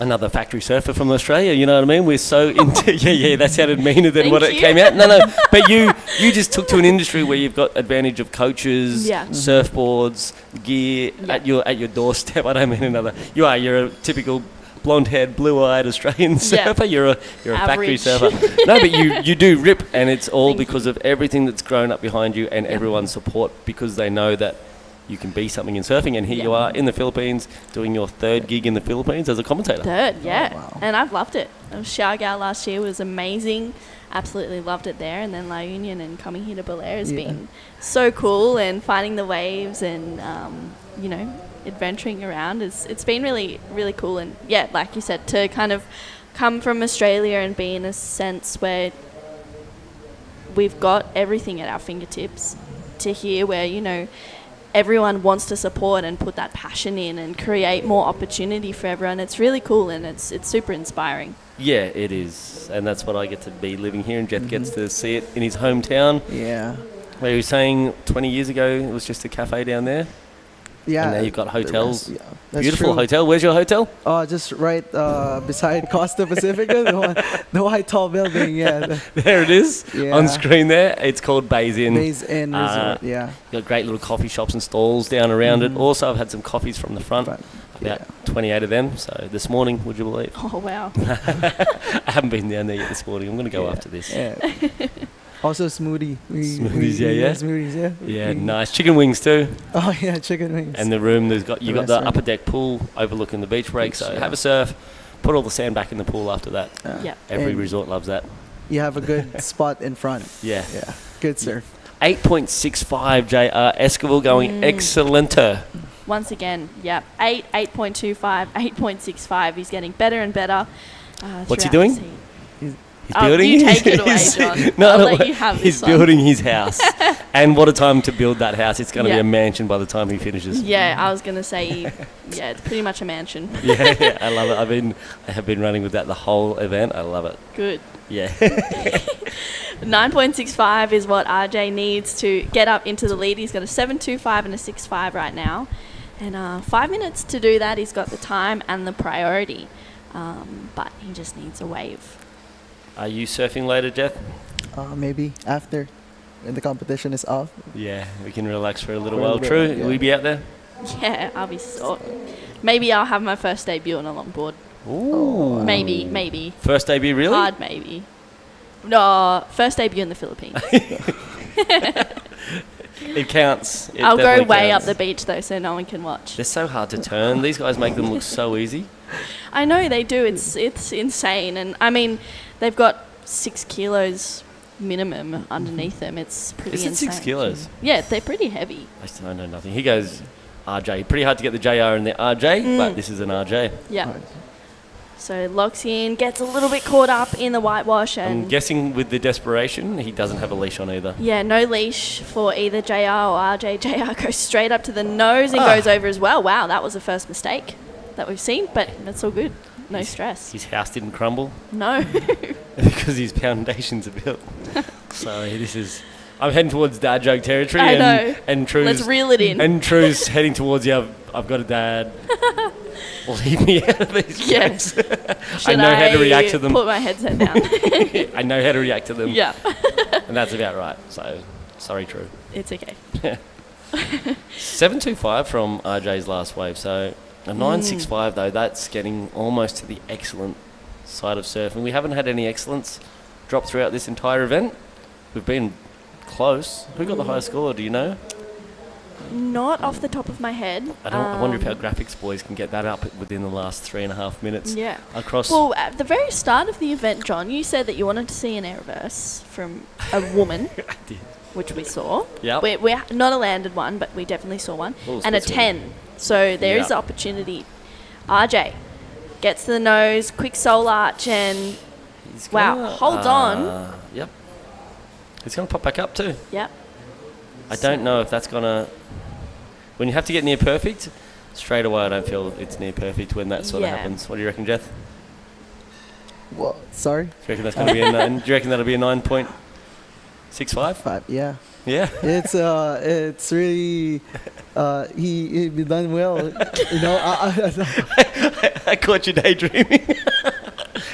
another factory surfer from Australia, you know what I mean? We're so into that sounded meaner than what it Thank came you. out. No, but you just took to an industry where you've got advantage of coaches, surfboards, gear at your doorstep. I don't mean another. You're a typical blonde-haired, blue-eyed Australian surfer. You're a factory Average. surfer. No, but you do rip, and it's all because of everything that's grown up behind you and everyone's support, because they know that you can be something in surfing, and here you are in the Philippines doing your 3rd gig in the Philippines as a commentator. 3rd, and I've loved it. Siargao last year was amazing. Absolutely loved it there, and then La Union and coming here to Baler has been so cool, and finding the waves and adventuring around it's been really, really cool. And like you said, to kind of come from Australia and be in a sense where we've got everything at our fingertips, to here where everyone wants to support and put that passion in and create more opportunity for everyone. It's really cool, and it's super inspiring. Yeah, it is. And that's what I get to be living here, and Jeff gets to see it in his hometown. Yeah. Where he was saying 20 years ago it was just a cafe down there. Yeah. And now you've got hotels. That's Beautiful true. hotel. Where's your hotel? Just right beside Costa Pacifica, the white tall building. Yeah. There it is Yeah. on screen there. It's called Bays Inn. Bays Inn Resort. Yeah. You've got great little coffee shops and stalls down around it. Also, I've had some coffees from the front. About 28 of them. So this morning, would you believe? Oh, wow. I haven't been down there yet this morning. I'm going to go after this. Yeah. Also smoothie. Smoothies, Smoothies, yeah. Yeah, nice. Chicken wings too. Oh yeah, chicken wings. And the room, you got the restaurant. upper deck pool overlooking the beach break. So have a surf, put all the sand back in the pool after that. Every And resort loves that. You have a good spot in front. Yeah. Yeah. Good surf. 8.65 JR Escalon going excellenter. Once again, 8.25, 8.65. He's getting better and better. What's he throughout doing? the season. He's building. You take it away, John. I'll let you have he's this one. building his house, and what a time to build that house! It's going to be Yeah. a mansion by the time he finishes. Yeah, I was going to say, it's pretty much a mansion. Yeah, I love it. I have been running with that the whole event. I love it. Good. Yeah. 9.65 is what RJ needs to get up into the lead. He's got a 7.25 and a 6.5 right now. And 5 minutes to do that. He's got the time and the priority. But he just needs a wave. Are you surfing later, Jeff? Maybe after, when the competition is off. Yeah, we can relax for a little For a while. little True. bit, Will you be out there? Yeah, I'll be sore. Maybe I'll have my first debut on a longboard. Ooh. Maybe. First debut, really? Hard maybe. No, first debut in the Philippines. It counts. It I'll go definitely way counts. up the beach though, so no one can watch. They're so hard to turn. These guys make them look so easy. I know they do. It's insane, and I mean, they've got 6 kilos minimum underneath them. It's pretty Is it insane. 6 kilos? Yeah, they're pretty heavy. I know nothing. He goes RJ. Pretty hard to get the JR in the RJ, but this is an RJ. Yeah. So locks in, gets a little bit caught up in the whitewash, and I'm guessing with the desperation, he doesn't have a leash on either. yeah, no leash for either JR or RJ. JR goes straight up to the nose and goes over as well. Wow, that was the first mistake that we've seen, but that's all good. No stress. His house didn't crumble No. because his foundations are built. So this is... I'm heading towards dad joke territory. I and, know. And True's, Let's reel it in. And True's heading towards you. I've got a dad. Leave me out of these Yes. jokes. I Should know how to react to them. Put my headset down. I know how to react to them. Yeah. And that's about right. So, sorry, True. It's okay. 7.25 from RJ's last wave. So, a 9.65 though, that's getting almost to the excellent side of surfing. We haven't had any excellence drop throughout this entire event. We've been close. Who got the highest score, do you know? Not off the top of my head. I wonder if our graphics boys can get that up within the last 3.5 minutes. Yeah. Across. Well, at the very start of the event, John, you said that you wanted to see an air reverse from a woman. I did. Which we saw. Yep. We're not a landed one, but we definitely saw one. Oh, And a split 10. So there is Yep. opportunity. RJ gets to the nose, quick soul arch, and holds on. Yep. It's going to pop back up too. Yep. I don't know if that's going to... When you have to get near perfect, straight away I don't feel it's near perfect when that sort of happens. What do you reckon, Jeff? Well, sorry? Do you reckon that's going to be a 9? Do you reckon that'll be a 9 point? 6'5"? 5, yeah. Yeah. It's really he done well. You know, I caught you daydreaming.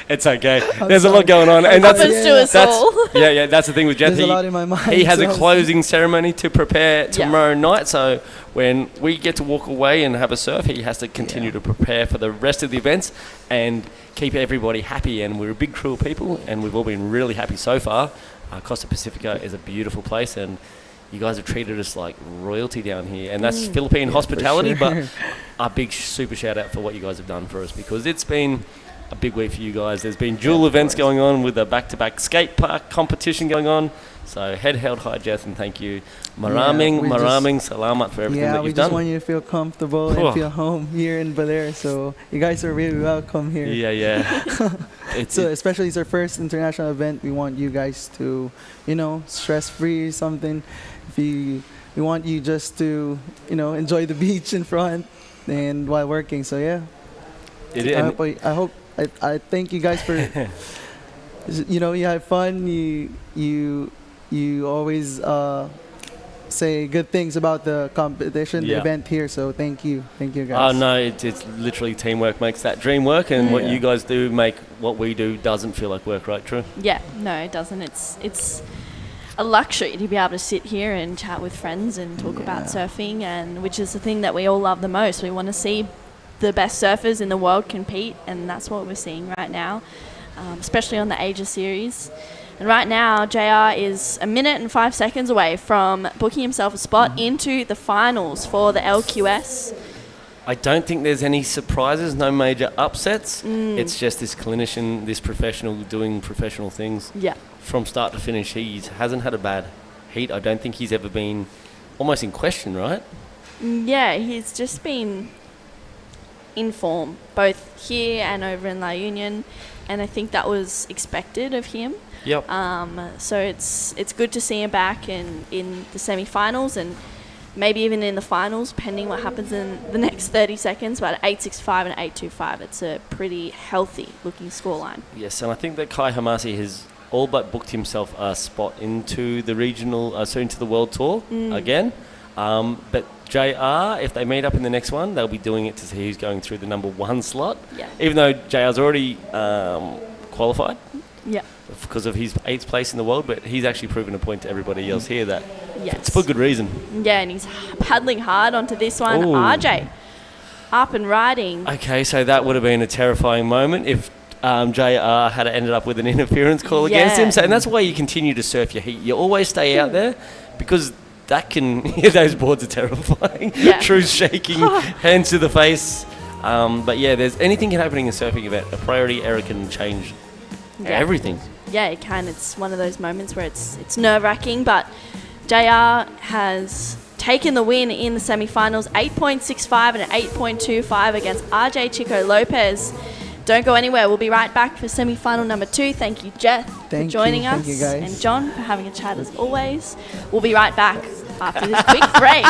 It's okay. I'm There's a lot sorry. going on, and that's Happens to us all. yeah. That's the thing with Jeff. There's a lot in my mind, He has a so- closing ceremony to prepare tomorrow night. So when we get to walk away and have a surf, he has to continue to prepare for the rest of the events and keep everybody happy. And we're a big crew of people, and we've all been really happy so far. Costa Pacifica is a beautiful place, and you guys have treated us like royalty down here, and that's Philippine hospitality. sure. But a big super shout out for what you guys have done for us, because it's been a big week for you guys. There's been dual events going on with a back-to-back skate park competition going on. So head held high, Jeff, and thank you. Maraming, salamat for everything that yeah, you've we done. just want you to feel comfortable Oh. and feel home here in Baler. So you guys are really welcome here. Yeah. So especially it's our first international event. We want you guys to, you know, stress-free or something. We want you just to, you know, enjoy the beach in front and while working. So yeah. I thank you guys for, you know, you have fun. You always say good things about the competition, the event here. So thank you guys. Oh no, it's literally teamwork makes that dream work, and what you guys do make what we do doesn't feel like work, right? True. Yeah, no, it doesn't. It's a luxury to be able to sit here and chat with friends and talk about surfing, and which is the thing that we all love the most. We want to see the best surfers in the world compete, and that's what we're seeing right now, especially on the Asia Series. And right now, JR is 1 minute and 5 seconds away from booking himself a spot into the finals for the LQS. I don't think there's any surprises, no major upsets. It's just this clinician, this professional doing professional things. Yeah. From start to finish, he hasn't had a bad heat. I don't think he's ever been almost in question, right? Yeah, he's just been in form, both here and over in La Union, and I think that was expected of him. Yep. So it's good to see him back in the semi-finals and maybe even in the finals, pending what happens in the next 30 seconds. But 8.65 and 8.25, it's a pretty healthy looking scoreline. Yes, and I think that Kai Hamasi has all but booked himself a spot into the regional, into the World Tour again. But JR, if they meet up in the next one, they'll be doing it to see who's going through the number 1 slot. Yeah. Even though JR's already qualified. Yeah. Because of his 8th place in the world, but he's actually proven a point to everybody else here that Yes. it's for good reason. Yeah, and he's paddling hard onto this one. Ooh. RJ, up and riding. Okay, so that would have been a terrifying moment if JR had ended up with an interference call against him. So, and that's why you continue to surf your heat. You always stay out there because that can, those boards are terrifying. Yeah. True's shaking, hands to the face. But yeah, there's anything can happen in a surfing event. A priority error can change everything. Yeah, it can. It's one of those moments where it's nerve-wracking, but JR has taken the win in the semi-finals, 8.65 and 8.25 against RJ Chico Lopez. Don't go anywhere. We'll be right back for semi-final number 2. Thank you, Jeff, for joining us. Thank you, guys. And John for having a chat as always. We'll be right back after this quick break.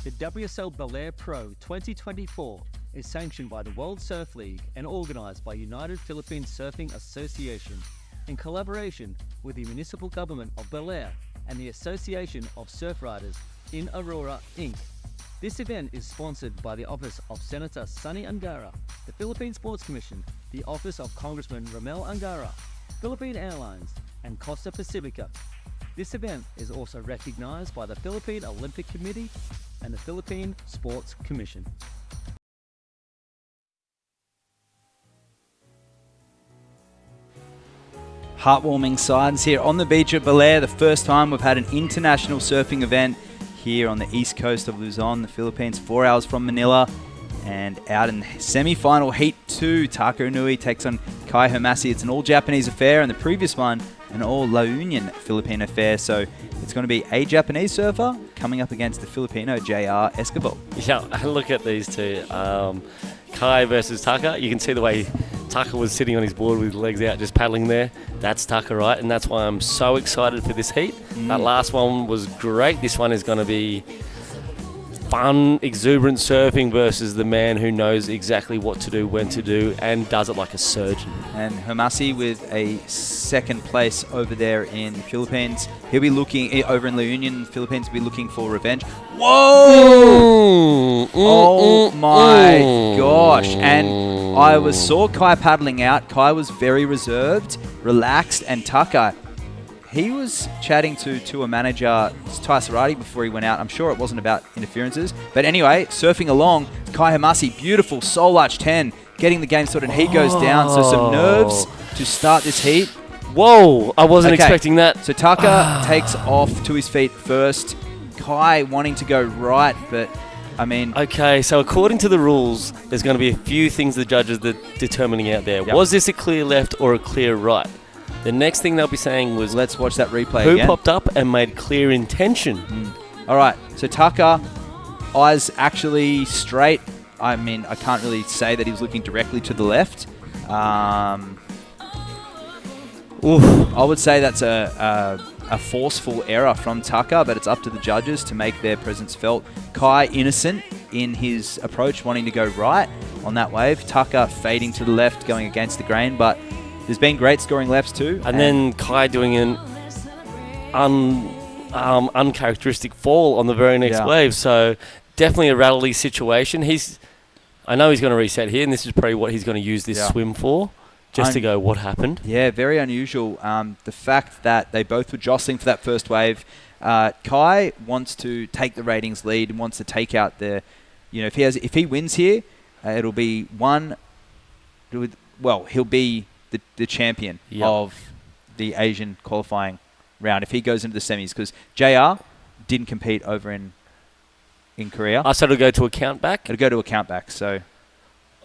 The WSL Baler Pro 2024 is sanctioned by the World Surf League and organised by United Philippine Surfing Association in collaboration with the Municipal Government of Baler and the Association of Surf Riders in Aurora, Inc. This event is sponsored by the Office of Senator Sonny Angara, the Philippine Sports Commission, the Office of Congressman Romel Angara, Philippine Airlines, and Costa Pacifica. This event is also recognized by the Philippine Olympic Committee and the Philippine Sports Commission. Heartwarming signs here on the beach at Baler. The first time we've had an international surfing event here on the east coast of Luzon, the Philippines, 4 hours from Manila. And out in semi-final heat 2, Taka Inui takes on Kai Homasi. It's an all-Japanese affair, and the previous one, an all-La Union Philippine affair. So it's going to be a Japanese surfer coming up against the Filipino JR Escalon. Yeah, look at these two. Kai versus Taka. You can see the way Taka was sitting on his board with his legs out, just paddling there. That's Taka, right? And that's why I'm so excited for this heat. That last one was great. This one is going to be fun, exuberant surfing versus the man who knows exactly what to do, when to do, and does it like a surgeon. And Homasi with a second place over there in the Philippines. He'll be looking over in La Union, Philippines, will be looking for revenge. Whoa! Oh my gosh. And I saw Kai paddling out. Kai was very reserved, relaxed, and Taka, he was chatting to a manager, Tai Sarati, before he went out. I'm sure it wasn't about interferences. But anyway, surfing along, Kai Homasi, beautiful soul arch 10, getting the game sorted, and he goes down. So some nerves to start this heat. Whoa, I wasn't expecting that. So Taka takes off to his feet first. Kai wanting to go right, but I mean... Okay, so according to the rules, there's going to be a few things the judges are determining out there. Yep. Was this a clear left or a clear right? The next thing they'll be saying was... Let's watch that replay who again. popped up and made clear intention. All right, so Taka, eyes actually straight. I mean, I can't really say that he was looking directly to the left. I would say that's a forceful error from Taka, but it's up to the judges to make their presence felt. Kai, innocent in his approach, wanting to go right on that wave. Taka fading to the left, going against the grain, but there's been great scoring lefts too. And then Kai doing an uncharacteristic fall on the very next wave. So definitely a rattly situation. I know he's going to reset here, and this is probably what he's going to use this swim for, just to go, what happened? Yeah, very unusual. The fact that they both were jostling for that first wave. Kai wants to take the ratings lead and wants to take out the, if he wins here, it'll be he'll be the champion of the Asian qualifying round if he goes into the semis, because JR didn't compete over in Korea. So it'll go to a count back? It'll go to a count back. So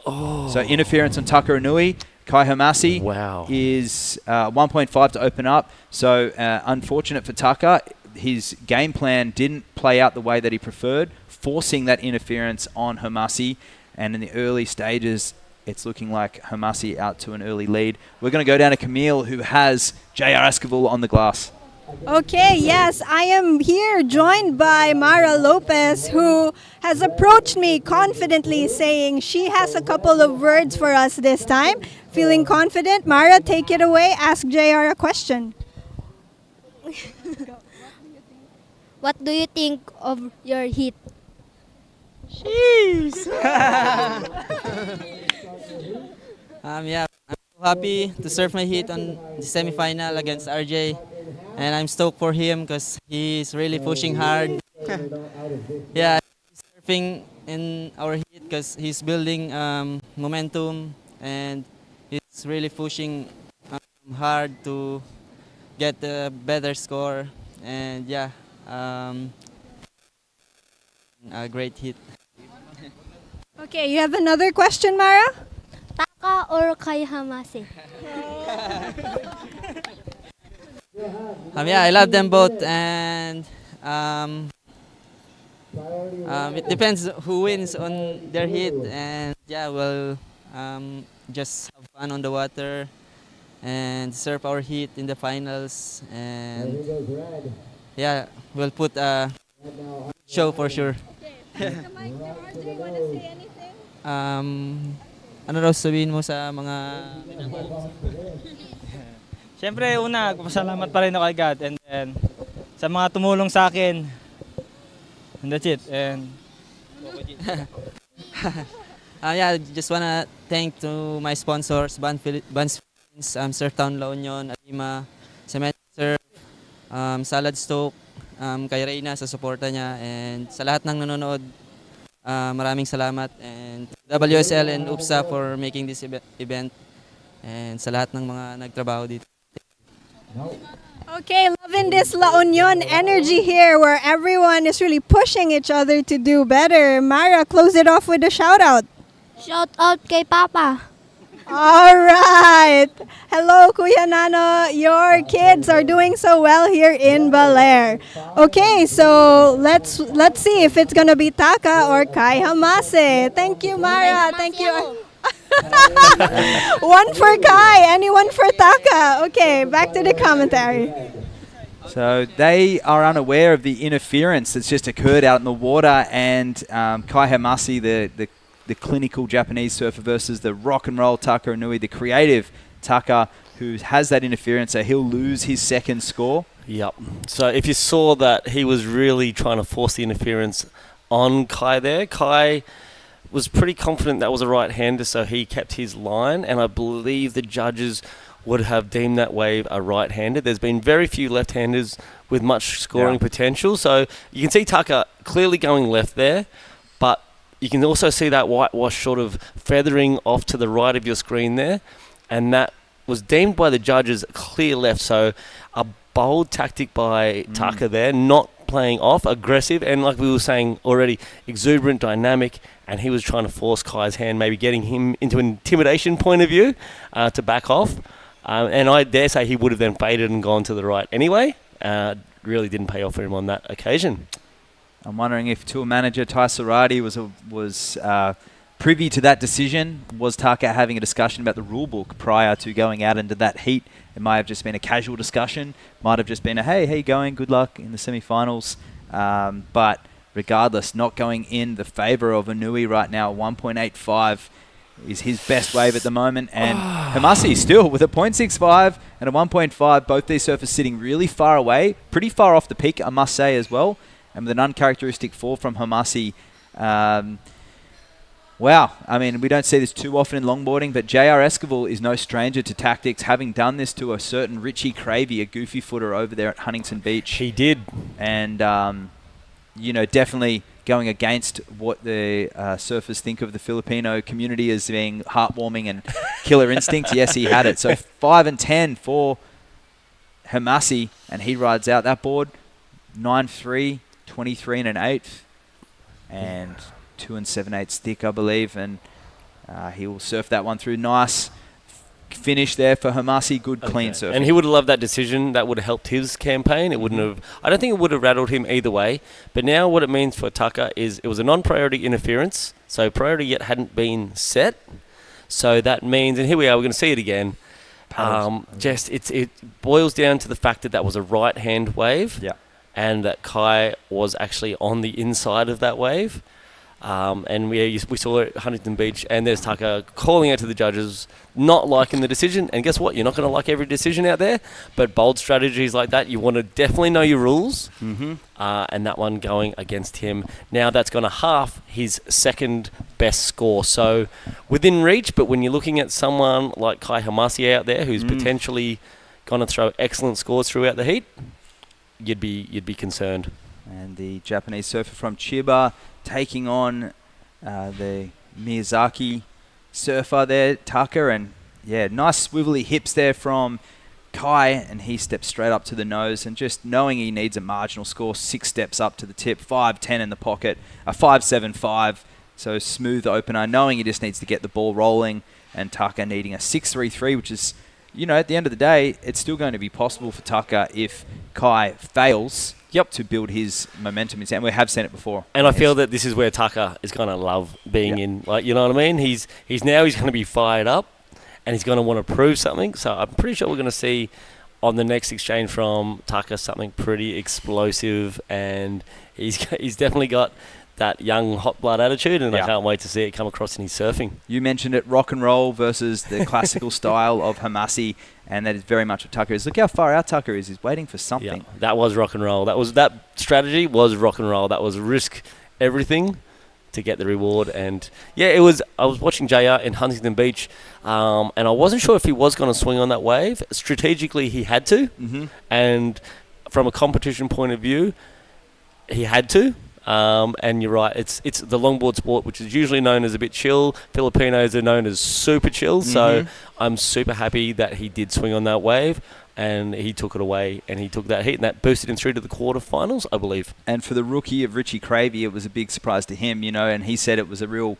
interference on Taka Inui. Kai Homasi is 1.5 to open up. So unfortunate for Taka. His game plan didn't play out the way that he preferred, forcing that interference on Homasi. And in the early stages, it's looking like Homasi out to an early lead. We're going to go down to Camille, who has JR Esquivel on the glass. Okay, yes, I am here joined by Mara Lopez, who has approached me confidently saying she has a couple of words for us this time. Feeling confident? Mara, take it away. Ask JR a question. What do you think of your heat? Jeez. I'm so happy to surf my heat on the semifinal against RJ, and I'm stoked for him because he's really pushing hard. He's surfing in our heat because he's building momentum, and he's really pushing hard to get a better score, and a great hit. Okay, you have another question, Mara? Taka or Kai Homasi? I love them both, and it depends who wins on their heat, and we'll just have fun on the water and surf our heat in the finals, and we'll put a show for sure. Ano raw sabihin mo sa mga... Siyempre, una, pasalamat pa rin ako kay God, and then sa mga tumulong sa akin, And that's it. And yeah, just wanna thank to my sponsors, Buns Philippines, Surf Town La Union, Alima, Cement Surf, Salad Stoke, kay Reyna sa suporta niya, and sa lahat ng nanonood, maraming salamat, and WSL and UPSA for making this event, and sa lahat ng mga nagtrabaho dito. Okay, loving this La Union energy here where everyone is really pushing each other to do better. Mara, close it off with a shout out. Shout out kay Papa. All right. Hello, Kuya Nano. Your kids are doing so well here in Baler. Okay, so let's see if it's gonna be Taka or Kai Hamase. Thank you, Mara. Thank you. One for Kai, anyone for Taka. Okay, back to the commentary. So they are unaware of the interference that's just occurred out in the water, and Kai Hamasi, the clinical Japanese surfer, versus the rock and roll Taka Inui, the creative Taka, who has that interference, so he'll lose his second score. Yep. So if you saw that, he was really trying to force the interference on Kai there. Kai was pretty confident that was a right-hander, so he kept his line, and I believe the judges would have deemed that wave a right-hander. There's been very few left-handers with much scoring potential, so you can see Taka clearly going left there, but you can also see that whitewash sort of feathering off to the right of your screen there, and that was deemed by the judges clear left, so a bold tactic by Taka there, not playing off, aggressive, and like we were saying already, exuberant, dynamic, and he was trying to force Kai's hand, maybe getting him into an intimidation point of view to back off. And I dare say he would have then faded and gone to the right anyway. Really didn't pay off for him on that occasion. I'm wondering if tour manager Ty Sarati was privy to that decision. Was Taka having a discussion about the rule book prior to going out into that heat? It might have just been a casual discussion. Might have just been a, hey, how you going? Good luck in the semi-finals. But regardless, not going in the favour of Inui right now. 1.85 is his best wave at the moment. And Hamasi still with a 0.65 and a 1.5. Both these surfers sitting really far away. Pretty far off the peak, I must say, as well. And with an uncharacteristic fall from Hamasi. Wow. I mean, we don't see this too often in longboarding, but J.R. Esquivel is no stranger to tactics, having done this to a certain Richie Cravey, a goofy footer over there at Huntington Beach. He did. And, you know, definitely going against what the surfers think of the Filipino community as being heartwarming and killer instinct. Yes, he had it. So 5 and 10 for Hamasi, and he rides out that board. 9-3, 23 and an 8th, and 2 and 7/8 thick, I believe, and he will surf that one through. Nice finish there for Hamasi. Good, clean surf. And he would have loved that decision. That would have helped his campaign. It wouldn't have. I don't think it would have rattled him either way. But now what it means for Taka is it was a non-priority interference, so priority yet hadn't been set. So that means, and here we are, we're going to see it again. It boils down to the fact that was a right-hand wave. Yeah. And that Kai was actually on the inside of that wave. And we saw it at Huntington Beach, and there's Taka calling out to the judges, not liking the decision. And guess what? You're not going to like every decision out there, but bold strategies like that, you want to definitely know your rules. Mm-hmm. And that one going against him. Now that's going to half his second best score. So within reach, but when you're looking at someone like Kai Hamasi out there, who's potentially going to throw excellent scores throughout the heat, you'd be concerned. And the Japanese surfer from Chiba taking on the Miyazaki surfer there, Taka, and yeah, nice swivelly hips there from Kai, and he steps straight up to the nose, and just knowing he needs a marginal score, 6 steps up to the tip, 5-10 in the pocket, a 5-7-5, so smooth opener, knowing he just needs to get the ball rolling, and Taka needing a 6-3-3, which is, you know, at the end of the day, it's still going to be possible for Taka if Kai fails to build his momentum. And we have seen it before. And I feel that this is where Taka is going to love being in. Like, you know what I mean? He's going to be fired up, and he's going to want to prove something. So I'm pretty sure we're going to see on the next exchange from Taka something pretty explosive, and he's definitely got that young hot blood attitude, and I Yeah. can't wait to see it come across in his surfing. You mentioned it, rock and roll versus the classical style of Hamasi, and that is very much what Tucker is. Look how far out Tucker is. He's waiting for something. Yeah, that was rock and roll. That strategy was rock and roll. That was risk everything to get the reward. And yeah, it was. I was watching JR in Huntington Beach, and I wasn't sure if he was going to swing on that wave. Strategically, he had to, and from a competition point of view, he had to. And you're right, it's the longboard sport, which is usually known as a bit chill. Filipinos are known as super chill, so I'm super happy that he did swing on that wave, and he took it away, and he took that heat, and that boosted him through to the quarterfinals, I believe. And for the rookie of Richie Cravey, it was a big surprise to him, and he said it was a real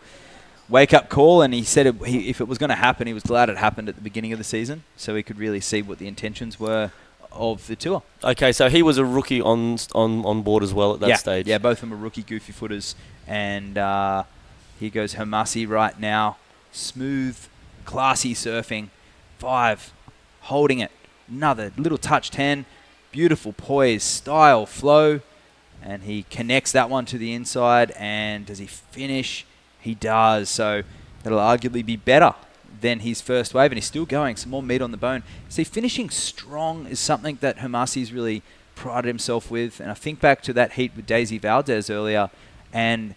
wake-up call, and he said if it was going to happen, he was glad it happened at the beginning of the season, so he could really see what the intentions were of the tour. Okay, so he was a rookie on board as well at that stage. Yeah, both of them are rookie goofy footers. And here goes Hamasi right now. Smooth, classy surfing. 5, holding it. Another little touch 10. Beautiful poise, style, flow. And he connects that one to the inside. And does he finish? He does. So that'll arguably be better than his first wave, and he's still going. Some more meat on the bone. See, finishing strong is something that Hamasi's really prided himself with. And I think back to that heat with Daisy Valdez earlier, and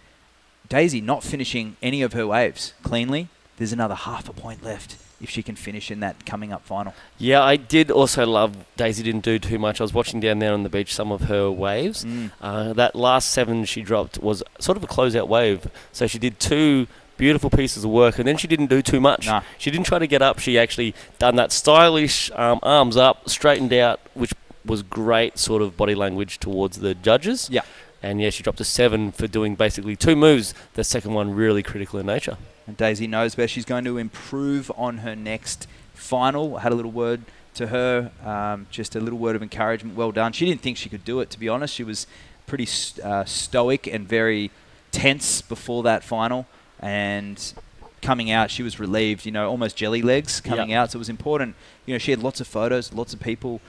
Daisy not finishing any of her waves cleanly. There's another half a point left if she can finish in that coming up final. Yeah, I did also love Daisy didn't do too much. I was watching down there on the beach some of her waves. That last 7 she dropped was sort of a closeout wave. So she did 2 beautiful pieces of work, and then she didn't do too much. Nah. She didn't try to get up. She actually done that stylish arms up, straightened out, which was great sort of body language towards the judges. Yeah. And yeah, she dropped a 7 for doing basically 2 moves. The second one really critical in nature. And Daisy knows where she's going to improve on her next final. I had a little word to her, just a little word of encouragement. Well done. She didn't think she could do it, to be honest. She was pretty stoic and very tense before that final. And coming out, she was relieved, almost jelly legs coming out. So it was important. She had lots of photos, lots of people.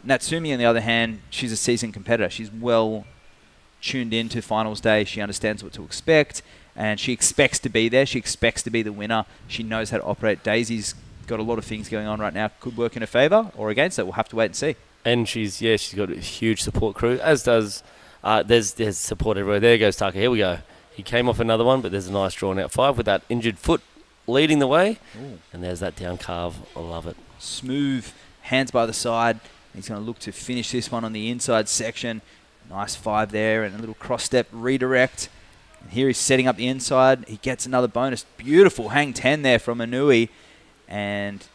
Natsumi, on the other hand, she's a seasoned competitor. She's well tuned into finals day. She understands what to expect, and she expects to be there. She expects to be the winner. She knows how to operate. Daisy's got a lot of things going on right now. Could work in her favour or against it. We'll have to wait and see. And she's got a huge support crew, as does there's support everywhere. There goes Tucker. Here we go. He came off another one, but there's a nice drawn out 5 with that injured foot leading the way. Ooh. And there's that down carve. I love it. Smooth, hands by the side. He's going to look to finish this one on the inside section. Nice 5 there and a little cross step redirect. And here he's setting up the inside. He gets another bonus. Beautiful hang 10 there from Anui. And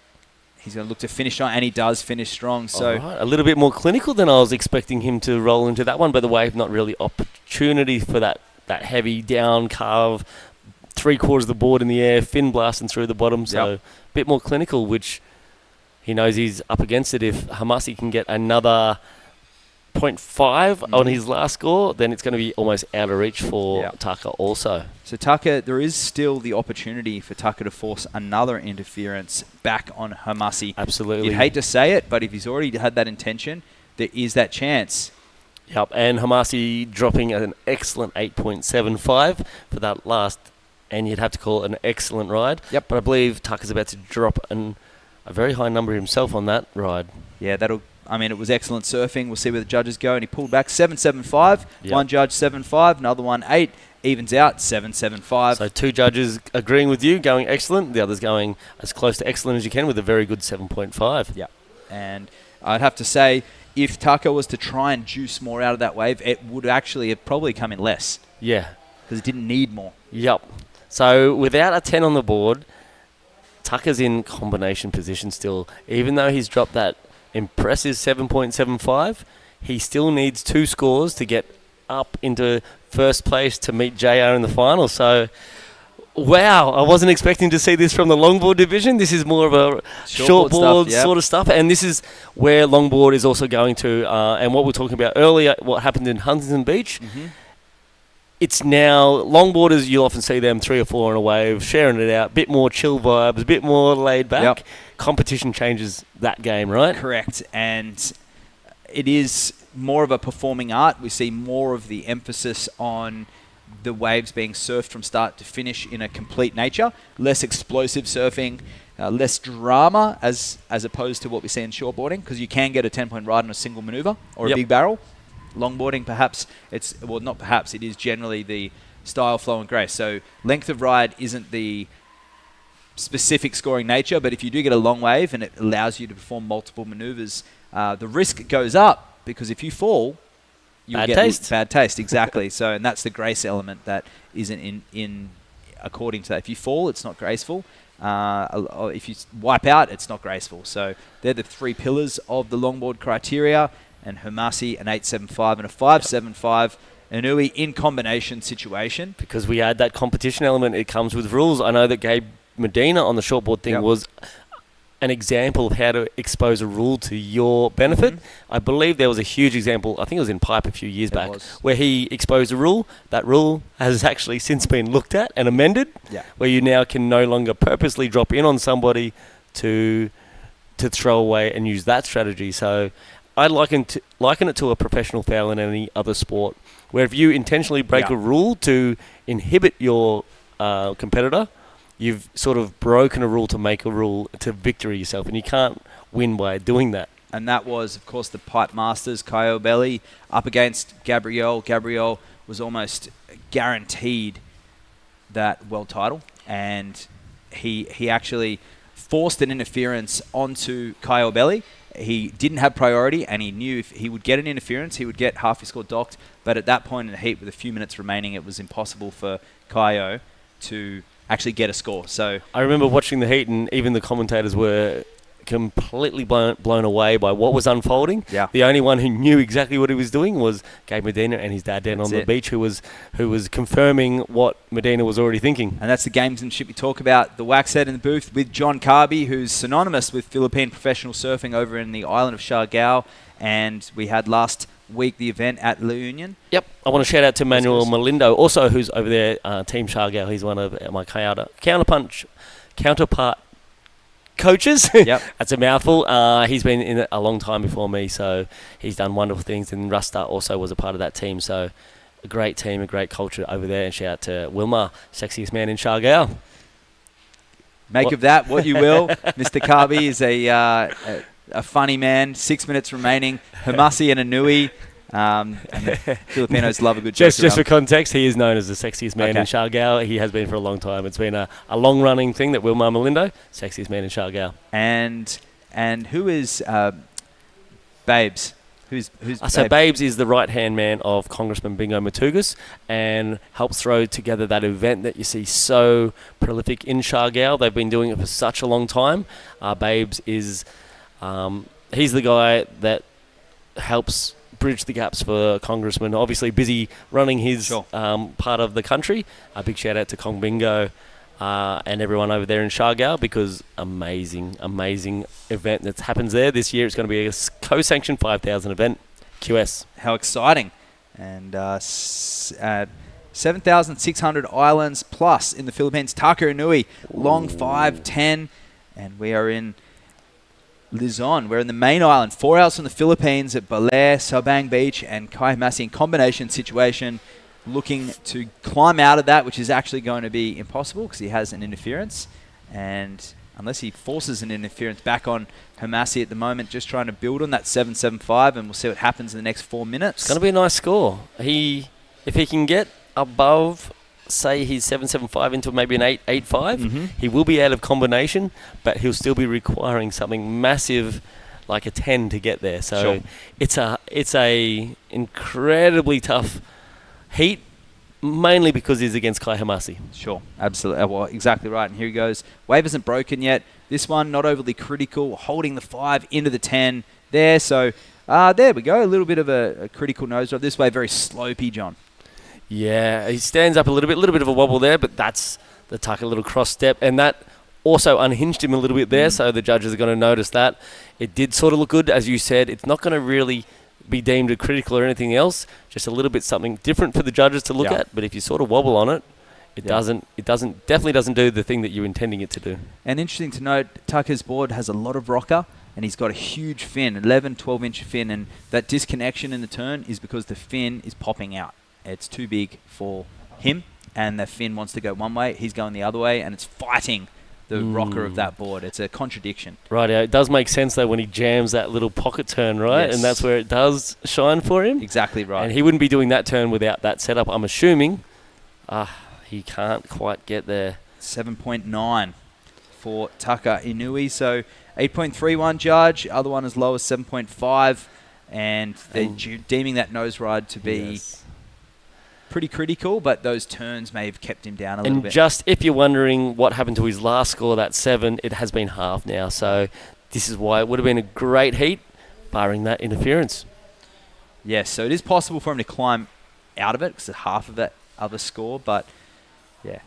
he's going to look to finish on, and he does finish strong. So right. A little bit more clinical than I was expecting him to roll into that one, but the wave not really opportunity for that heavy down carve, 3/4 of the board in the air, fin blasting through the bottom. So a bit more clinical, which he knows he's up against it. If Hamasi can get another 0.5 on his last score, then it's going to be almost out of reach for Tucker also. So Tucker, there is still the opportunity for Tucker to force another interference back on Hamasi. Absolutely. You'd hate to say it, but if he's already had that intention, there is that chance. Yep, and Hamasi dropping an excellent 8.75 for that last, and you'd have to call it an excellent ride. Yep. But I believe Tucker's about to drop a very high number himself on that ride. Yeah, it was excellent surfing. We'll see where the judges go. And he pulled back 7.75. Yep. One judge 7.5, another one 8. Evens out 7.75. So 2 judges agreeing with you, going excellent. The others going as close to excellent as you can with a very good 7.5. Yeah. And I'd have to say, if Tucker was to try and juice more out of that wave, it would actually have probably come in less. Yeah. Because it didn't need more. Yep. So without a 10 on the board, Tucker's in combination position still. Even though he's dropped that impressive 7.75, he still needs 2 scores to get up into first place to meet JR in the final. So, wow, I wasn't expecting to see this from the longboard division. This is more of a shortboard sort of stuff. And this is where longboard is also going to, and what we were talking about earlier, what happened in Huntington Beach. Mm-hmm. It's now, longboarders, you'll often see them 3 or 4 on a wave, sharing it out, bit more chill vibes, a bit more laid back. Yep. Competition changes that game, right? Correct. And it is more of a performing art. We see more of the emphasis on the waves being surfed from start to finish in a complete nature, less explosive surfing, less drama as opposed to what we see in shortboarding, because you can get a 10-point ride on a single maneuver or a big barrel. Longboarding, perhaps it is generally the style, flow, and grace. So length of ride isn't the specific scoring nature, but if you do get a long wave and it allows you to perform multiple maneuvers, the risk goes up, because if you fall, you'll get bad taste. Exactly. So, and that's the grace element that isn't in according to that. If you fall, it's not graceful. If you wipe out, it's not graceful. So they're the three pillars of the longboard criteria. And Hamasi, an 8.75 and a 5.75. Inui in combination situation. Because we add that competition element, it comes with rules. I know that Gabe Medina on the shortboard thing was an example of how to expose a rule to your benefit. I believe there was a huge example, I think it was in Pipe a few years back, where he exposed a rule. That rule has actually since been looked at and amended, where you now can no longer purposely drop in on somebody to throw away and use that strategy. So I liken it to a professional foul in any other sport, where if you intentionally break a rule to inhibit your competitor, you've sort of broken a rule to make a rule to victory yourself, and you can't win by doing that. And that was, of course, the Pipe Masters, Caio Belli up against Gabriel. Gabriel was almost guaranteed that world title, and he actually forced an interference onto Caio Belli. He didn't have priority, and he knew if he would get an interference, he would get half his score docked. But at that point in the heat, with a few minutes remaining, it was impossible for Caio to actually get a score. So I remember watching the heat, and even the commentators were completely blown away by what was unfolding. The only one who knew exactly what he was doing was Gabe Medina and his dad down on the beach, who was confirming what Medina was already thinking. And that's the gamesmanship we talk about. The wax head in the booth with John Carby, who's synonymous with Philippine professional surfing over in the island of Siargao. And we had last week the event at La Union. Yep. I want to shout out to Manuel Malindo, also who's over there, Team Siargao. He's one of my counterpart coaches. That's a mouthful. He's been in it a long time before me, so he's done wonderful things. And Rasta also was a part of that team. So a great team, a great culture over there. And shout out to Wilmar, sexiest man in Siargao. Make of that what you will. Mr. Carby is a funny man. 6 minutes remaining. Hamasi and Inui. And the Filipinos love a good joke. Just for context, he is known as the sexiest man in Siargao. He has been for a long time. It's been a long-running thing that Wilmar Malindo, sexiest man in Siargao. And who is Babes? Who's So Babes is the right-hand man of Congressman Bingo Matugas and helps throw together that event that you see so prolific in Siargao. They've been doing it for such a long time. Babes is... he's the guy that helps bridge the gaps for Congressman. Obviously busy running his part of the country. A big shout out to Kong Bingo and everyone over there in Siargao, because amazing event that happens there. This year it's going to be a co-sanctioned 5,000 event. QS. How exciting. And 7,600 islands plus in the Philippines. Taka Inui, long 5-10. And we are in Luzon. We're in the main island, 4 hours from the Philippines at Baler, Sabang Beach, and Kai Hamasi in combination situation, looking to climb out of that, which is actually going to be impossible because he has an interference. And unless he forces an interference back on Hamasi at the moment, just trying to build on that 7.75, and we'll see what happens in the next 4 minutes. It's going to be a nice score. If he can get above, say he's 7.75 into maybe an 8.85, he will be out of combination, but he'll still be requiring something massive like a 10 to get there. So it's a incredibly tough heat, mainly because he's against Kai Hamasi. Sure, absolutely. Well, exactly right. And here he goes. Wave isn't broken yet. This one not overly critical, holding the 5 into the 10 there. So there we go. A little bit of a critical nose drive. This way, very slopey, John. Yeah, he stands up a little bit of a wobble there, but that's the tuck, a little cross step, and that also unhinged him a little bit there, so the judges are going to notice that. It did sort of look good, as you said. It's not going to really be deemed a critical or anything else, just a little bit something different for the judges to look at, but if you sort of wobble on it, it definitely doesn't do the thing that you're intending it to do. And interesting to note, Tucker's board has a lot of rocker, and he's got a huge fin, 11, 12-inch fin, and that disconnection in the turn is because the fin is popping out. It's too big for him, and the fin wants to go one way, he's going the other way, and it's fighting the rocker of that board. It's a contradiction. Right, it does make sense though when he jams that little pocket turn, right? Yes. And that's where it does shine for him. Exactly right. And he wouldn't be doing that turn without that setup, I'm assuming. He can't quite get there. 7.9 for Taka Inui. So 8.31 judge, other one as low as 7.5, and they're deeming that nose ride to be pretty critical, but those turns may have kept him down a little bit. And just if you're wondering what happened to his last score, that 7, it has been halved now. So this is why it would have been a great heat, barring that interference. Yes, so it is possible for him to climb out of it because it's half of that other score, but yeah.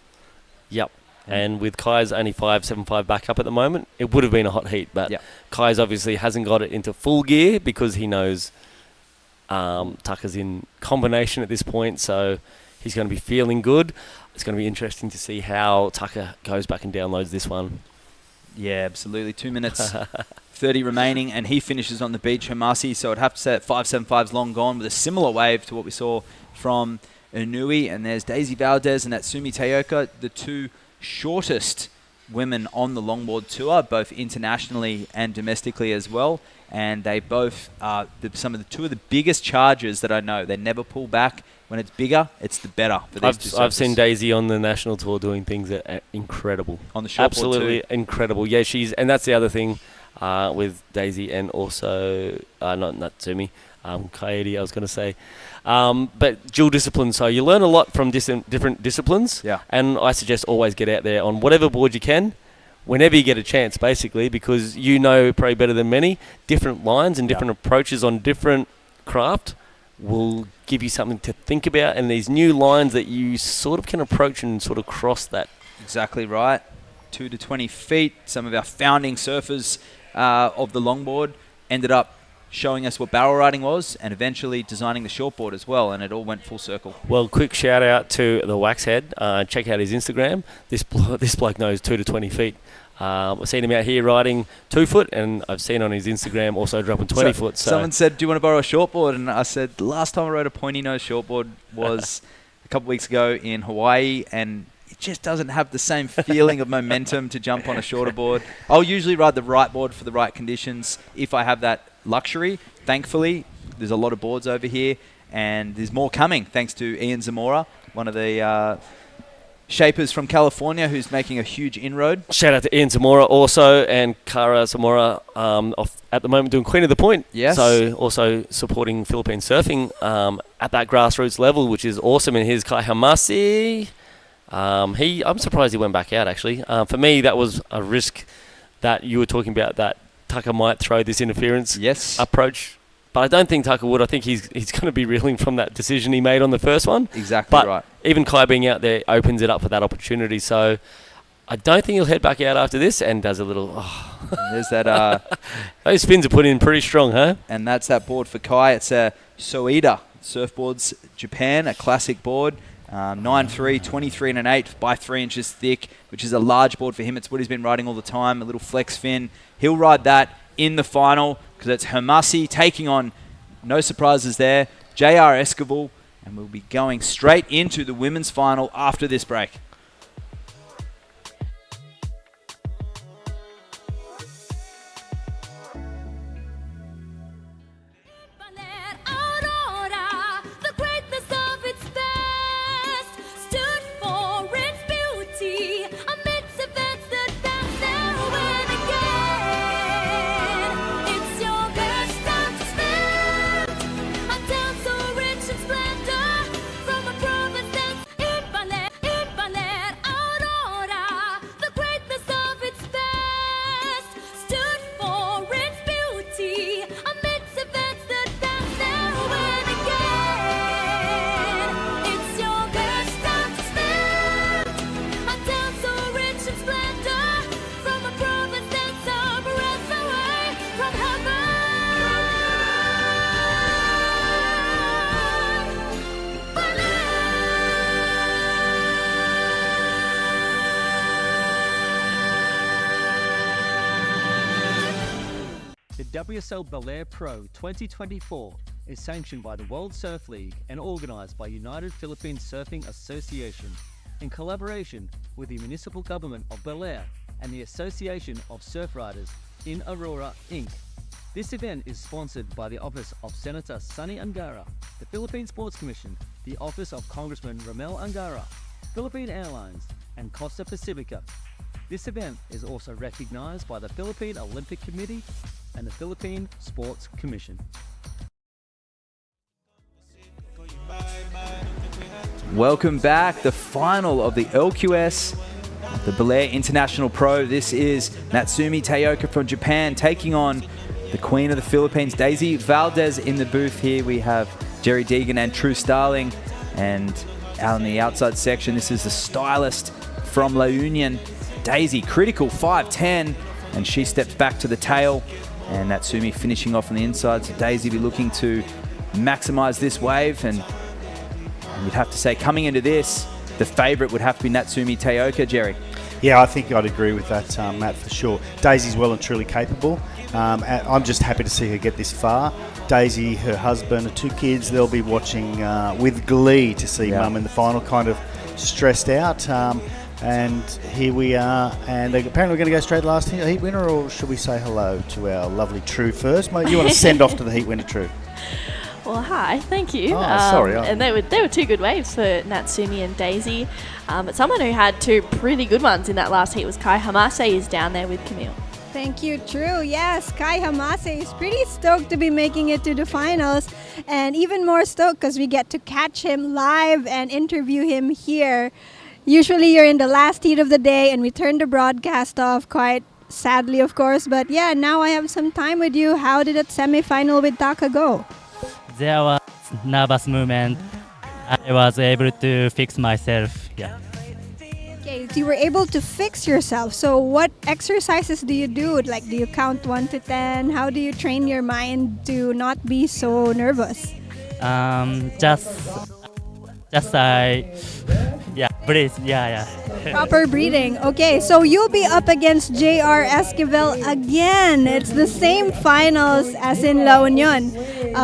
Yep. And with Kai's only 5.75 back up at the moment, it would have been a hot heat. But Kai's obviously hasn't got it into full gear because he knows Tucker's in combination at this point, so he's going to be feeling good. It's going to be interesting to see how Tucker goes back and downloads this one. Yeah, absolutely. 2 minutes 30 remaining, and he finishes on the beach, Homasi, so I'd have to say that 5.75's long gone with a similar wave to what we saw from Inui. And there's Daisy Valdez and Natsumi Tayoka, the two shortest women on the longboard tour, both internationally and domestically as well. And they both are two of the biggest chargers that I know. They never pull back. When it's bigger, it's the better for these two surfers. I've seen Daisy on the national tour doing things that are incredible. On the shortboard absolutely too. Incredible. Yeah, and that's the other thing with Daisy and also not Natsumi, Kaede, I was going to say. But dual discipline, so you learn a lot from different disciplines. Yeah. And I suggest always get out there on whatever board you can, whenever you get a chance, basically, because you know probably better than many, different lines and different approaches on different craft will give you something to think about, and these new lines that you sort of can approach and sort of cross that. Exactly right. 2 to 20 feet. Some of our founding surfers of the longboard ended up showing us what barrel riding was and eventually designing the shortboard as well, and it all went full circle. Well, quick shout out to the Waxhead. Check out his Instagram. This bloke knows 2 to 20 feet. I've seen him out here riding 2 foot, and I've seen on his Instagram also dropping 20 foot. So someone said, do you want to borrow a shortboard? And I said, the last time I rode a pointy nose shortboard was a couple of weeks ago in Hawaii, and it just doesn't have the same feeling of momentum to jump on a shorter board. I'll usually ride the right board for the right conditions if I have that luxury. Thankfully, there's a lot of boards over here, and there's more coming thanks to Ian Zamora, one of the shapers from California who's making a huge inroad. Shout out to Ian Zamora also, and Kara Zamora at the moment doing Queen of the Point. Yes. So also supporting Philippine surfing at that grassroots level, which is awesome. And here's Kai Hamasi. I'm surprised he went back out, actually. For me, that was a risk that you were talking about, that Tucker might throw this interference approach. But I don't think Tucker would. I think he's going to be reeling from that decision he made on the first one. Exactly right. Even Kai being out there opens it up for that opportunity. So I don't think he'll head back out after this and does a little... There's that... those spins are put in pretty strong, huh? And that's that board for Kai. It's a Soida Surfboards Japan, a classic board. 9.3, 23 and an 8 by 3 inches thick, which is a large board for him. It's what he's been riding all the time, a little flex fin. He'll ride that in the final because it's Homasi taking on, no surprises there, JR Escalon, and we'll be going straight into the women's final after this break. The WSL Baler Pro 2024 is sanctioned by the World Surf League and organized by United Philippine Surfing Association in collaboration with the municipal government of Baler and the Association of Surf Riders in Aurora, Inc. This event is sponsored by the Office of Senator Sonny Angara, the Philippine Sports Commission, the Office of Congressman Romel Angara, Philippine Airlines, and Costa Pacifica. This event is also recognized by the Philippine Olympic Committee and the Philippine Sports Commission. Welcome back. The final of the LQS, the Baler International Pro. This is Natsumi Taoka from Japan taking on the Queen of the Philippines, Daisy Valdez, in the booth here. We have Jerry Deegan and True Starling. And out on the outside section, this is the stylist from La Union, Daisy, critical 5'10", and she steps back to the tail. And Natsumi finishing off on the inside. So Daisy be looking to maximize this wave, and you'd have to say coming into this, the favourite would have to be Natsumi Taoka, Jerry. Yeah, I think I'd agree with that, Matt, for sure. Daisy's well and truly capable. I'm just happy to see her get this far. Daisy, her husband, her 2 kids, they'll be watching with glee to see Mum in the final, kind of stressed out. And here we are, and apparently we're going to go straight to the last heat winner, or should we say hello to our lovely True first? Mate, you want to send off to the heat winner, True? Well, hi, thank you. Oh, sorry. And they were 2 good waves for Natsumi and Daisy. But someone who had 2 pretty good ones in that last heat was Kai Hamase, is down there with Camille. Thank you, True. Yes, Kai Hamase is pretty stoked to be making it to the finals, and even more stoked because we get to catch him live and interview him here. Usually you're in the last heat of the day and we turn the broadcast off, quite sadly, of course. But yeah, now I have some time with you. How did that semi-final with Taka go? There was nervous moment. I was able to fix myself. Yeah. Okay, so you were able to fix yourself. So what exercises do you do? Like, do you count 1 to 10? How do you train your mind to not be so nervous? Breathe. Yeah. Proper breathing. Okay, so you'll be up against JR Esquivel again. It's the same finals as in La Union.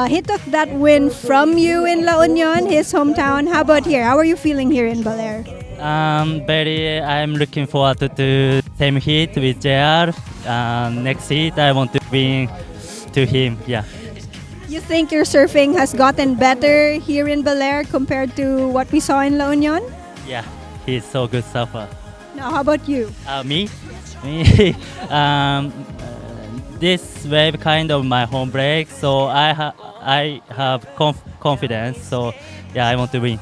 He took that win from you in La Union, his hometown. How about here? How are you feeling here in Baler? I'm looking forward to same heat with JR. Next heat, I want to win to him. Yeah. You think your surfing has gotten better here in Baler compared to what we saw in La Union? Yeah, he's so good surfer. Now, how about you? Me? This wave kind of my home break, so I have confidence. So yeah, I want to win.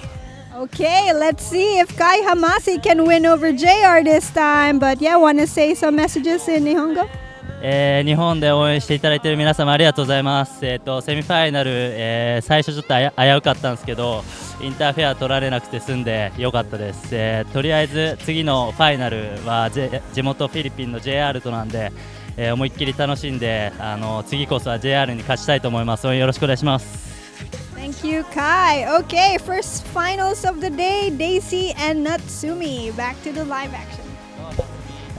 Okay, let's see if Kai Hamase can win over JR this time. But yeah, want to say some messages in Nihongo? 日本で応援していただいている皆様ありがとうございます。セミファイナル、最初ちょっと危うかったんですけど、インターフェア取られなくて済んで良かったです。とりあえず次のファイナルは、地元フィリピンの JR となんで、思いっきり楽しんで、次こそは JR に勝ちたいと思います。応援よろしくお願いします。Thank you, Kai. Okay, first finals of the day, Daisy and Natsumi. Back to the live action.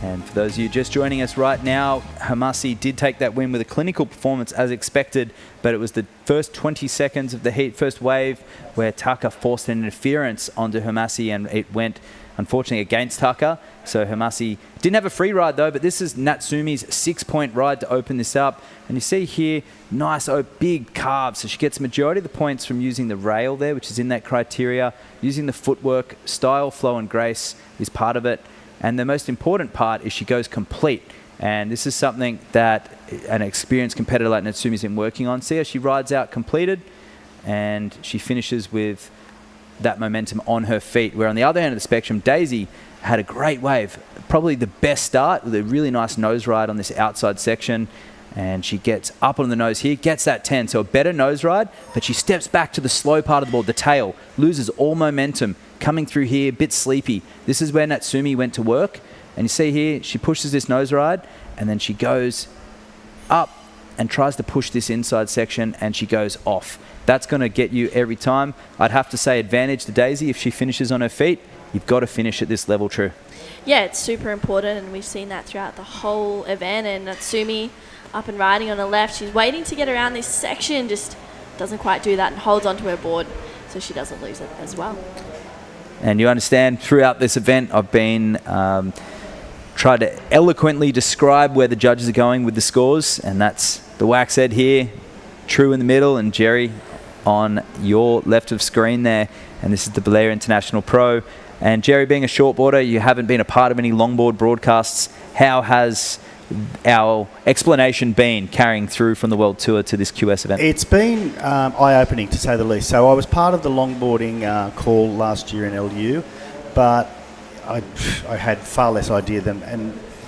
And for those of you just joining us right now, Hamase did take that win with a clinical performance as expected, but it was the first 20 seconds of the heat, first wave, where Taka forced an interference onto Hamase, and it went, unfortunately, against Taka. So Hamase didn't have a free ride though, but this is Natsumi's 6-point ride to open this up. And you see here, nice big carve. So she gets the majority of the points from using the rail there, which is in that criteria. Using the footwork, style, flow and grace is part of it. And the most important part is she goes complete. And this is something that an experienced competitor like Natsumi's been working on. See how she rides out completed and she finishes with that momentum on her feet. Where on the other end of the spectrum, Daisy had a great wave. Probably the best start with a really nice nose ride on this outside section. And she gets up on the nose here, gets that 10. So a better nose ride, but she steps back to the slow part of the board, the tail, loses all momentum. Coming through here, a bit sleepy. This is where Natsumi went to work. And you see here, she pushes this nose ride and then she goes up and tries to push this inside section and she goes off. That's going to get you every time. I'd have to say advantage to Daisy if she finishes on her feet. You've got to finish at this level, True. Yeah, it's super important, and we've seen that throughout the whole event. And Natsumi up and riding on the left. She's waiting to get around this section, just doesn't quite do that and holds onto her board so she doesn't lose it as well. And you understand, throughout this event, I've been tried to eloquently describe where the judges are going with the scores, and that's the wax head here, True in the middle, and Jerry on your left of screen there. And this is the Baler International Pro. And Jerry, being a shortboarder, you haven't been a part of any longboard broadcasts. How has our explanation been carrying through from the World Tour to this QS event? It's been eye-opening, to say the least. So I was part of the longboarding call last year in LU, but I had far less idea than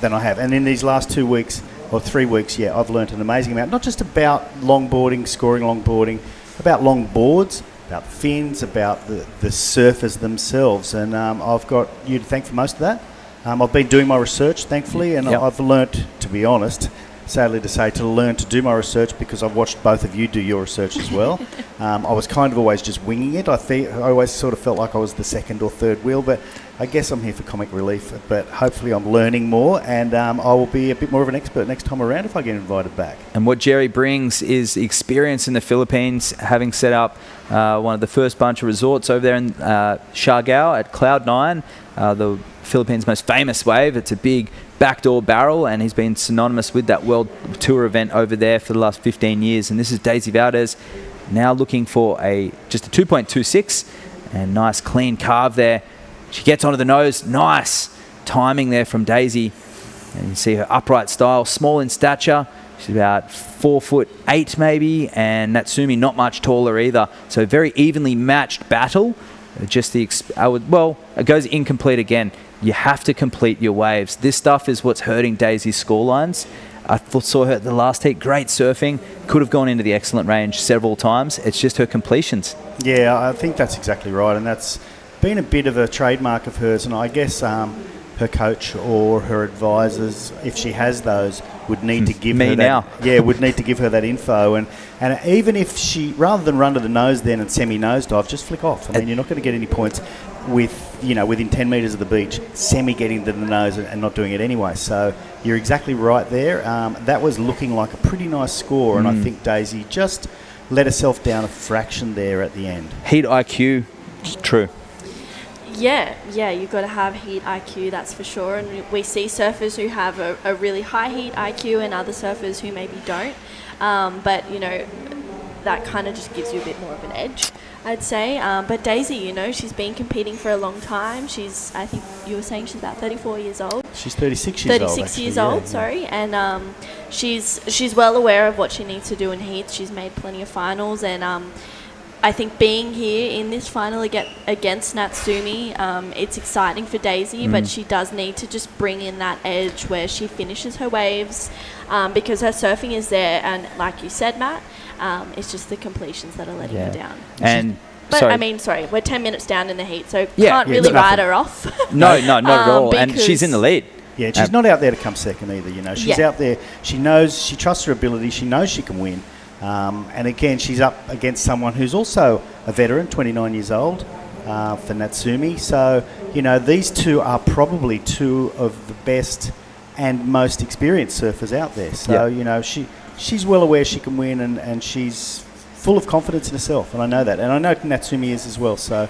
I have. And in these last 2 weeks, or 3 weeks, I've learnt an amazing amount, not just about longboarding, scoring longboarding, about longboards, about fins, about the surfers themselves. And I've got you to thank for most of that. I've been doing my research, thankfully, and I've learnt, to be honest, sadly to say, to learn to do my research because I've watched both of you do your research as well. I was kind of always just winging it. I always sort of felt like I was the second or third wheel, but I guess I'm here for comic relief. But hopefully I'm learning more, and I will be a bit more of an expert next time around if I get invited back. And what Jerry brings is experience in the Philippines, having set up one of the first bunch of resorts over there in Siargao at Cloud9, the Philippines' most famous wave. It's a big backdoor barrel, and he's been synonymous with that World Tour event over there for the last 15 years. And this is Daisy Valdez now looking for just a 2.26, and nice clean carve there. She gets onto the nose. Nice timing there from Daisy. And you see her upright style, small in stature. She's about 4'8" maybe, and Natsumi not much taller either. So very evenly matched battle. Just it goes incomplete again. You have to complete your waves. This stuff is what's hurting Daisy's scorelines. I saw her at the last heat, great surfing, could have gone into the excellent range several times. It's just her completions. Yeah, I think that's exactly right, and that's been a bit of a trademark of hers, and I guess her coach or her advisors, if she has those, would need to give her that. Now. Yeah, would need to give her that info, and even if she, rather than run to the nose then and semi-nosedive, just flick off. I mean, you're not going to get any points within 10 metres of the beach, semi-getting to the nose and not doing it anyway. So you're exactly right there. That was looking like a pretty nice score, and I think Daisy just let herself down a fraction there at the end. Heat IQ, true. Yeah, you've got to have heat IQ, that's for sure. And we see surfers who have a really high heat IQ and other surfers who maybe don't. But, that kind of just gives you a bit more of an edge, I'd say. But Daisy, she's been competing for a long time. I think you were saying she's about 34 years old. She's 36 years old. 36 years old, sorry. And she's well aware of what she needs to do in heats. She's made plenty of finals, and I think being here in this final against Natsumi, it's exciting for Daisy, but she does need to just bring in that edge where she finishes her waves, because her surfing is there, and like you said, Matt, it's just the completions that are letting her down. We're 10 minutes down in the heat, so can't really ride her off. No, not at all, and she's in the lead. Yeah, she's not out there to come second either, She's out there, she knows, she trusts her ability, she knows she can win. And again, she's up against someone who's also a veteran, 29 years old, for Natsumi. So, these two are probably two of the best and most experienced surfers out there. So, she's well aware she can win, and she's full of confidence in herself. And I know that. And I know Natsumi is as well. So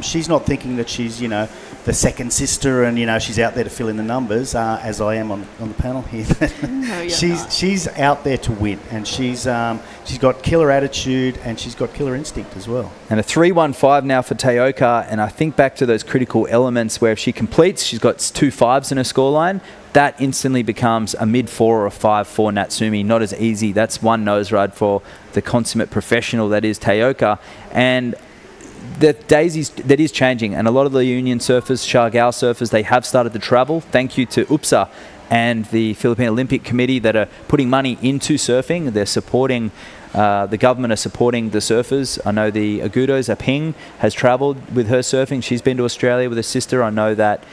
she's not thinking that she's, the second sister and, she's out there to fill in the numbers, as I am on the panel here. No, she's out there to win, and she's got killer attitude, and she's got killer instinct as well. And a 3.15 now for Taoka, and I think back to those critical elements where if she completes, she's got 2 5s in her scoreline, that instantly becomes a mid-4 or a 5-4 Natsumi. Not as easy. That's one nose ride for the consummate professional that is Taoka. And that is changing, and a lot of the union surfers, Siargao surfers, they have started to travel. Thank you to UPSA and the Philippine Olympic Committee that are putting money into surfing. They're supporting, the government are supporting the surfers. I know the Agudos, Aping, has travelled with her surfing. She's been to Australia with her sister. I know that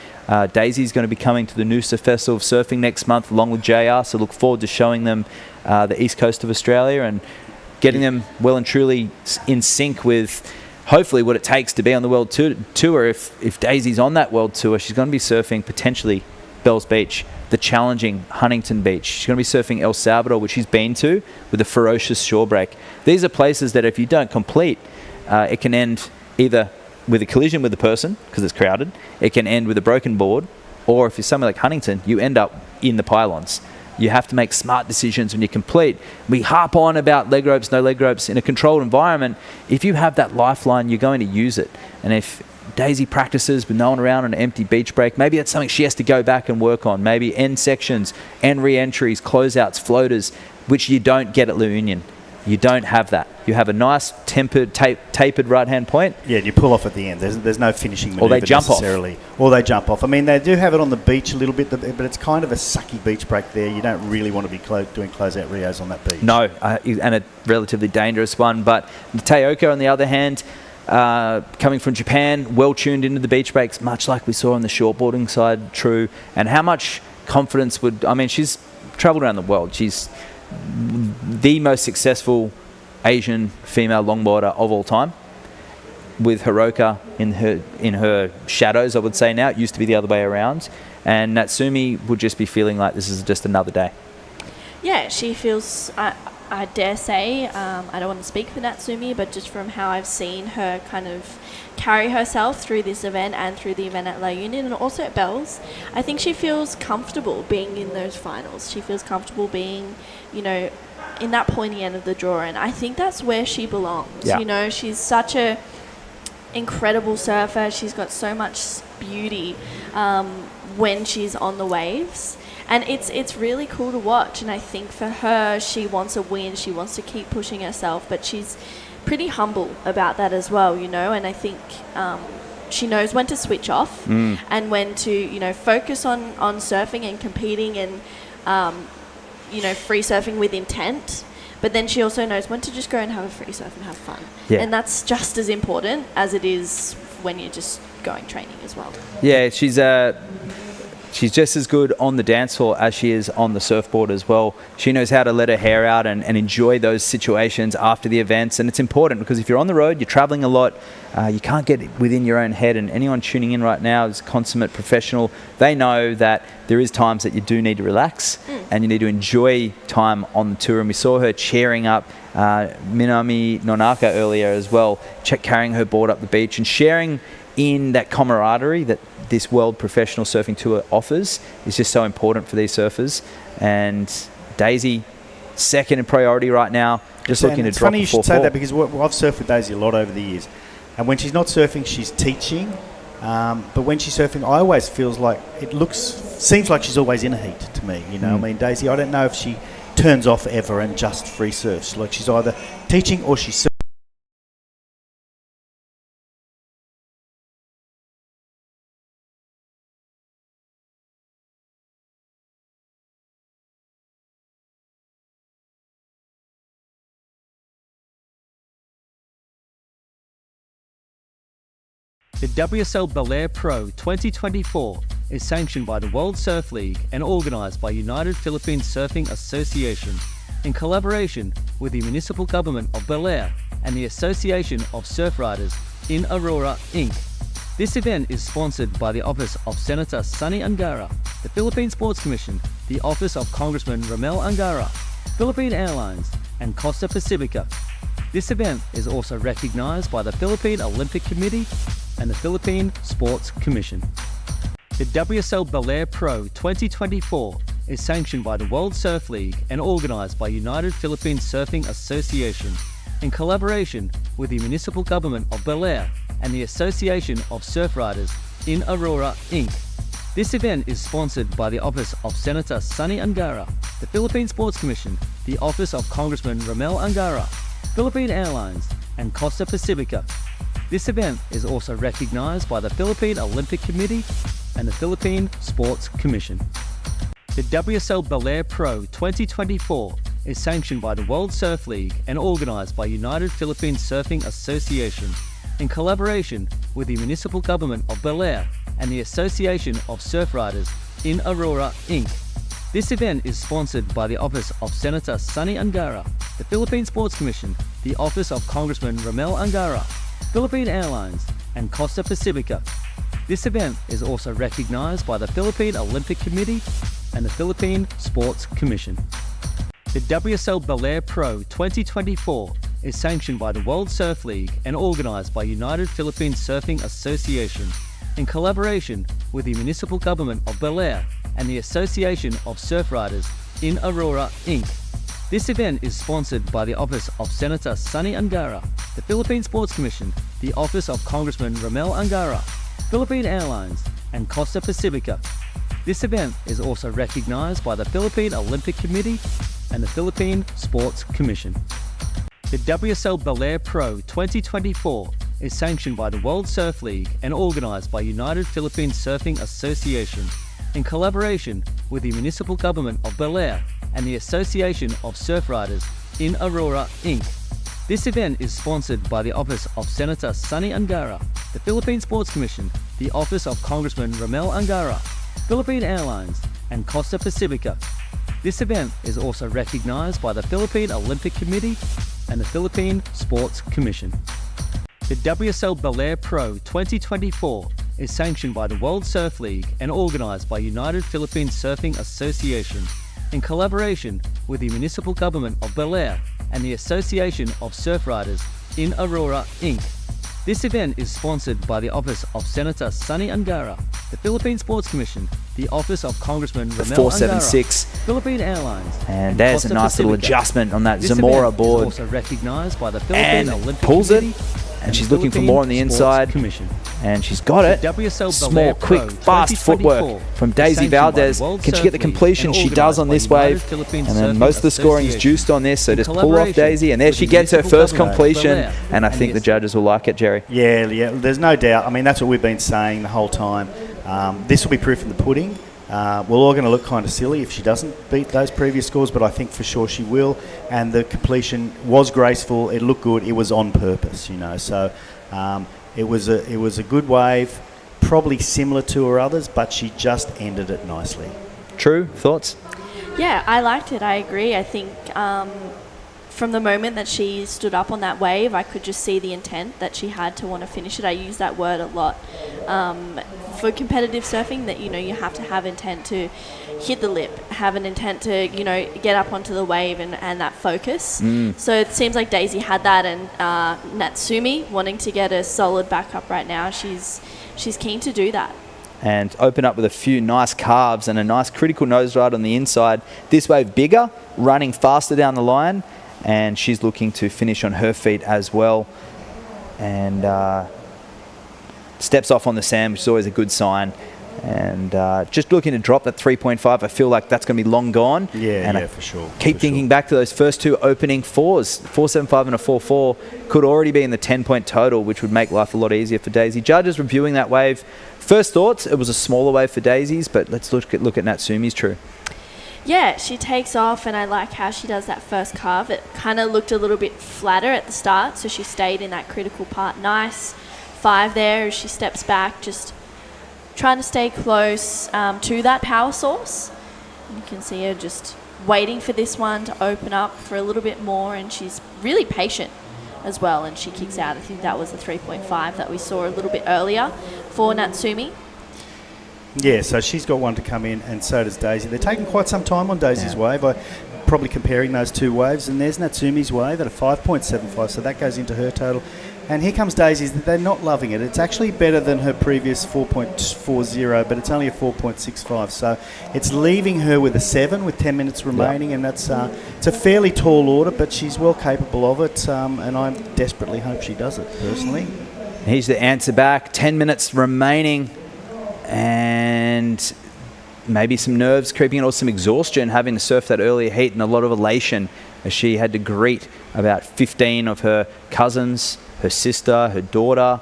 Daisy's going to be coming to the Noosa Festival of Surfing next month along with JR, so look forward to showing them the east coast of Australia and getting them well and truly in sync with hopefully what it takes to be on the World Tour. If Daisy's on that World Tour, she's going to be surfing potentially Bells Beach, the challenging Huntington Beach. She's going to be surfing El Salvador, which she's been to, with a ferocious shore break. These are places that if you don't complete, it can end either with a collision with the person, because it's crowded, it can end with a broken board, or if you're somewhere like Huntington, you end up in the pylons. You have to make smart decisions when you complete. We harp on about leg ropes, no leg ropes. In a controlled environment, if you have that lifeline, you're going to use it. And if Daisy practices with no one around on an empty beach break, maybe that's something she has to go back and work on. Maybe end sections, end re-entries, closeouts, floaters, which you don't get at La Union. You don't have that. You have a nice tapered right-hand point. Yeah, and you pull off at the end. There's no finishing maneuver or they jump necessarily. Or they jump off. I mean, they do have it on the beach a little bit, but it's kind of a sucky beach break there. You don't really want to be doing closeout rios on that beach. No, and a relatively dangerous one. But Taoka, on the other hand, coming from Japan, well tuned into the beach breaks, much like we saw on the shortboarding side, true. And how much confidence she's traveled around the world. She's the most successful Asian female longboarder of all time, with Hiroka in her shadows, I would say now. It used to be the other way around. And Natsumi would just be feeling like this is just another day. Yeah, she feels, I dare say, I don't want to speak for Natsumi, but just from how I've seen her kind of carry herself through this event and through the event at La Union and also at Bells, I think she feels comfortable being in those finals. She feels comfortable being, in that pointy end of the draw, and I think that's where she belongs. Yeah. She's such a incredible surfer. She's got so much beauty when she's on the waves. And it's really cool to watch, and I think for her, she wants a win, she wants to keep pushing herself, but she's pretty humble about that as well, and I think she knows when to switch off and when to, focus on surfing and competing and, free surfing with intent, but then she also knows when to just go and have a free surf and have fun. Yeah. And that's just as important as it is when you're just going training as well. Yeah, she's just as good on the dance floor as she is on the surfboard as well. She knows how to let her hair out and enjoy those situations after the events. And it's important because if you're on the road, you're traveling a lot, you can't get within your own head. And anyone tuning in right now is consummate professional. They know that there is times that you do need to relax and you need to enjoy time on the tour. And we saw her cheering up Minami Nonaka earlier as well, carrying her board up the beach and sharing in that camaraderie that this World Professional Surfing Tour offers is just so important for these surfers. And Daisy, second in priority right now, just looking to drop funny you should say that because I've surfed with Daisy a lot over the years. And when she's not surfing, she's teaching. But when she's surfing, I always feels like seems like she's always in a heat to me. I mean, Daisy, I don't know if she turns off ever and just free surfs. Like she's either teaching or she's surfing. The WSL Baler Pro 2024 is sanctioned by the World Surf League and organised by United Philippine Surfing Association in collaboration with the Municipal Government of Baler and the Association of Surf Riders in Aurora, Inc. This event is sponsored by the Office of Senator Sonny Angara, the Philippine Sports Commission, the Office of Congressman Ramel Angara, Philippine Airlines, and Costa Pacifica. This event is also recognized by the Philippine Olympic Committee and the Philippine Sports Commission. The WSL Baler Pro 2024 is sanctioned by the World Surf League and organized by United Philippine Surfing Association in collaboration with the Municipal Government of Baler and the Association of Surf Riders in Aurora, Inc. This event is sponsored by the Office of Senator Sonny Angara, the Philippine Sports Commission, the Office of Congressman Ramel Angara, Philippine Airlines, and Costa Pacifica. This event is also recognized by the Philippine Olympic Committee and the Philippine Sports Commission. The WSL Baler Pro 2024 is sanctioned by the World Surf League and organized by United Philippine Surfing Association in collaboration with the Municipal Government of Baler and the Association of Surf Riders in Aurora, Inc. This event is sponsored by the Office of Senator Sonny Angara, the Philippine Sports Commission, the Office of Congressman Ramel Angara, Philippine Airlines, and Costa Pacifica. This event is also recognized by the Philippine Olympic Committee and the Philippine Sports Commission. The WSL Baler Pro 2024 is sanctioned by the World Surf League and organized by United Philippine Surfing Association in collaboration with the Municipal Government of Baler and the Association of Surf Riders in Aurora, Inc. This event is sponsored by the Office of Senator Sonny Angara, the Philippine Sports Commission, the Office of Congressman Romel Angara, Philippine Airlines, and Costa Pacifica. This event is also recognized by the Philippine Olympic Committee and the Philippine Sports Commission. The WSL Baler Pro 2024 is sanctioned by the World Surf League and organized by United Philippine Surfing Association in collaboration with the Municipal Government of Baler and the Association of Surf Riders in Aurora, Inc. This event is sponsored by the Office of Senator Sonny Angara, the Philippine Sports Commission, the Office of Congressman Romel Angara, Philippine Airlines, and Costa Pacifica. This event is also recognized by the Philippine Olympic Committee and the Philippine Sports Commission. The WSL Baler Pro 2024 is sanctioned by the World Surf League and organized by United Philippine Surfing Association in collaboration with the Municipal Government of Baler and the Association of Surf Riders in Aurora, Inc. This event is sponsored by the Office of Senator Sonny Angara, the Philippine Sports Commission, the Office of Congressman Romel 476. Angara, Philippine Airlines, And there's Costa a nice little Pacifica. adjustment on that This Zamora event board. is also recognized by the Philippine And Olympic pulls it. Committee And she's the looking for Philippine more on the Sports inside. Commission. And she's got it. The WSL Small, Baler quick, Pro fast 2024 footwork from Daisy sanctioned by the Valdez. World Can she Surf get the League completion? and She does on organised this by wave. United Philippine And then Surfing most of the scoring is Association juiced on this, so in just pull off collaboration Daisy. And there with she the gets her Municipal first Government of completion. Baler And I and think the the judges will like it, Jerry. Yeah, there's no doubt. I mean, that's what we've been saying the whole time. This will be proof in the pudding. We're all going to look kind of silly if she doesn't beat those previous scores, but I think for sure she will. And the completion was graceful. It looked good. It was on purpose, you know. So it was a good wave, probably similar to her others, but she just ended it nicely. True thoughts? Yeah, I liked it. I agree. I think from the moment that she stood up on that wave, I could just see the intent that she had to want to finish it. I use that word a lot. For competitive surfing, that, you know, you have to have intent to hit the lip, have an intent to, you know, get up onto the wave and that focus. So it seems like Daisy had that, and Natsumi wanting to get a solid backup right now. She's keen to do that. And open up with a few nice carves and a nice critical nose ride on the inside. This wave bigger, running faster down the line, and she's looking to finish on her feet as well. And steps off on the sand, which is always a good sign. And just looking to drop that 3.5, I feel like that's going to be long gone. Yeah, for sure. Keep thinking back to those first two opening fours. 4.75 and a 4.4 could already be in the 10-point total, which would make life a lot easier for Daisy. Judges reviewing that wave. First thoughts, it was a smaller wave for Daisy's, but let's look at Natsumi's true. Yeah, she takes off, and I like how she does that first carve. It kind of looked a little bit flatter at the start, so she stayed in that critical part. Nice 5 there as she steps back, just trying to stay close to that power source. You can see her just waiting for this one to open up for a little bit more, and she's really patient as well, and she kicks out. I think that was the 3.5 that we saw a little bit earlier for Natsumi. Yeah, so she's got one to come in, and so does Daisy. They're taking quite some time on Daisy's wave. Probably comparing those two waves, and there's Natsumi's wave at a 5.75, so that goes into her total. And here comes Daisy's. They're not loving it. It's actually better than her previous 4.40, but it's only a 4.65. So it's leaving her with a 7 with 10 minutes remaining, and that's it's a fairly tall order, but she's well capable of it, and I desperately hope she does it, personally. Here's the answer back. 10 minutes remaining, and maybe some nerves creeping in, or some exhaustion, having to surf that earlier heat, and a lot of elation as she had to greet about 15 of her cousins, her sister, her daughter,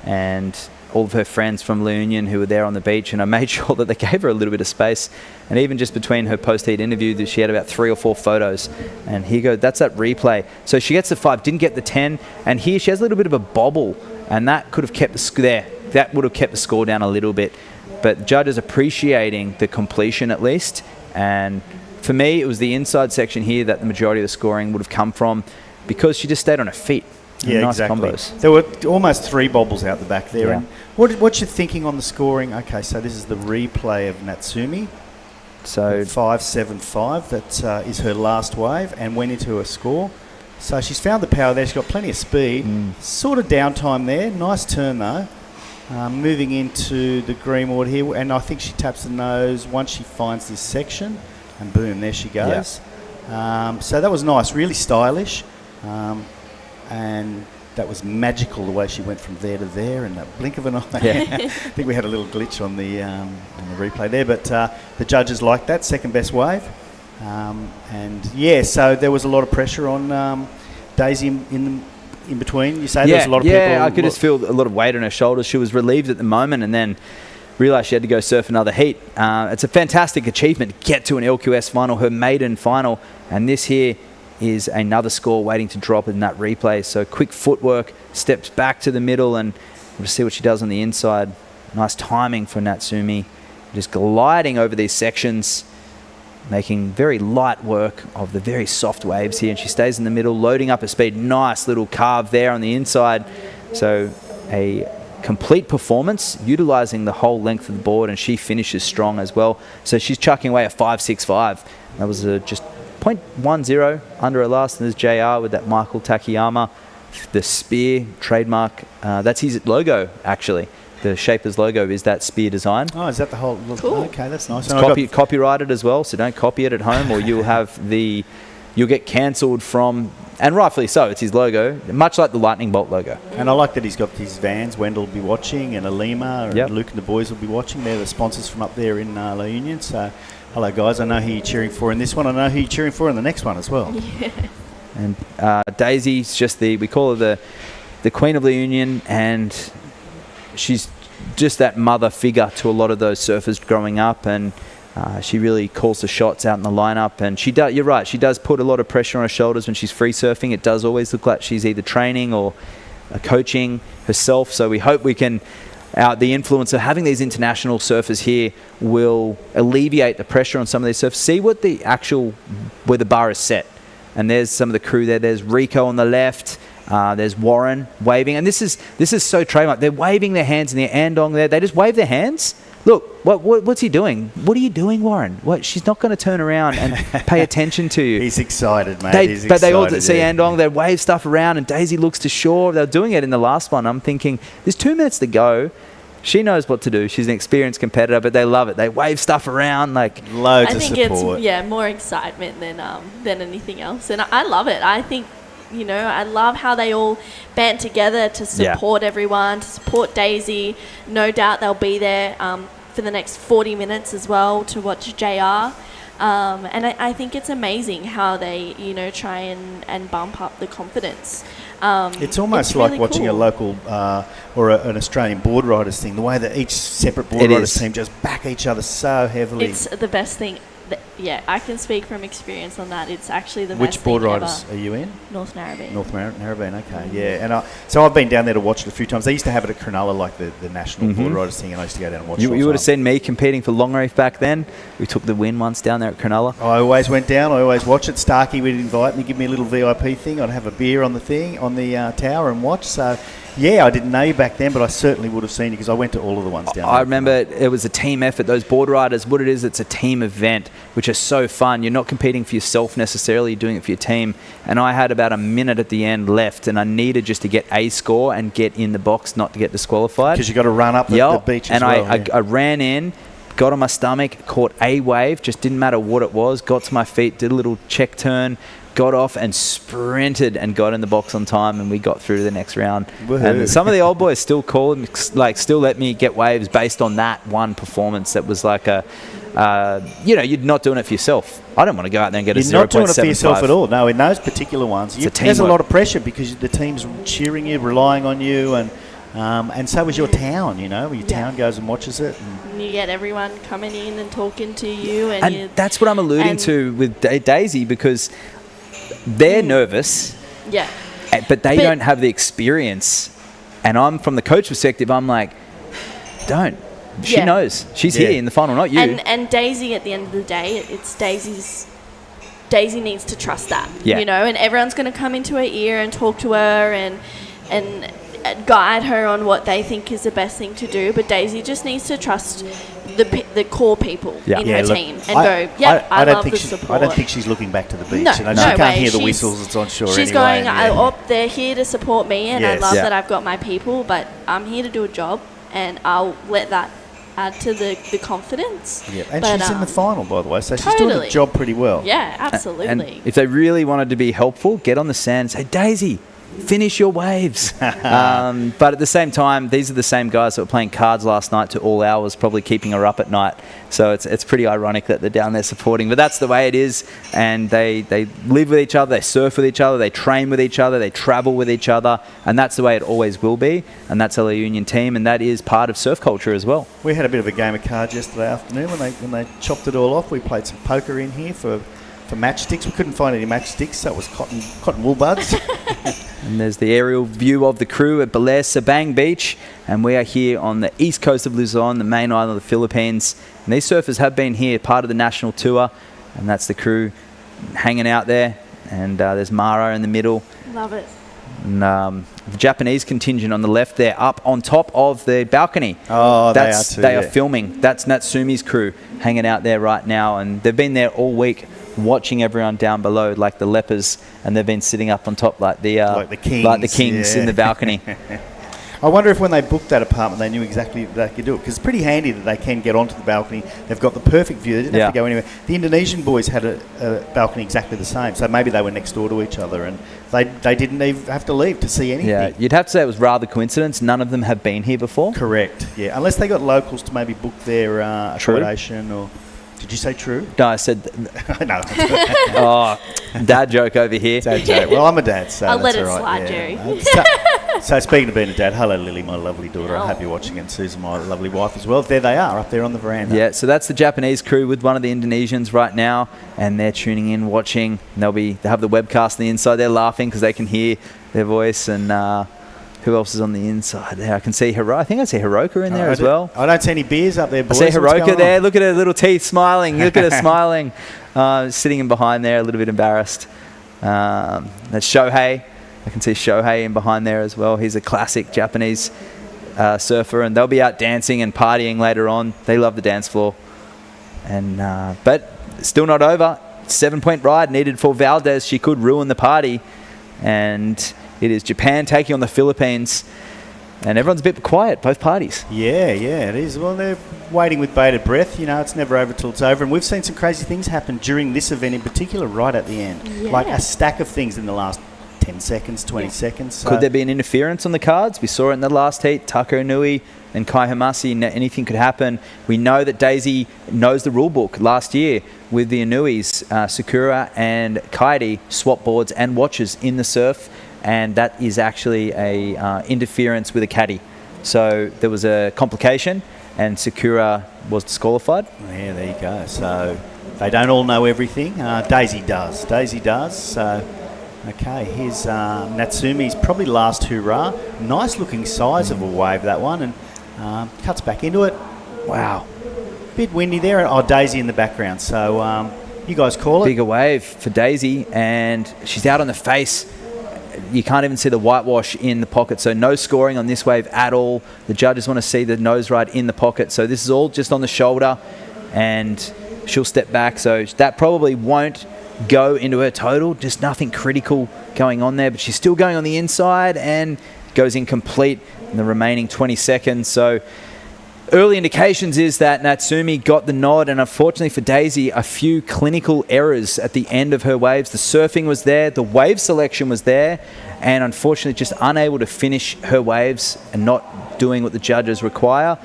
and all of her friends from La Union who were there on the beach. And I made sure that they gave her a little bit of space. And even just between her post-heat interview, she had about 3 or 4 photos. And here you go, that's that replay. So she gets the 5, didn't get the 10, and here she has a little bit of a bobble, and that could have kept the there. That would have kept the score down a little bit. But judges appreciating the completion at least. And for me, it was the inside section here that the majority of the scoring would have come from, because she just stayed on her feet. Yeah, nice exactly. combos. There were almost 3 bobbles out the back there. Yeah. And what's your thinking on the scoring? Okay, so this is the replay of Natsumi. So 5.75. That is her last wave and went into her score. So she's found the power there. She's got plenty of speed. Sort of downtime there. Nice turn though. Moving into the greenwood here, and I think she taps the nose once she finds this section, and boom, there she goes. So that was nice, really stylish, and that was magical the way she went from there to there in that blink of an eye. I think we had a little glitch on the replay there, but the judges liked that, second best wave. And yeah, so there was a lot of pressure on Daisy in between. You say there was a lot of people. Yeah, I could just feel a lot of weight on her shoulders. She was relieved at the moment and then realised she had to go surf another heat. It's a fantastic achievement to get to an LQS final, her maiden final, and this here is another score waiting to drop in that replay. So quick footwork, steps back to the middle, and we'll see what she does on the inside. Nice timing for Natsumi, just gliding over these sections, making very light work of the very soft waves here, and she stays in the middle, loading up her speed. Nice little carve there on the inside. So a complete performance, utilising the whole length of the board, and she finishes strong as well. So she's chucking away a 5.65. That was just 0.10 under her last, and there's JR with that Michael Takayama, the spear trademark. That's his logo, actually. The Shapers logo is that spear design. Oh, is that the whole? Cool. Okay, that's nice. It's copyrighted as well, so don't copy it at home, or you'll get cancelled from, and rightfully so. It's his logo, much like the Lightning Bolt logo. And I like that he's got his Vans. Wendell will be watching, and Alima, and Luke and the boys will be watching. They're the sponsors from up there in La Union. So, hello guys. I know who you're cheering for in this one. I know who you're cheering for in the next one as well. Yeah. And Daisy's just we call her the Queen of La Union, and she's just that mother figure to a lot of those surfers growing up, and she really calls the shots out in the lineup. And she does. You're right. She does put a lot of pressure on her shoulders when she's free surfing. It does always look like she's either training or coaching herself. So we hope we can. The influence of having these international surfers here will alleviate the pressure on some of these surfers. See where the bar is set. And there's some of the crew there. There's Rico on the left. There's Warren waving, and this is so trademark. They're waving their hands in the andong there. They just wave their hands. Look, what's he doing? What are you doing, Warren? What? She's not going to turn around and pay attention to you. He's excited, mate. But they all see andong. They wave stuff around, and Daisy looks to shore. They're doing it in the last one. I'm thinking, there's 2 minutes to go. She knows what to do. She's an experienced competitor, but they love it. They wave stuff around like loads of support. I think it's more excitement than anything else, and I love it. I think. I love how they all band together to support everyone, to support Daisy. No doubt they'll be there for the next 40 minutes as well to watch JR. And I think it's amazing how they, try and bump up the confidence. It's almost like really watching a local or an Australian board riders thing, the way that each separate board riders team just back each other so heavily. It's the best thing. I can speak from experience on that. It's actually the best Which board thing riders ever. are you in? North Narrabeen. North Narrabeen, okay, yeah. And so I've been down there to watch it a few times. They used to have it at Cronulla, like the national board riders thing, and I used to go down and watch it. You would have seen me competing for long reef back then. We took the win once down there at Cronulla. I always went down. I always watched it. Starkey would invite me, give me a little VIP thing. I'd have a beer on the tower and watch. So. Yeah, I didn't know you back then, but I certainly would have seen you because I went to all of the ones down there. I remember it was a team effort. Those board riders, what it is, it's a team event, which is so fun. You're not competing for yourself necessarily, you're doing it for your team. And I had about a minute at the end left, and I needed just to get a score and get in the box, not to get disqualified. Because you got to run up the beach as well. And I ran in, got on my stomach, caught a wave, just didn't matter what it was, got to my feet, did a little check turn, got off and sprinted and got in the box on time, and we got through to the next round. Woohoo. And some of the old boys still still let me get waves based on that one performance. That was like you're not doing it for yourself. I don't want to go out there and get a 0.75. You're not doing it for yourself at all. No, in those particular ones, there's a lot of pressure because the team's cheering you, relying on you, and so was your town. Your town goes and watches it. And you get everyone coming in and talking to you, and that's what I'm alluding to with Daisy, because they're nervous, but they don't have the experience. And I'm, from the coach perspective, I'm like, don't. She knows. She's here in the final, not you. And Daisy, at the end of the day, it's Daisy's Daisy needs to trust that, Yeah. you know, and everyone's going to come into her ear and talk to her and guide her on what they think is the best thing to do. But Daisy just needs to trust the core people in her look, team and I don't love think the she- support. I don't think she's looking back to the beach. No, you know, no she can't way. hear the She's- whistles that's on shore She's anyway. going, they're here to support me, and I Yes. love Yeah. that I've got my people, but I'm here to do a job, and I'll let that add to the confidence. Yeah, and But, she's in the final, by the way, so she's doing totally. the job pretty well. Yeah, absolutely. And if they really wanted to be helpful, get on the sand and say, Daisy, finish your waves. But at the same time, these are the same guys that were playing cards last night to all hours, probably keeping her up at night. So it's pretty ironic that they're down there supporting. But that's the way it is. And they live with each other, they surf with each other, they train with each other, they travel with each other. And that's the way it always will be. And that's a La Union team. And that is part of surf culture as well. We had a bit of a game of cards yesterday afternoon when they chopped it all off. We played some poker in here for matchsticks. We couldn't find any matchsticks, so it was cotton wool buds. And there's the aerial view of the crew at Baler Sabang Beach. And we are here on the east coast of Luzon, the main island of the Philippines. And these surfers have been here, part of the national tour. And that's the crew hanging out there. And there's Mara in the middle. Love it. And the Japanese contingent on the left there, up on top of the balcony. Oh, they are too. They are filming. That's Natsumi's crew hanging out there right now. And they've been there all week, watching everyone down below like the lepers, and they've been sitting up on top like the kings yeah. in the balcony. I wonder if when they booked that apartment they knew exactly they could do it, because it's pretty handy that they can get onto the balcony. They've got the perfect view. They didn't have to go anywhere. The Indonesian boys had a balcony exactly the same, so maybe they were next door to each other and they didn't even have to leave to see anything. Yeah, you'd have to say it was rather coincidence. None of them have been here before. Correct, yeah. Unless they got locals to maybe book their accommodation or... Did you say true? No, I said... No. Oh, dad joke over here. Dad joke. Well, I'm a dad, so I'll that's let it all right. slide, Jerry. So speaking of being a dad, hello Lily, my lovely daughter. I hope you're watching, and Susan, my lovely wife as well. There they are, up there on the veranda. Yeah, so that's the Japanese crew with one of the Indonesians right now, and they're tuning in, watching. And they have the webcast on the inside. They're laughing because they can hear their voice. And who else is on the inside there? I can see I think I see Hiroka in there as well. I don't see any bears up there, boys. I see Hiroka there. Look at her little teeth smiling. Look at her smiling. Sitting in behind there, a little bit embarrassed. That's Shohei. I can see Shohei in behind there as well. He's a classic Japanese surfer, and they'll be out dancing and partying later on. They love the dance floor. And but still not over. 7-point ride needed for Valdez. She could ruin the party. And it is Japan taking on the Philippines. And everyone's a bit quiet, both parties. Yeah, it is. Well, they're waiting with bated breath. You know, it's never over till it's over. And we've seen some crazy things happen during this event in particular, right at the end. Yeah. Like a stack of things in the last 10 seconds, 20 seconds. So Could there be an interference on the cards? We saw it in the last heat. Tako Nui and Kai Hamasi, anything could happen. We know that Daisy knows the rule book. Last year with the Inuis, Sakura and Kaidi swap boards and watches in the surf, and that is actually a interference with a caddy. So there was a complication and Sakura was disqualified. Yeah, there you go. So they don't all know everything. Daisy does. So... Okay, here's Natsumi's probably last hurrah. Nice looking size of a wave, that one, and cuts back into it. Wow. Bit windy there. Oh, Daisy in the background. So you guys call it. Bigger wave for Daisy, and she's out on the face. You can't even see the whitewash in the pocket, so no scoring on this wave at all. The judges want to see the nose ride in the pocket, so this is all just on the shoulder, and she'll step back. So that probably won't go into her total, just nothing critical going on there, but she's still going on the inside and goes incomplete in the remaining 20 seconds. So early indications is that Natsumi got the nod, and unfortunately for Daisy, a few clinical errors at the end of her waves. The surfing was there, the wave selection was there, and unfortunately just unable to finish her waves and not doing what the judges require.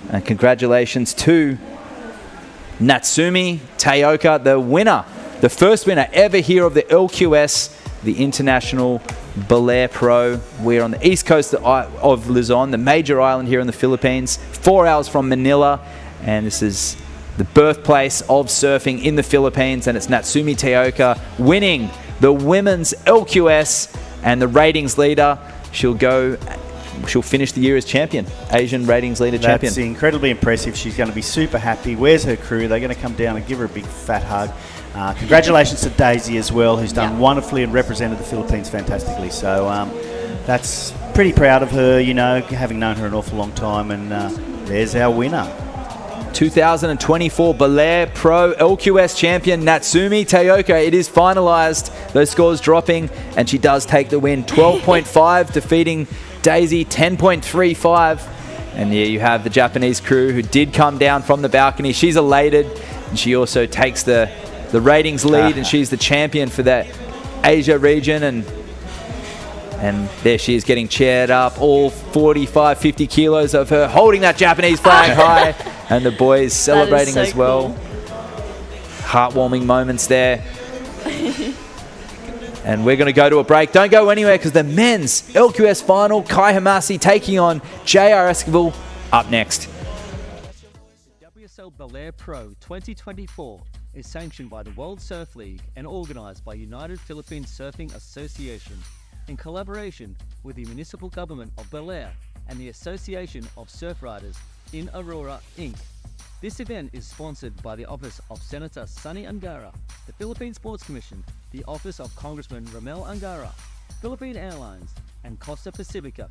And congratulations to Natsumi Taoka, the winner, the first winner ever here of the LQS, the International Baler Pro. We're on the east coast of Luzon, the major island here in the Philippines, 4 hours from Manila, and this is the birthplace of surfing in the Philippines, and it's Natsumi Taoka winning the women's LQS, and the ratings leader. She'll go she'll finish the year as champion, Asian ratings leader champion. That's incredibly impressive. She's going to be super happy. Where's her crew? They're going to come down and give her a big fat hug. Congratulations to Daisy as well, who's done wonderfully and represented the Philippines fantastically. So that's pretty proud of her, you know, having known her an awful long time. And there's our winner. 2024 Baler Pro LQS champion Natsumi Taoka. It is finalised. Those scores dropping, and she does take the win. 12.5 defeating Daisy 10.35. And yeah, you have the Japanese crew who did come down from the balcony. She's elated, and she also takes the ratings lead, and she's the champion for that Asia region. And there she is getting chaired up, all 45, 50 kilos of her holding that Japanese flag high. And the boys celebrating so as well. Cool. Heartwarming moments there. And we're going to go to a break. Don't go anywhere, because the men's LQS final, Kai Hamasi taking on JR Escalon up next. WSL Baler Pro 2024 is sanctioned by the World Surf League and organised by United Philippine Surfing Association in collaboration with the Municipal Government of Baler and the Association of Surf Riders in Aurora, Inc. This event is sponsored by the Office of Senator Sonny Angara, the Philippine Sports Commission, the Office of Congressman Ramel Angara, Philippine Airlines, and Costa Pacifica.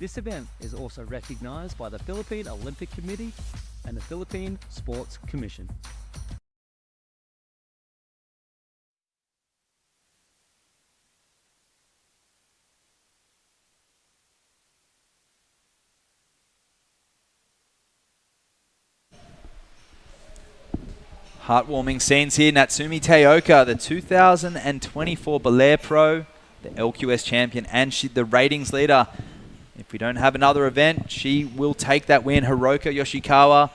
This event is also recognized by the Philippine Olympic Committee and the Philippine Sports Commission. Heartwarming scenes here. Natsumi Taoka, the 2024 Baler Pro, the LQS champion, and the ratings leader. If we don't have another event, she will take that win. Hiroka Yoshikawa,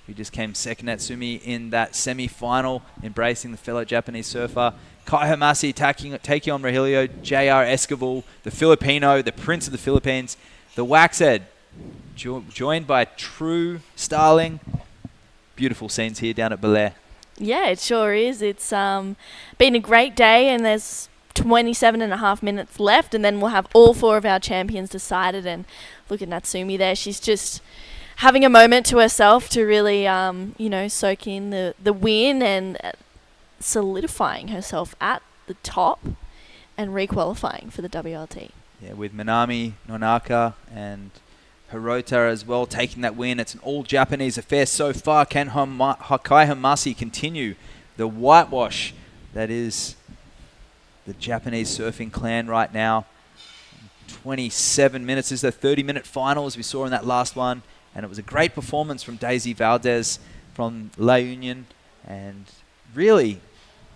who just came second, Natsumi, in that semi-final, embracing the fellow Japanese surfer. Kai Hamasi taking on Rogelio. JR Escalon, the Filipino, the Prince of the Philippines. The Waxhead, joined by True Starling. Beautiful scenes here down at Baler. Yeah, it sure is. It's been a great day, and there's 27.5 minutes left, and then we'll have all 4 of our champions decided. And look at Natsumi there. She's just having a moment to herself to really, soak in the win and solidifying herself at the top and re-qualifying for the WLT. Yeah, with Minami Nonaka and Hirota as well taking that win. It's an all-Japanese affair so far. Can Kai Hamasi continue the whitewash that is the Japanese surfing clan right now? 27 minutes is the 30-minute final, as we saw in that last one. And it was a great performance from Daisy Valdez from La Union, and really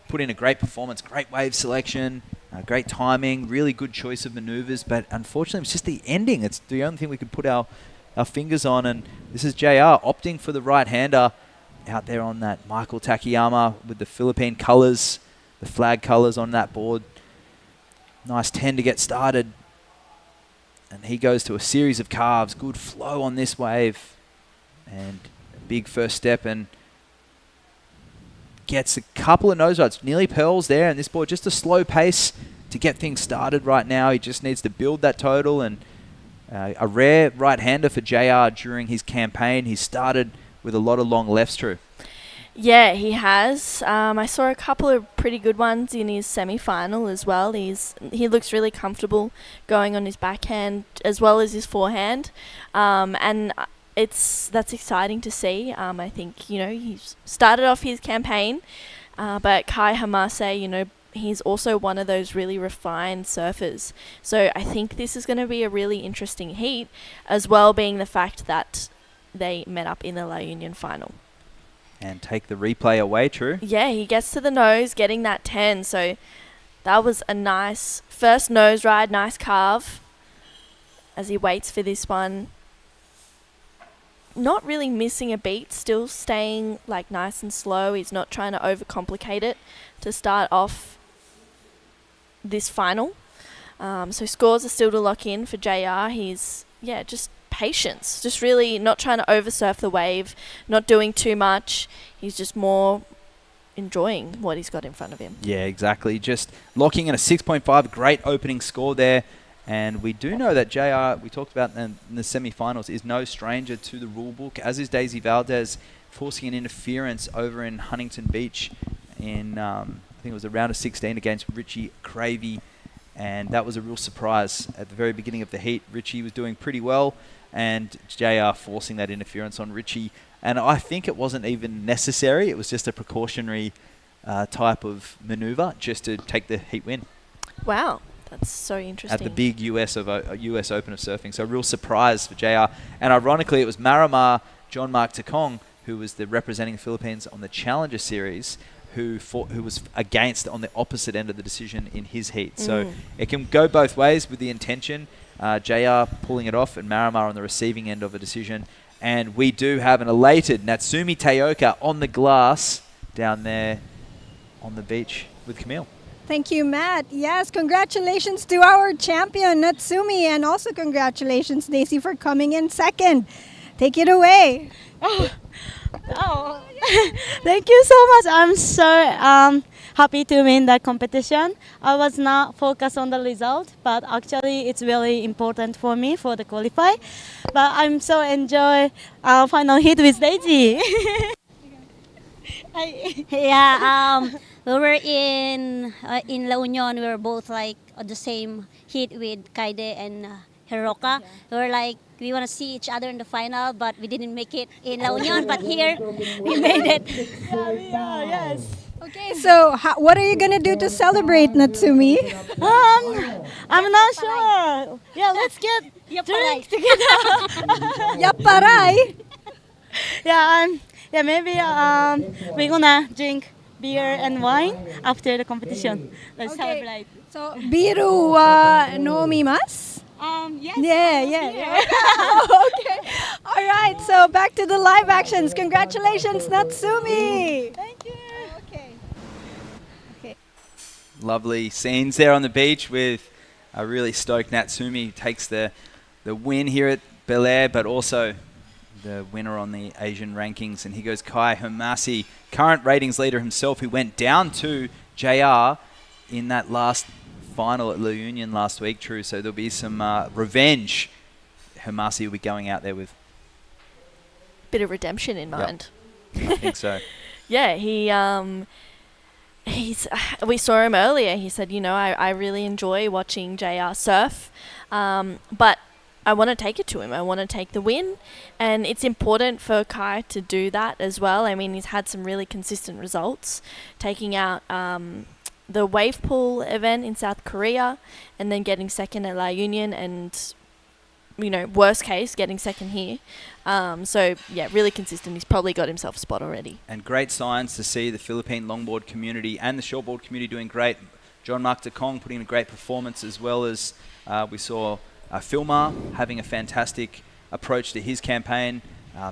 put in a great performance, great wave selection, great timing, really good choice of maneuvers, but unfortunately it's just the ending. It's the only thing we could put our fingers on, and this is JR opting for the right-hander out there on that Michael Takayama with the Philippine colours, the flag colours on that board. Nice 10 to get started, and he goes to a series of carves. Good flow on this wave, and a big first step, and gets a couple of nose rides, nearly pearls there, and this board just a slow pace to get things started right now. He just needs to build that total, and a rare right-hander for JR during his campaign. He started with a lot of long lefts, True. Yeah, he has. I saw a couple of pretty good ones in his semi-final as well. He looks really comfortable going on his backhand as well as his forehand, and that's exciting to see. I think, he's started off his campaign, but Kai Hamase, he's also one of those really refined surfers. So I think this is going to be a really interesting heat, as well being the fact that they met up in the La Union final. And take the replay away, True. Yeah, he gets to the nose, getting that 10. So that was a nice first nose ride, nice carve as he waits for this one. Not really missing a beat, still staying nice and slow. He's not trying to overcomplicate it to start off this final. So scores are still to lock in for JR. He's, just patience. Just really not trying to oversurf the wave, not doing too much. He's just more enjoying what he's got in front of him. Yeah, exactly. Just locking in a 6.5. Great opening score there. And we do know that JR, we talked about in the semi-finals, is no stranger to the rule book, as is Daisy Valdez, forcing an interference over in Huntington Beach in, I think it was a round of 16 against Richie Cravey. And that was a real surprise at the very beginning of the heat. Richie was doing pretty well, and JR forcing that interference on Richie. And I think it wasn't even necessary. It was just a precautionary type of maneuver just to take the heat win. Wow. That's so interesting. At the big US Open of Surfing. So a real surprise for JR. And ironically, it was Maramar John Mark Takong, who was the representing the Philippines on the Challenger Series, who was against on the opposite end of the decision in his heat. So it can go both ways with the intention. JR pulling it off and Maramar on the receiving end of a decision. And we do have an elated Natsumi Teoka on the glass down there on the beach with Camille. Thank you, Matt. Yes, congratulations to our champion, Natsumi, and also congratulations, Daisy, for coming in second. Take it away. Oh, thank you so much. I'm so happy to win that competition. I was not focused on the result, but actually it's really important for me for the qualify. But I'm so enjoy our final hit with Daisy. Yeah, we were in La Union. We were both like on the same heat with Kaide and Hiroka. We were like, we want to see each other in the final, but we didn't make it in La Union. But here, we made it. Yes. Okay, so what are you going to do to celebrate, Natsumi? I'm not sure. Yeah, let's get drink together. Yaparay. Yeah, maybe we're gonna drink beer and wine after the competition. Let's celebrate. So, biru wa nomimasu? Yes. Yeah. Okay. All right, so back to the live actions. Congratulations, Natsumi. Thank you. Okay. Lovely scenes there on the beach with a really stoked Natsumi who takes the win here at Baler, but also the winner on the Asian rankings. And here goes Kai Homasi, current ratings leader himself, who went down to JR in that last final at La Union last week, True. So there'll be some revenge Homasi will be going out there with. Bit of redemption in mind. Yep. I think so. Yeah, we saw him earlier. He said, I really enjoy watching JR surf, but I want to take it to him. I want to take the win, and it's important for Kai to do that as well. I mean, he's had some really consistent results, taking out the wave pool event in South Korea, and then getting second at La Union, and worst case, getting second here. So yeah, really consistent. He's probably got himself a spot already. And great signs to see the Philippine longboard community and the shortboard community doing great. John Mark Takong putting in a great performance, as well as we saw Philmar having a fantastic approach to his campaign,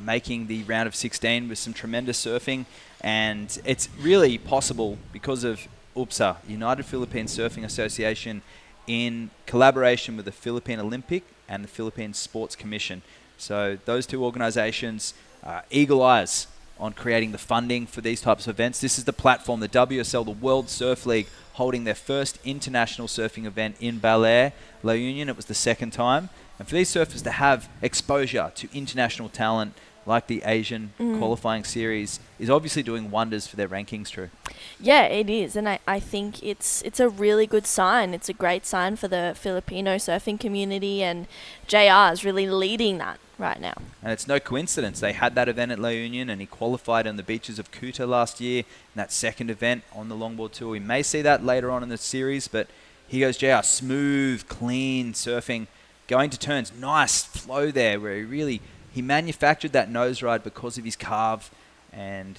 making the round of 16 with some tremendous surfing. And it's really possible because of UPSA, United Philippine Surfing Association, in collaboration with the Philippine Olympic and the Philippine Sports Commission. So those two organizations are eagle eyes on creating the funding for these types of events. This is the platform, the WSL, the World Surf League, holding their first international surfing event in Baler, La Union. It was the second time. And for these surfers to have exposure to international talent like the Asian qualifying series is obviously doing wonders for their rankings, True. Yeah, it is. And I think it's a really good sign. It's a great sign for the Filipino surfing community, and JR is really leading that right now. And it's no coincidence. They had that event at La Union, and he qualified on the beaches of Kuta last year in that second event on the longboard tour. We may see that later on in the series, but here goes JR. Smooth, clean surfing, going to turns. Nice flow there where he manufactured that nose ride because of his carve, and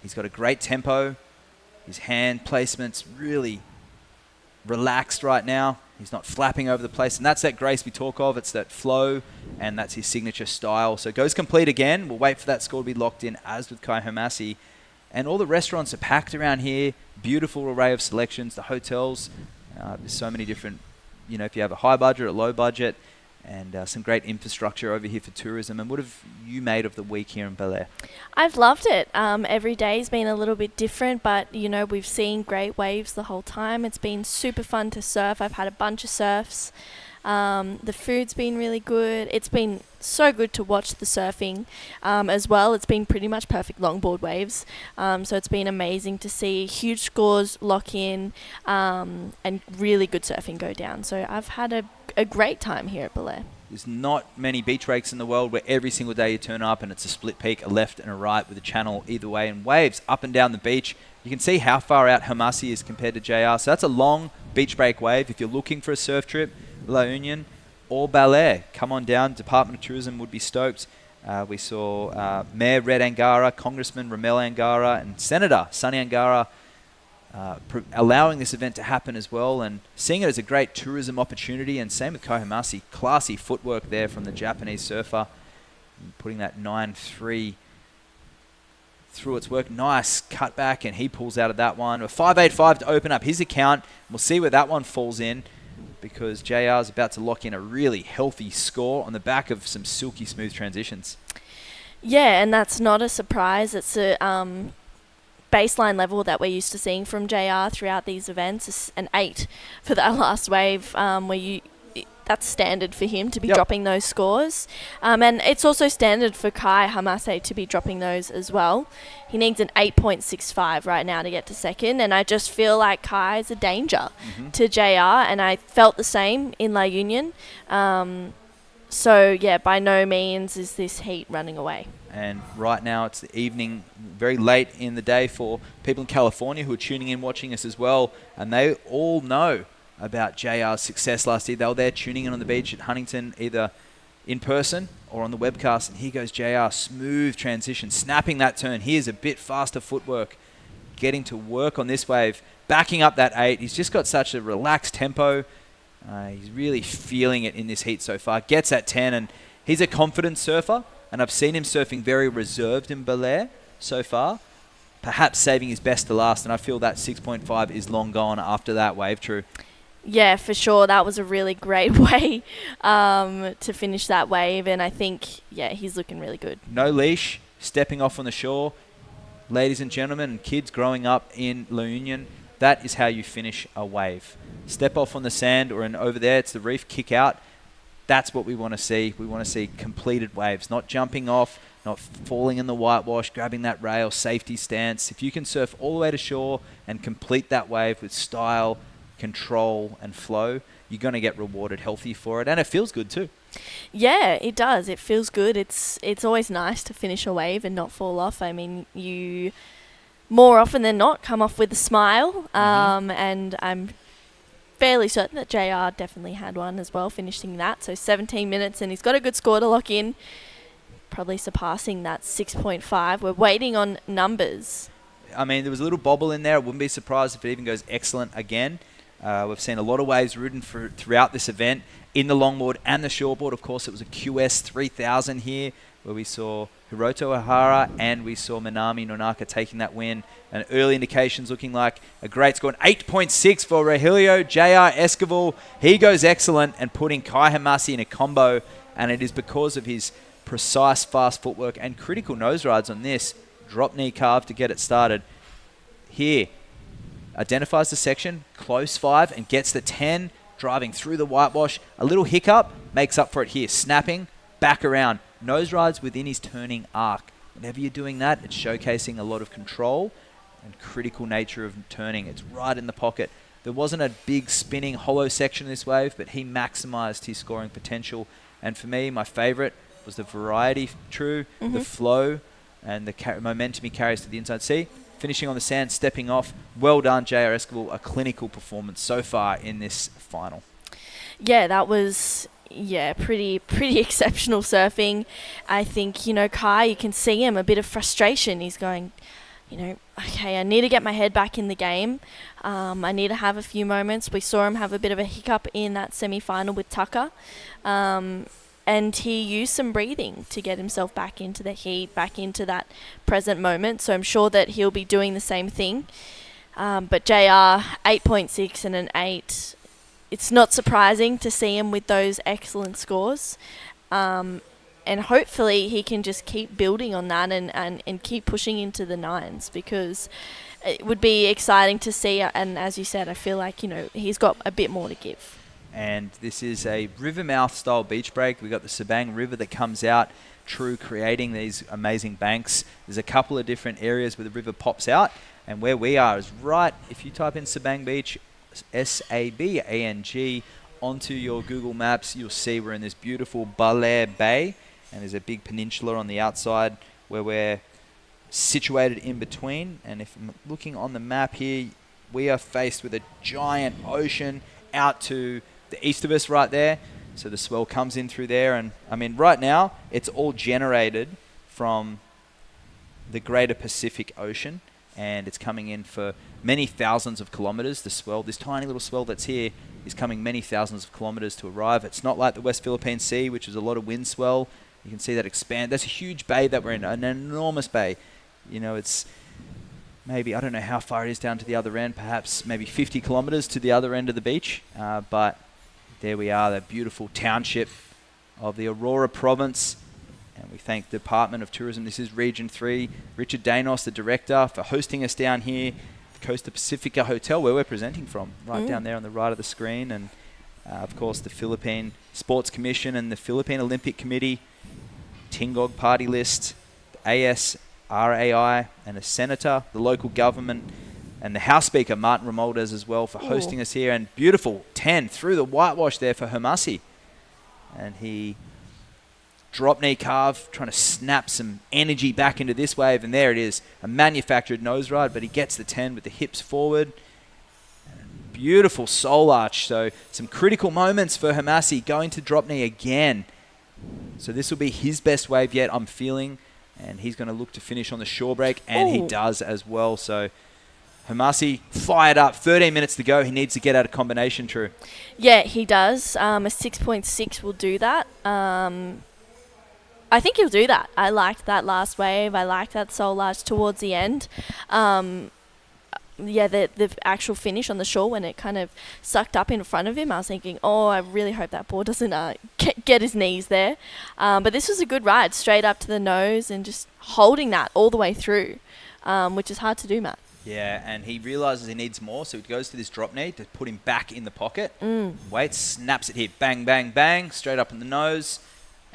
he's got a great tempo. His hand placement's really relaxed right now. He's not flapping over the place, and that's that grace we talk of. It's that flow, and that's his signature style. So it goes complete again. We'll wait for that score to be locked in, as with Kai Homasi. And all the restaurants are packed around here. Beautiful array of selections. The hotels, there's so many different, if you have a high budget or low budget, and some great infrastructure over here for tourism. And what have you made of the week here in Baler? I've loved it. Every day's been a little bit different, but we've seen great waves the whole time. It's been super fun to surf. I've had a bunch of surfs. The food's been really good. It's been so good to watch the surfing as well. It's been pretty much perfect longboard waves. So it's been amazing to see huge scores lock in and really good surfing go down. So I've had a great time here at Baler. There's not many beach breaks in the world where every single day you turn up and it's a split peak, a left and a right with a channel either way and waves up and down the beach. You can see how far out Hamasi is compared to JR. So that's a long beach break wave. If you're looking for a surf trip, La Union or Baler, come on down. Department of Tourism would be stoked. We saw Mayor Red Angara, Congressman Ramel Angara and Senator Sunny Angara allowing this event to happen as well and seeing it as a great tourism opportunity. And same with Kohamasi, classy footwork there from the Japanese surfer, putting that 9.3 through its work. Nice cutback, and he pulls out of that one. A 5.85 to open up his account. We'll see where that one falls in, because JR is about to lock in a really healthy score on the back of some silky smooth transitions. Yeah, and that's not a surprise. It's a baseline level that we're used to seeing from JR throughout these events. Is an 8 for that last wave, where that's standard for him to be dropping those scores. And it's also standard for Kai Hamase to be dropping those as well. He needs an 8.65 right now to get to second, and I just feel like Kai is a danger to JR, and I felt the same in La Union. So, yeah, by no means is this heat running away. And right now it's the evening, very late in the day for people in California who are tuning in, watching us as well, and they all know about JR's success last year. They were there tuning in on the beach at Huntington, either in person or on the webcast. And here goes JR, smooth transition, snapping that turn. Here's a bit faster footwork, getting to work on this wave, backing up that 8. He's just got such a relaxed tempo. He's really feeling it in this heat so far. Gets that 10, and he's a confident surfer. And I've seen him surfing very reserved in Baler so far, perhaps saving his best to last. And I feel that 6.5 is long gone after that wave, True. Yeah, for sure. That was a really great way to finish that wave. And I think, yeah, he's looking really good. No leash, stepping off on the shore. Ladies and gentlemen and kids growing up in La Union, that is how you finish a wave. Step off on the sand or over there, it's the reef, kick out. That's what we want to see. We want to see completed waves, not jumping off, not falling in the whitewash, grabbing that rail, safety stance. If you can surf all the way to shore and complete that wave with style, control and flow, you're going to get rewarded healthy for it, and it feels good too. Yeah, it does. It feels good. It's always nice to finish a wave and not fall off. I mean, you more often than not come off with a smile, and I'm fairly certain that JR definitely had one as well, finishing that. So 17 minutes, and he's got a good score to lock in, probably surpassing that 6.5. We're waiting on numbers. I mean, there was a little bobble in there. I wouldn't be surprised if it even goes excellent again. We've seen a lot of waves ridden throughout this event in the longboard and the shortboard. Of course, it was a QS 3000 here where we saw Hiroto Ohara and we saw Minami Nonaka taking that win. And early indications looking like a great score. An 8.6 for Rogelio. JR Esquivel, he goes excellent and putting Kai Hamasi in a combo. And it is because of his precise, fast footwork and critical nose rides on this. Drop knee carve to get it started. Here, identifies the section, close 5, and gets the 10, driving through the whitewash. A little hiccup, makes up for it here. Snapping, back around. Nose rides within his turning arc. Whenever you're doing that, it's showcasing a lot of control and critical nature of turning. It's right in the pocket. There wasn't a big spinning hollow section in this wave, but he maximized his scoring potential. And for me, my favorite was the variety, True, the flow, and the momentum he carries to the inside sea. Finishing on the sand, stepping off. Well done, JR Esquivel. A clinical performance so far in this final. Yeah, that was pretty exceptional surfing. I think, Kai, you can see him, a bit of frustration. He's going, okay, I need to get my head back in the game. I need to have a few moments. We saw him have a bit of a hiccup in that semi-final with Tucker. And he used some breathing to get himself back into the heat, back into that present moment. So I'm sure that he'll be doing the same thing. But JR, 8.6 and an 8. It's not surprising to see him with those excellent scores. And hopefully he can just keep building on that and keep pushing into the 9s, because it would be exciting to see. And as you said, I feel like, he's got a bit more to give. And this is a river mouth style beach break. We've got the Sabang River that comes out, creating these amazing banks. There's a couple of different areas where the river pops out, and where we are is right, if you type in Sabang Beach, Sabang, onto your Google Maps, you'll see we're in this beautiful Baler Bay, and there's a big peninsula on the outside where we're situated in between. And if I'm looking on the map here, we are faced with a giant ocean out to the east of us right there. So the swell comes in through there, and I mean right now it's all generated from the greater Pacific Ocean, and it's coming in for many thousands of kilometers. The swell, this tiny little swell that's here, is coming many thousands of kilometers to arrive. It's not like the West Philippine Sea, which is a lot of wind swell. You can see that expand. That's a huge bay that we're in, an enormous bay. You know, it's maybe, I don't know how far it is down to the other end, perhaps maybe 50 kilometers to the other end of the beach. But there we are, that beautiful township of the Aurora province. And we thank the Department of Tourism. This is Region 3. Richard Danos, the director, for hosting us down here. The Costa Pacifica Hotel, where we're presenting from, right down there on the right of the screen. And, of course, the Philippine Sports Commission and the Philippine Olympic Committee, Tingog Party List, the ASRAI, and a senator, the local government, and the House Speaker, Martin Romualdez, as well, for hosting us here. And beautiful 10 through the whitewash there for Hermasi. And he drop knee carve, trying to snap some energy back into this wave. And there it is, a manufactured nose ride, but he gets the 10 with the hips forward. And beautiful soul arch. So some critical moments for Hermasi, going to drop knee again. So this will be his best wave yet, I'm feeling. And he's going to look to finish on the shore break, and he does as well. So Hermasi fired up, 13 minutes to go. He needs to get out a combination, True. Yeah, he does. A 6.6 will do that. I think he'll do that. I liked that last wave. I liked that soul arch towards the end. Yeah, the actual finish on the shore when it kind of sucked up in front of him, I was thinking, oh, I really hope that board doesn't get his knees there. But this was a good ride, straight up to the nose and just holding that all the way through, which is hard to do, Matt. Yeah, and he realizes he needs more, so he goes to this drop knee to put him back in the pocket. Waits, snaps it here, bang, bang, bang, straight up in the nose.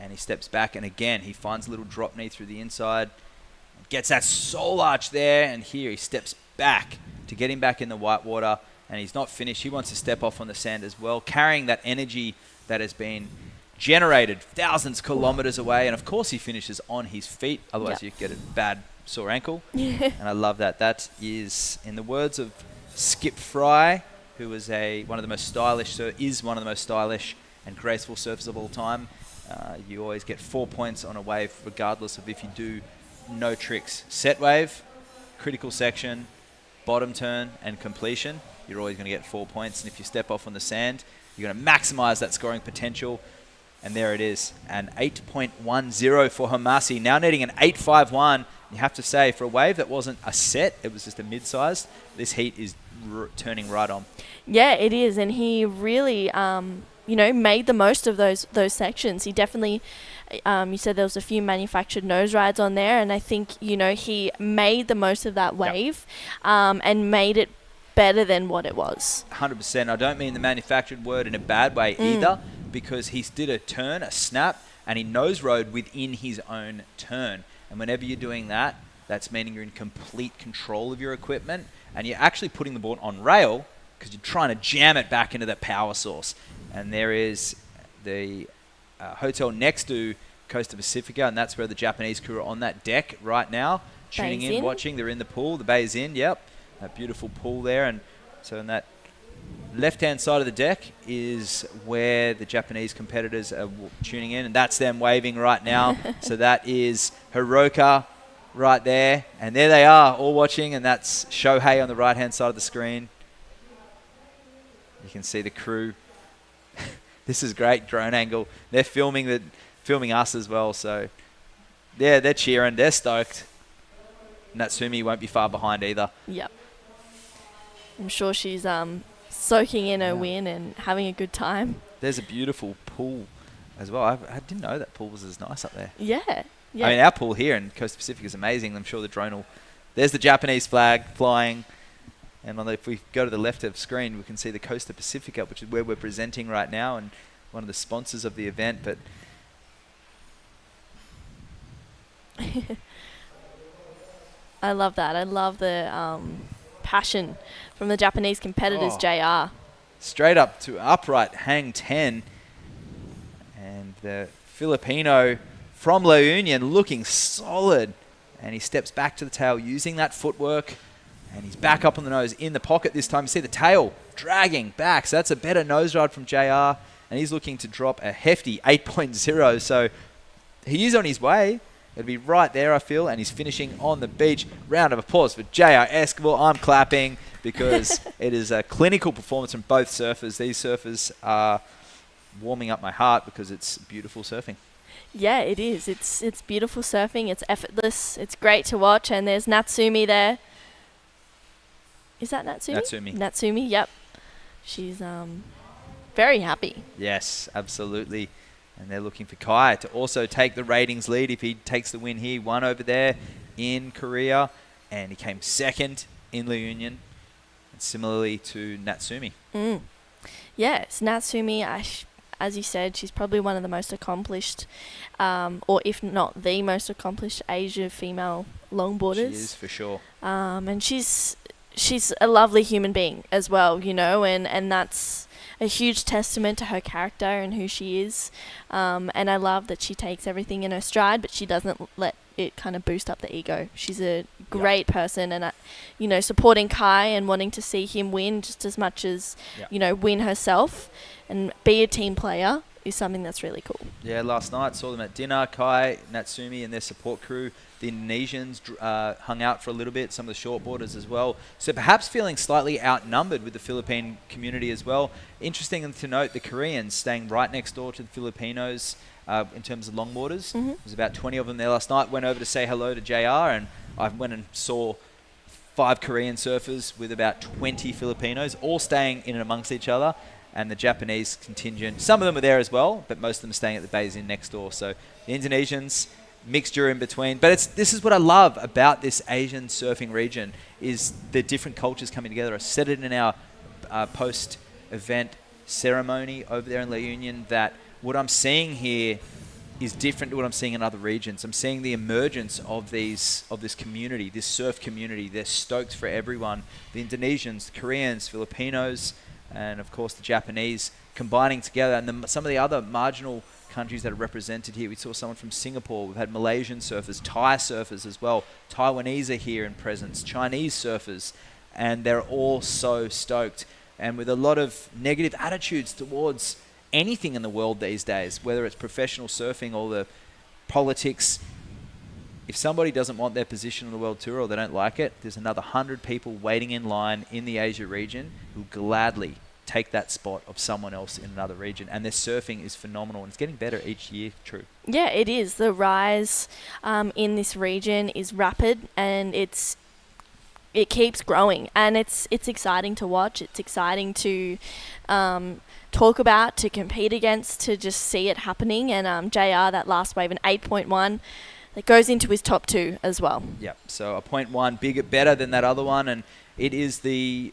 And he steps back, and again, he finds a little drop knee through the inside. Gets that soul arch there, and here he steps back to get him back in the white water. And he's not finished. He wants to step off on the sand as well, carrying that energy that has been generated thousands of kilometers away. And, of course, he finishes on his feet. Otherwise, you get a bad sore ankle. And I love that. That is, in the words of Skip Fry, who is one of the most stylish and graceful surfers of all time. You always get 4 points on a wave, regardless of if you do no tricks. Set wave, critical section, bottom turn, and completion. You're always going to get 4 points. And if you step off on the sand, you're going to maximize that scoring potential. And there it is, an 8.10 for Hermasi, now needing an 8.51. You have to say, for a wave that wasn't a set, it was just a mid-sized, this heat is turning right on. Yeah, it is. And he really made the most of those sections. He definitely, you said there was a few manufactured nose rides on there, and I think, he made the most of that wave and made it better than what it was. 100%. I don't mean the manufactured word in a bad way either, because he did a turn, a snap, and he nose rode within his own turn. And whenever you're doing that, that's meaning you're in complete control of your equipment, and you're actually putting the board on rail because you're trying to jam it back into that power source. And there is the hotel next to Costa Pacifica, and that's where the Japanese crew are on that deck right now, tuning in, watching. They're in the pool. The bay's in, yep. That beautiful pool there. And so on that left-hand side of the deck is where the Japanese competitors are tuning in, and that's them waving right now. So that is Hiroka right there. And there they are, all watching, and that's Shohei on the right-hand side of the screen. You can see the crew. This is great drone angle. They're filming us as well. So yeah, they're cheering. They're stoked. Natsumi won't be far behind either. Yep. I'm sure she's soaking in her win and having a good time. There's a beautiful pool as well. I didn't know that pool was as nice up there. Yeah. I mean, our pool here in Costa Pacific is amazing. I'm sure the drone will... There's the Japanese flag flying. And if we go to the left of screen, we can see the Costa Pacifica, which is where we're presenting right now and one of the sponsors of the event. But I love that. I love the passion from the Japanese competitors, JR. Straight up to upright hang 10. And the Filipino from La Union looking solid. And he steps back to the tail using that footwork. And he's back up on the nose in the pocket this time. You see the tail dragging back. So that's a better nose ride from JR. And he's looking to drop a hefty 8.0. So he is on his way. It'll be right there, I feel. And he's finishing on the beach. Round of applause for JR Escalon. I'm clapping because it is a clinical performance from both surfers. These surfers are warming up my heart because it's beautiful surfing. Yeah, it is. It's beautiful surfing. It's effortless. It's great to watch. And there's Natsumi there. Is that Natsumi? Natsumi, yep. She's very happy. Yes, absolutely. And they're looking for Kai to also take the ratings lead if he takes the win here. He won over there in Korea, and he came second in La Union, and similarly to Natsumi. Yes, Natsumi, as you said, she's probably one of the most accomplished, or if not the most accomplished Asia female longboarders. She is, for sure. And she's a lovely human being as well, you know, and that's a huge testament to her character and who she is. And I love that she takes everything in her stride, but she doesn't let it kind of boost up the ego. She's a great person, and, you know, supporting Kai and wanting to see him win just as much as, you know, win herself and be a team player is something that's really cool. Yeah, last night saw them at dinner. Kai, Natsumi and their support crew. The Indonesians hung out for a little bit, some of the shortboarders as well. So perhaps feeling slightly outnumbered with the Philippine community as well. Interesting to note the Koreans staying right next door to the Filipinos in terms of longboarders. There's about 20 of them there last night. Went over to say hello to JR, and I went and saw 5 Korean surfers with about 20 Filipinos, all staying in and amongst each other. And the Japanese contingent, some of them were there as well, but most of them are staying at the Bays Inn next door. So the Indonesians, mixture in between. But this is what I love about this Asian surfing region, is the different cultures coming together. I said it in our post-event ceremony over there in La Union, that what I'm seeing here is different to what I'm seeing in other regions. I'm seeing the emergence of this community, this surf community. They're stoked for everyone. The Indonesians, the Koreans, Filipinos, and of course the Japanese combining together, and some of the other marginal countries that are represented here. We saw someone from Singapore. We've had Malaysian surfers, Thai surfers as well. Taiwanese are here in presence, Chinese surfers, and they're all so stoked. And with a lot of negative attitudes towards anything in the world these days, whether it's professional surfing or the politics, if somebody doesn't want their position on the World Tour or they don't like it, there's another 100 people waiting in line in the Asia region who gladly take that spot of someone else in another region. And their surfing is phenomenal, and it's getting better each year. True. Yeah, it is. The rise in this region is rapid, and it keeps growing, and it's exciting to watch. It's exciting to talk about, to compete against, to just see it happening. And JR, that last wave, an 8.1, that goes into his top 2 as well. Yep. So a 0.1 bigger, better than that other one, and it is the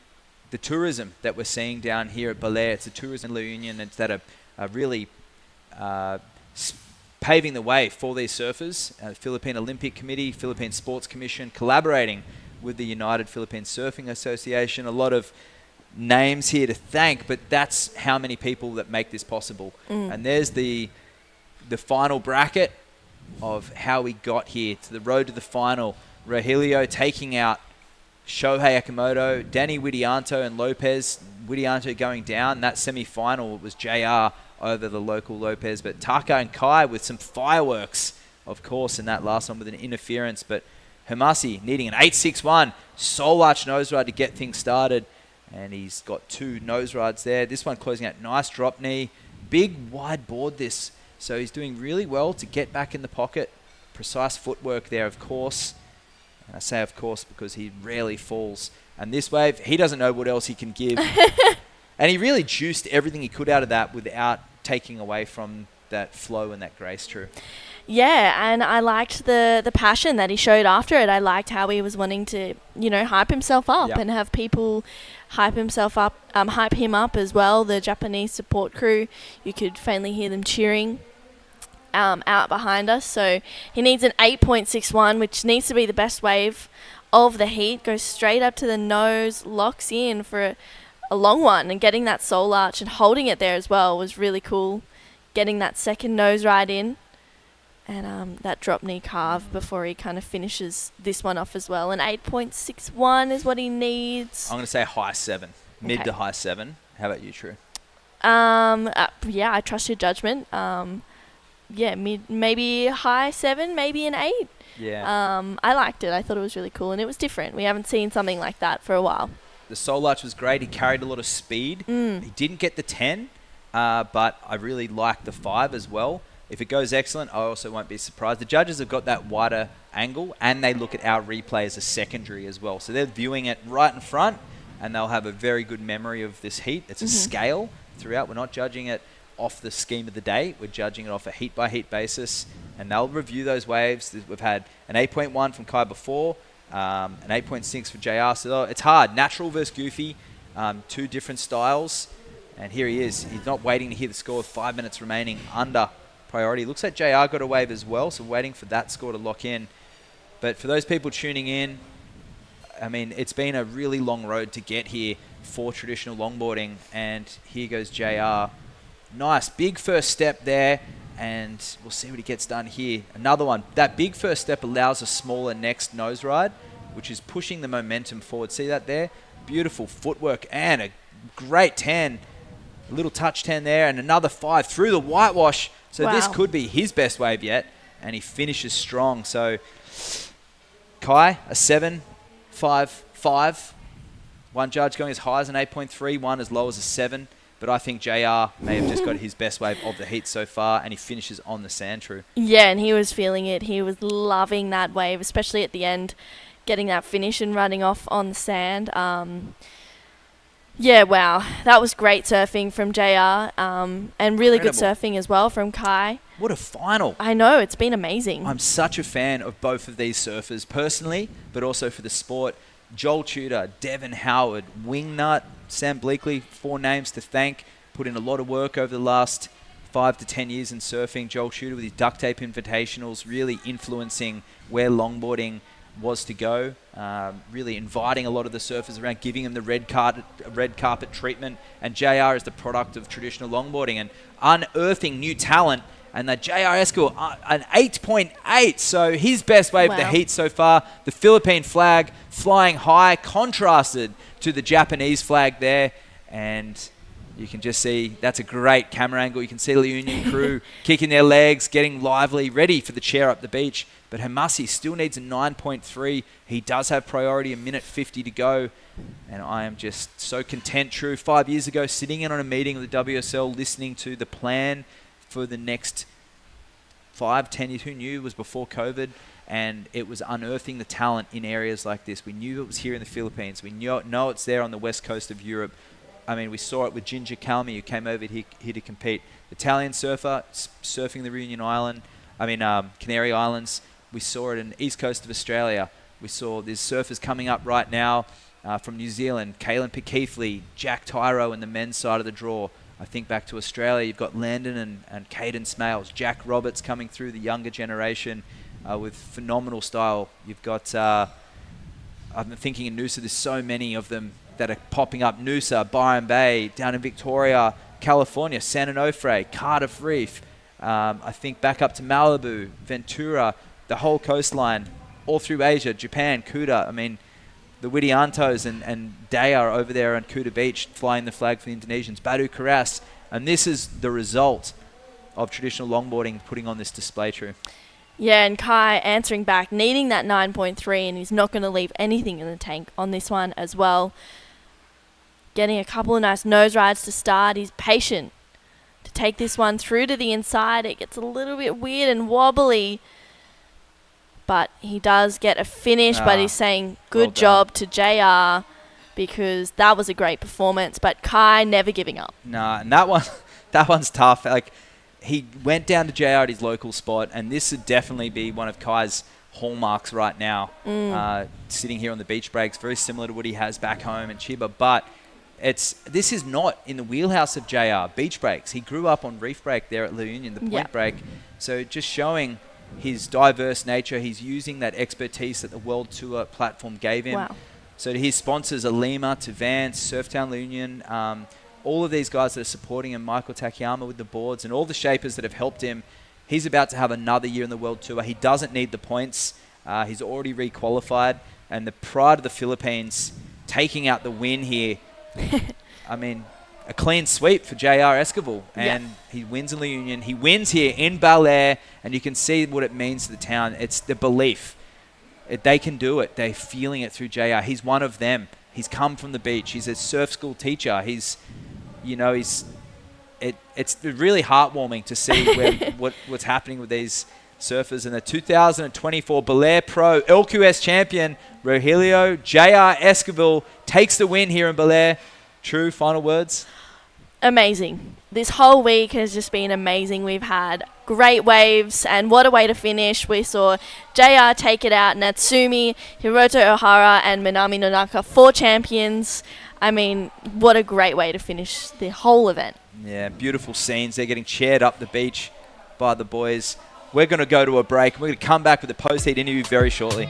tourism that we're seeing down here at Baler. It's the tourism in La Union that are really paving the way for these surfers. Philippine Olympic Committee, Philippine Sports Commission, collaborating with the United Philippine Surfing Association. A lot of names here to thank, but that's how many people that make this possible. And there's the final bracket of how we got here to the road to the final. Rogelio taking out Shohei Akamoto, Danny Widianto and Lopez. Widianto going down. That semi-final was JR over the local Lopez. But Taka and Kai with some fireworks, of course, in that last one with an interference. But Hermasi needing an 8.61 soul arch nose ride to get things started. And he's got 2 nose rides there. This one closing out. Nice drop knee. Big wide board this. So he's doing really well to get back in the pocket. Precise footwork there, of course. And I say of course because he rarely falls. And this wave, he doesn't know what else he can give. And he really juiced everything he could out of that without taking away from that flow and that grace, True. Yeah, and I liked the passion that he showed after it. I liked how he was wanting to, hype himself up and have people hype him up as well. The Japanese support crew, you could faintly hear them cheering out behind us. So he needs an 8.61, which needs to be the best wave of the heat. Goes straight up to the nose, locks in for a long one, and getting that soul arch and holding it there as well was really cool. Getting that second nose ride in. And that drop knee carve before he kind of finishes this one off as well. An 8.61 is what he needs. I'm going to say high 7. Mid to high 7. How about you, True? Yeah, I trust your judgment. Mid, maybe high 7, maybe an 8. Yeah. I liked it. I thought it was really cool, and it was different. We haven't seen something like that for a while. The soul arch was great. He carried a lot of speed. He didn't get the 10, but I really liked the 5 as well. If it goes excellent, I also won't be surprised. The judges have got that wider angle, and they look at our replay as a secondary as well. So they're viewing it right in front, and they'll have a very good memory of this heat. It's a scale throughout. We're not judging it off the scheme of the day. We're judging it off a heat-by-heat basis, and they'll review those waves. We've had an 8.1 from Kai before, an 8.6 for JR. So it's hard. Natural versus goofy, 2 different styles. And here he is. He's not waiting to hear the score with 5 minutes remaining under priority. Looks like JR got a wave as well, so waiting for that score to lock in. But for those people tuning in, I mean, it's been a really long road to get here for traditional longboarding, and here goes JR. Nice, big first step there, and we'll see what he gets done here. Another one. That big first step allows a smaller next nose ride, which is pushing the momentum forward. See that there? Beautiful footwork and a great 10. A little touch 10 there, and another 5 through the whitewash. So this could be his best wave yet, and he finishes strong. So Kai, a 7, 5, 5. One judge going as high as an 8.3, one as low as a 7. But I think JR may have just got his best wave of the heat so far, and he finishes on the sand, True. Yeah, and he was feeling it. He was loving that wave, especially at the end, getting that finish and running off on the sand. Yeah, wow. That was great surfing from JR, and really good surfing as well from Kai. What a final. I know, it's been amazing. I'm such a fan of both of these surfers personally, but also for the sport. Joel Tudor, Devin Howard, Wingnut, Sam Bleakley, 4 names to thank. Put in a lot of work over the last 5 to 10 years in surfing. Joel Tudor with his duct tape invitationals, really influencing where longboarding was to go, really inviting a lot of the surfers around, giving them the red carpet treatment. And JR is the product of traditional longboarding and unearthing new talent. And the JR Escalon, an 8.8. So his best wave of the heat so far. The Philippine flag flying high, contrasted to the Japanese flag there. And you can just see that's a great camera angle. You can see the Union crew kicking their legs, getting lively, ready for the chair up the beach. But Hamasi still needs a 9.3. He does have priority, a minute 50 to go. And I am just so content, True. 5 years ago, sitting in on a meeting with the WSL, listening to the plan for the next 5, 10 years. Who knew it was before COVID? And it was unearthing the talent in areas like this. We knew it was here in the Philippines. We know it's there on the west coast of Europe. I mean, we saw it with Ginger Calmi, who came over here to compete. Italian surfer, surfing the Canary Islands. We saw it in the east coast of Australia. We saw there's surfers coming up right now from New Zealand. Kaylin Pekeethley, Jack Tyro in the men's side of the draw. I think back to Australia, you've got Landon and Caden Smales. Jack Roberts coming through the younger generation with phenomenal style. You've got, I've been thinking in Noosa, there's so many of them that are popping up. Noosa, Byron Bay, down in Victoria, California, San Onofre, Cardiff Reef. I think back up to Malibu, Ventura, the whole coastline, all through Asia, Japan, Kuta. I mean, the Widiantos and Day are over there on Kuta Beach flying the flag for the Indonesians, Badu Karas. And this is the result of traditional longboarding putting on this display, True. Yeah, and Kai answering back, needing that 9.3, and he's not going to leave anything in the tank on this one as well. Getting a couple of nice nose rides to start. He's patient to take this one through to the inside. It gets a little bit weird and wobbly, but he does get a finish, but he's saying good job to JR because that was a great performance. But Kai never giving up. Nah, and that one's tough. Like, he went down to JR at his local spot, and this would definitely be one of Kai's hallmarks right now. Sitting here on the beach breaks, very similar to what he has back home in Chiba, but this is not in the wheelhouse of JR. Beach breaks. He grew up on reef break there at La Union, the point break. So just showing his diverse nature, he's using that expertise that the World Tour platform gave him. Wow. So to his sponsors, Alima, to Vance, Surftown La Union, all of these guys that are supporting him, Michael Takayama with the boards, and all the shapers that have helped him. He's about to have another year in the World Tour. He doesn't need the points. He's already re-qualified. And the pride of the Philippines taking out the win here. I mean, a clean sweep for JR Esquivel. And he wins in La Union. He wins here in Baler. And you can see what it means to the town. It's the belief. They can do it. They're feeling it through JR. He's one of them. He's come from the beach. He's a surf school teacher. It's really heartwarming to see what's happening with these surfers. And the 2024 Baler Pro LQS champion, Rogelio JR Esquivel, takes the win here in Baler. True, final words? Amazing. This whole week has just been amazing. We've had great waves, and what a way to finish. We saw JR take it out, Natsumi, Hiroto Ohara, and Minami Nonaka, 4 champions. I mean, what a great way to finish the whole event. Yeah, beautiful scenes. They're getting cheered up the beach by the boys. We're going to go to a break. We're going to come back with a post-heat interview very shortly.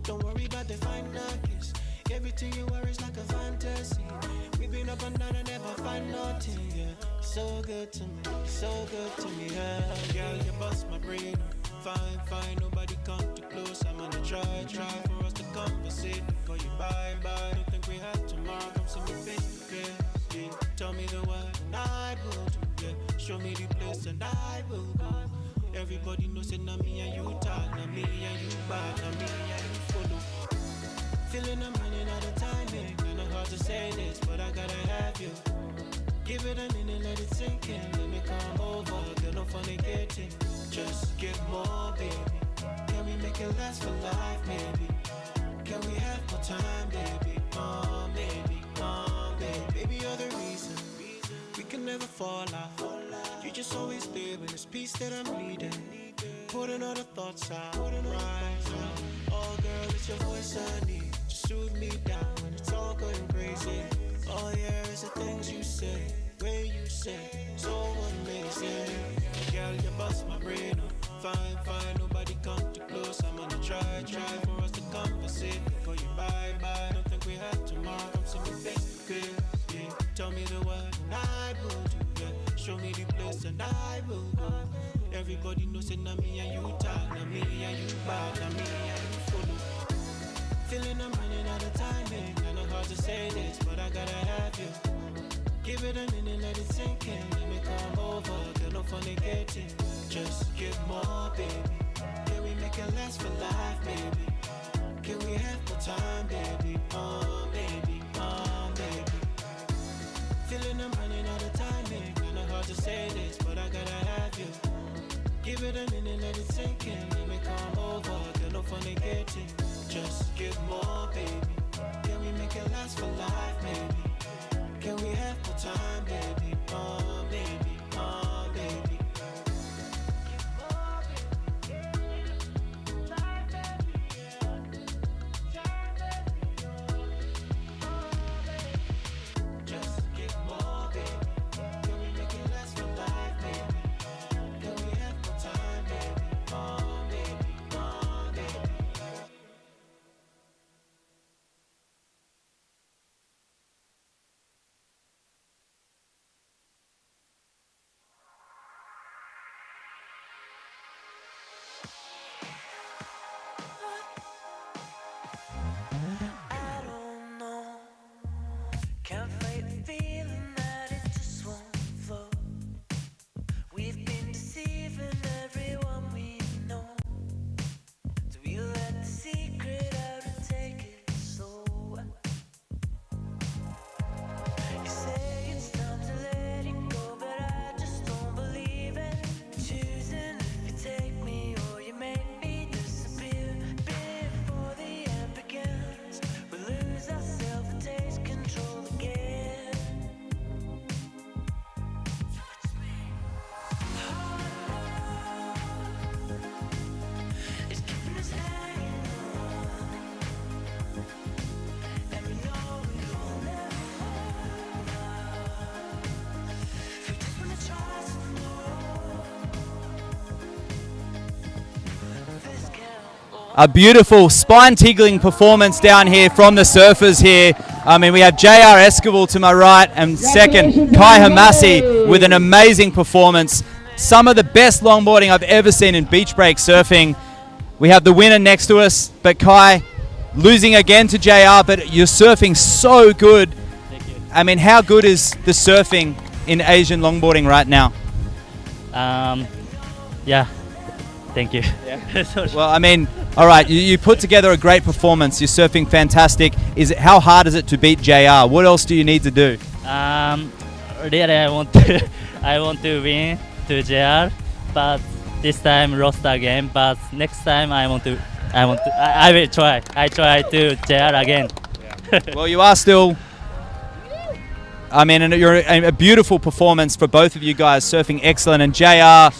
Don't worry about the fine nuggets. Everything you are is like a fantasy. We've been up and down and never find nothing. Yeah, so good to me, so good to me. Yeah, girl, you bust my brain. Fine, nobody come too close. I'm gonna try for us to conversate before you bye. Don't think we have tomorrow. Come see me face to face. Yeah, tell me the word and I will do. Yeah, show me the place and I will go. Everybody knows it, not me and you talk, not me and you back, not me and you follow. Feeling I'm running out of time, man. Kinda hard to say this, but I gotta have you. Give it a minute, let it sink in. Let me come over, girl, no funny getting. Just get more, baby. Can we make it last for life, maybe? Can we have more time, baby? Baby. Baby, you're the reason we can never fall out. You just always there with this peace that I'm leading. Putting all the thoughts out, right out. Oh girl, it's your voice I need to soothe me down when it's all going crazy. Oh yeah, it's the things you say, way you say, so amazing. Girl, you bust my brain up. Fine, nobody come too close. I'm gonna try for us to conversate before you bye. Don't think we have tomorrow. Come see me face to face. Yeah, tell me the word and I will do. Yeah, show me the place and I will go. Everybody knows it, not me and you talk, not me and you back, not me and you follow. Feeling I'm running out of time, man. Kinda hard to say this, but I gotta have you. Give it a minute, let it sink in. Let me come over, girl, no funny getting. Just give more, baby. Can we make it last for life, baby? Can we have more time, baby? Baby. Feeling I'm running out of time, man. Kinda hard to say this, but I gotta have you. Give it a minute, let it sink in. Let me come over, girl, no funny getting. Just give more, baby. Can we make it last for life, maybe? Can we have more time, baby? Baby. Just give more, baby. Can we make it last for life, baby? Can we have more time, baby? A beautiful spine-tickling performance down here from the surfers here. I mean, we have JR Escalon to my right and second, Kai Hamasi with an amazing performance. Some of the best longboarding I've ever seen in beach break surfing. We have the winner next to us, but Kai losing again to JR, but you're surfing so good. Thank you. I mean, how good is the surfing in Asian longboarding right now? Yeah. Thank you. Well, I mean, all right, you put together a great performance. You're surfing fantastic. How hard is it to beat JR? What else do you need to do? Really, I want to win to JR, but this time lost again. But next time I will try. I try to JR again. Well, you are still. I mean, and you're a beautiful performance for both of you guys, surfing excellent, and JR.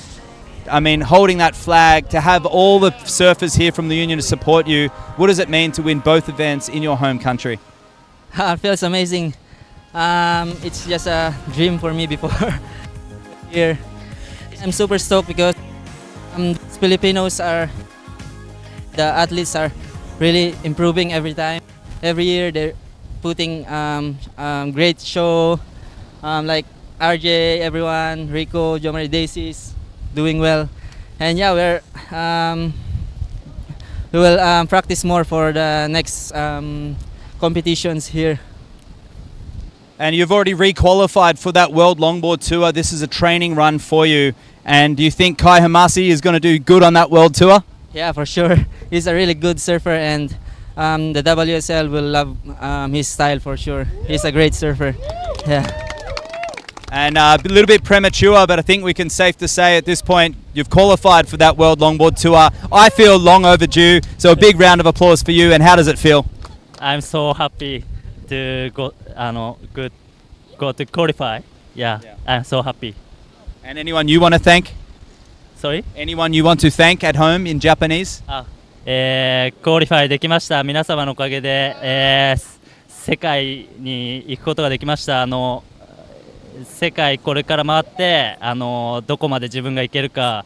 I mean, holding that flag, to have all the surfers here from the union to support you, what does it mean to win both events in your home country? It feels amazing. It's just a dream for me before here. I'm super stoked because Filipinos the athletes are really improving every time. Every year they're putting great show, like RJ, everyone, Rico, Jomari Daisies, doing well, and yeah, we will practice more for the next competitions here. And you've already re-qualified for that World Longboard Tour. This is a training run for you. And do you think Kai Hamasi is going to do good on that World Tour? Yeah, for sure. He's a really good surfer, and the WSL will love his style for sure. He's a great surfer. Yeah. And a little bit premature, but I think we can safe to say at this point you've qualified for that World Longboard Tour. I feel long overdue, so a big round of applause for you. And how does it feel? I'm so happy to go to qualify. Yeah, I'm so happy. And anyone you want to thank? Sorry? Anyone you want to thank at home in Japanese? クオリファイできました。皆様のおかげで、世界に行くことができました。世界これから回って、どこまで自分が行けるか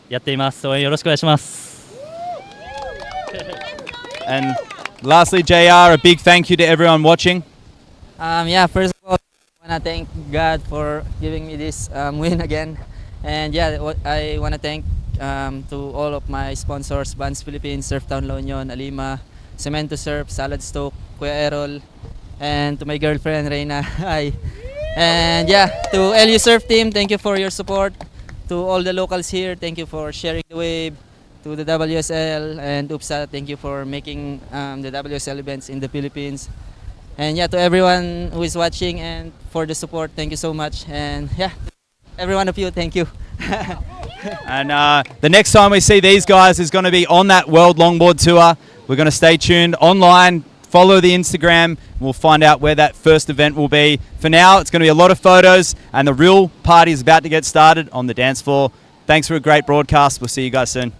やっています。応援よろしくお願いします。And lastly, JR, a big thank you to everyone watching. Yeah, first of all, I want to thank God for giving me this win again. And yeah, I want to thank to all of my sponsors, Vans Philippines, Surftown La Union, Alima, Cemento Surf, Salad Stoke, Kuya Errol, and to my girlfriend, Reina. Hi. And yeah, to LU Surf Team, thank you for your support. To all the locals here, thank you for sharing the wave. To the WSL and UPSA, thank you for making the WSL events in the Philippines. And yeah, to everyone who is watching and for the support, thank you so much. And yeah, every one of you, thank you. And the next time we see these guys is going to be on that World Longboard Tour. We're going to stay tuned online, follow the Instagram. We'll find out where that first event will be. For now, it's going to be a lot of photos, and the real party is about to get started on the dance floor. Thanks for a great broadcast. We'll see you guys soon.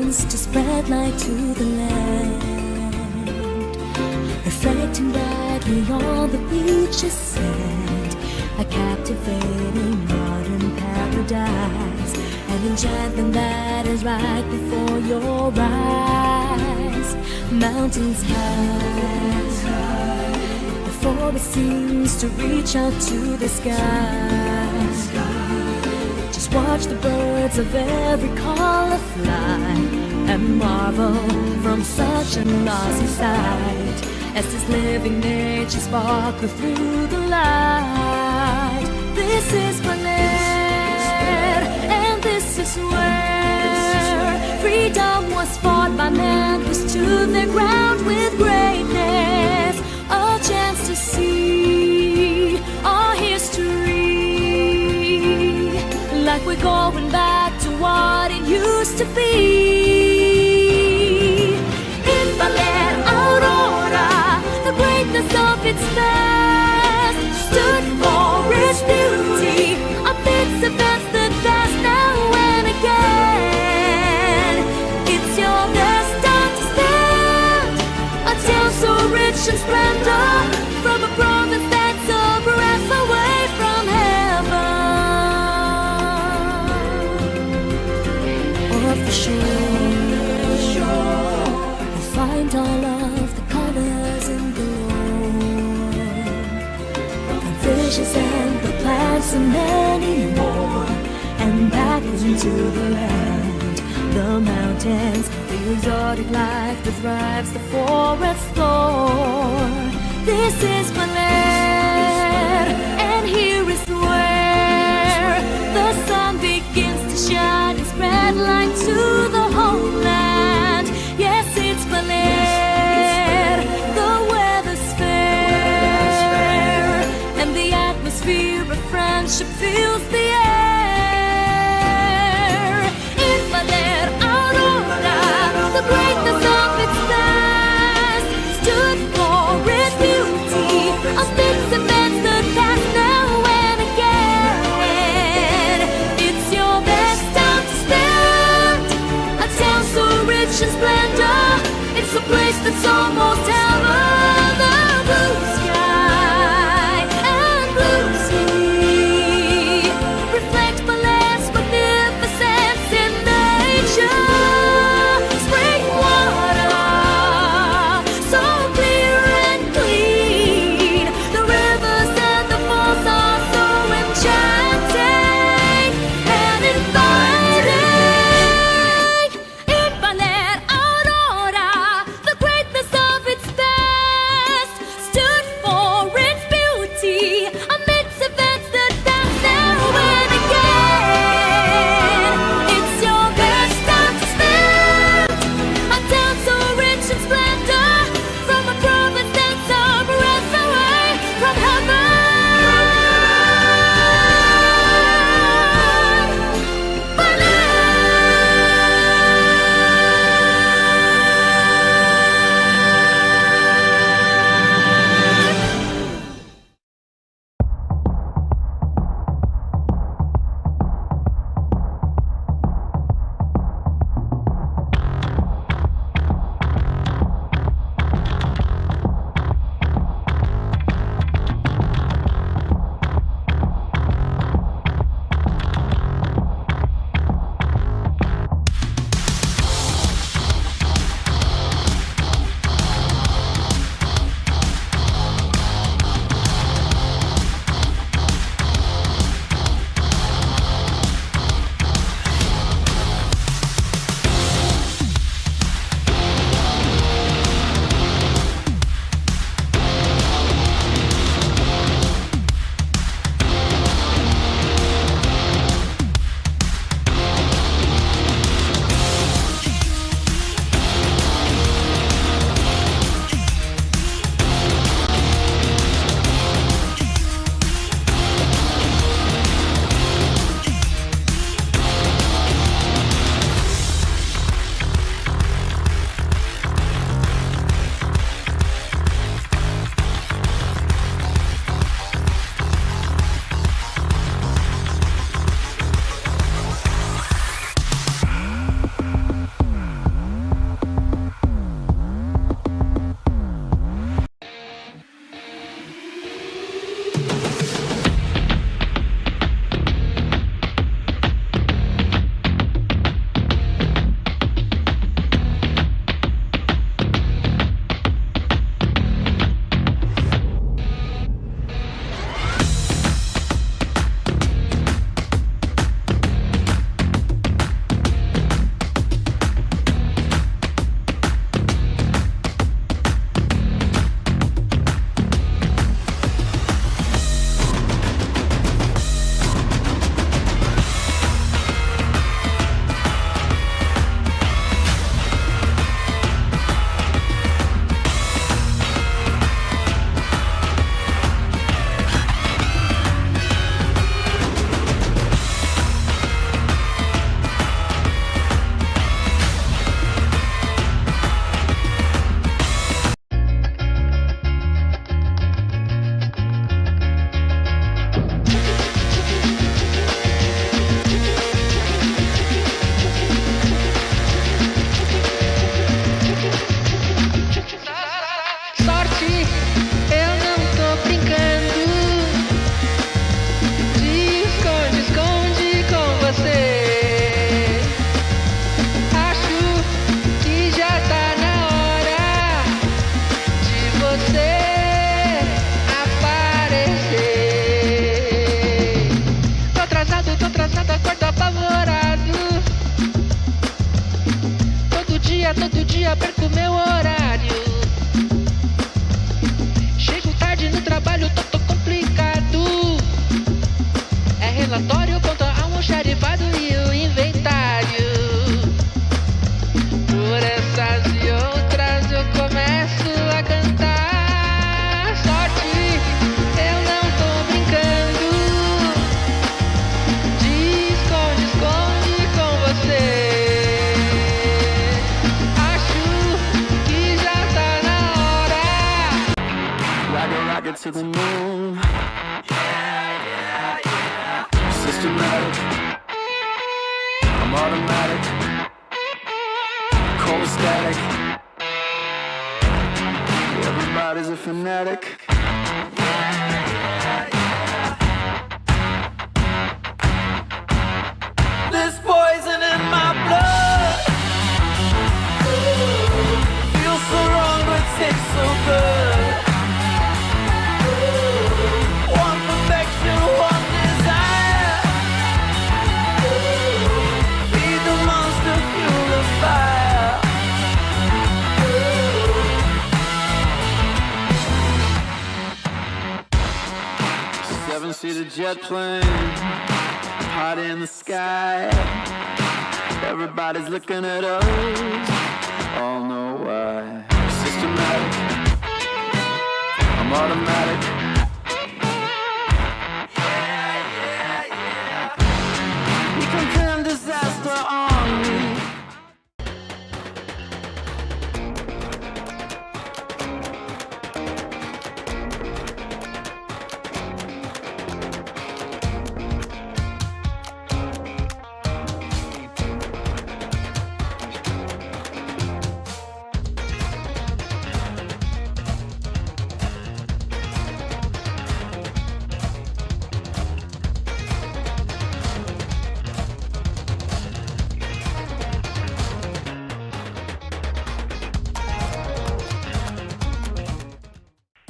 begins to spread light to the land, reflecting brightly on the beach's sand, a captivating modern paradise, an enchantment that is right before your eyes. Mountains high, the forest seems to reach out to the sky. Just watch the birds of every color fly and marvel from such an awesome sight, as this living nature sparkles through the light. This is my land, and this is where freedom was fought by men who stood their ground with greatness. A chance to see our history, like we're going back to what it used to be. In Baler Aurora, the greatness of its past stood for its beauty, of its events that pass now and again. It's your best time to stand, a tale so rich in splendor, from a province that's a breath away from heaven. Off the shore, you find all of the colors in glow, the fishes and the plants and many more. And back into the land, the mountains, the exotic life that thrives the forest floor. This is my land, and here is where the sun begins to shine and spread light to the whole land. Yes, it's my land, the weather's fair, and the atmosphere of friendship fills the air. In Baler Aurora, the greatness of its past stood for its beauty, of its events that pass now and to the moon. Systematic, I'm automatic, cold static. Everybody's a fanatic. There's poison in my blood. Feels so wrong but tastes so good. One perfection, one desire. Feed the monster, fuel the fire. Seven-seater jet plane, hot in the sky. Everybody's looking at us, all know why. Systematic, I'm automatic. You can pin disaster on me.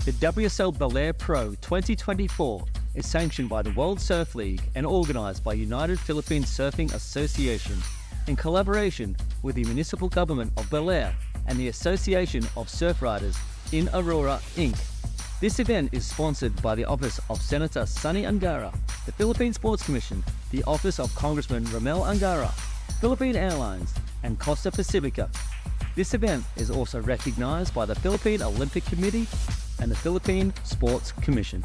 The WSL Baler Pro 2024 is sanctioned by the World Surf League and organised by United Philippine Surfing Association in collaboration with the municipal government of Baler and the Association of Surf Riders in Aurora, Inc. This event is sponsored by the Office of Senator Sonny Angara, the Philippine Sports Commission, the Office of Congressman Ramel Angara, Philippine Airlines, and Costa Pacifica. This event is also recognised by the Philippine Olympic Committee and the Philippine Sports Commission.